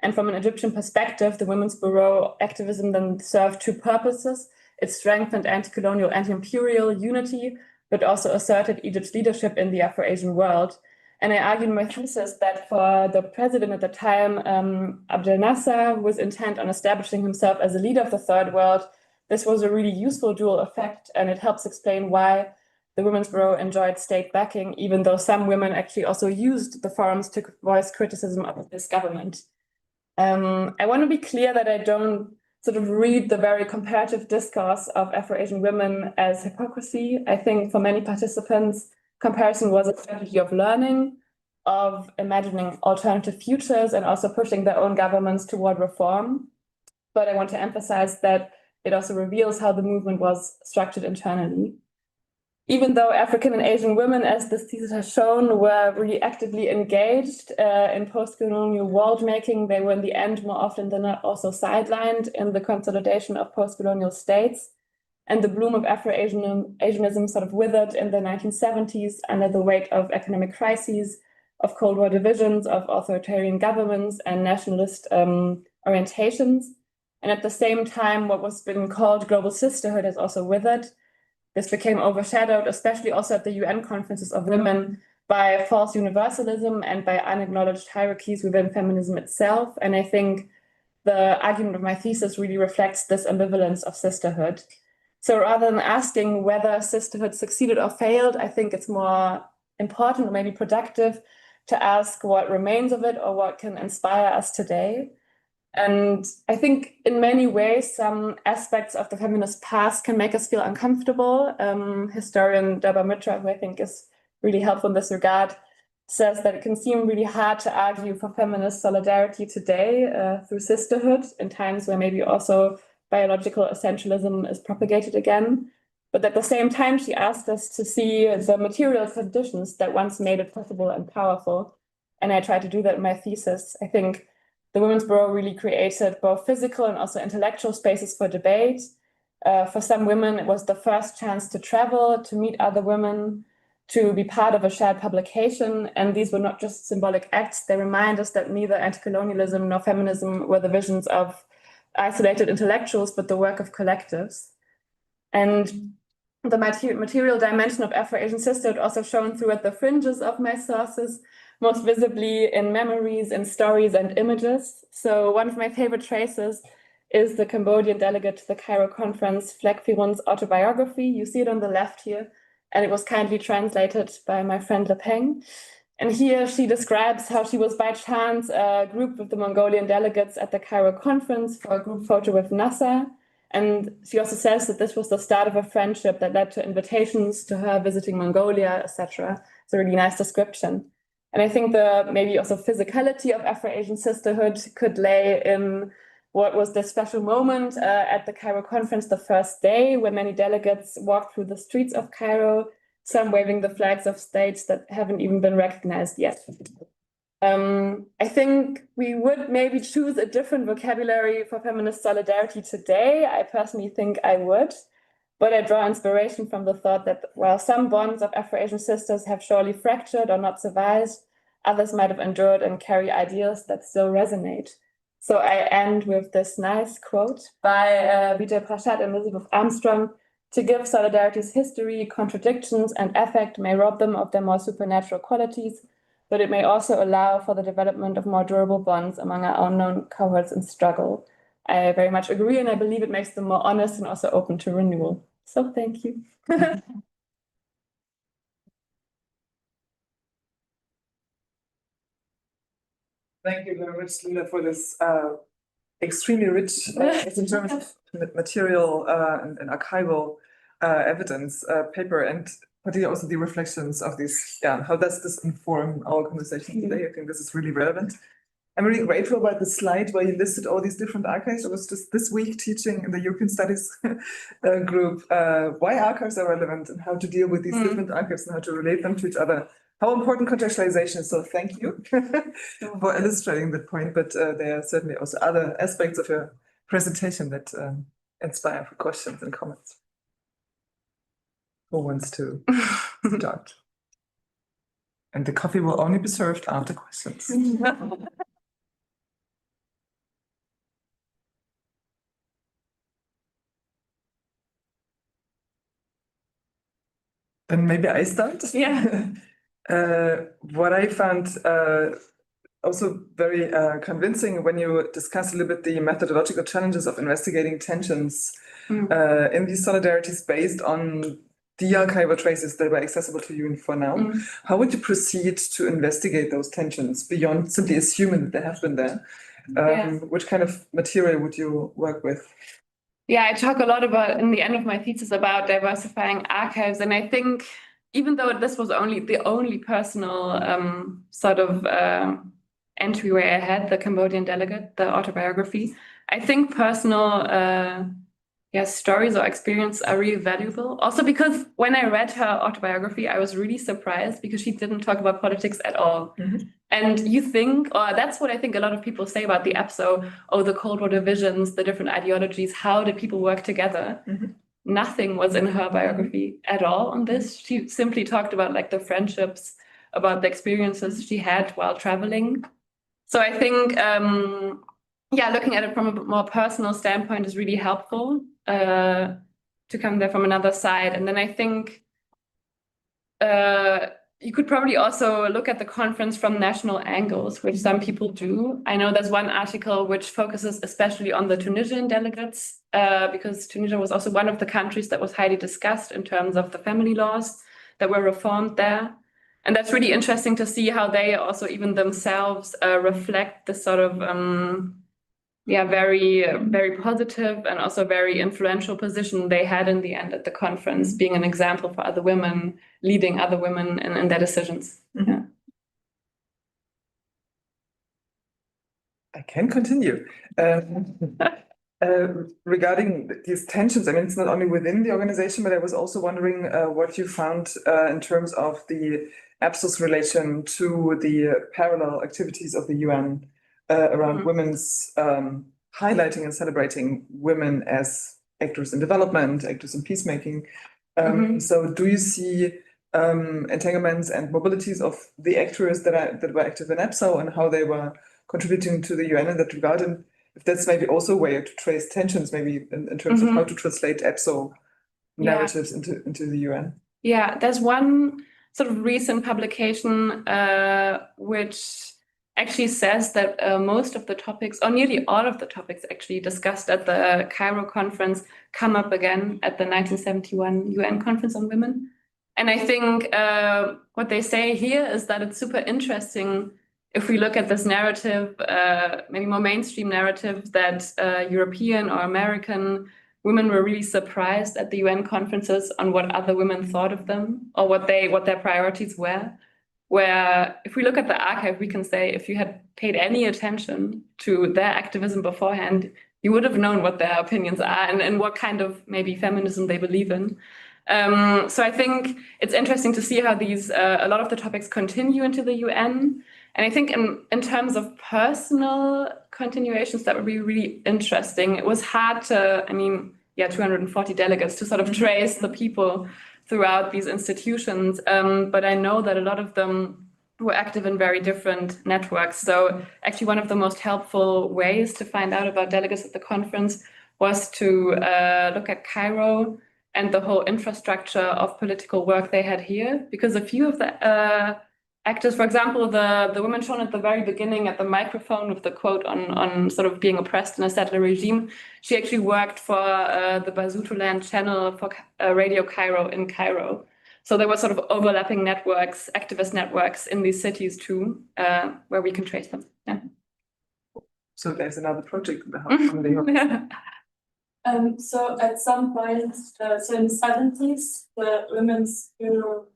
And from an Egyptian perspective, the Women's Bureau activism then served two purposes. It strengthened anti-colonial, anti-imperial unity, but also asserted Egypt's leadership in the Afro-Asian world. And I argue in my thesis that for the president at the time, Abdel Nasser, who was intent on establishing himself as a leader of the third world, this was a really useful dual effect, and it helps explain why the Women's Bureau enjoyed state backing, even though some women actually also used the forums to voice criticism of this government. I want to be clear that I don't sort of read the very comparative discourse of Afro-Asian women as hypocrisy. I think for many participants, comparison was a strategy of learning, of imagining alternative futures, and also pushing their own governments toward reform. But I want to emphasize that it also reveals how the movement was structured internally. Even though African and Asian women, as this thesis has shown, were really actively engaged in post-colonial world making, they were in the end more often than not also sidelined in the consolidation of post-colonial states. And the bloom of Afro-Asianism sort of withered in the 1970s under the weight of economic crises, of Cold War divisions, of authoritarian governments and nationalist orientations. And at the same time, what was been called global sisterhood has also withered. This became overshadowed, especially also at the UN conferences of women, by false universalism and by unacknowledged hierarchies within feminism itself. And I think the argument of my thesis really reflects this ambivalence of sisterhood. So rather than asking whether sisterhood succeeded or failed, I think it's more important or maybe productive to ask what remains of it or what can inspire us today. And I think in many ways, some aspects of the feminist past can make us feel uncomfortable. Historian Deba Mitra, who I think is really helpful in this regard, says that it can seem really hard to argue for feminist solidarity today through sisterhood in times where maybe also biological essentialism is propagated again. But at the same time, she asked us to see the material conditions that once made it possible and powerful. And I try to do that in my thesis. I think the Women's Bureau really created both physical and also intellectual spaces for debate. For some women, it was the first chance to travel, to meet other women, to be part of a shared publication. And these were not just symbolic acts. They remind us that neither anti-colonialism nor feminism were the visions of isolated intellectuals, but the work of collectives. And the material dimension of Afro-Asian sisterhood also shown through at the fringes of my sources, most visibly in memories, in stories and images. So one of my favorite traces is the Cambodian delegate to the Cairo conference, Fleck Firun's autobiography. You see it on the left here, and it was kindly translated by my friend Lepeng. And here she describes how she was by chance grouped with the Mongolian delegates at the Cairo conference for a group photo with Nasser. And she also says that this was the start of a friendship that led to invitations to her visiting Mongolia, etc. It's a really nice description. And I think the maybe also physicality of Afro-Asian sisterhood could lay in what was the special moment at the Cairo conference the first day, where many delegates walked through the streets of Cairo, some waving the flags of states that haven't even been recognized yet. I think we would maybe choose a different vocabulary for feminist solidarity today. I personally think I would. But I draw inspiration from the thought that while some bonds of Afro-Asian sisters have surely fractured or not survived, others might have endured and carry ideals that still resonate. So I end with this nice quote by Vijay Prashad and Elizabeth Armstrong: "To give solidarity's history, contradictions, and affect may rob them of their more supernatural qualities, but it may also allow for the development of more durable bonds among our unknown cohorts in struggle." I very much agree, and I believe it makes them more honest and also open to renewal. So thank you. Thank you very much, Linda, for this extremely rich in terms of material and archival evidence paper, and particularly also the reflections of this. Yeah, how does this inform our conversation today? I think this is really relevant. I'm really grateful about the slide where you listed all these different archives. I was just this week teaching in the European Studies group why archives are relevant and how to deal with these different archives and how to relate them to each other. How important contextualization is. So thank you for illustrating that point. But there are certainly also other aspects of your presentation that inspire for questions and comments. Who wants to start? And the coffee will only be served after questions. Then maybe I start. Yeah. What I found also very convincing when you discuss a little bit the methodological challenges of investigating tensions in these solidarities based on the archival traces that were accessible to you for now. How would you proceed to investigate those tensions beyond simply assuming that they have been there? Which kind of material would you work with? Yeah, I talk a lot about in the end of my thesis about diversifying archives, and I think even though this was the only personal sort of entryway I had, the Cambodian delegate, the autobiography, I think personal stories or experience are really valuable. Also because when I read her autobiography, I was really surprised because she didn't talk about politics at all. And you think, or that's what I think a lot of people say about the EPSO, the Cold War divisions, the different ideologies, how did people work together? Nothing was in her biography at all on this. She simply talked about like the friendships, about the experiences she had while traveling. So I think, looking at it from a more personal standpoint is really helpful to come there from another side. And then I think you could probably also look at the conference from national angles, which some people do. I know there's one article which focuses especially on the Tunisian delegates, because Tunisia was also one of the countries that was highly discussed in terms of the family laws that were reformed there. And that's really interesting to see how they also even themselves reflect the sort of very, very positive and also very influential position they had in the end at the conference, being an example for other women, leading other women in their decisions. Yeah. I can continue. Regarding these tensions, I mean, it's not only within the organization, but I was also wondering what you found in terms of the EPSO's relation to the parallel activities of the UN around women's highlighting and celebrating women as actors in development, actors in peacemaking. So do you see entanglements and mobilities of the actors that were active in EPSO and how they were contributing to the UN in that regard? And if that's maybe also a way to trace tensions, maybe in terms of how to translate EPSO narratives into the UN. Yeah, there's one sort of recent publication which actually says that most of the topics, or nearly all of the topics actually discussed at the Cairo conference come up again at the 1971 UN Conference on Women. And I think what they say here is that it's super interesting if we look at this narrative, maybe more mainstream narrative, that European or American women were really surprised at the UN conferences on what other women thought of them or what their priorities were. Where if we look at the archive, we can say if you had paid any attention to their activism beforehand, you would have known what their opinions are and what kind of maybe feminism they believe in. So I think it's interesting to see how these a lot of the topics continue into the UN. And I think in terms of personal continuations, that would be really interesting. It was hard to, 240 delegates to sort of trace the people throughout these institutions. But I know that a lot of them were active in very different networks. So actually one of the most helpful ways to find out about delegates at the conference was to look at Cairo and the whole infrastructure of political work they had here. Because a few of the actors, for example, the woman shown at the very beginning at the microphone with the quote on sort of being oppressed in a settler regime, she actually worked for the Basutoland channel for Radio Cairo in Cairo. So there were sort of overlapping networks, activist networks in these cities too, where we can trace them. Yeah. So there's another project in the house on the So at some point, so in the 70s, the women's funeral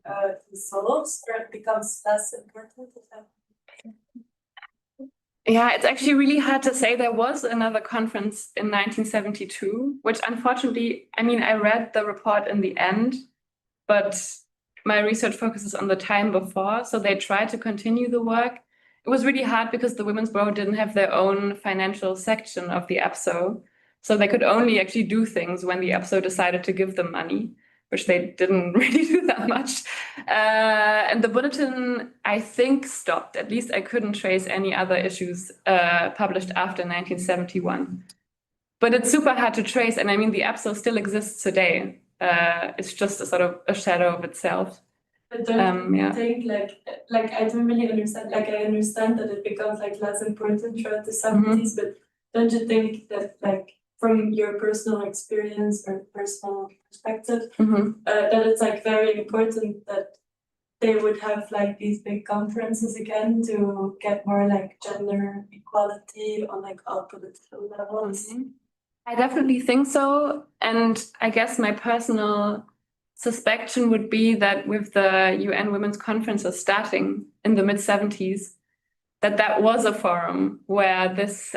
dissolves or it becomes less important. Yeah, it's actually really hard to say. There was another conference in 1972, which unfortunately, I mean, I read the report in the end, but my research focuses on the time before. So they tried to continue the work. It was really hard because the Women's Bureau didn't have their own financial section of the EPSO. So they could only actually do things when the EPSO decided to give them money, which they didn't really do that much. And the bulletin, I think, stopped. At least I couldn't trace any other issues published after 1971. But it's super hard to trace. And I mean, the EPSO still exists today. It's just a sort of a shadow of itself. But don't you think like I don't really understand, like I understand that it becomes like less important throughout the 70s, but don't you think that like from your personal experience or personal perspective, that it's like very important that they would have like these big conferences again to get more like gender equality on like all political levels? I definitely think so. And I guess my personal suspicion would be that with the UN Women's Conferences starting in the mid-70s, that was a forum where these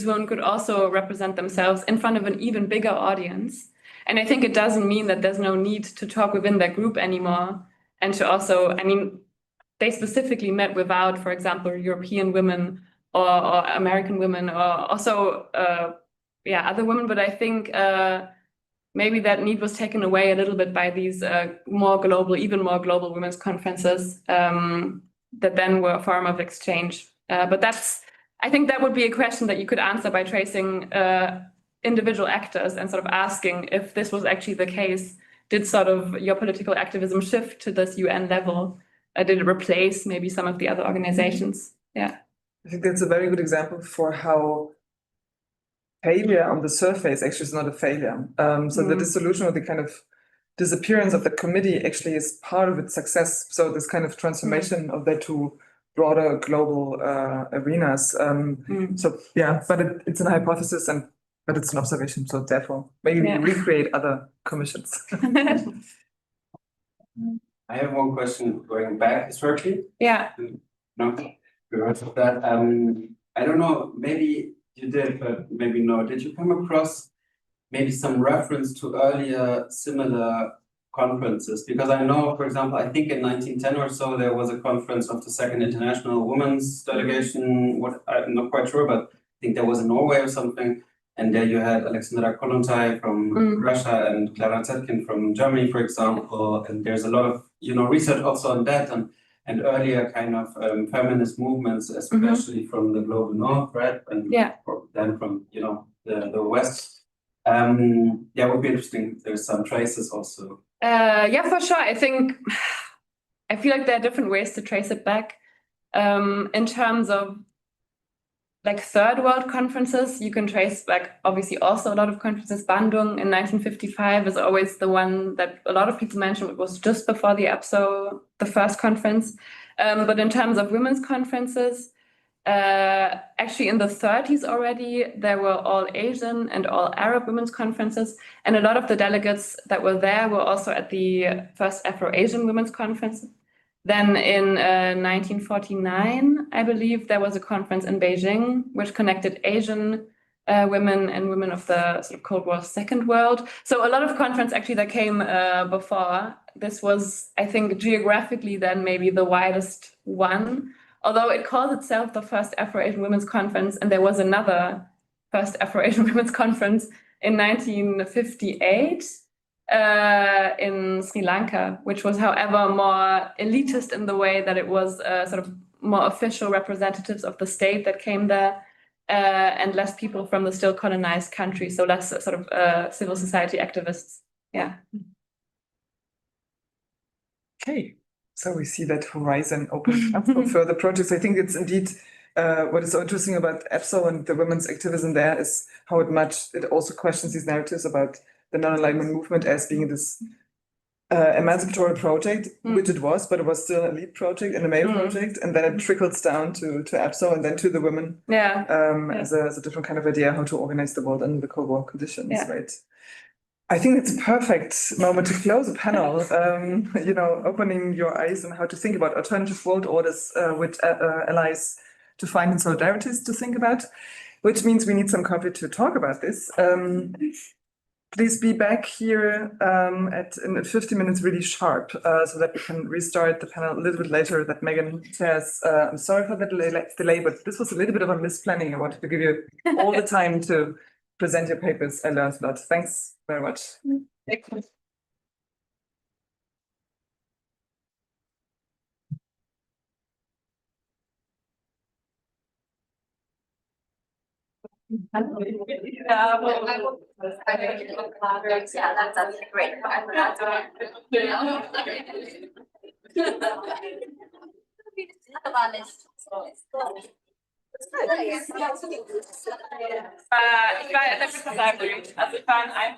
women could also represent themselves in front of an even bigger audience. And I think it doesn't mean that there's no need to talk within their group anymore. And to also, I mean, they specifically met without, for example, European women or American women or also, other women. But I think maybe that need was taken away a little bit by these even more global women's conferences that then were a form of exchange. But I think that would be a question that you could answer by tracing individual actors and sort of asking if this was actually the case. Did sort of your political activism shift to this UN level? Did it replace maybe some of the other organizations? Yeah. I think that's a very good example for how failure on the surface actually is not a failure. So the dissolution or the kind of disappearance of the committee actually is part of its success. So this kind of transformation of that to broader global arenas. So yeah, but it's a hypothesis but it's an observation. So therefore, maybe we recreate other commissions. I have one question going back historically. Yeah. No, because of that. I don't know, maybe you did, but maybe no. Did you come across maybe some reference to earlier similar conferences? Because I know, for example, I think in 1910 or so, there was a conference of the Second International Women's Delegation. What I'm not quite sure, but I think there was in Norway or something. And there you had Alexandra Kollontai from Russia and Clara Zetkin from Germany, for example. And there's a lot of, research also on that and earlier kind of feminist movements, especially from the global north, right? And then from, the west. Would be interesting. There's some traces also. Yeah, for sure. I feel like there are different ways to trace it back. In terms of like third world conferences, you can trace back obviously also a lot of conferences. Bandung in 1955 is always the one that a lot of people mention. It was just before the EPSO, the first conference. But in terms of women's conferences, actually in the 30s already, there were all Asian and all Arab women's conferences. And a lot of the delegates that were there were also at the first Afro-Asian Women's Conference. Then in 1949, I believe there was a conference in Beijing, which connected Asian women and women of the sort of Cold War Second World. So a lot of conference actually that came before. This was, I think, geographically then maybe the widest one. Although it calls itself the first Afro-Asian Women's Conference, and there was another first Afro-Asian Women's Conference in 1958 in Sri Lanka, which was, however, more elitist in the way that it was sort of more official representatives of the state that came there, and less people from the still colonized country, so less sort of civil society activists. Yeah. Okay. So we see that horizon open up for further projects. I think it's indeed what is so interesting about EPSO and the women's activism there is how it also questions these narratives about the non-alignment movement as being this emancipatory project, which it was, but it was still a lead project and a male project, and then it trickles down to EPSO and then to the women. As a different kind of idea how to organize the world under the Cold War conditions, right? I think it's a perfect moment to close a panel, opening your eyes on how to think about alternative world orders with allies to find and solidarities to think about, which means we need some coffee to talk about this. Please be back here in 50 minutes really sharp so that we can restart the panel a little bit later that Megan says. I'm sorry for the delay, but this was a little bit of a misplanning. I wanted to give you all the time to present your papers. I learned a lot. Thanks very much. That's great. Ich war in der Versagung. Also ich war in einem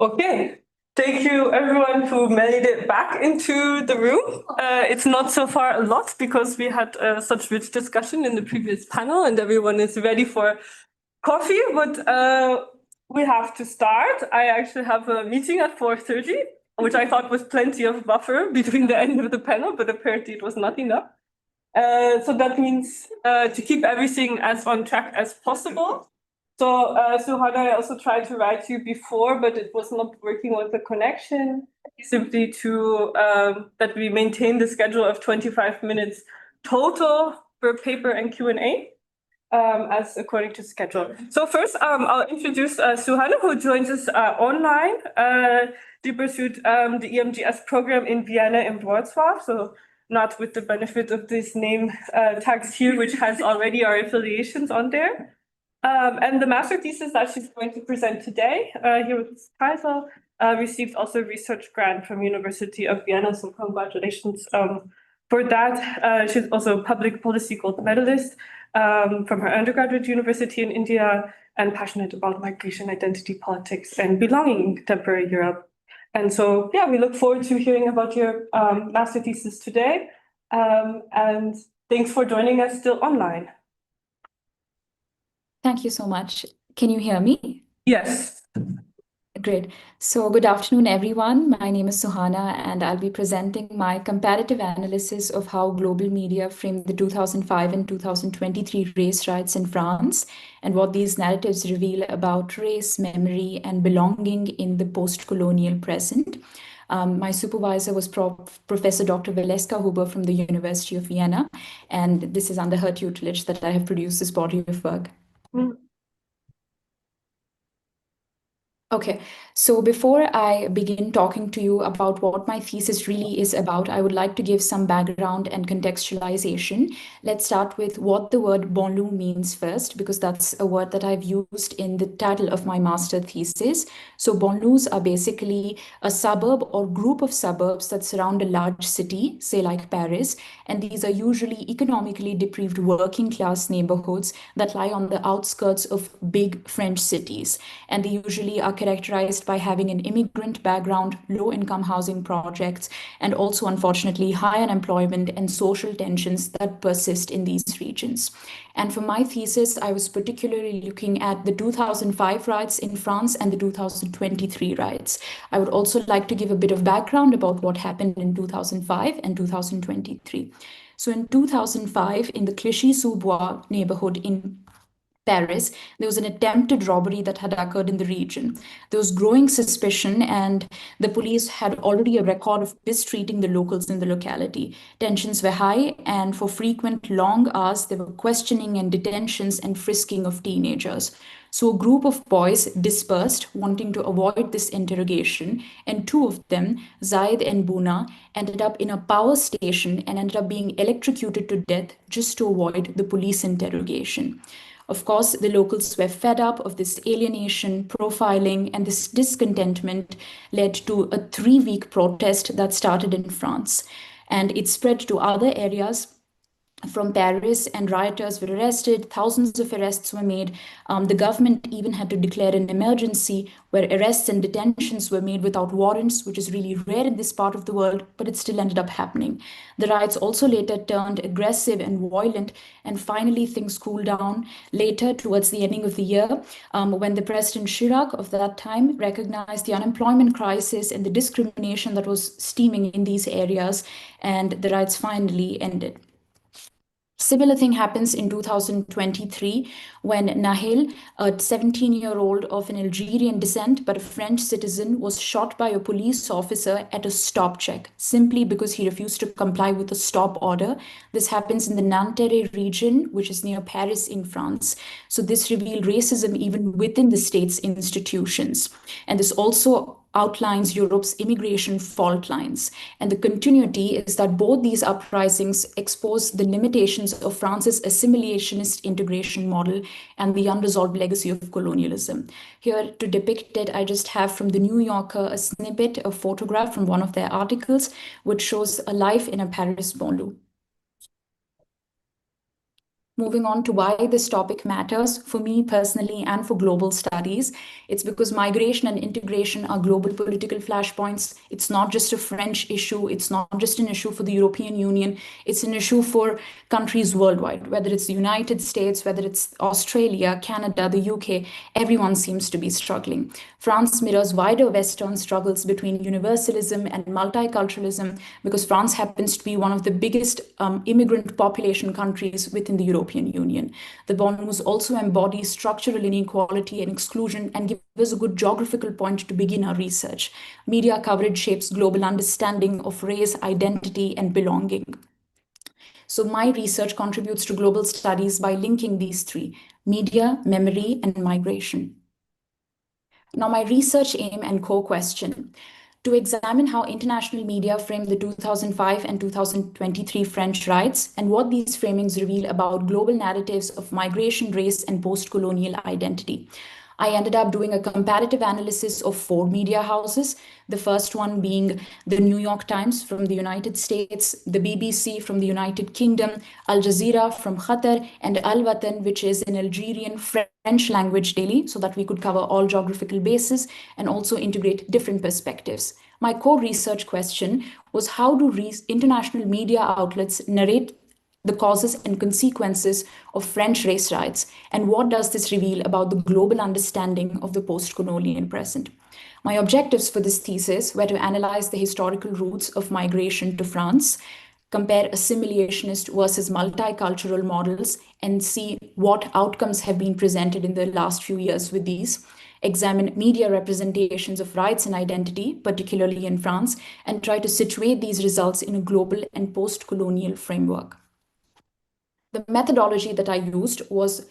Okay, thank you everyone who made it back into the room. It's not so far a lot because we had such rich discussion in the previous panel and everyone is ready for coffee, but we have to start. I actually have a meeting at 4:30, which I thought was plenty of buffer between the end of the panel, but apparently it was not enough. So that means to keep everything as on track as possible. So, Suhana, I also tried to write you before, but it was not working with the connection. Simply to that we maintain the schedule of 25 minutes total per paper and Q&A. As according to schedule. So first, I'll introduce Suhana, who joins us online. She pursued the EMGS program in Vienna and Wrocław, so not with the benefit of this name tags here, which has already our affiliations on there. And the master thesis that she's going to present today here with this title received also a research grant from University of Vienna, so congratulations for that. She's also a public policy gold medalist from her undergraduate university in India and passionate about migration, identity politics, and belonging in contemporary Europe. And so, yeah, we look forward to hearing about your master thesis today. And thanks for joining us still online. Thank you so much. Can you hear me? Yes. Great. So good afternoon, everyone. My name is Suhana, and I'll be presenting my comparative analysis of how global media framed the 2005 and 2023 race riots in France, and what these narratives reveal about race, memory, and belonging in the post-colonial present. My supervisor was Professor Dr. Valeska Huber from the University of Vienna, and this is under her tutelage that I have produced this body of work. Okay, so before I begin talking to you about what my thesis really is about, I would like to give some background and contextualization. Let's start with what the word banlieue means first, because that's a word that I've used in the title of my master thesis. So banlieues are basically a suburb or group of suburbs that surround a large city, say like Paris, and these are usually economically deprived working class neighborhoods that lie on the outskirts of big French cities, and they usually are characterized by having an immigrant background, low-income housing projects, and also, unfortunately, high unemployment and social tensions that persist in these regions. And for my thesis, I was particularly looking at the 2005 riots in France and the 2023 riots. I would also like to give a bit of background about what happened in 2005 and 2023. So in 2005, in the Clichy-sous-Bois neighborhood in Paris, there was an attempted robbery that had occurred in the region. There was growing suspicion, and the police had already a record of mistreating the locals in the locality. Tensions were high, and for frequent long hours, there were questioning and detentions and frisking of teenagers. So a group of boys dispersed, wanting to avoid this interrogation, and two of them, Zaid and Buna, ended up in a power station and ended up being electrocuted to death just to avoid the police interrogation. Of course, the locals were fed up of this alienation, profiling, and this discontentment led to a 3-week protest that started in France. And it spread to other areas from Paris, and rioters were arrested. Thousands of arrests were made. The government even had to declare an emergency where arrests and detentions were made without warrants, which is really rare in this part of the world, but it still ended up happening. The riots also later turned aggressive and violent, and finally things cooled down later towards the ending of the year when the President Chirac of that time recognized the unemployment crisis and the discrimination that was steaming in these areas, and the riots finally ended. Similar thing happens in 2023 when Nahel, a 17-year-old of an Algerian descent but a French citizen, was shot by a police officer at a stop check simply because he refused to comply with a stop order. This happens in the Nanterre region, which is near Paris in France. So this revealed racism even within the state's institutions. And this also outlines Europe's immigration fault lines. And the continuity is that both these uprisings expose the limitations of France's assimilationist integration model and the unresolved legacy of colonialism. Here to depict it, I just have from the New Yorker a snippet, a photograph from one of their articles, which shows a life in a Paris banlieue. Moving on to why this topic matters for me personally and for global studies, it's because migration and integration are global political flashpoints. It's not just a French issue. It's not just an issue for the European Union. It's an issue for countries worldwide, whether it's the United States, whether it's Australia, Canada, the UK, everyone seems to be struggling. France mirrors wider Western struggles between universalism and multiculturalism because France happens to be one of the biggest immigrant population countries within the European Union. The bonus also embodies structural inequality and exclusion and give us a good geographical point to begin our research. Media coverage shapes global understanding of race, identity, and belonging. So my research contributes to global studies by linking these three: media, memory, and migration. Now, my research aim and core question: to examine how international media frame the 2005 and 2023 French riots and what these framings reveal about global narratives of migration, race, and post-colonial identity. I ended up doing a comparative analysis of 4 media houses, the first one being the New York Times from the United States, the BBC from the United Kingdom, Al Jazeera from Qatar, and Al Watan, which is an Algerian French language daily, so that we could cover all geographical bases and also integrate different perspectives. My core research question was, how do international media outlets narrate the causes and consequences of French race riots, and what does this reveal about the global understanding of the post-colonial present? My objectives for this thesis were to analyze the historical roots of migration to France, compare assimilationist versus multicultural models, and see what outcomes have been presented in the last few years with these, examine media representations of rights and identity, particularly in France, and try to situate these results in a global and post-colonial framework. The methodology that I used was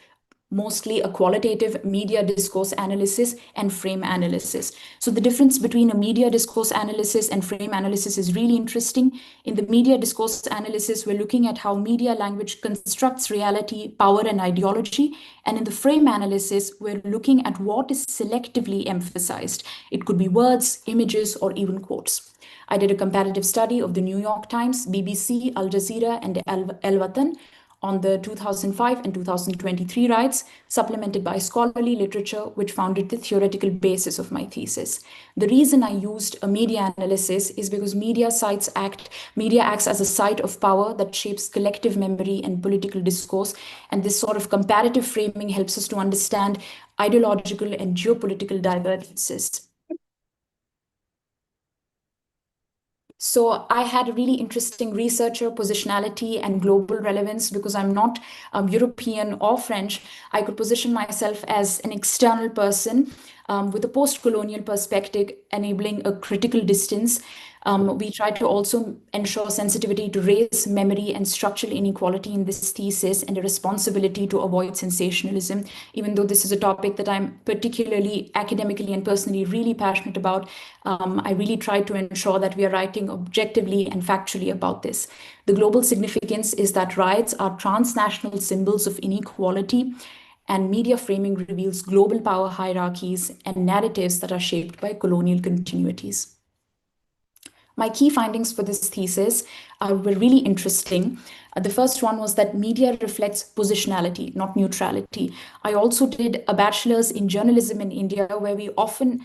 mostly a qualitative media discourse analysis and frame analysis. So the difference between a media discourse analysis and frame analysis is really interesting. In the media discourse analysis, we're looking at how media language constructs reality, power, and ideology. And in the frame analysis, we're looking at what is selectively emphasized. It could be words, images, or even quotes. I did a comparative study of the New York Times, BBC, Al Jazeera, and Al Watan on the 2005 and 2023 riots, supplemented by scholarly literature, which founded the theoretical basis of my thesis. The reason I used a media analysis is because media acts as a site of power that shapes collective memory and political discourse, and this sort of comparative framing helps us to understand ideological and geopolitical divergences. So I had a really interesting researcher positionality and global relevance because I'm not European or French. I could position myself as an external person with a post-colonial perspective, enabling a critical distance. We tried to also ensure sensitivity to race, memory, and structural inequality in this thesis, and a responsibility to avoid sensationalism. Even though this is a topic that I'm particularly academically and personally really passionate about, I really tried to ensure that we are writing objectively and factually about this. The global significance is that riots are transnational symbols of inequality, and media framing reveals global power hierarchies and narratives that are shaped by colonial continuities. My key findings for this thesis were really interesting. The first one was that media reflects positionality, not neutrality. I also did a bachelor's in journalism in India, where we often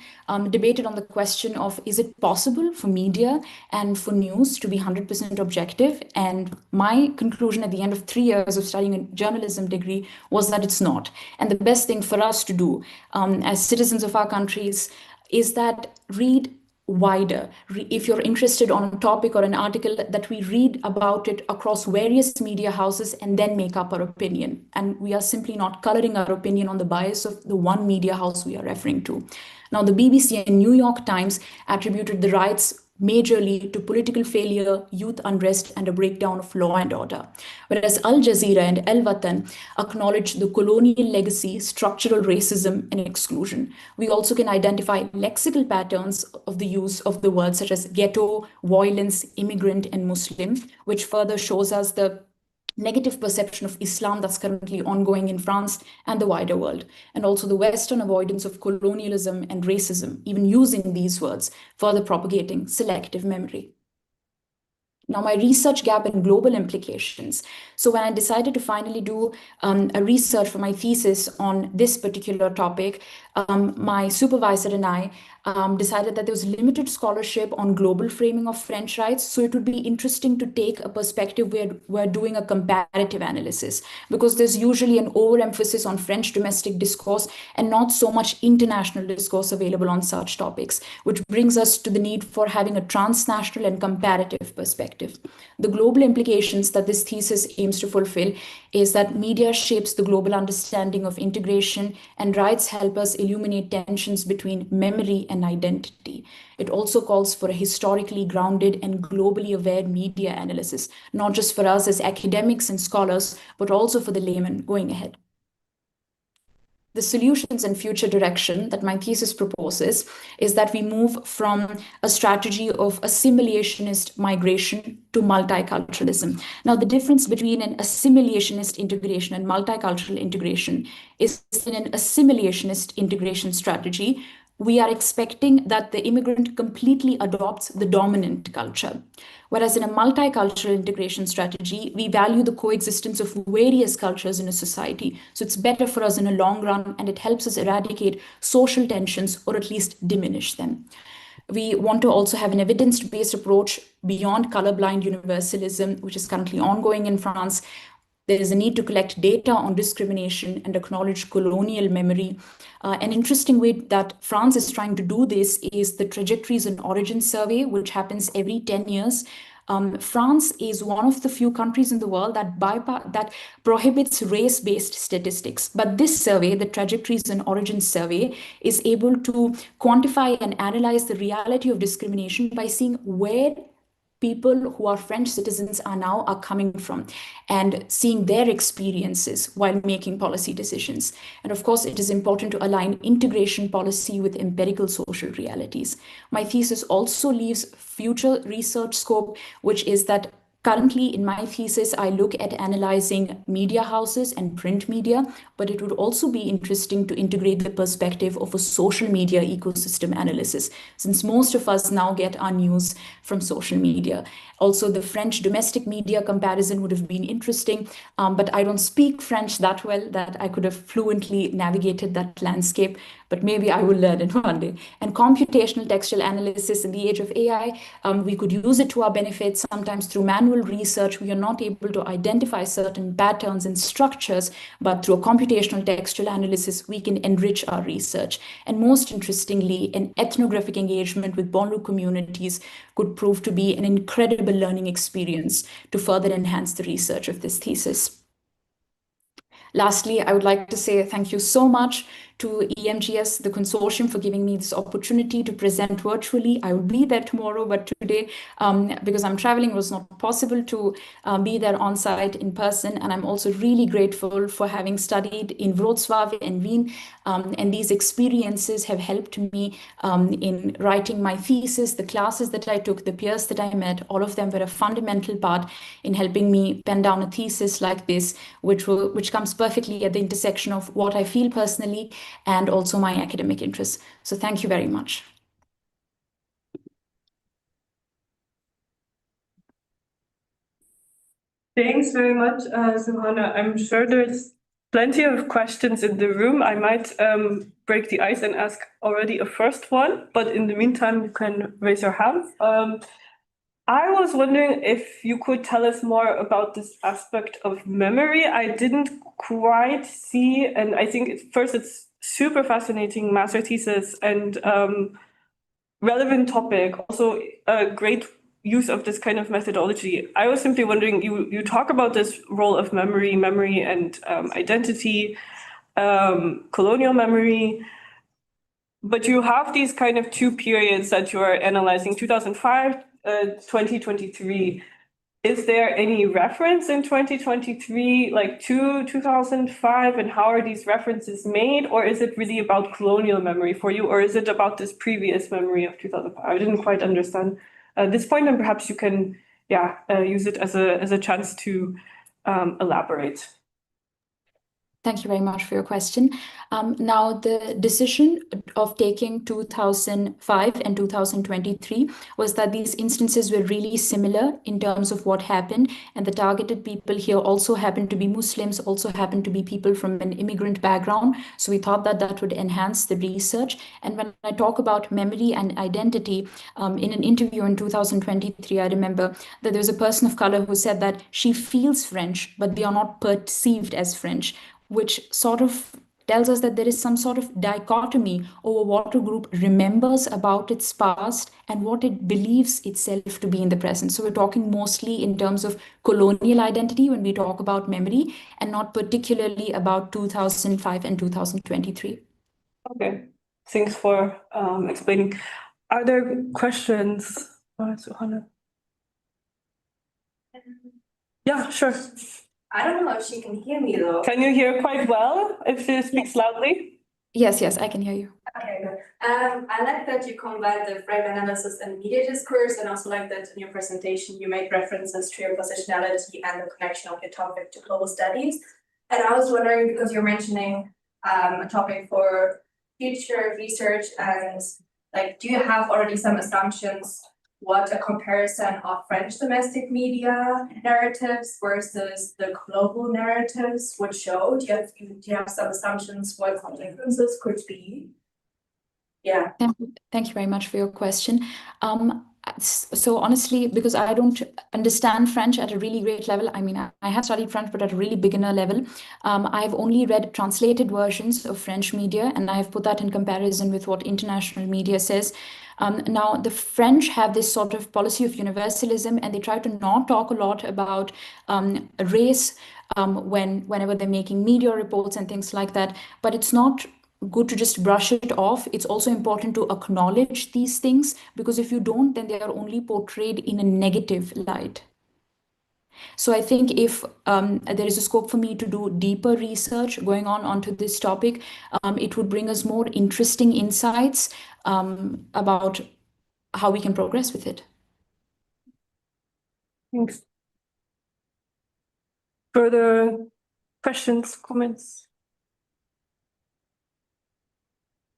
debated on the question of, is it possible for media and for news to be 100% objective? And my conclusion at the end of 3 years of studying a journalism degree was that it's not. And the best thing for us to do as citizens of our countries is that read wider. If you're interested on a topic or an article, that we read about it across various media houses and then make up our opinion. And we are simply not coloring our opinion on the bias of the one media house we are referring to. Now, the BBC and New York Times attributed the riots majorly to political failure, youth unrest, and a breakdown of law and order. Whereas Al Jazeera and Al Watan acknowledge the colonial legacy, structural racism, and exclusion. We also can identify lexical patterns of the use of the words such as ghetto, violence, immigrant, and Muslim, which further shows us the negative perception of Islam that's currently ongoing in France and the wider world, and also the Western avoidance of colonialism and racism, even using these words, further propagating selective memory. Now, my research gap and global implications. So when I decided to finally do a research for my thesis on this particular topic, my supervisor and I decided that there was limited scholarship on global framing of French rights. So it would be interesting to take a perspective where we're doing a comparative analysis, because there's usually an overemphasis on French domestic discourse and not so much international discourse available on such topics, which brings us to the need for having a transnational and comparative perspective. The global implications that this thesis aims to fulfill is that media shapes the global understanding of integration, and rights help us illuminate tensions between memory and identity. It also calls for a historically grounded and globally aware media analysis, not just for us as academics and scholars, but also for the layman going ahead. The solutions and future direction that my thesis proposes is that we move from a strategy of assimilationist migration to multiculturalism. Now, the difference between an assimilationist integration and multicultural integration is in an assimilationist integration strategy, we are expecting that the immigrant completely adopts the dominant culture. Whereas in a multicultural integration strategy, we value the coexistence of various cultures in a society. So it's better for us in a long run, and it helps us eradicate social tensions or at least diminish them. We want to also have an evidence-based approach beyond colorblind universalism, which is currently ongoing in France. There is a need to collect data on discrimination and acknowledge colonial memory. An interesting way that France is trying to do this is the Trajectories and Origins Survey, which happens every 10 years. France is one of the few countries in the world that prohibits race-based statistics. But this survey, the Trajectories and Origins Survey, is able to quantify and analyze the reality of discrimination by seeing where people who are French citizens are coming from, and seeing their experiences while making policy decisions. And of course, it is important to align integration policy with empirical social realities. My thesis also leaves future research scope, which is that currently, in my thesis, I look at analyzing media houses and print media, but it would also be interesting to integrate the perspective of a social media ecosystem analysis, since most of us now get our news from social media. Also, the French domestic media comparison would have been interesting, but I don't speak French that well that I could have fluently navigated that landscape, but maybe I will learn it one day. And computational textual analysis in the age of AI, we could use it to our benefit. Sometimes through manual research, we are not able to identify certain patterns and structures, but through a computational textual analysis, we can enrich our research. And most interestingly, an ethnographic engagement with Bonlu communities could prove to be an incredible learning experience to further enhance the research of this thesis. Lastly, I would like to say thank you so much to EMGS, the consortium, for giving me this opportunity to present virtually. I will be there tomorrow, but today, because I'm traveling, it was not possible to be there on site in person. And I'm also really grateful for having studied in Wrocław and Wien. And these experiences have helped me in writing my thesis, the classes that I took, the peers that I met, all of them were a fundamental part in helping me pen down a thesis like this, which comes perfectly at the intersection of what I feel personally and also my academic interests. So thank you very much. Thanks very much, Suhana. I'm sure there's plenty of questions in the room. I might break the ice and ask already a first one, but in the meantime, you can raise your hand. I was wondering if you could tell us more about this aspect of memory. I didn't quite see, and I think it's super fascinating master thesis and relevant topic, also a great use of this kind of methodology. I was simply wondering, you talk about this role of memory and identity, colonial memory, but you have these kind of two periods that you are analyzing, 2005, 2023. Is there any reference in 2023, like to 2005, and how are these references made? Or is it really about colonial memory for you? Or is it about this previous memory of 2005? I didn't quite understand this point, and perhaps you can use it as a chance to elaborate. Thank you very much for your question. Now, the decision of taking 2005 and 2023 was that these instances were really similar in terms of what happened, and the targeted people here also happened to be Muslims, also happened to be people from an immigrant background. So we thought that that would enhance the research. And when I talk about memory and identity, in an interview in 2023, I remember that there was a person of color who said that she feels French, but they are not perceived as French, which sort of tells us that there is some sort of dichotomy over what a group remembers about its past and what it believes itself to be in the present. So we're talking mostly in terms of colonial identity when we talk about memory, and not particularly about 2005 and 2023. Okay, thanks for explaining. Are there questions? Suhana? Yeah, sure. I don't know if she can hear me though. Can you hear quite well if she speaks loudly? Yes, I can hear you. Okay, good. I like that you combine the frame analysis and media discourse, and also like that in your presentation you made references to your positionality and the connection of your topic to global studies. And I was wondering, because you're mentioning a topic for future research, and like, do you have already some assumptions what a comparison of French domestic media narratives versus the global narratives would show? Do you have some assumptions what the differences could be? Yeah. Thank you very much for your question. So honestly, because I don't understand French at a really great level, I mean, I have studied French, but at a really beginner level. I've only read translated versions of French media, and I've put that in comparison with what international media says. Now, the French have this sort of policy of universalism, and they try to not talk a lot about race whenever they're making media reports and things like that. But it's not good to just brush it off. It's also important to acknowledge these things, because if you don't, then they are only portrayed in a negative light. So I think if there is a scope for me to do deeper research going on onto this topic, it would bring us more interesting insights about how we can progress with it. Thanks. Further questions, comments?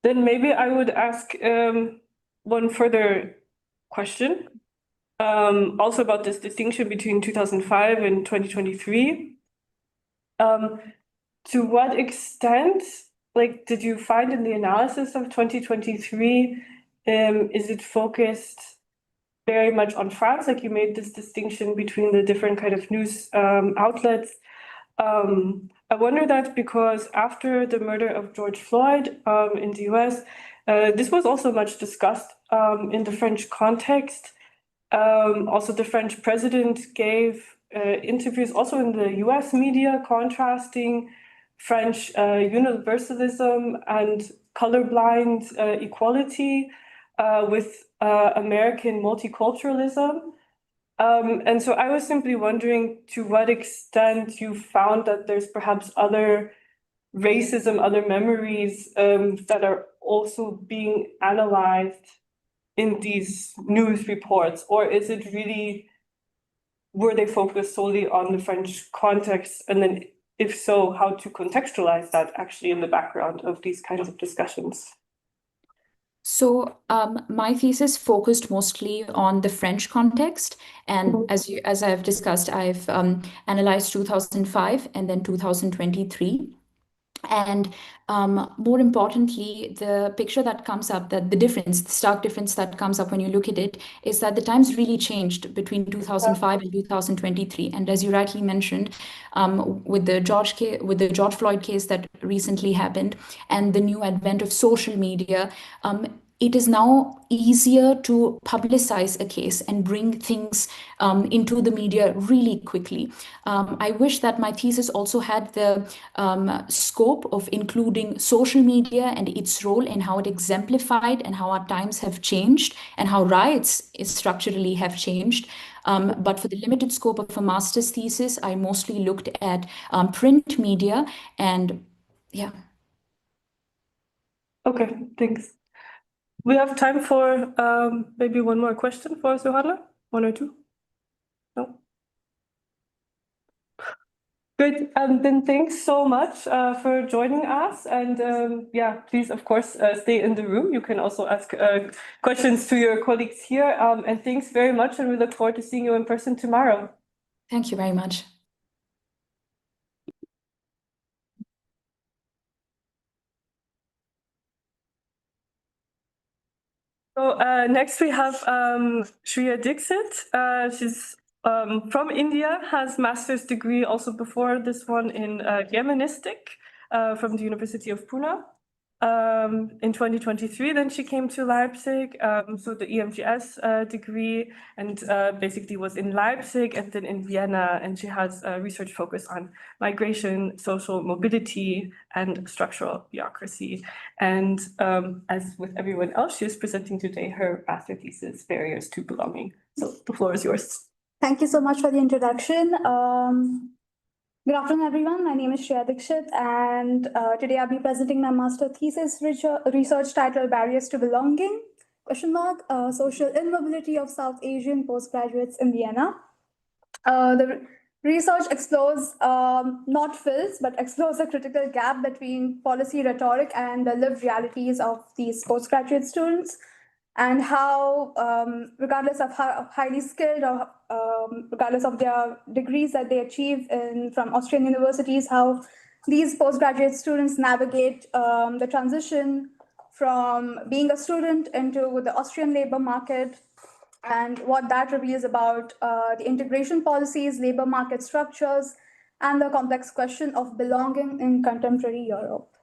Then maybe I would ask one further question, also about this distinction between 2005 and 2023. To what extent, like, did you find in the analysis of 2023, is it focused very much on France? Like, you made this distinction between the different kind of news outlets. I wonder that because after the murder of George Floyd in the US, this was also much discussed in the French context. Also, the French president gave interviews also in the US media contrasting French universalism and colorblind equality with American multiculturalism. And so I was simply wondering to what extent you found that there's perhaps other racism, other memories that are also being analyzed in these news reports, or is it really, were they focused solely on the French context? And then if so, how to contextualize that actually in the background of these kinds of discussions? So my thesis focused mostly on the French context, and as I've discussed, I've analyzed 2005 and then 2023. And more importantly, the picture that comes up, that the stark difference that comes up when you look at it, is that the times really changed between 2005 and 2023. And as you rightly mentioned, with the George Floyd case that recently happened, and the new advent of social media, it is now easier to publicize a case and bring things into the media really quickly. I wish that my thesis also had the scope of including social media and its role and how it exemplified and how our times have changed and how rights structurally have changed. But for the limited scope of a master's thesis, I mostly looked at print media, and yeah. Okay, thanks. We have time for maybe one more question for Suhana, one or two. No? Good. Great. Then thanks so much for joining us. And yeah, please, of course, stay in the room. You can also ask questions to your colleagues here. And thanks very much. And we look forward to seeing you in person tomorrow. Thank you very much. So next we have Shreya Dixit. She's from India, has master's degree also before this one in Germanistic from the University of Pune. In 2023, then she came to Leipzig, so the EMGS degree, and basically was in Leipzig and then in Vienna, and she has a research focus on migration, social mobility, and structural bureaucracy. And as with everyone else, she is presenting today her master thesis, Barriers to Belonging. So the floor is yours. Thank you so much for the introduction. Good afternoon, everyone. My name is Shreya Dixit, and today I'll be presenting my master thesis research titled Barriers to Belonging, Social Immobility of South Asian Postgraduates in Vienna. The research explores, not fills, but explores the critical gap between policy rhetoric and the lived realities of these postgraduate students, and how, regardless of how highly skilled or regardless of their degrees that they achieve from Austrian universities, how these postgraduate students navigate the transition from being a student into the Austrian labor market, and what that reveals about the integration policies, labor market structures, and the complex question of belonging in contemporary Europe.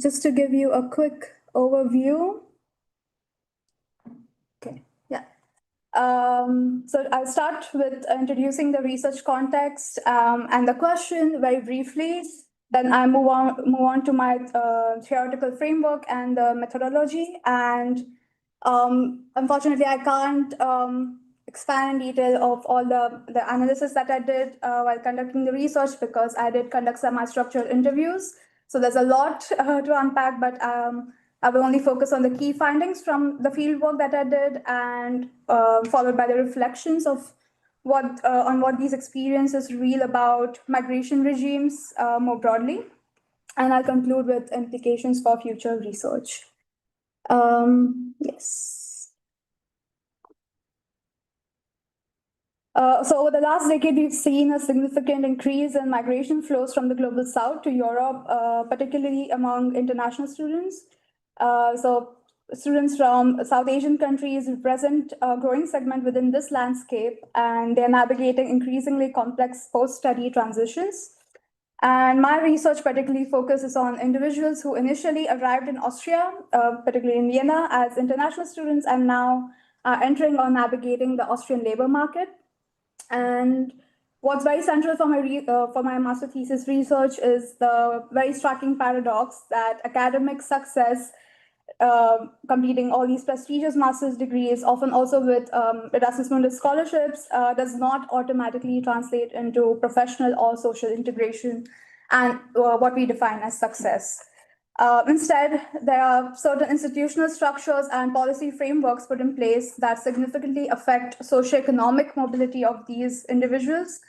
Just to give you a quick overview. Okay, yeah. So I'll start with introducing the research context and the question very briefly. Then I move on to my theoretical framework and the methodology. And unfortunately, I can't expand in detail of all the analysis that I did while conducting the research, because I did conduct semi-structured interviews. So there's a lot to unpack, but I will only focus on the key findings from the fieldwork that I did, and followed by the reflections of what these experiences reveal about migration regimes more broadly. And I'll conclude with implications for future research. Yes. So over the last decade, we've seen a significant increase in migration flows from the global south to Europe, particularly among international students. So students from South Asian countries represent a growing segment within this landscape, and they're navigating increasingly complex post-study transitions. And my research particularly focuses on individuals who initially arrived in Austria, particularly in Vienna, as international students, and now are entering or navigating the Austrian labor market. And what's very central for my master thesis research is the very striking paradox that academic success, completing all these prestigious master's degrees, often also with Erasmus Mundus scholarships, does not automatically translate into professional or social integration and what we define as success. Instead, there are certain institutional structures and policy frameworks put in place that significantly affect socioeconomic mobility of these individuals.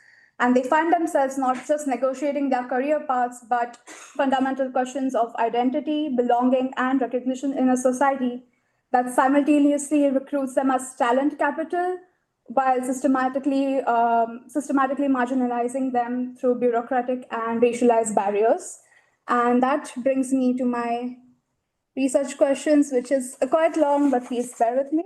And they find themselves not just negotiating their career paths, but fundamental questions of identity, belonging, and recognition in a society that simultaneously recruits them as talent capital while systematically marginalizing them through bureaucratic and racialized barriers. And that brings me to my research questions, which is quite long, but please bear with me.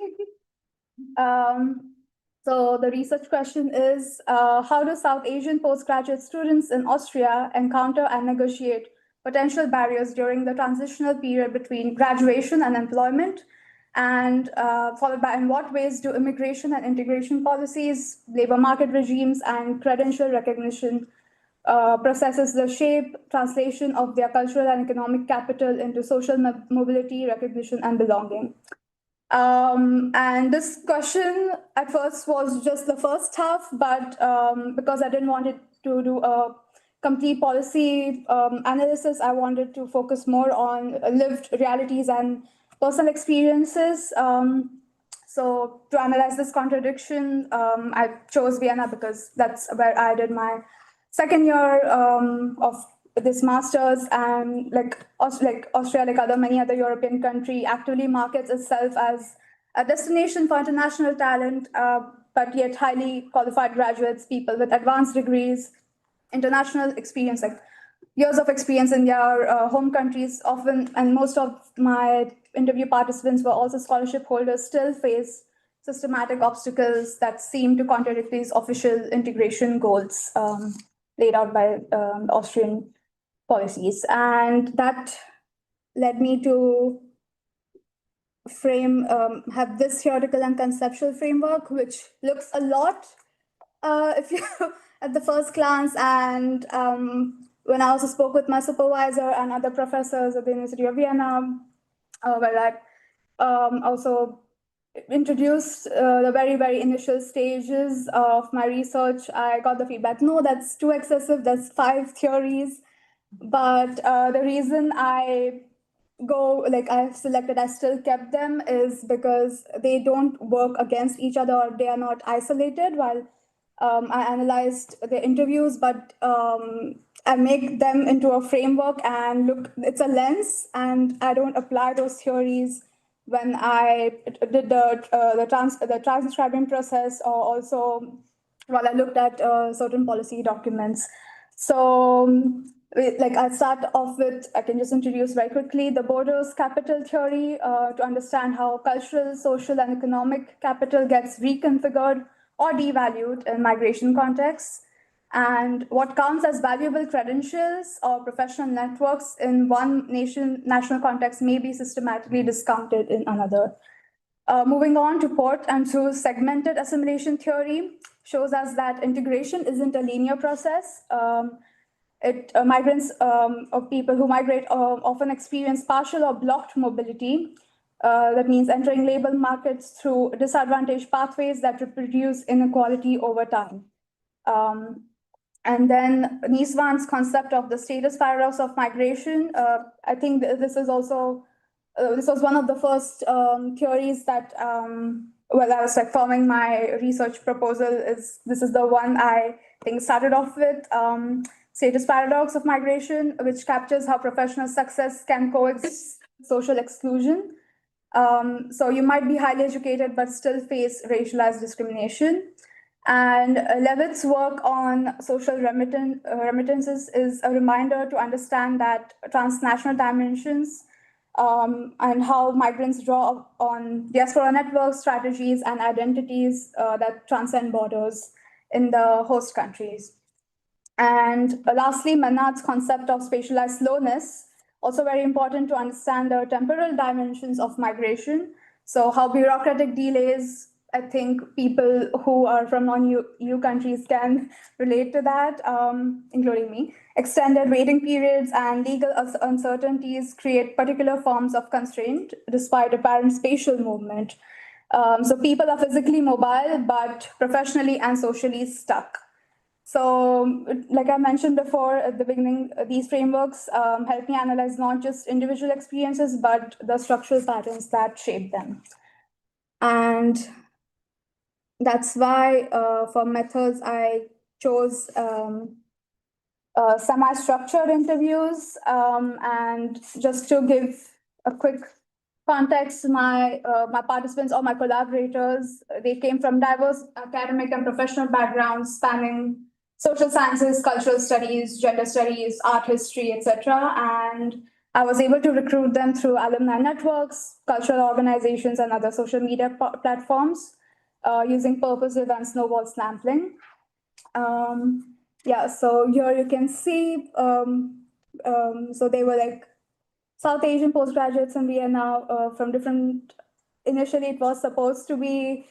So the research question is, how do South Asian postgraduate students in Austria encounter and negotiate potential barriers during the transitional period between graduation and employment? And followed by, in what ways do immigration and integration policies, labor market regimes, and credential recognition processes the shape, translation of their cultural and economic capital into social mobility, recognition, and belonging? And this question at first was just the first half, but because I didn't want it to do a complete policy analysis, I wanted to focus more on lived realities and personal experiences. So to analyze this contradiction, I chose Vienna because that's where I did my second year of this master's, and like Austria, like many other European country, actively markets itself as a destination for international talent, but yet highly qualified graduates, people with advanced degrees, international experience, like years of experience in their home countries often, and most of my interview participants were also scholarship holders, still face systematic obstacles that seem to contradict these official integration goals laid out by Austrian policies. And that led me to have this theoretical and conceptual framework, which looks a lot if you at the first glance. And when I also spoke with my supervisor and other professors at the University of Vienna, where I also introduced the very initial stages of my research, I got the feedback, no, that's too excessive, that's 5 theories. But the reason I still kept them is because they don't work against each other, or they are not isolated. While I analyzed the interviews, but I make them into a framework and it's a lens, and I don't apply those theories when I did the transcribing process, or also while I looked at certain policy documents. So I start off with, I can just introduce very quickly the borders capital theory to understand how cultural, social, and economic capital gets reconfigured or devalued in migration contexts, and what counts as valuable credentials or professional networks in one national context may be systematically discounted in another. Moving on to port and through segmented assimilation theory shows us that integration isn't a linear process. Migrants or people who migrate often experience partial or blocked mobility. That means entering labor markets through disadvantaged pathways that reproduce inequality over time. And then Nisvan's concept of the status paradox of migration. I think this is also, this was one of the first theories that, I was forming my research proposal, this is the one I think started off with. Status paradox of migration, which captures how professional success can coexist with social exclusion. So you might be highly educated, but still face racialized discrimination. And Levitt's work on social remittances is a reminder to understand that transnational dimensions and how migrants draw on diaspora networks, strategies, and identities that transcend borders in the host countries. And lastly, Manat's concept of spatialized slowness, also very important to understand the temporal dimensions of migration. So how bureaucratic delays, I think people who are from non-EU countries can relate to that, including me. Extended waiting periods and legal uncertainties create particular forms of constraint despite apparent spatial movement. So people are physically mobile, but professionally and socially stuck. So, like I mentioned before at the beginning, these frameworks help me analyze not just individual experiences, but the structural patterns that shape them. And that's why for methods, I chose semi-structured interviews. And just to give a quick context, my participants or my collaborators, they came from diverse academic and professional backgrounds spanning social sciences, cultural studies, gender studies, art history, etc. And I was able to recruit them through alumni networks, cultural organizations, and other social media platforms using purposive and snowball sampling. So here you can see, so they were like South Asian postgraduates in Vienna from different, initially it was supposed to be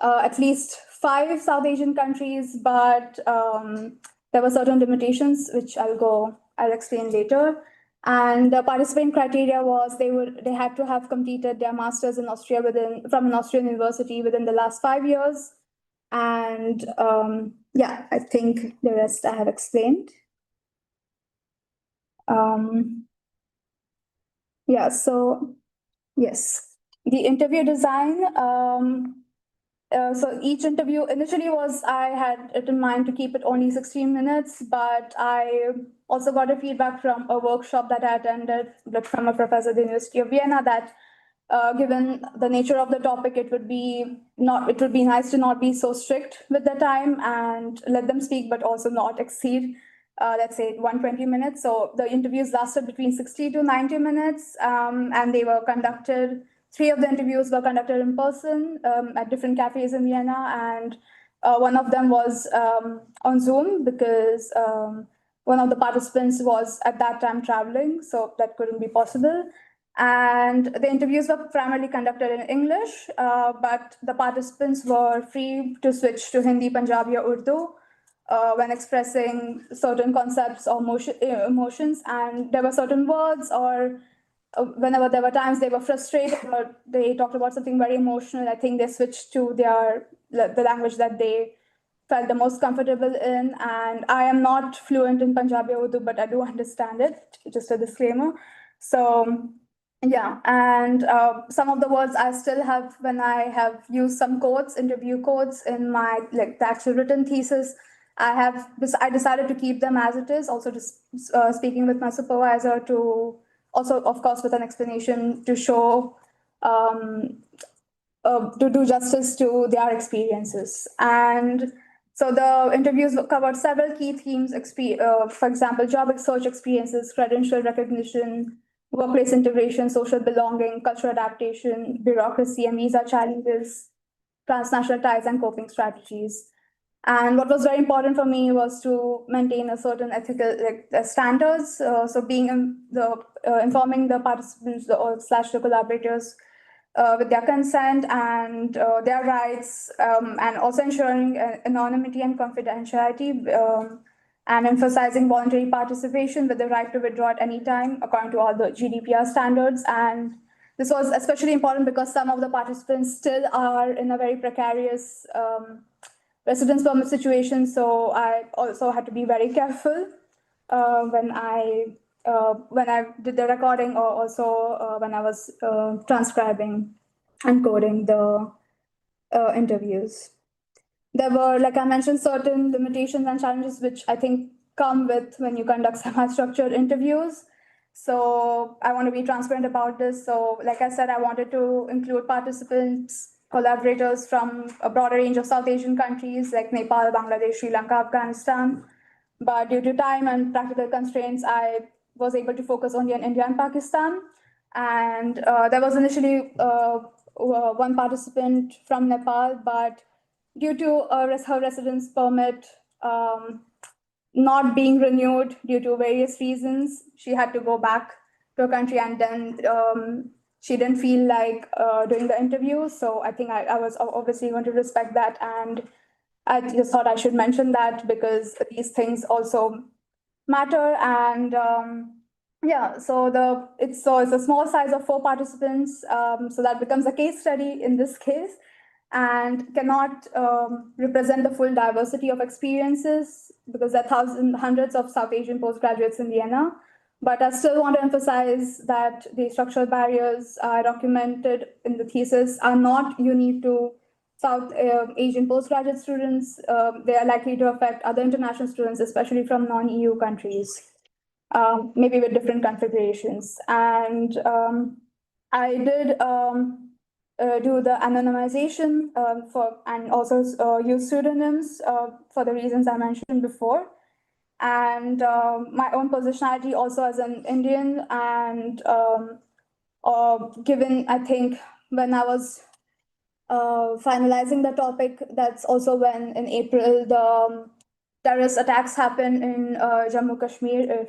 at least 5 South Asian countries, but there were certain limitations, which I'll explain later. And the participating criteria was they had to have completed their masters in Austria from an Austrian university within the last 5 years. And I think the rest I have explained. So yes, the interview design. So each interview initially I had it in mind to keep it only 16 minutes, but I also got a feedback from a workshop that I attended from a professor at the University of Vienna that given the nature of the topic, it would be nice to not be so strict with the time and let them speak, but also not exceed, let's say 120 minutes. So the interviews lasted between 60 to 90 minutes, and they were conducted. 3 of the interviews were conducted in person at different cafes in Vienna, and one of them was on Zoom because one of the participants was at that time traveling, so that couldn't be possible. And the interviews were primarily conducted in English, but the participants were free to switch to Hindi, Punjabi, or Urdu when expressing certain concepts or emotions. And there were certain words or whenever there were times they were frustrated or they talked about something very emotional, I think they switched to the language that they felt the most comfortable in. And I am not fluent in Punjabi or Urdu, but I do understand it, just a disclaimer. So yeah, and some of the words I still have when I have used some quotes, interview quotes in my the actual written thesis. I decided to keep them as it is. Also, just speaking with my supervisor to also, of course, with an explanation to show to do justice to their experiences. And so the interviews covered several key themes, for example, job search experiences, credential recognition, workplace integration, social belonging, cultural adaptation, bureaucracy and visa challenges, transnational ties and coping strategies. And what was very important for me was to maintain a certain ethical standards. So being informing the participants or / the collaborators with their consent and their rights, and also ensuring anonymity and confidentiality, and emphasizing voluntary participation with the right to withdraw at any time according to all the GDPR standards. And this was especially important because some of the participants still are in a very precarious residence permit situation. So I also had to be very careful when I did the recording, or also when I was transcribing and coding the interviews. There were, like I mentioned, certain limitations and challenges which I think come with when you conduct semi-structured interviews. So I want to be transparent about this. So like I said, I wanted to include participants, collaborators from a broader range of South Asian countries like Nepal, Bangladesh, Sri Lanka, Afghanistan. But due to time and practical constraints, I was able to focus only on India and Pakistan. And there was initially one participant from Nepal, but due to her residence permit not being renewed due to various reasons, she had to go back to her country, and then she didn't feel like doing the interview. So I think I was obviously going to respect that, and I just thought I should mention that because these things also matter. And yeah, so it's a small size of 4 participants, so that becomes a case study in this case, and cannot represent the full diversity of experiences because there are hundreds of South Asian postgraduates in Vienna. But I still want to emphasize that the structural barriers documented in the thesis are not unique to South Asian postgraduate students. They are likely to affect other international students, especially from non-EU countries, maybe with different configurations. And I did do the anonymization and also use pseudonyms for the reasons I mentioned before. And my own positionality also as an Indian, and given, I think, when I was finalizing the topic, that's also when in April the terrorist attacks happened in Jammu Kashmir,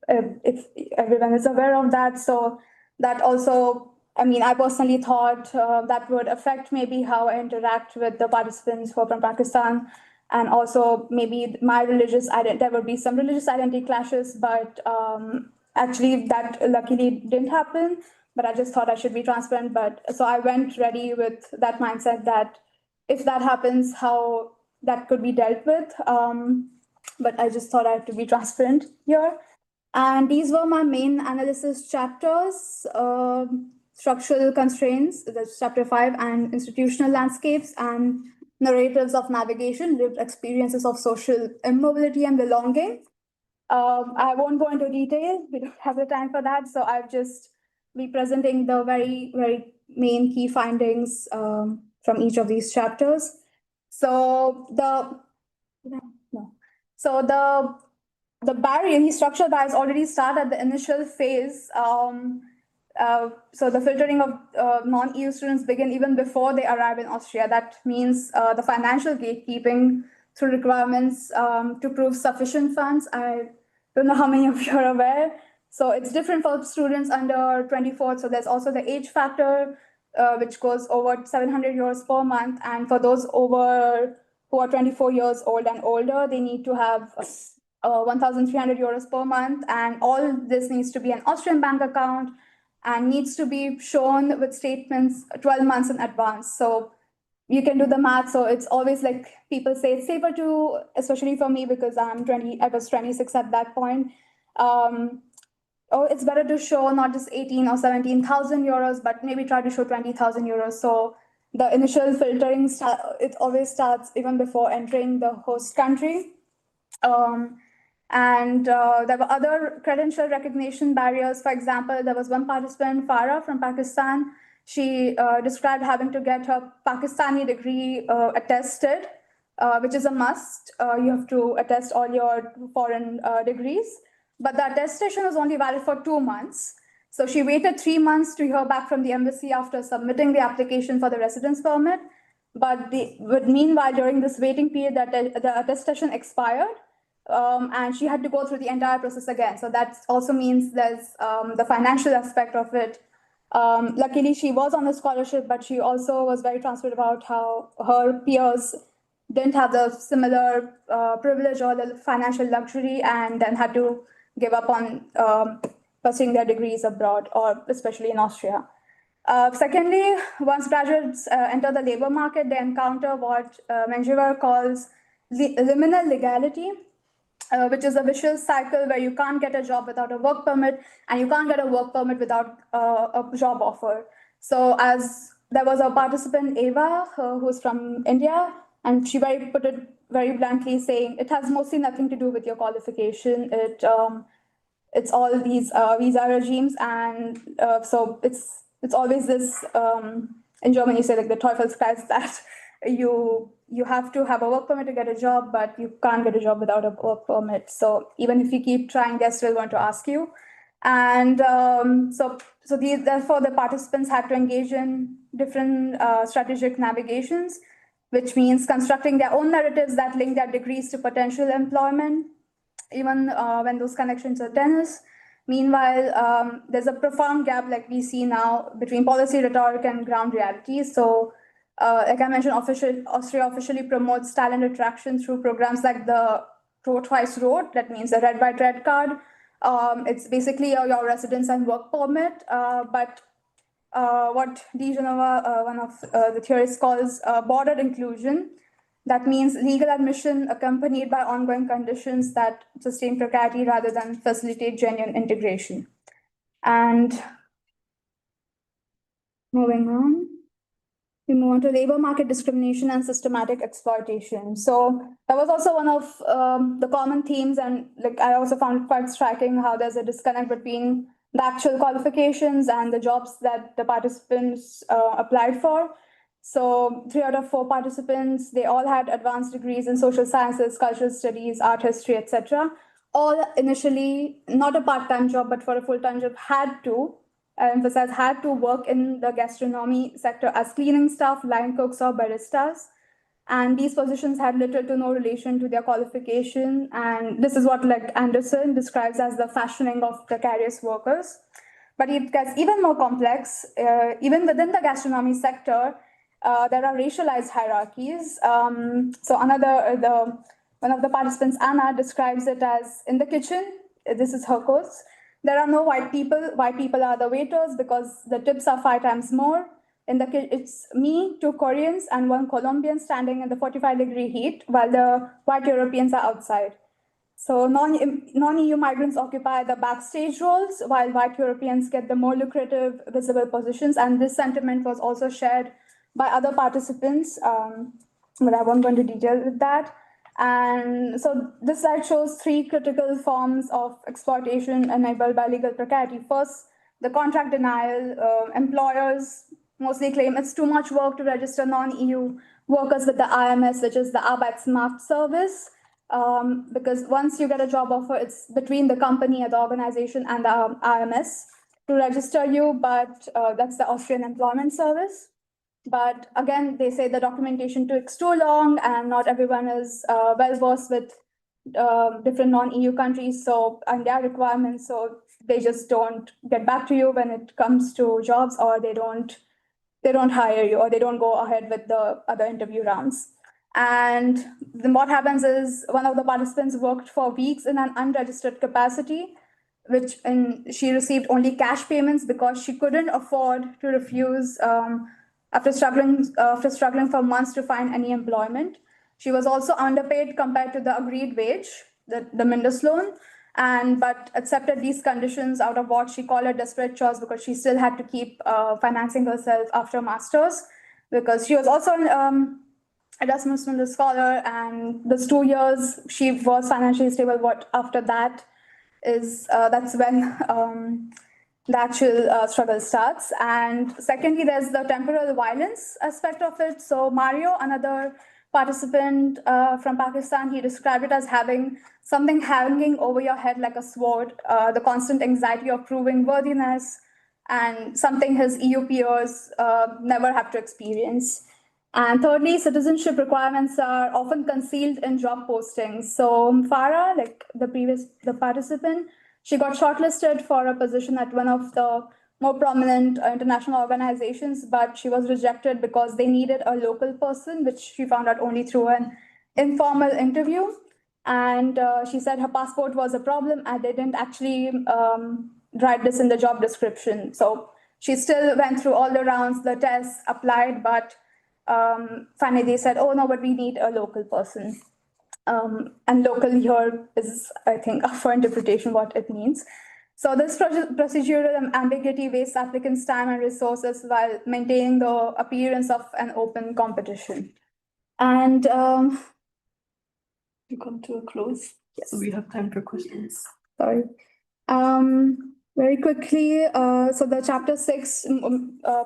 if everyone is aware of that. So that also, I mean, I personally thought that would affect maybe how I interact with the participants who are from Pakistan, and also maybe my religious identity. There would be some religious identity clashes, but actually that luckily didn't happen. But I just thought I should be transparent. But so I went ready with that mindset that if that happens, how that could be dealt with. But I just thought I had to be transparent here. And these were my main analysis chapters. structural constraints, that's chapter 5, and institutional landscapes and narratives of navigation, lived experiences of social immobility and belonging. I won't go into detail, we don't have the time for that, so I'll just be presenting the very, very main key findings from each of these chapters. So the barrier, the structural barriers already start at the initial phase. So the filtering of non-EU students begin even before they arrive in Austria. That means the financial gatekeeping through requirements to prove sufficient funds. I don't know how many of you are aware. So it's different for students under 24. So there's also the age factor, which goes over 700 euros per month. And for those over who are 24 years old and older, they need to have 1,300 euros per month. And all this needs to be an Austrian bank account and needs to be shown with statements 12 months in advance. So you can do the math. So it's always like people say it's safer to, especially for me, because I was 26 at that point. It's better to show not just 18 or 17,000 euros, but maybe try to show 20,000 euros. So the initial filtering, it always starts even before entering the host country. There were other credential recognition barriers. For example, there was one participant, Farah from Pakistan. She described having to get her Pakistani degree attested, which is a must. You have to attest all your foreign degrees. But the attestation was only valid for 2 months. So she waited 3 months to hear back from the embassy after submitting the application for the residence permit. But meanwhile, during this waiting period, the attestation expired. And she had to go through the entire process again. So that also means there's the financial aspect of it. Luckily, she was on the scholarship, but she also was very transparent about how her peers didn't have the similar privilege or the financial luxury, and then had to give up on pursuing their degrees abroad, or especially in Austria. Secondly, once graduates enter the labor market, they encounter what Menjivar calls liminal legality, which is a vicious cycle where you can't get a job without a work permit, and you can't get a work permit without a job offer. So as there was a participant, Eva, who's from India, and she put it very bluntly, saying it has mostly nothing to do with your qualification. It's all these visa regimes, and so it's always this, in German you say like the Teufelskreis, that you have to have a work permit to get a job, but you can't get a job without a work permit. So even if you keep trying, they're still going to ask you. And therefore the participants had to engage in different strategic navigations, which means constructing their own narratives that link their degrees to potential employment, even when those connections are tenuous. Meanwhile, there's a profound gap, like we see now, between policy rhetoric and ground reality. So like I mentioned, Austria officially promotes talent attraction through programs like the Rot Twice Rot, that means the Red White Red card. It's basically your residence and work permit, but what De Genova, one of the theorists, calls bordered inclusion. That means legal admission accompanied by ongoing conditions that sustain precarity rather than facilitate genuine integration. And moving on. We move on to labor market discrimination and systematic exploitation. So that was also one of the common themes, and like I also found it quite striking how there's a disconnect between the actual qualifications and the jobs that the participants applied for. So 3 out of 4 participants, they all had advanced degrees in social sciences, cultural studies, art history, etc. All initially not a part-time job, but for a full-time job, had to work in the gastronomy sector as cleaning staff, line cooks, or baristas. And these positions had little to no relation to their qualification. And this is what like Anderson describes as the fashioning of precarious workers. But it gets even more complex. Even within the gastronomy sector, there are racialized hierarchies. So one of the participants, Anna, describes it as in the kitchen. This is her quotes. There are no white people. White people are the waiters because the tips are 5 times more. It's me, 2 Koreans, and 1 Colombian standing in the 45-degree heat while the white Europeans are outside. So non-EU migrants occupy the backstage roles, while white Europeans get the more lucrative visible positions. And this sentiment was also shared by other participants, but I won't go into detail with that. And so this slide shows three critical forms of exploitation enabled by legal precarity. First, the contract denial. Employers mostly claim it's too much work to register non-EU workers with the IMS, which is the Arbeitsmarkt service. Because once you get a job offer, it's between the company or the organization and the IMS to register you, but that's the Austrian Employment Service. But again, they say the documentation takes too long and not everyone is well versed with different non-EU countries and their requirements. So they just don't get back to you when it comes to jobs, or they don't hire you, or they don't go ahead with the other interview rounds. And then what happens is one of the participants worked for weeks in an unregistered capacity, she received only cash payments because she couldn't afford to refuse after struggling for months to find any employment. She was also underpaid compared to the agreed wage, the Mindestlohn, but accepted these conditions out of what she called a desperate choice, because she still had to keep financing herself after masters, because she was also an Erasmus Mundus scholar, and those 2 years she was financially stable. What after that is that's when the actual struggle starts. And secondly, there's the temporal violence aspect of it. So Mario, another participant from Pakistan, he described it as having something hanging over your head like a sword, the constant anxiety of proving worthiness, and something his EU peers never have to experience. And thirdly, citizenship requirements are often concealed in job postings. So Farah, like the participant, she got shortlisted for a position at one of the more prominent international organizations, but she was rejected because they needed a local person, which she found out only through an informal interview. And she said her passport was a problem, and they didn't actually write this in the job description. So she still went through all the rounds, the tests, applied, but finally they said, oh no, but we need a local person. And local here is, I think, up for interpretation what it means. So this procedural ambiguity wastes applicants' time and resources while maintaining the appearance of an open competition. And we come to a close. Yes. So we have time for questions. Sorry. Very quickly, so the chapter 6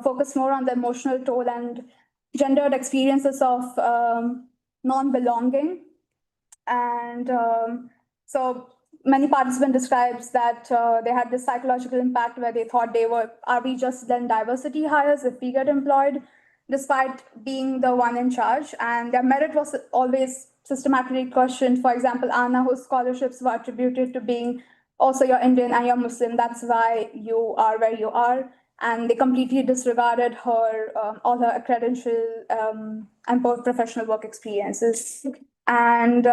focus more on the emotional toll and gendered experiences of non-belonging. And so many participants describes that they had this psychological impact where they thought are we just then diversity hires if we get employed, despite being the one in charge? And their merit was always systematically questioned. For example, Anna, whose scholarships were attributed to being also you're Indian and you're Muslim, that's why you are where you are. And they completely disregarded her, all her credential and professional work experiences. And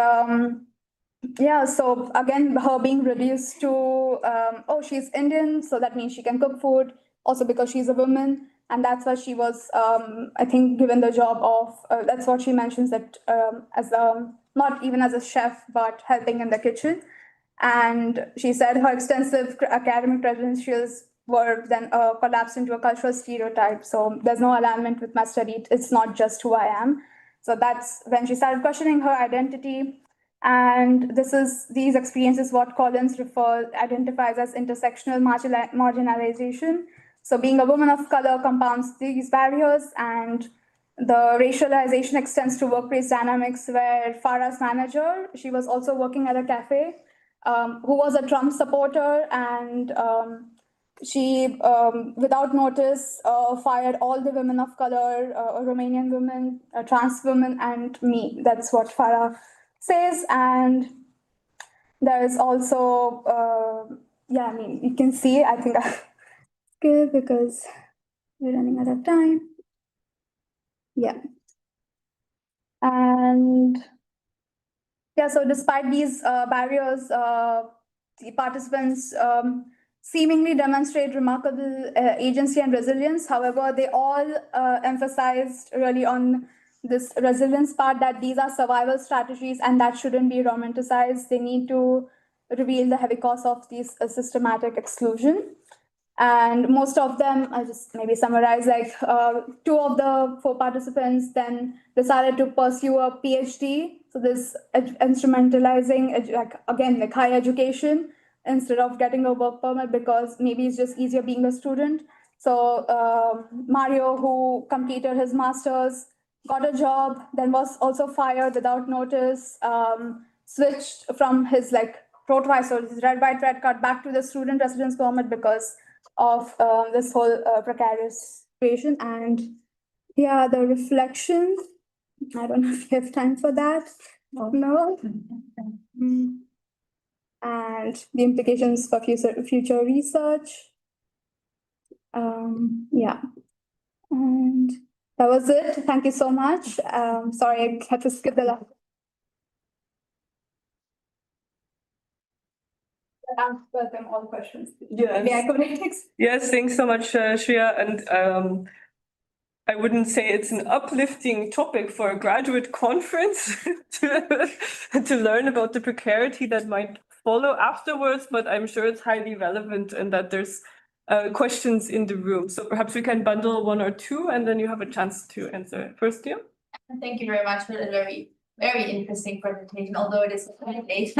yeah, so again, her being reduced to, oh, she's Indian, so that means she can cook food, also because she's a woman. And that's why she was, I think, given the job of, that's what she mentions, that as not even as a chef, but helping in the kitchen. And she said her extensive academic credentials were then collapsed into a cultural stereotype. So there's no alignment with my study. It's not just who I am. So that's when she started questioning her identity. And these experiences, what Collins identifies as intersectional marginalization. So being a woman of color compounds these barriers, and the racialization extends to workplace dynamics, where Farah's manager, she was also working at a cafe, who was a Trump supporter, and she, without notice, fired all the women of color, Romanian women, trans women, and me. That's what Farah says. And there is also, yeah, I mean, you can see, I think I skip because we're running out of time. Yeah. And yeah, so despite these barriers, the participants seemingly demonstrate remarkable agency and resilience. However, they all emphasized really on this resilience part, that these are survival strategies and that shouldn't be romanticized. They need to reveal the heavy cost of these systematic exclusion. And most of them, I'll just maybe summarize, like 2 of the 4 participants then decided to pursue a PhD. So this instrumentalizing, like higher education instead of getting a work permit, because maybe it's just easier being a student. So Mario, who completed his master's, got a job, then was also fired without notice, switched from his so his red card back to the student residence permit because of this whole precarious situation. And yeah, the reflection, I don't know if you have time for that. No. And the implications for future research. Yeah. And that was it. Thank you so much. Sorry, I had to skip the last. Answer them all questions. Yes, thanks so much, Shreya. And I wouldn't say it's an uplifting topic for a graduate conference to learn about the precarity that might follow afterwards, but I'm sure it's highly relevant and that there's questions in the room. So perhaps we can bundle 1 or 2 and then you have a chance to answer. First, yeah. Thank you very much for a very, very interesting presentation, although it is quite late.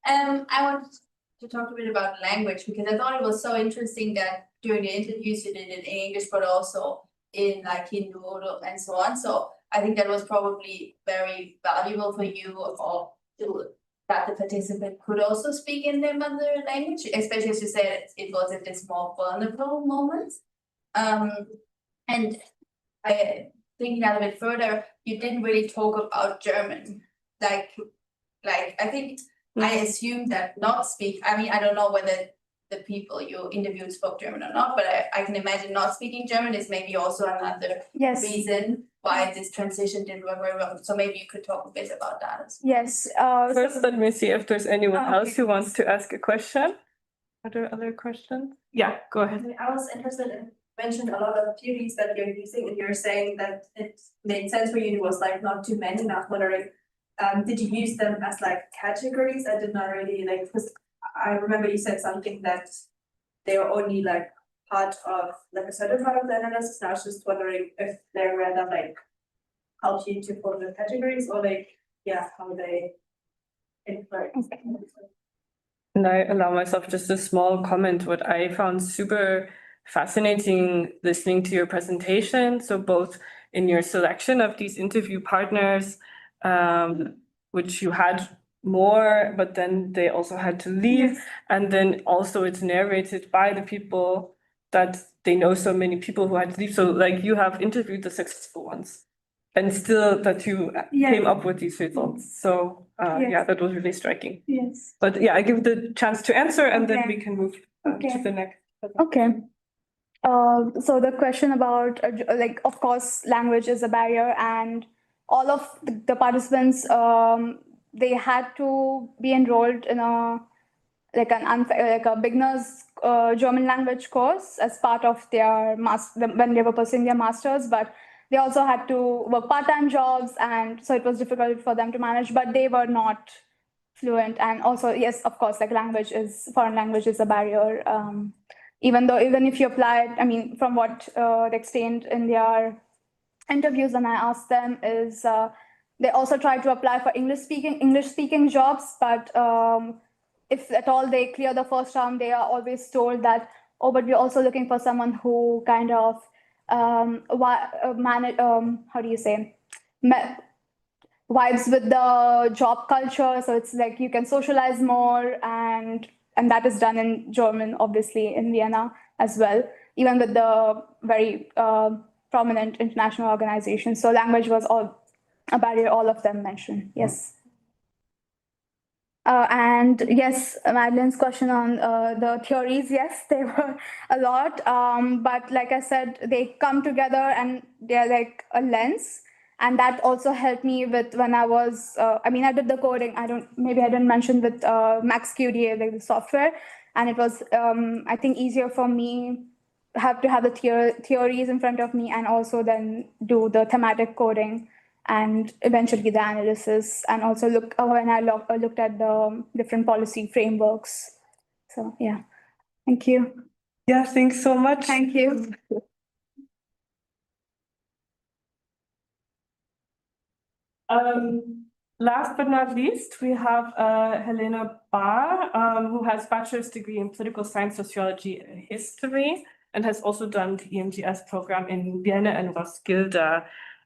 I wanted to talk a bit about language because I thought it was so interesting that during the interviews you did it in English, but also in Hindu and so on. So I think that was probably very valuable for you or that the participant could also speak in their mother language, especially as you said, it was at this more vulnerable moment. And thinking a little bit further, you didn't really talk about German. I think I assume that not speak, I don't know whether the people you interviewed spoke German or not, but I can imagine not speaking German is maybe also another reason why this transition didn't work very well. So maybe you could talk a bit about that as well. Yes. First, let me see if there's anyone else who wants to ask a question. Are there other questions? Yeah, go ahead. I was interested in, mentioned a lot of theories that you're using, and you're saying that it made sense for you. It was not too many. Not wondering, did you use them as categories? I did not really because I remember you said something that they were only part of a certain part of the analysis. And I was just wondering if they're rather help you to form the categories or how they influence. And I allow myself just a small comment. What I found super fascinating listening to your presentation, so both in your selection of these interview partners, which you had more, but then they also had to leave. And then also it's narrated by the people that they know so many people who had to leave. So you have interviewed the successful ones and still that you came up with these results. So yeah, that was really striking. Yes. But yeah, I give the chance to answer and then we can move to the next. Okay. So the question about, of course, language is a barrier, and all of the participants, they had to be enrolled in a beginner's German language course as part of their when they were pursuing their masters, but they also had to work part-time jobs, and so it was difficult for them to manage, but they were not fluent. And also, yes, of course, foreign language is a barrier. Even if you apply it, from what they explained in their interviews, and I asked them, is they also try to apply for English speaking jobs, but if at all they clear the first round, they are always told that, oh, but we're also looking for someone who kind of vibes with the job culture. So it's you can socialize more, and that is done in German, obviously, in Vienna as well, even with the very prominent international organizations. So language was a barrier all of them mentioned. Yes. And yes, Madeline's question on the theories, yes, they were a lot. But like I said, they come together and they're like a lens. And that also helped me with when I was, I did the coding. Maybe I didn't mention with MaxQDA, the software. And it was, I think, easier for me to have the theories in front of me and also then do the thematic coding and eventually the analysis, and also looked at the different policy frameworks. So yeah, thank you. Yeah, thanks so much. Thank you. Last but not least, we have Helena Barr, who has bachelor's degree in political science, sociology, and history, and has also done the EMGS program in Vienna and Roskilde.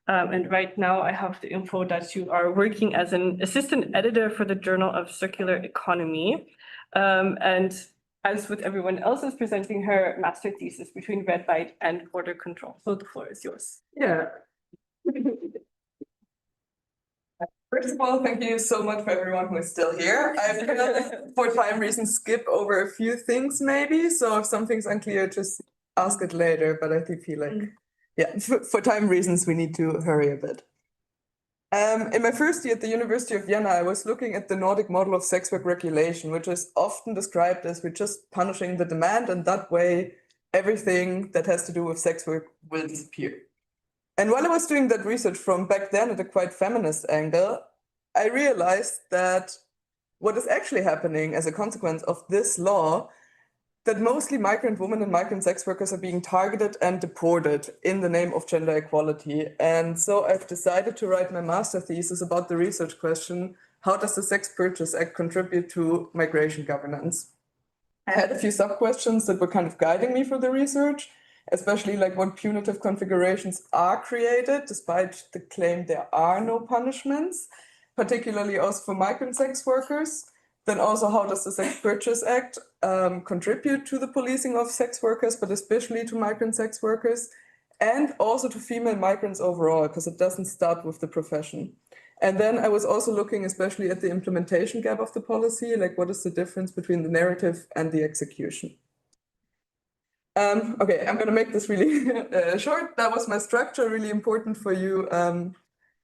And right now I have the info that you are working as an assistant editor for the Journal of Circular Economy. And as with everyone else, is presenting her master thesis between red light and border control. So the floor is yours. Yeah. First of all, thank you so much for everyone who is still here. I'm gonna, for time reasons, skip over a few things maybe. So if something's unclear, just ask it later. But I do feel like, yeah, for time reasons, we need to hurry a bit. In my first year at the University of Vienna, I was looking at the Nordic model of sex work regulation, which is often described as we're just punishing the demand, and that way everything that has to do with sex work will disappear. And while I was doing that research from back then at a quite feminist angle, I realized that what is actually happening as a consequence of this law, that mostly migrant women and migrant sex workers are being targeted and deported in the name of gender equality. And so I've decided to write my master thesis about the research question, how does the Sex Purchase Act contribute to migration governance? I had a few sub-questions that were kind of guiding me for the research, especially like what punitive configurations are created, despite the claim there are no punishments, particularly also for migrant sex workers. Then also, how does the Sex Purchase Act contribute to the policing of sex workers, but especially to migrant sex workers, and also to female migrants overall, because it doesn't start with the profession. And then I was also looking especially at the implementation gap of the policy, like what is the difference between the narrative and the execution. Okay, I'm gonna make this really short. That was my structure, really important for you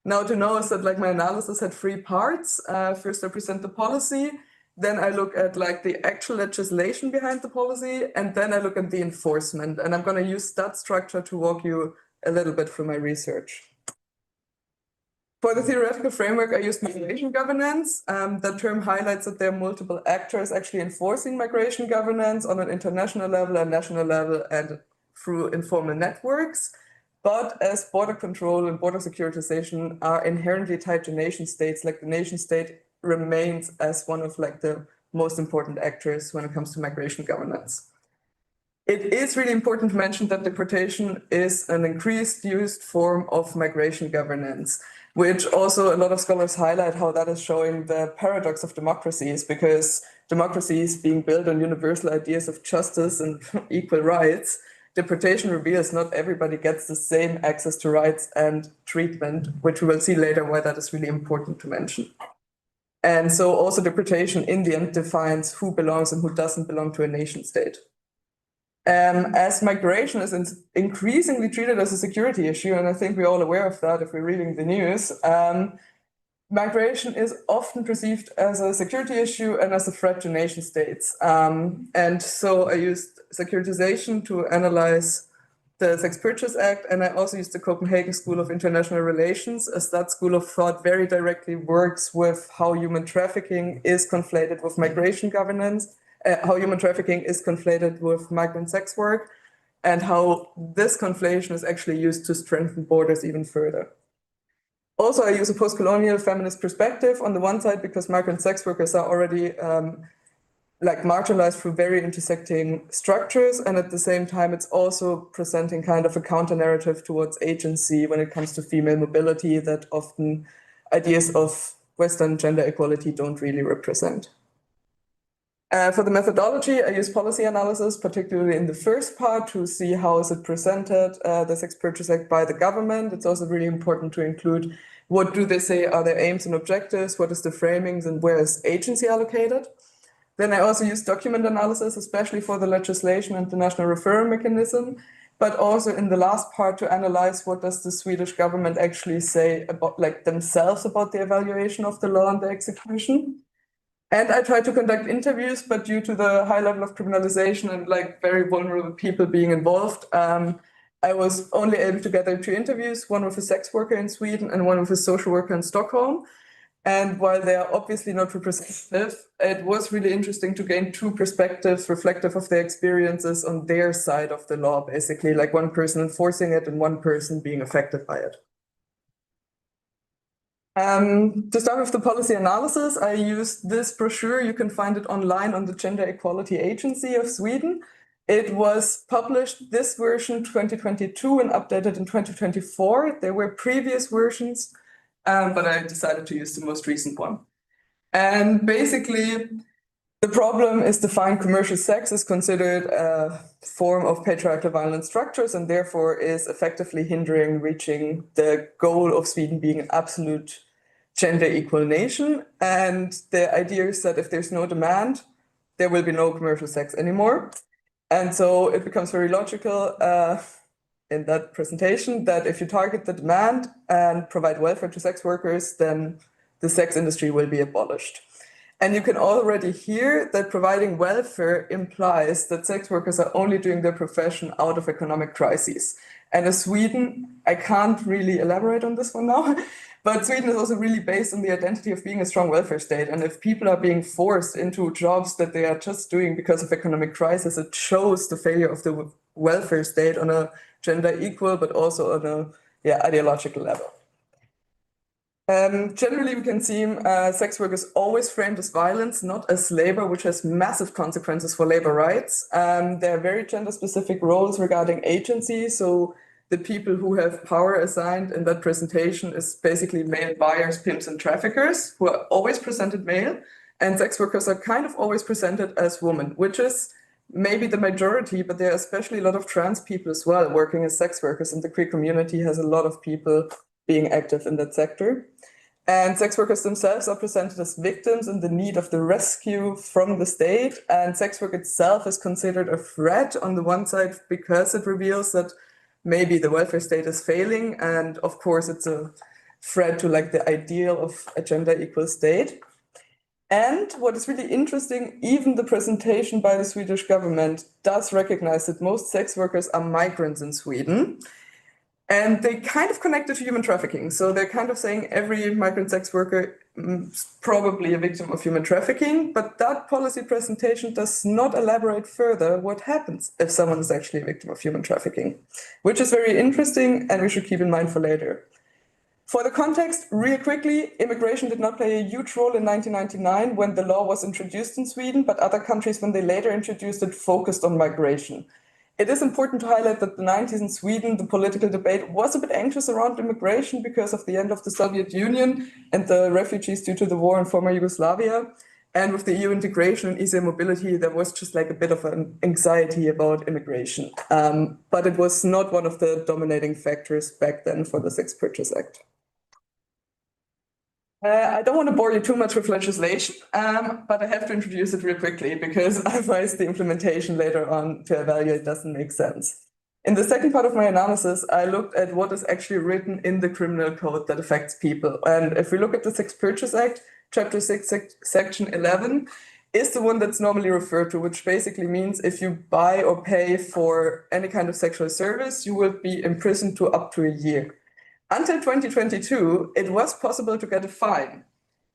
now to know is that like my analysis had three parts. First, I present the policy, then I look at like the actual legislation behind the policy, and then I look at the enforcement. And I'm gonna use that structure to walk you a little bit through my research. For the theoretical framework, I used migration governance. That term highlights that there are multiple actors actually enforcing migration governance on an international level and national level and through informal networks. But as border control and border securitization are inherently tied to nation states, like the nation state remains as one of like the most important actors when it comes to migration governance. It is really important to mention that deportation is an increased used form of migration governance, which also a lot of scholars highlight how that is showing the paradox of democracies, because democracies being built on universal ideas of justice and equal rights, deportation reveals not everybody gets the same access to rights and treatment, which we will see later why that is really important to mention. And so also deportation in the end defines who belongs and who doesn't belong to a nation state. As migration is increasingly treated as a security issue, and I think we're all aware of that if we're reading the news, migration is often perceived as a security issue and as a threat to nation states. And so I used securitization to analyze the Sex Purchase Act, and I also used the Copenhagen School of International Relations, as that school of thought very directly works with how human trafficking is conflated with migration governance, how human trafficking is conflated with migrant sex work, and how this conflation is actually used to strengthen borders even further. Also, I use a post-colonial feminist perspective on the one side because migrant sex workers are already like marginalized through very intersecting structures, and at the same time it's also presenting kind of a counter-narrative towards agency when it comes to female mobility that often ideas of Western gender equality don't really represent. For the methodology, I use policy analysis, particularly in the first part, to see how is it presented, the Sex Purchase Act by the government. It's also really important to include what do they say are their aims and objectives, what is the framings, and where is agency allocated. Then I also use document analysis, especially for the legislation and the national referral mechanism, but also in the last part to analyze what does the Swedish government actually say about like themselves about the evaluation of the law and the execution. And I tried to conduct interviews, but due to the high level of criminalization and like very vulnerable people being involved, I was only able to gather 2 interviews, one with a sex worker in Sweden and one with a social worker in Stockholm. And while they are obviously not representative, it was really interesting to gain 2 perspectives reflective of their experiences on their side of the law, basically, like one person enforcing it and one person being affected by it. To start with the policy analysis, I used this brochure. You can find it online on the Gender Equality Agency of Sweden. It was published, this version 2022 and updated in 2024. There were previous versions, but I decided to use the most recent one. And basically, the problem is defined commercial sex is considered a form of patriarchal violent structures and therefore is effectively hindering reaching the goal of Sweden being an absolute gender equal nation. And the idea is that if there's no demand, there will be no commercial sex anymore. And so it becomes very logical in that presentation that if you target the demand and provide welfare to sex workers, then the sex industry will be abolished. And you can already hear that providing welfare implies that sex workers are only doing their profession out of economic crises. And as Sweden, I can't really elaborate on this one now, but Sweden is also really based on the identity of being a strong welfare state. And if people are being forced into jobs that they are just doing because of economic crisis, it shows the failure of the welfare state on a gender equal, but also on a ideological level. Generally, we can see sex work is always framed as violence, not as labor, which has massive consequences for labor rights. There are very gender-specific roles regarding agency. So the people who have power assigned in that presentation is basically male buyers, pimps, and traffickers, who are always presented male. And sex workers are kind of always presented as women, which is maybe the majority, but there are especially a lot of trans people as well working as sex workers, and the queer community has a lot of people being active in that sector. And sex workers themselves are presented as victims in the need of the rescue from the state. And sex work itself is considered a threat on the one side because it reveals that maybe the welfare state is failing. And of course, it's a threat to like the ideal of a gender equal state. And what is really interesting, even the presentation by the Swedish government does recognize that most sex workers are migrants in Sweden. And they kind of connect it to human trafficking. So they're kind of saying every migrant sex worker is probably a victim of human trafficking, but that policy presentation does not elaborate further what happens if someone is actually a victim of human trafficking, which is very interesting and we should keep in mind for later. For the context, real quickly, immigration did not play a huge role in 1999 when the law was introduced in Sweden, but other countries, when they later introduced it, focused on migration. It is important to highlight that the 90s in Sweden, the political debate was a bit anxious around immigration because of the end of the Soviet Union and the refugees due to the war in former Yugoslavia. And with the EU integration and easier mobility, there was just like a bit of an anxiety about immigration. But it was not one of the dominating factors back then for the Sex Purchase Act. I don't want to bore you too much with legislation, but I have to introduce it real quickly because otherwise the implementation later on to evaluate doesn't make sense. In the second part of my analysis, I looked at what is actually written in the criminal code that affects people. And if we look at the Sex Purchase Act, Chapter 6, Section 11 is the one that's normally referred to, which basically means if you buy or pay for any kind of sexual service, you will be imprisoned to up to a year. Until 2022, it was possible to get a fine.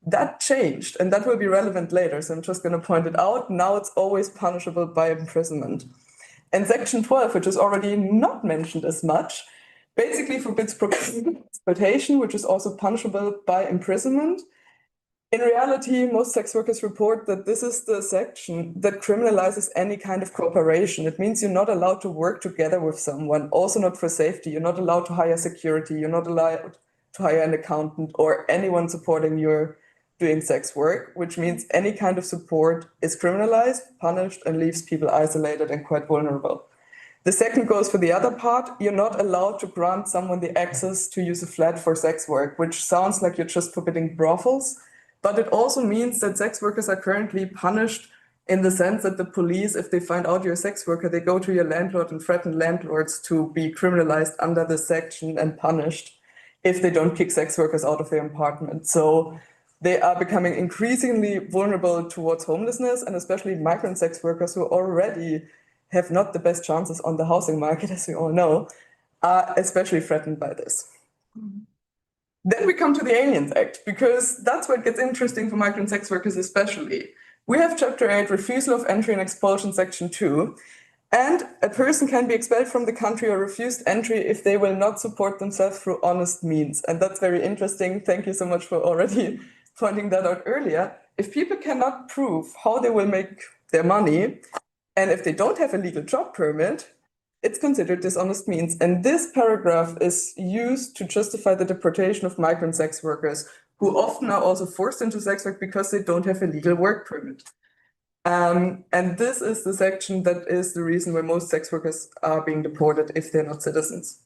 That changed, and that will be relevant later, so I'm just going to point it out. Now it's always punishable by imprisonment. And Section 12, which is already not mentioned as much, basically forbids exploitation, which is also punishable by imprisonment. In reality, most sex workers report that this is the section that criminalizes any kind of cooperation. It means you're not allowed to work together with someone, also not for safety. You're not allowed to hire security. You're not allowed to hire an accountant or anyone supporting your doing sex work, which means any kind of support is criminalized, punished, and leaves people isolated and quite vulnerable. The second goes for the other part. You're not allowed to grant someone the access to use a flat for sex work, which sounds like you're just forbidding brothels. But it also means that sex workers are currently punished in the sense that the police, if they find out you're a sex worker, they go to your landlord and threaten landlords to be criminalized under this section and punished if they don't kick sex workers out of their apartment. So they are becoming increasingly vulnerable towards homelessness, and especially migrant sex workers who already have not the best chances on the housing market, as we all know. are especially threatened by this. Then we come to the Aliens Act, because that's what gets interesting for migrant sex workers especially. We have Chapter 8, Refusal of Entry and Expulsion, Section 2, and a person can be expelled from the country or refused entry if they will not support themselves through honest means. And that's very interesting. Thank you so much for already pointing that out earlier. If people cannot prove how they will make their money, and if they don't have a legal job permit, it's considered dishonest means. And this paragraph is used to justify the deportation of migrant sex workers, who often are also forced into sex work because they don't have a legal work permit. And this is the section that is the reason why most sex workers are being deported if they're not citizens.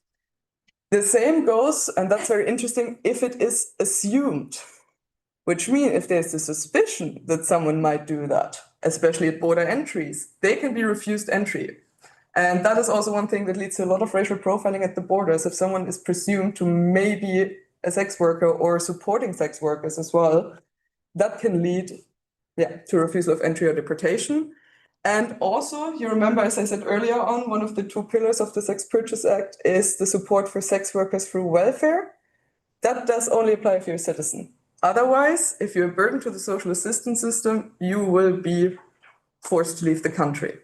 The same goes, and that's very interesting, if it is assumed, which means if there's a suspicion that someone might do that, especially at border entries, they can be refused entry. And that is also one thing that leads to a lot of racial profiling at the borders. If someone is presumed to maybe a sex worker or supporting sex workers as well, that can lead to refusal of entry or deportation. And also, you remember, as I said earlier on, one of the two pillars of the Sex Purchase Act is the support for sex workers through welfare. That does only apply if you're a citizen. Otherwise, if you're a burden to the social assistance system, you will be forced to leave the country.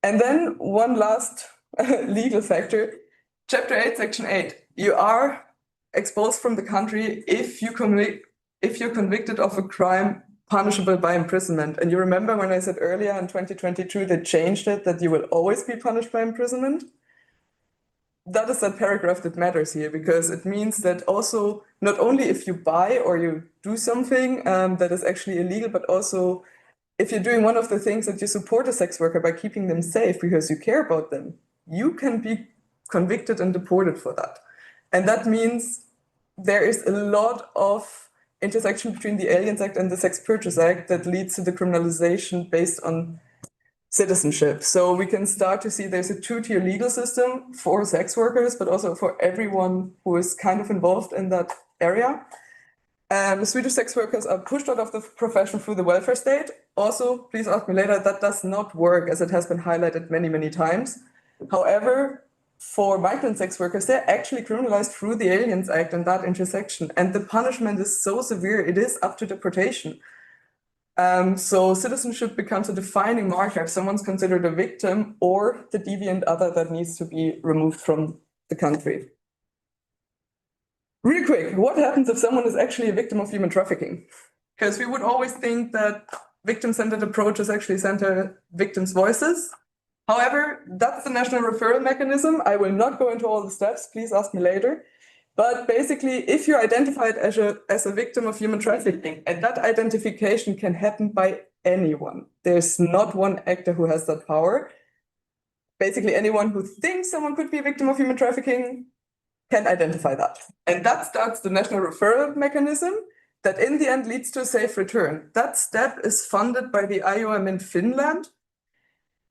And then one last legal factor, Chapter 8, Section 8. You are expelled from the country if you're convicted of a crime punishable by imprisonment. And you remember when I said earlier in 2022, they changed it, that you will always be punished by imprisonment? That is that paragraph that matters here, because it means that also not only if you buy or you do something that is actually illegal, but also if you're doing one of the things that you support a sex worker by keeping them safe because you care about them, you can be convicted and deported for that. And that means there is a lot of intersection between the Aliens Act and the Sex Purchase Act that leads to the criminalization based on citizenship. So we can start to see there's a two-tier legal system for sex workers, but also for everyone who is kind of involved in that area. Swedish sex workers are pushed out of the profession through the welfare state. Also, please ask me later, that does not work, as it has been highlighted many, many times. However, for migrant sex workers, they're actually criminalized through the Aliens Act and that intersection. And the punishment is so severe, it is up to deportation. So citizenship becomes a defining marker if someone's considered a victim or the deviant other that needs to be removed from the country. Really quick, what happens if someone is actually a victim of human trafficking? Because we would always think that victim-centered approaches actually center victims' voices. However, that's the national referral mechanism. I will not go into all the steps, please ask me later. But basically, if you're identified as a victim of human trafficking, and that identification can happen by anyone. There's not one actor who has that power. Basically, anyone who thinks someone could be a victim of human trafficking can identify that. And that starts the national referral mechanism that in the end leads to a safe return. That step is funded by the IOM in Finland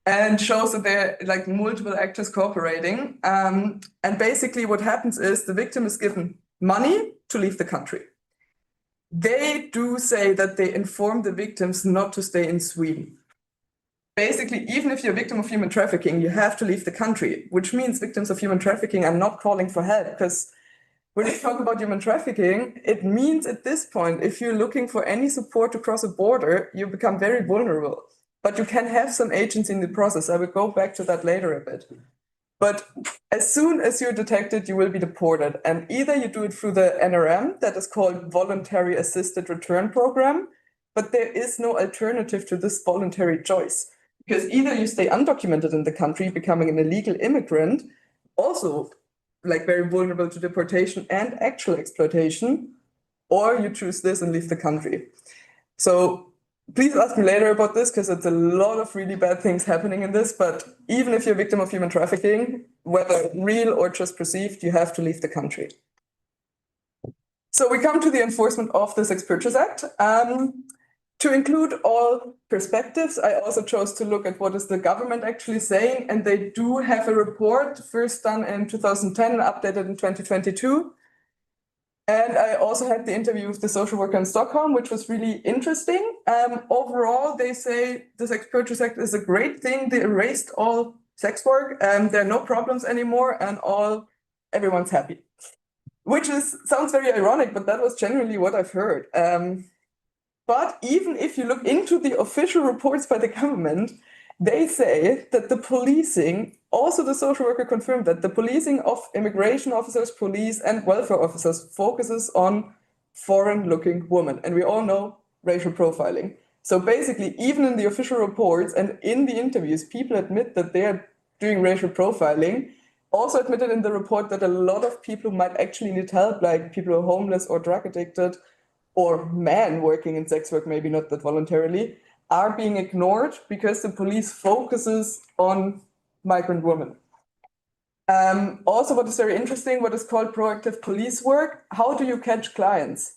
and shows that there are like multiple actors cooperating. And basically what happens is the victim is given money to leave the country. They do say that they inform the victims not to stay in Sweden. Basically, even if you're a victim of human trafficking, you have to leave the country, which means victims of human trafficking are not calling for help, because when you talk about human trafficking, it means at this point, if you're looking for any support to cross a border, you become very vulnerable. But you can have some agency in the process. I will go back to that later a bit. But as soon as you're detected, you will be deported. And either you do it through the NRM, that is called Voluntary Assisted Return Program, but there is no alternative to this voluntary choice. Because either you stay undocumented in the country, becoming an illegal immigrant, also like very vulnerable to deportation and actual exploitation, or you choose this and leave the country. So please ask me later about this, because it's a lot of really bad things happening in this, but even if you're a victim of human trafficking, whether real or just perceived, you have to leave the country. So we come to the enforcement of the Sex Purchase Act. To include all perspectives, I also chose to look at what is the government actually saying, and they do have a report, first done in 2010, updated in 2022. And I also had the interview with the social worker in Stockholm, which was really interesting. Overall, they say the Sex Purchase Act is a great thing. They erased all sex work, there are no problems anymore, and everyone's happy. Which sounds very ironic, but that was generally what I've heard. But even if you look into the official reports by the government, they say that the policing, also the social worker confirmed that the policing of immigration officers, police, and welfare officers focuses on foreign-looking women. And we all know racial profiling. So basically, even in the official reports and in the interviews, people admit that they are doing racial profiling. Also admitted in the report that a lot of people might actually need help, like people who are homeless or drug addicted, or men working in sex work, maybe not that voluntarily, are being ignored because the police focuses on migrant women. Also, what is very interesting, what is called proactive police work. How do you catch clients?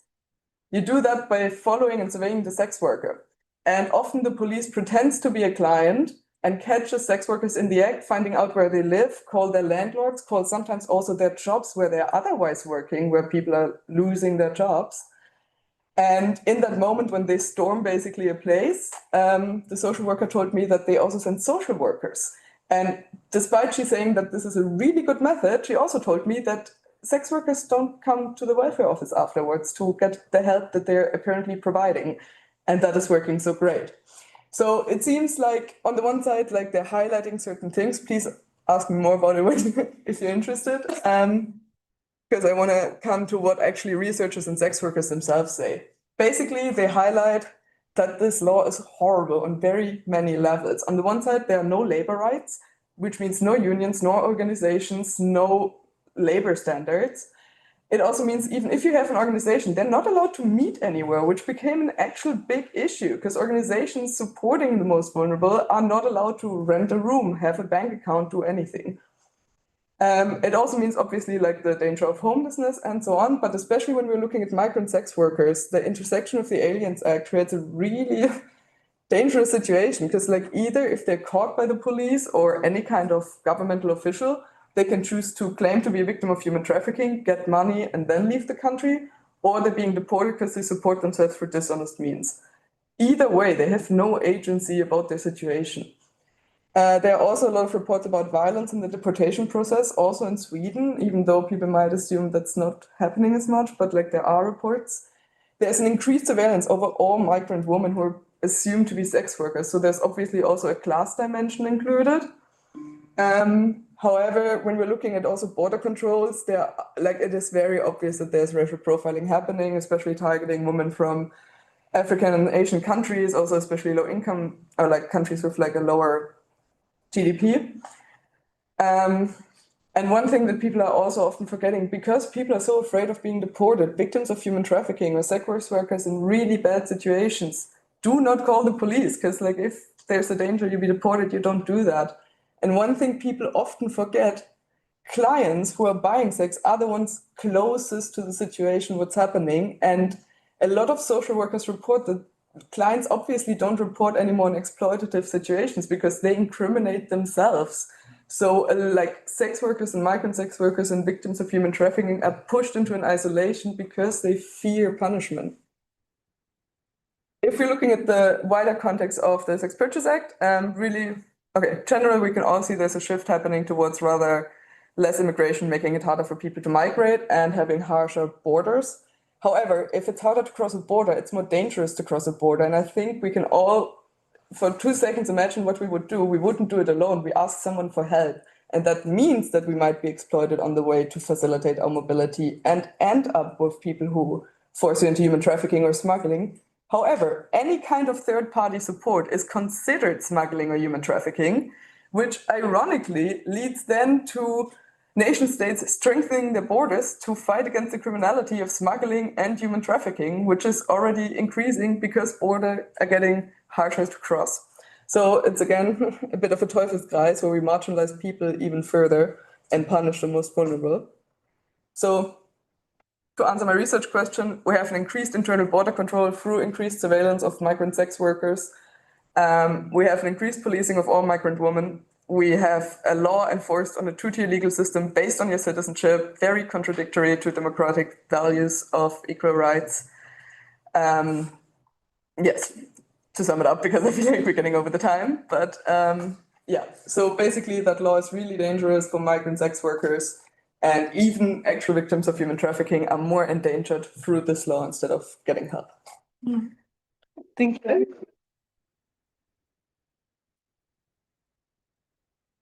You do that by following and surveying the sex worker. And often the police pretends to be a client and catches sex workers in the act, finding out where they live, call their landlords, call sometimes also their jobs where they're otherwise working, where people are losing their jobs. And in that moment when they storm basically a place, the social worker told me that they also send social workers. And despite she saying that this is a really good method, she also told me that sex workers don't come to the welfare office afterwards to get the help that they're apparently providing. And that is working so great. So it seems like on the one side, like they're highlighting certain things. Please ask me more about it if you're interested. Because I want to come to what actually researchers and sex workers themselves say. Basically, they highlight that this law is horrible on very many levels. On the one side, there are no labor rights, which means no unions, no organizations, no labor standards. It also means even if you have an organization, they're not allowed to meet anywhere, which became an actual big issue because organizations supporting the most vulnerable are not allowed to rent a room, have a bank account, do anything. It also means obviously like the danger of homelessness and so on, but especially when we're looking at migrant sex workers, the intersection of the Aliens Act creates a really dangerous situation because like either if they're caught by the police or any kind of governmental official, they can choose to claim to be a victim of human trafficking, get money and then leave the country, or they're being deported because they support themselves through dishonest means. Either way, they have no agency about their situation. There are also a lot of reports about violence in the deportation process, also in Sweden, even though people might assume that's not happening as much, but like there are reports. There's an increased surveillance over all migrant women who are assumed to be sex workers. So there's obviously also a class dimension included. However, when we're looking at also border controls, it is very obvious that there's racial profiling happening, especially targeting women from African and Asian countries, also especially low income, or like countries with like a lower GDP. And one thing that people are also often forgetting, because people are so afraid of being deported, victims of human trafficking or sex workers in really bad situations, do not call the police, because like if there's a danger you be deported, you don't do that. And one thing people often forget, clients who are buying sex are the ones closest to the situation, what's happening. And a lot of social workers report that clients obviously don't report anymore in exploitative situations because they incriminate themselves. So like sex workers and migrant sex workers and victims of human trafficking are pushed into an isolation because they fear punishment. If we're looking at the wider context of the Sex Purchase Act, generally we can all see there's a shift happening towards rather less immigration, making it harder for people to migrate and having harsher borders. However, if it's harder to cross a border, it's more dangerous to cross a border. And I think we can all, for 2 seconds, imagine what we would do. We wouldn't do it alone. We ask someone for help. And that means that we might be exploited on the way to facilitate our mobility and end up with people who force you into human trafficking or smuggling. However, any kind of third-party support is considered smuggling or human trafficking, which ironically leads then to nation states strengthening their borders to fight against the criminality of smuggling and human trafficking, which is already increasing because borders are getting harsher to cross. So it's again a bit of a Teufelskreis where we marginalize people even further and punish the most vulnerable. So to answer my research question, we have an increased internal border control through increased surveillance of migrant sex workers. We have an increased policing of all migrant women. We have a law enforced on a two-tier legal system based on your citizenship, very contradictory to democratic values of equal rights. Yes, to sum it up, because I feel like we're getting over the time, but Yeah, so basically that law is really dangerous for migrant sex workers, and even actual victims of human trafficking are more endangered through this law instead of getting help. Thank you.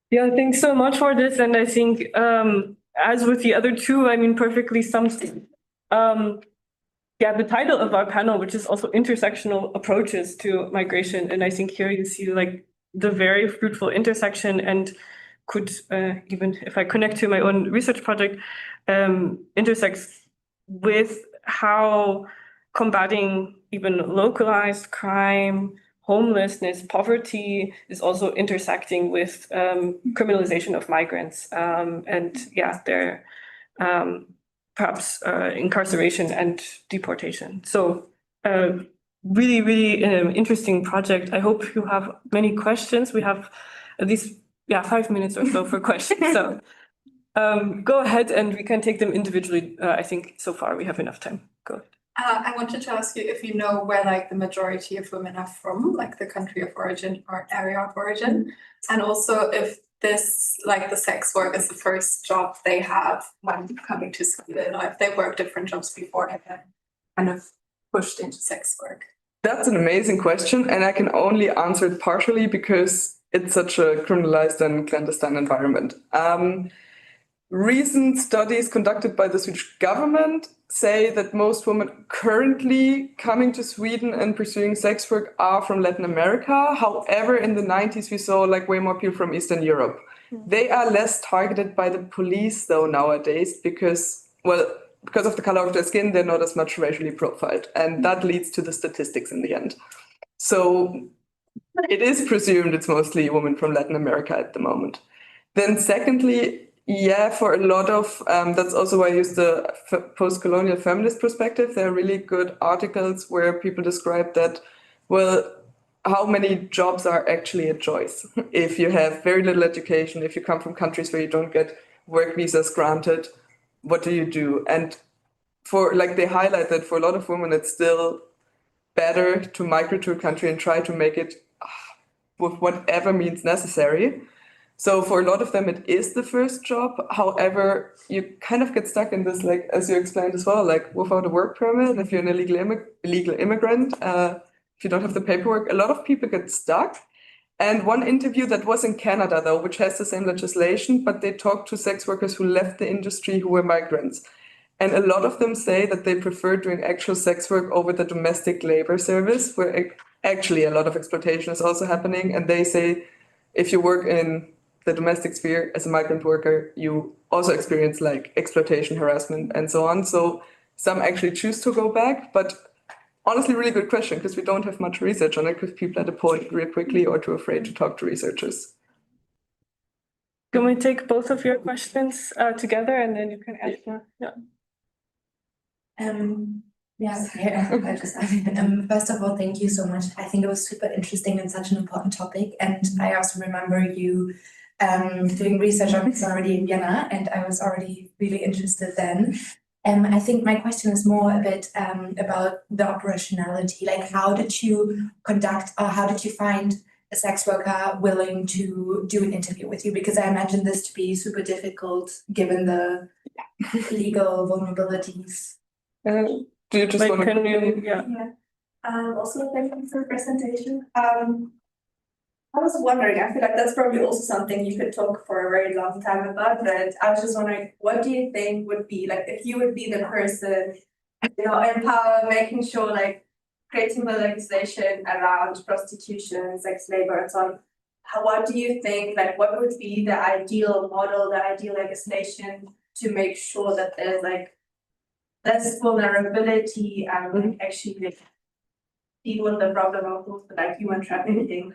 Yeah, thanks so much for this. And I think, as with the other two, I mean, perfectly sums the title of our panel, which is also intersectional approaches to migration. And I think here you see like the very fruitful intersection, and could even if I connect to my own research project, intersects with how combating even localized crime, homelessness, poverty is also intersecting with criminalization of migrants, and yeah, their perhaps incarceration and deportation. So really, really interesting project. I hope you have many questions. We have at least 5 minutes or so for questions. So go ahead and we can take them individually. I think so far we have enough time. Go ahead. I wanted to ask you if you know where like the majority of women are from, like the country of origin or area of origin, and also if this, like the sex work is the first job they have when coming to Sweden, or if they work different jobs before and then kind of pushed into sex work. That's an amazing question, and I can only answer it partially because it's such a criminalized and clandestine environment. Recent studies conducted by the Swedish government say that most women currently coming to Sweden and pursuing sex work are from Latin America. However, in the 90s, we saw like way more people from Eastern Europe. They are less targeted by the police though nowadays because of the color of their skin, they're not as much racially profiled. And that leads to the statistics in the end. So it is presumed it's mostly women from Latin America at the moment. Then secondly, yeah, for a lot of, that's also why I use the post-colonial feminist perspective. There are really good articles where people describe that, well, how many jobs are actually a choice? If you have very little education, if you come from countries where you don't get work visas granted, what do you do? And for like they highlight that for a lot of women, it's still better to migrate to a country and try to make it with whatever means necessary. So for a lot of them, it is the first job. However, you kind of get stuck in this, like, as you explained as well, like without a work permit, if you're an illegal immigrant, if you don't have the paperwork, a lot of people get stuck. And one interview that was in Canada, though, which has the same legislation, but they talked to sex workers who left the industry who were migrants. And a lot of them say that they prefer doing actual sex work over the domestic labor service, where actually a lot of exploitation is also happening. And they say if you work in the domestic sphere as a migrant worker, you also experience like exploitation, harassment, and so on. So some actually choose to go back, but honestly, really good question because we don't have much research on it because people at a point real quickly or too afraid to talk to researchers. Can we take both of your questions together and then you can answer? Yeah. I just first of all, thank you so much. I think it was super interesting and such an important topic. And I also remember you doing research on this already in Vienna, and I was already really interested then. I think my question is more a bit about the operationality. Like, how did you conduct, or how did you find a sex worker willing to do an interview with you? Because I imagine this to be super difficult given the legal vulnerabilities. Do you just want to? Yeah. Also, thank you for the presentation. I was wondering, I feel like that's probably also something you could talk for a very long time about, but I was just wondering, what do you think would be, like, if you would be the person, you know, in power, making sure, like, creating the legislation around prostitution, sex labor, and so on, what do you think, like, what would be the ideal model, the ideal legislation to make sure that there's, like, less vulnerability and like, actually like, deal with the problem of like human trafficking?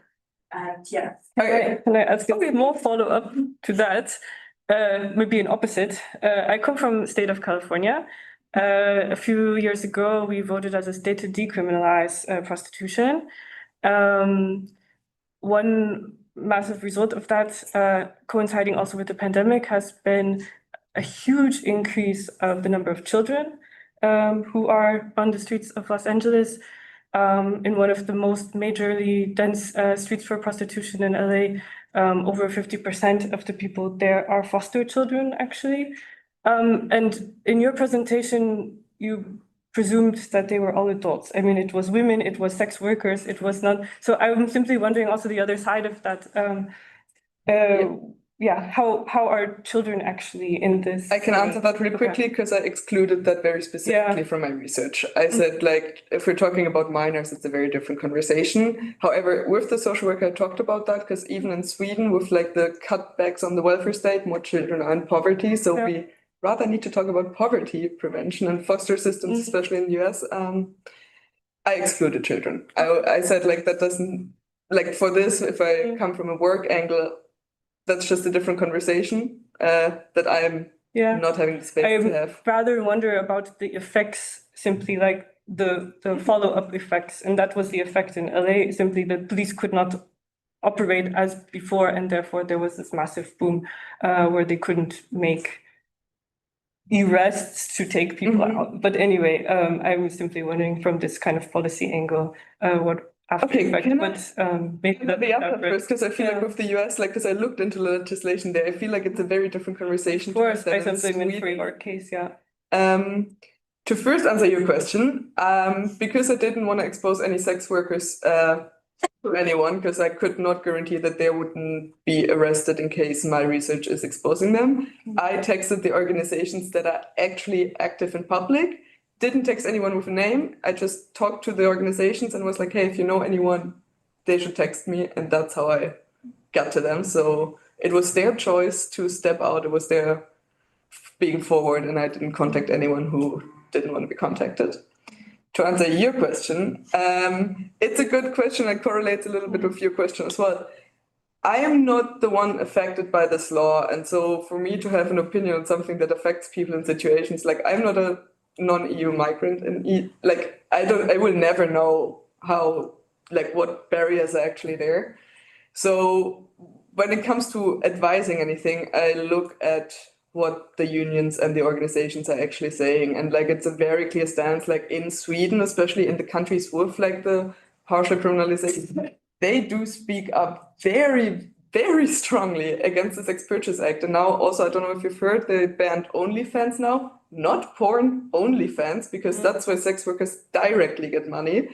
And yeah. Okay, can I ask a bit more follow-up to that? Maybe an opposite. I come from the state of California. A few years ago, we voted as a state to decriminalize prostitution. One massive result of that, coinciding also with the pandemic, has been a huge increase of the number of children who are on the streets of Los Angeles. In one of the most majorly dense streets for prostitution in LA, over 50% of the people there are foster children, actually. And in your presentation, you presumed that they were all adults. I mean, it was women, it was sex workers, it was not. So I'm simply wondering also the other side of that. How are children actually in this? I can answer that really quickly because I excluded that very specifically from my research. I said, like, if we're talking about minors, it's a very different conversation. However, with the social worker, I talked about that because even in Sweden, with like the cutbacks on the welfare state, more children are in poverty. So we rather need to talk about poverty prevention and foster systems, especially in the US. I excluded children. I said, like, that doesn't, like, for this, if I come from a work angle, that's just a different conversation that I'm not having the space to have. I rather wonder about the effects, simply like the follow-up effects. And that was the effect in LA, simply that police could not operate as before. And therefore there was this massive boom where they couldn't make arrests to take people out. But anyway, I'm simply wondering from this kind of policy angle, what after effect, maybe the answer first, because I feel like with the US, like, because I looked into the legislation there, I feel like it's a very different conversation. Of course, I something in for your case, To first answer your question, because I didn't want to expose any sex workers to anyone, because I could not guarantee that they wouldn't be arrested in case my research is exposing them. I texted the organizations that are actually active in public. Didn't text anyone with a name. I just talked to the organizations and was like, hey, if you know anyone, they should text me. And that's how I got to them. So it was their choice to step out. It was their being forward. And I didn't contact anyone who didn't want to be contacted. To answer your question, it's a good question. It correlates a little bit with your question as well. I am not the one affected by this law. And so for me to have an opinion on something that affects people in situations, like, I'm not a non-EU migrant, and I will never know how, like, what barriers are actually there. So when it comes to advising anything, I look at what the unions and the organizations are actually saying, and like, it's a very clear stance. Like in Sweden, especially in the countries with like the partial criminalization, they do speak up very, very strongly against the Sex Purchase Act. And now also, I don't know if you've heard, they banned OnlyFans now. Not porn, OnlyFans, because that's where sex workers directly get money.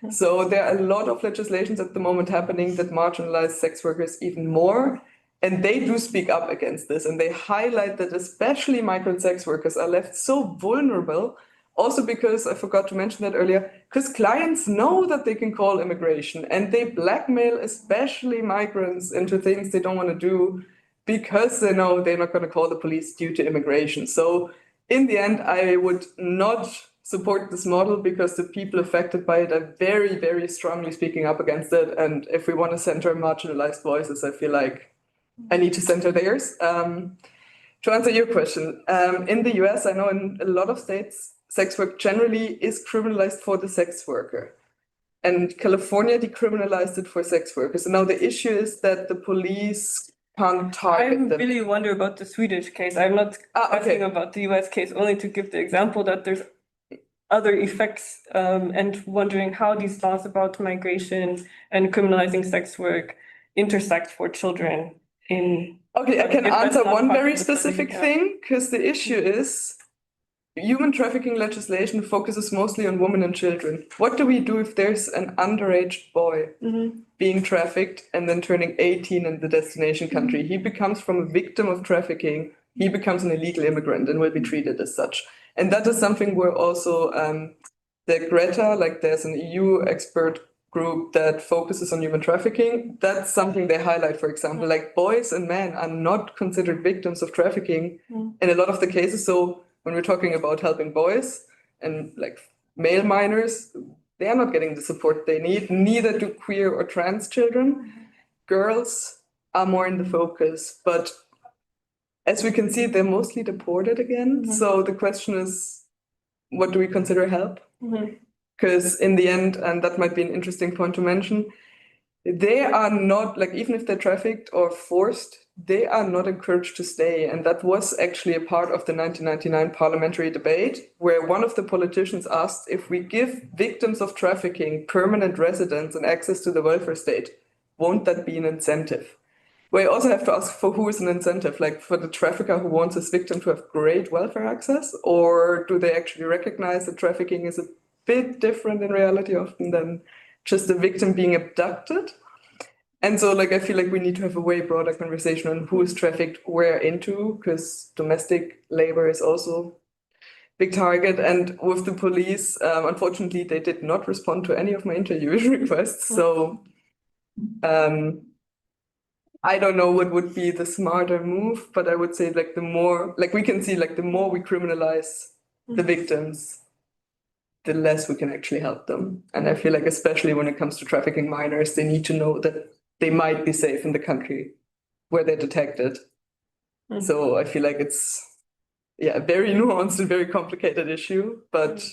So there are a lot of legislations at the moment happening that marginalize sex workers even more. And they do speak up against this. And they highlight that especially migrant sex workers are left so vulnerable. Also because, I forgot to mention that earlier, because clients know that they can call immigration and they blackmail especially migrants into things they don't want to do because they know they're not going to call the police due to immigration. So in the end, I would not support this model because the people affected by it are very, very strongly speaking up against it. And if we want to center marginalized voices, I feel like I need to center theirs. To answer your question, in the US, I know in a lot of states, sex work generally is criminalized for the sex worker. And California decriminalized it for sex workers. And now the issue is that the police can't target them. I really wonder about the Swedish case. I'm not asking about the US case, only to give the example that there's other effects, and wondering how these laws about migration and criminalizing sex work intersect for children in. Okay, I can answer one very specific thing, because the issue is human trafficking legislation focuses mostly on women and children. What do we do if there's an underage boy being trafficked and then turning 18 in the destination country? He becomes from a victim of trafficking, he becomes an illegal immigrant and will be treated as such. And that is something where also the Greta, like there's an EU expert group that focuses on human trafficking. That's something they highlight, for example, like boys and men are not considered victims of trafficking in a lot of the cases. So when we're talking about helping boys and like male minors, they are not getting the support they need, neither do queer or trans children. Girls are more in the focus, but as we can see, they're mostly deported again. So the question is, what do we consider help? Because in the end, and that might be an interesting point to mention, they are not, like, even if they're trafficked or forced, they are not encouraged to stay. And that was actually a part of the 1999 parliamentary debate, where one of the politicians asked if we give victims of trafficking permanent residence and access to the welfare state, won't that be an incentive? we also have to ask for who is an incentive, like for the trafficker who wants his victim to have great welfare access, or do they actually recognize that trafficking is a bit different in reality often than just the victim being abducted? And so like I feel like we need to have a way broader conversation on who is trafficked where into, because domestic labor is also big target. And with the police, unfortunately, they did not respond to any of my interview requests. So I don't know what would be the smarter move, but I would say like the more, like we can see like the more we criminalize the victims, the less we can actually help them. And I feel like especially when it comes to trafficking minors, they need to know that they might be safe in the country where they're detected. So I feel like it's a very nuanced and very complicated issue, but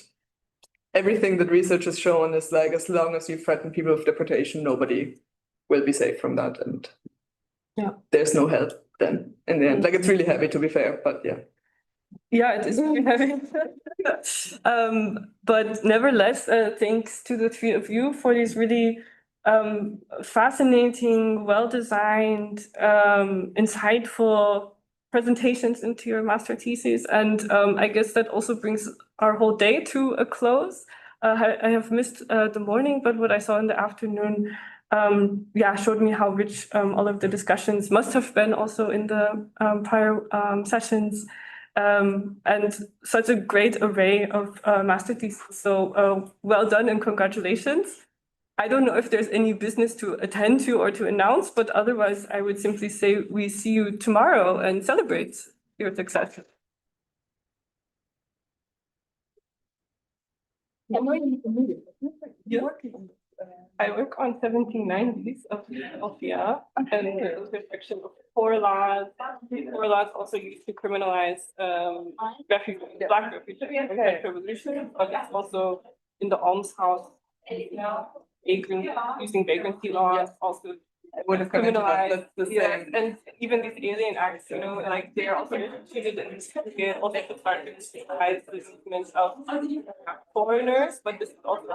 everything that research has shown is like as long as you threaten people with deportation, nobody will be safe from that. And there's no help then in the end. Like it's really heavy to be fair, but yeah. Yeah, it is very heavy. But nevertheless, thanks to the three of you for these really fascinating, well-designed, insightful presentations into your master thesis. And I guess that also brings our whole day to a close. I have missed the morning, but what I saw in the afternoon showed me how rich all of the discussions must have been also in the prior sessions. And such a great array of master theses. So well done and congratulations. I don't know if there's any business to attend to or to announce, but otherwise I would simply say we see you tomorrow and celebrate your success. I work on 1790s of LPR and the intersection of four laws. Four laws also used to criminalize refugees, Black refugees in the revolution, but it's also in the almshouse, using vagrancy laws, also criminalized. And even these alien acts, like they are also treated in this period, also to start to criminalize the movements of foreigners, but this is also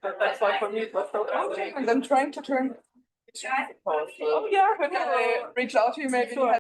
but that's why for me it was so challenging. And I'm trying to turn. Oh yeah, can I reach out to you maybe? Sure.